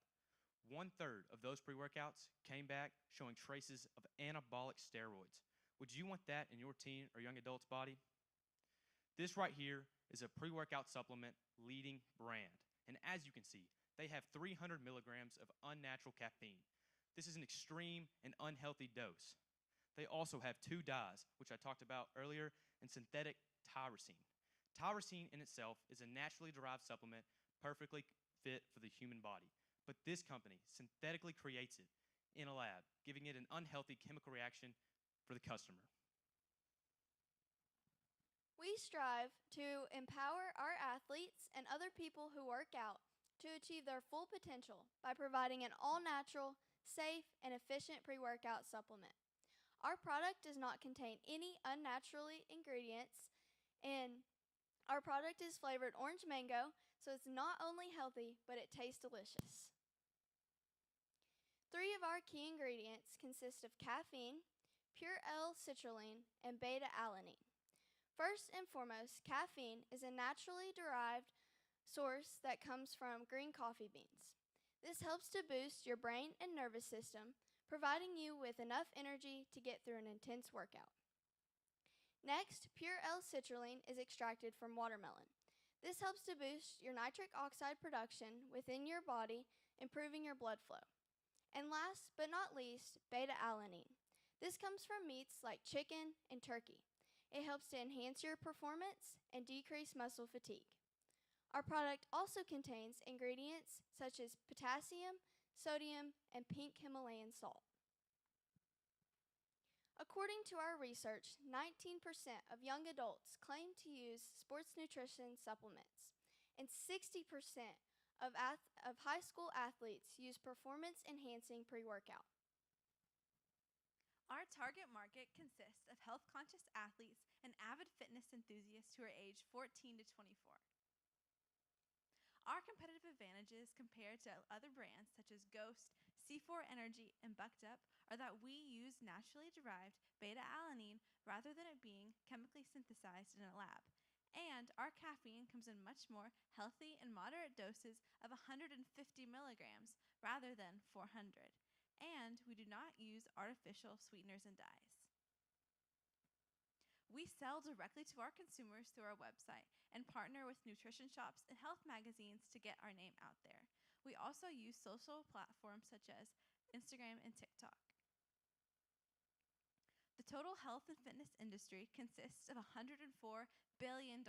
1/3 of those pre-workouts came back showing traces of anabolic steroids. Would you want that in your teen or young adult's body? This right here is a pre-workout supplement leading brand. And as you can see, they have 300 milligrams of unnatural caffeine. This is an extreme and unhealthy dose. They also have 2 dyes, which I talked about earlier, and synthetic tyrosine. Tyrosine in itself is a naturally derived supplement perfectly fit for the human body. But this company synthetically creates it in a lab, giving it an unhealthy chemical reaction for the customer. We strive to empower our athletes and other people who work out to achieve their full potential by providing an all-natural, safe, and efficient pre-workout supplement. Our product does not contain any unnaturally ingredients, and our product is flavored orange mango, so it's not only healthy, but it tastes delicious. 3 of our key ingredients consist of caffeine, pure L-citrulline, and beta-alanine. First and foremost, caffeine is a naturally derived source that comes from green coffee beans. This helps to boost your brain and nervous system, providing you with enough energy to get through an intense workout. Next, pure L-citrulline is extracted from watermelon. This helps to boost your nitric oxide production within your body, improving your blood flow. And last but not least, beta-alanine. This comes from meats like chicken and turkey. It helps to enhance your performance and decrease muscle fatigue. Our product also contains ingredients such as potassium, sodium, and pink Himalayan salt. According to our research, 19% of young adults claim to use sports nutrition supplements, and 60% of high school athletes use performance-enhancing pre-workout. Our target market consists of health-conscious athletes and avid fitness enthusiasts who are aged 14 to 24. Our competitive advantages compared to other brands such as Ghost, C4 Energy, and Bucked Up are that we use naturally derived beta-alanine rather than it being chemically synthesized in a lab. And our caffeine comes in much more healthy and moderate doses of 150 milligrams rather than 400. And we do not use artificial sweeteners and dyes. We sell directly to our consumers through our website and partner with nutrition shops and health magazines to get our name out there. We also use social platforms such as Instagram and TikTok. The total health and fitness industry consists of $104 billion,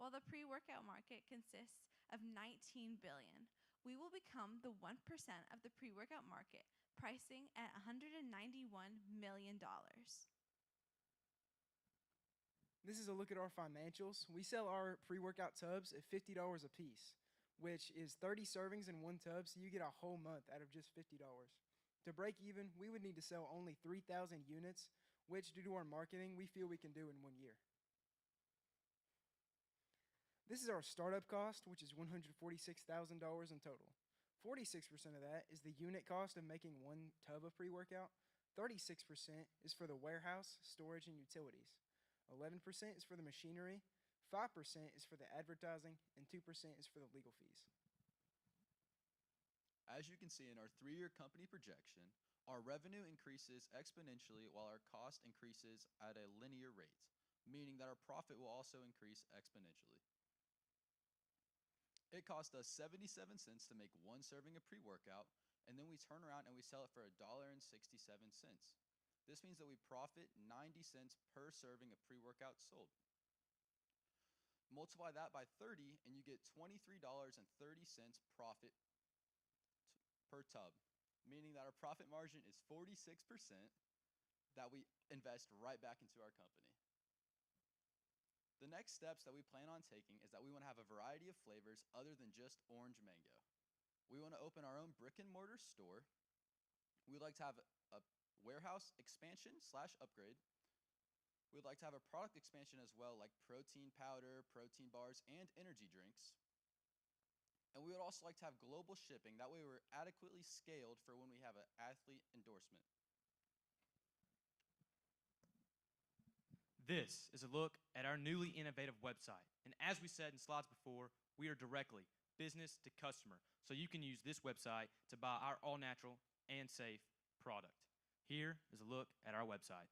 while the pre-workout market consists of $19 billion. We will become the 1% of the pre-workout market, pricing at $191 million. This is a look at our financials. We sell our pre-workout tubs at $50 a piece, which is 30 servings in one tub, so you get a whole month out of just $50. To break even, we would need to sell only 3,000 units, which due to our marketing, we feel we can do in 1 year. This is our startup cost, which is $146,000 in total. 46% of that is the unit cost of making one tub of pre-workout. 36% is for the warehouse, storage, and utilities. 11% is for the machinery. 5% is for the advertising, and 2% is for the legal fees. As you can see in our 3-year company projection, our revenue increases exponentially while our cost increases at a linear rate, meaning that our profit will also increase exponentially. It cost us 77 cents to make one serving of pre-workout, and then we turn around and we sell it for $1.67. This means that we profit 90 cents per serving of pre-workout sold. Multiply that by 30 and you get $23.30 profit per tub, meaning that our profit margin is 46% that we invest right back into our company. The next steps that we plan on taking is that we want to have a variety of flavors other than just orange mango. We want to open our own brick and mortar store. We'd like to have a warehouse expansion slash upgrade. We'd like to have a product expansion as well, like protein powder, protein bars, and energy drinks. And we would also like to have global shipping. That way we're adequately scaled for when we have an athlete endorsement. This is a look at our newly innovative website. And as we said in slides before, we are directly business to customer. So you can use this website to buy our all natural and safe product. Here is a look at our website.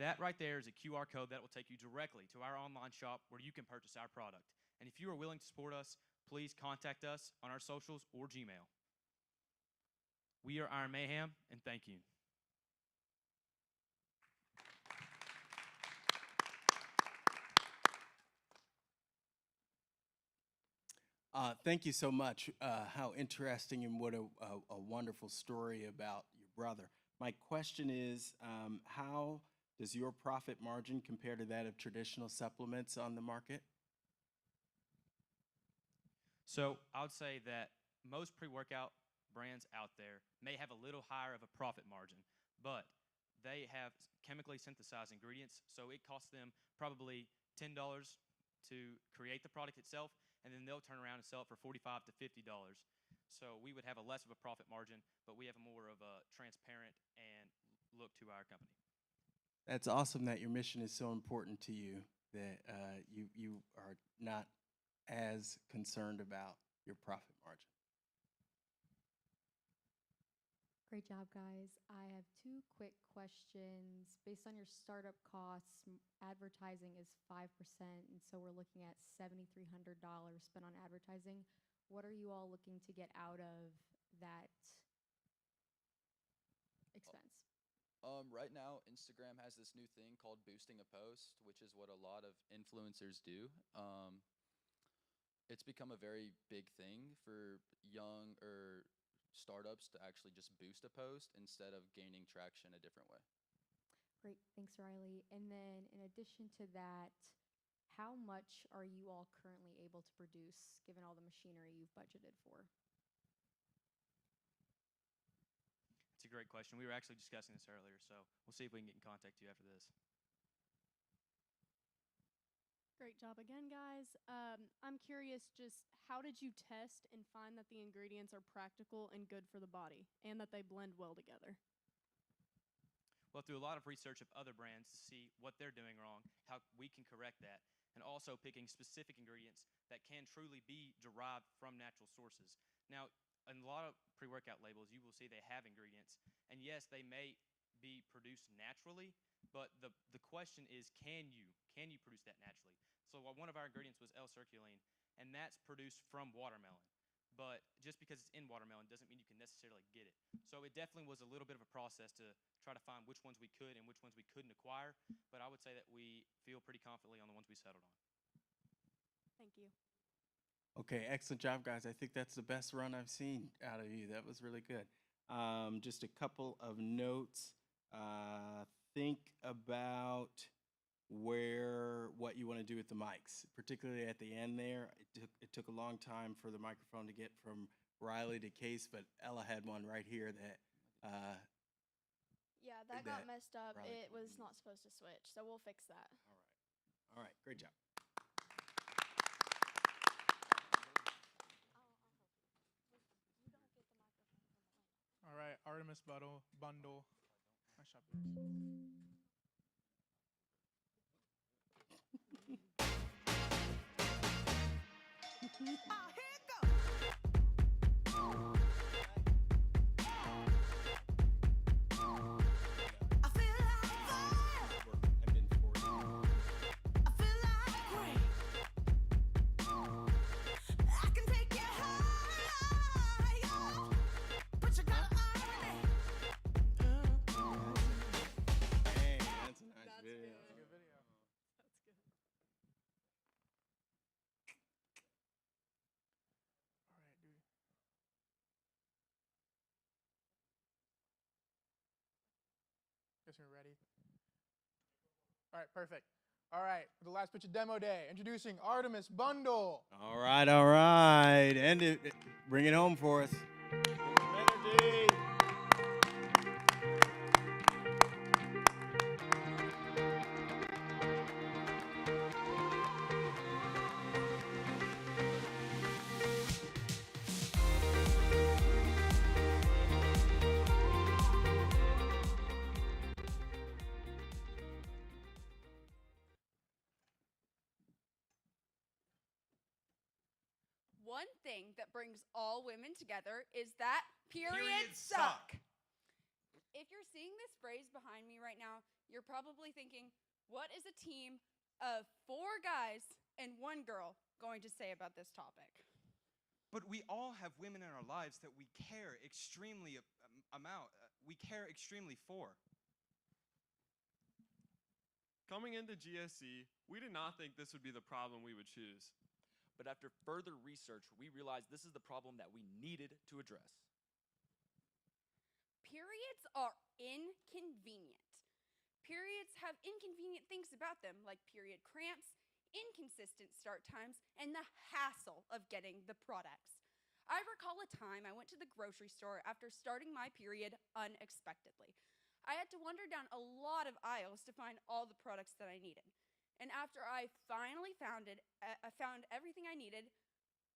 That right there is a QR code that will take you directly to our online shop where you can purchase our product. And if you are willing to support us, please contact us on our socials or Gmail. We are Iron Mayhem, and thank you. Thank you so much. How interesting, and what a wonderful story about your brother. My question is, how does your profit margin compare to that of traditional supplements on the market? So I would say that most pre-workout brands out there may have a little higher of a profit margin, but they have chemically synthesized ingredients, so it costs them probably $10 to create the product itself, and then they'll turn around and sell it for $45 to $50. So we would have a less of a profit margin, but we have more of a transparent and look to our company. That's awesome that your mission is so important to you, that you are not as concerned about your profit margin. Great job, guys. I have two quick questions. Based on your startup costs, advertising is 5%, and so we're looking at $7,300 spent on advertising. What are you all looking to get out of that expense? Right now, Instagram has this new thing called boosting a post, which is what a lot of influencers do. It's become a very big thing for young or startups to actually just boost a post instead of gaining traction a different way. Great, thanks, Riley. And then in addition to that, how much are you all currently able to produce given all the machinery you've budgeted for? It's a great question. We were actually discussing this earlier, so we'll see if we can get in contact with you after this. Great job again, guys. I'm curious, just how did you test and find that the ingredients are practical and good for the body, and that they blend well together? Well, through a lot of research of other brands to see what they're doing wrong, how we can correct that, and also picking specific ingredients that can truly be derived from natural sources. Now, in a lot of pre-workout labels, you will see they have ingredients, and yes, they may be produced naturally, but the question is, can you produce that naturally? So one of our ingredients was L-circuline, and that's produced from watermelon. But just because it's in watermelon doesn't mean you can necessarily get it. So it definitely was a little bit of a process to try to find which ones we could and which ones we couldn't acquire. But I would say that we feel pretty confidently on the ones we settled on. Thank you. Okay, excellent job, guys. I think that's the best run I've seen out of you. That was really good. Just a couple of notes. Think about what you want to do with the mics, particularly at the end there. It took a long time for the microphone to get from Riley to Case, but Ella had one right here that Yeah, that got that messed up. Riley It was not supposed to switch, so we'll fix that. All right, great job. All right, Artemis bundle. My shop yours. Guess we're ready. All right, perfect. All right, for the last pitch of demo day, introducing Artemis Bundle. All right. Bring it home for us. One thing that brings all women together is that periods Periods suck. If you're seeing this phrase behind me right now, you're probably thinking, what is a team of 4 guys and 1 girl going to say about this topic? But we all have women in our lives that we care extremely for. Coming into GSE, we did not think this would be the problem we would choose. But after further research, we realized this is the problem that we needed to address. Periods are inconvenient. Periods have inconvenient things about them, like period cramps, inconsistent start times, and the hassle of getting the products. I recall a time I went to the grocery store after starting my period unexpectedly. I had to wander down a lot of aisles to find all the products that I needed. And after I finally found everything I needed,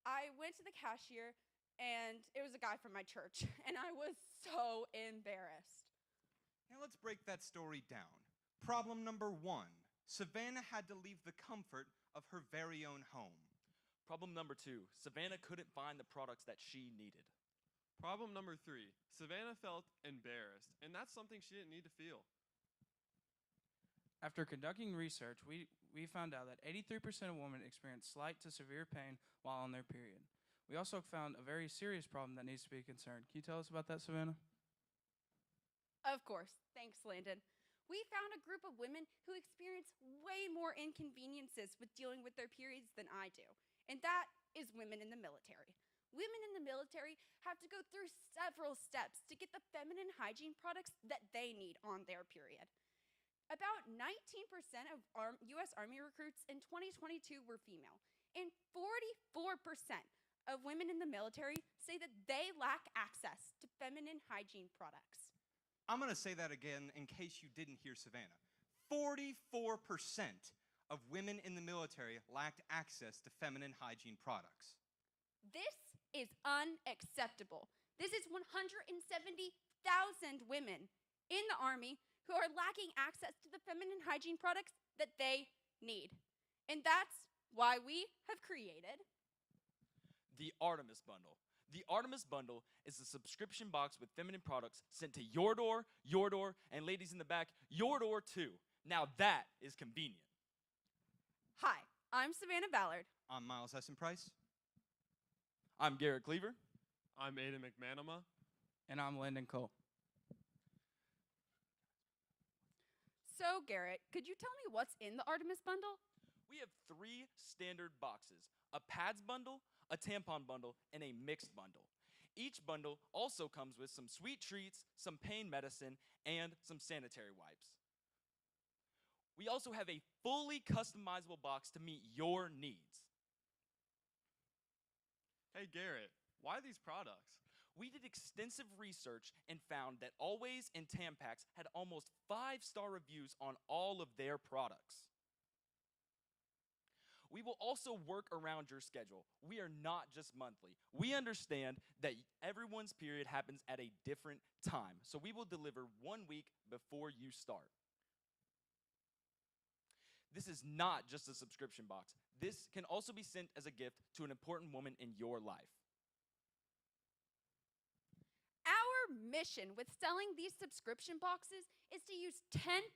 I went to the cashier, and it was a guy from my church, and I was so embarrassed. Now let's break that story down. Problem number 1. Savannah had to leave the comfort of her very own home. Problem number 2. Savannah couldn't find the products that she needed. Problem number 3. Savannah felt embarrassed, and that's something she didn't need to feel. After conducting research, we found out that 83% of women experience slight to severe pain while on their period. We also found a very serious problem that needs to be concerned. Can you tell us about that, Savannah? Of course. Thanks, Landon. We found a group of women who experience way more inconveniences with dealing with their periods than I do, and that is women in the military. Women in the military have to go through several steps to get the feminine hygiene products that they need on their period. About 19% of U.S. Army recruits in 2022 were female, and 44% of women in the military say that they lack access to feminine hygiene products. I'm going to say that again in case you didn't hear Savannah. 44% of women in the military lacked access to feminine hygiene products. This is unacceptable. This is 170,000 women in the Army who are lacking access to the feminine hygiene products that they need. And that's why we have created the Artemis Bundle. The Artemis Bundle is a subscription box with feminine products sent to your door, and ladies in the back, your door too. Now that is convenient. Hi, I'm Savannah Ballard. I'm Miles Hessen Price. I'm Garrett Cleaver. I'm Aiden McManama. And I'm Landon Cole. So, Garrett, could you tell me what's in the Artemis Bundle? We have 3 standard boxes, a pads bundle, a tampon bundle, and a mixed bundle. Each bundle also comes with some sweet treats, some pain medicine, and some sanitary wipes. We also have a fully customizable box to meet your needs. Hey Garrett, why these products? We did extensive research and found that Always and Tampax had almost 5-star reviews on all of their products. We will also work around your schedule. We are not just monthly. We understand that everyone's period happens at a different time, so we will deliver 1 week before you start. This is not just a subscription box. This can also be sent as a gift to an important woman in your life. Our mission with selling these subscription boxes is to use 10%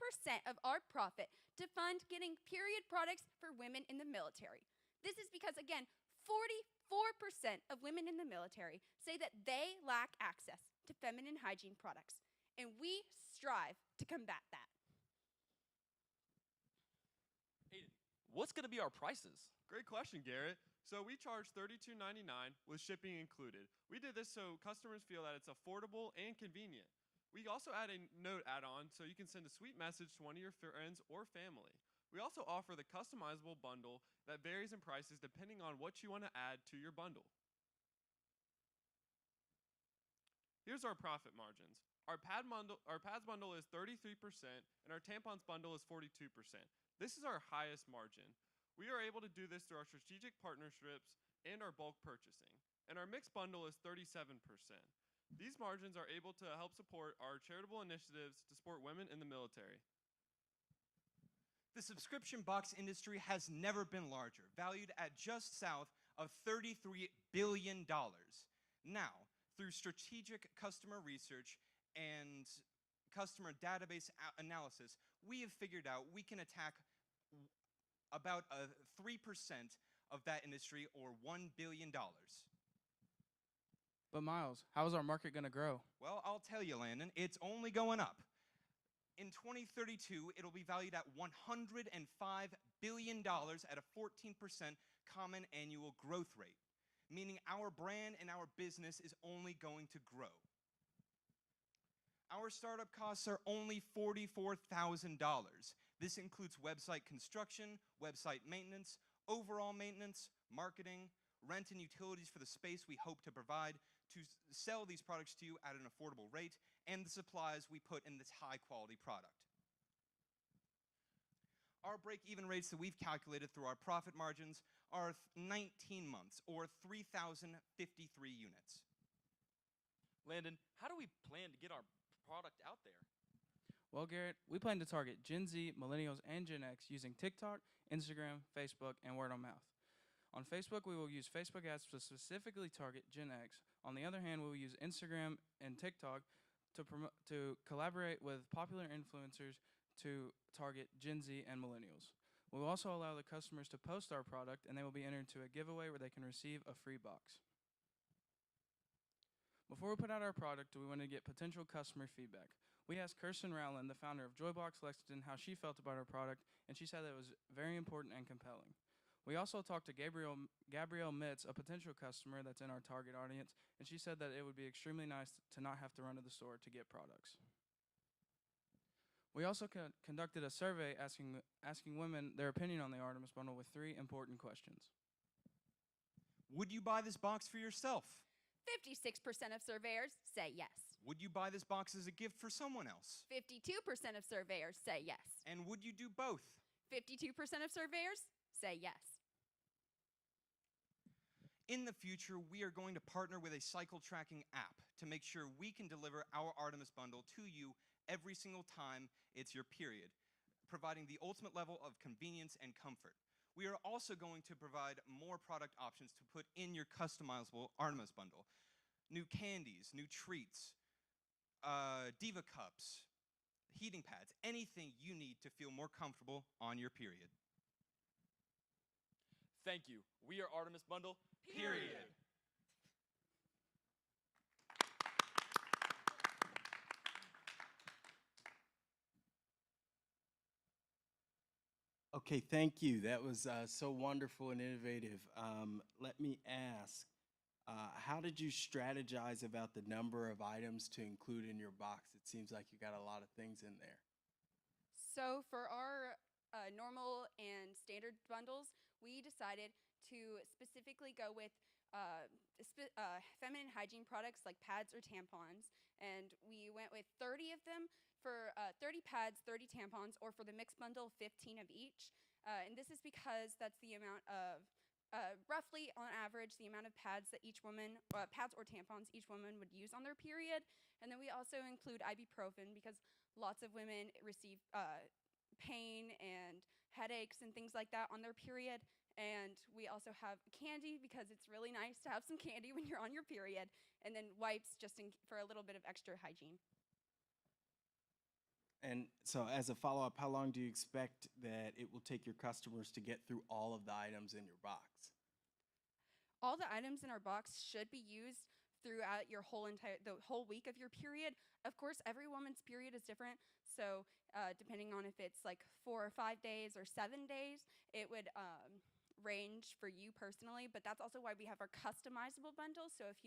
of our profit to fund getting period products for women in the military. This is because, again, 44% of women in the military say that they lack access to feminine hygiene products, and we strive to combat that. Aiden, what's going to be our prices? Great question, Garrett. So we charge $32.99 with shipping included. We did this so customers feel that it's affordable and convenient. We also add a note add-on so you can send a sweet message to one of your friends or family. We also offer the customizable bundle that varies in prices depending on what you want to add to your bundle. Here's our profit margins. Our pads bundle is 33% and our tampons bundle is 42%. This is our highest margin. We are able to do this through our strategic partnerships and our bulk purchasing. And our mixed bundle is 37%. These margins are able to help support our charitable initiatives to support women in the military. The subscription box industry has never been larger, valued at just south of $33 billion. Now, through strategic customer research and customer database analysis, we have figured out we can attack about 3% of that industry, or $1 billion. But Miles, how is our market going to grow? Well, I'll tell you, Landon, it's only going up. In 2032, it'll be valued at $105 billion at a 14% common annual growth rate, meaning our brand and our business is only going to grow. Our startup costs are only $44,000. This includes website construction, website maintenance, overall maintenance, marketing, rent and utilities for the space we hope to provide to sell these products to you at an affordable rate, and the supplies we put in this high-quality product. Our break-even rates that we've calculated through our profit margins are 19 months, or 3,053 units. Landon, how do we plan to get our product out there? Well, Garrett, we plan to target Gen Z, Millennials, and Gen X using TikTok, Instagram, Facebook, and word of mouth. On Facebook, we will use Facebook ads to specifically target Gen X. On the other hand, we will use Instagram and TikTok to collaborate with popular influencers to target Gen Z and Millennials. We will also allow the customers to post our product, and they will be entered into a giveaway where they can receive a free box. Before we put out our product, we want to get potential customer feedback. We asked Kirsten Rowland, the founder of Joybox Lexington, how she felt about our product, and she said that it was very important and compelling. We also talked to Gabrielle Mitz, a potential customer that's in our target audience, and she said that it would be extremely nice to not have to run to the store to get products. We also conducted a survey asking women their opinion on the Artemis bundle with 3 important questions. Would you buy this box for yourself? 56% of surveyors say yes. Would you buy this box as a gift for someone else? 52% of surveyors say yes. And would you do both? 52% of surveyors say yes. In the future, we are going to partner with a cycle tracking app to make sure we can deliver our Artemis bundle to you every single time it's your period, providing the ultimate level of convenience and comfort. We are also going to provide more product options to put in your customizable Artemis bundle. New candies, new treats, Diva cups, heating pads, anything you need to feel more comfortable on your period. Thank you. We are Artemis Bundle, period. Okay, thank you. That was so wonderful and innovative. Let me ask, how did you strategize about the number of items to include in your box? It seems like you got a lot of things in there. So for our normal and standard bundles, we decided to specifically go with feminine hygiene products like pads or tampons, and we went with 30 of them for 30 pads, 30 tampons, or for the mixed bundle, 15 of each. And this is because that's the amount of, roughly on average, the amount of pads that each woman, pads or tampons each woman would use on their period. And then we also include ibuprofen because lots of women receive pain and headaches and things like that on their period. And we also have candy because it's really nice to have some candy when you're on your period. And then wipes just for a little bit of extra hygiene. And so as a follow-up, how long do you expect that it will take your customers to get through all of the items in your box? All the items in our box should be used throughout the whole week of your period. Of course, every woman's period is different. So depending on if it's like 4 or 5 days or 7 days, it would range for you personally. But that's also why we have our customizable bundles. So if you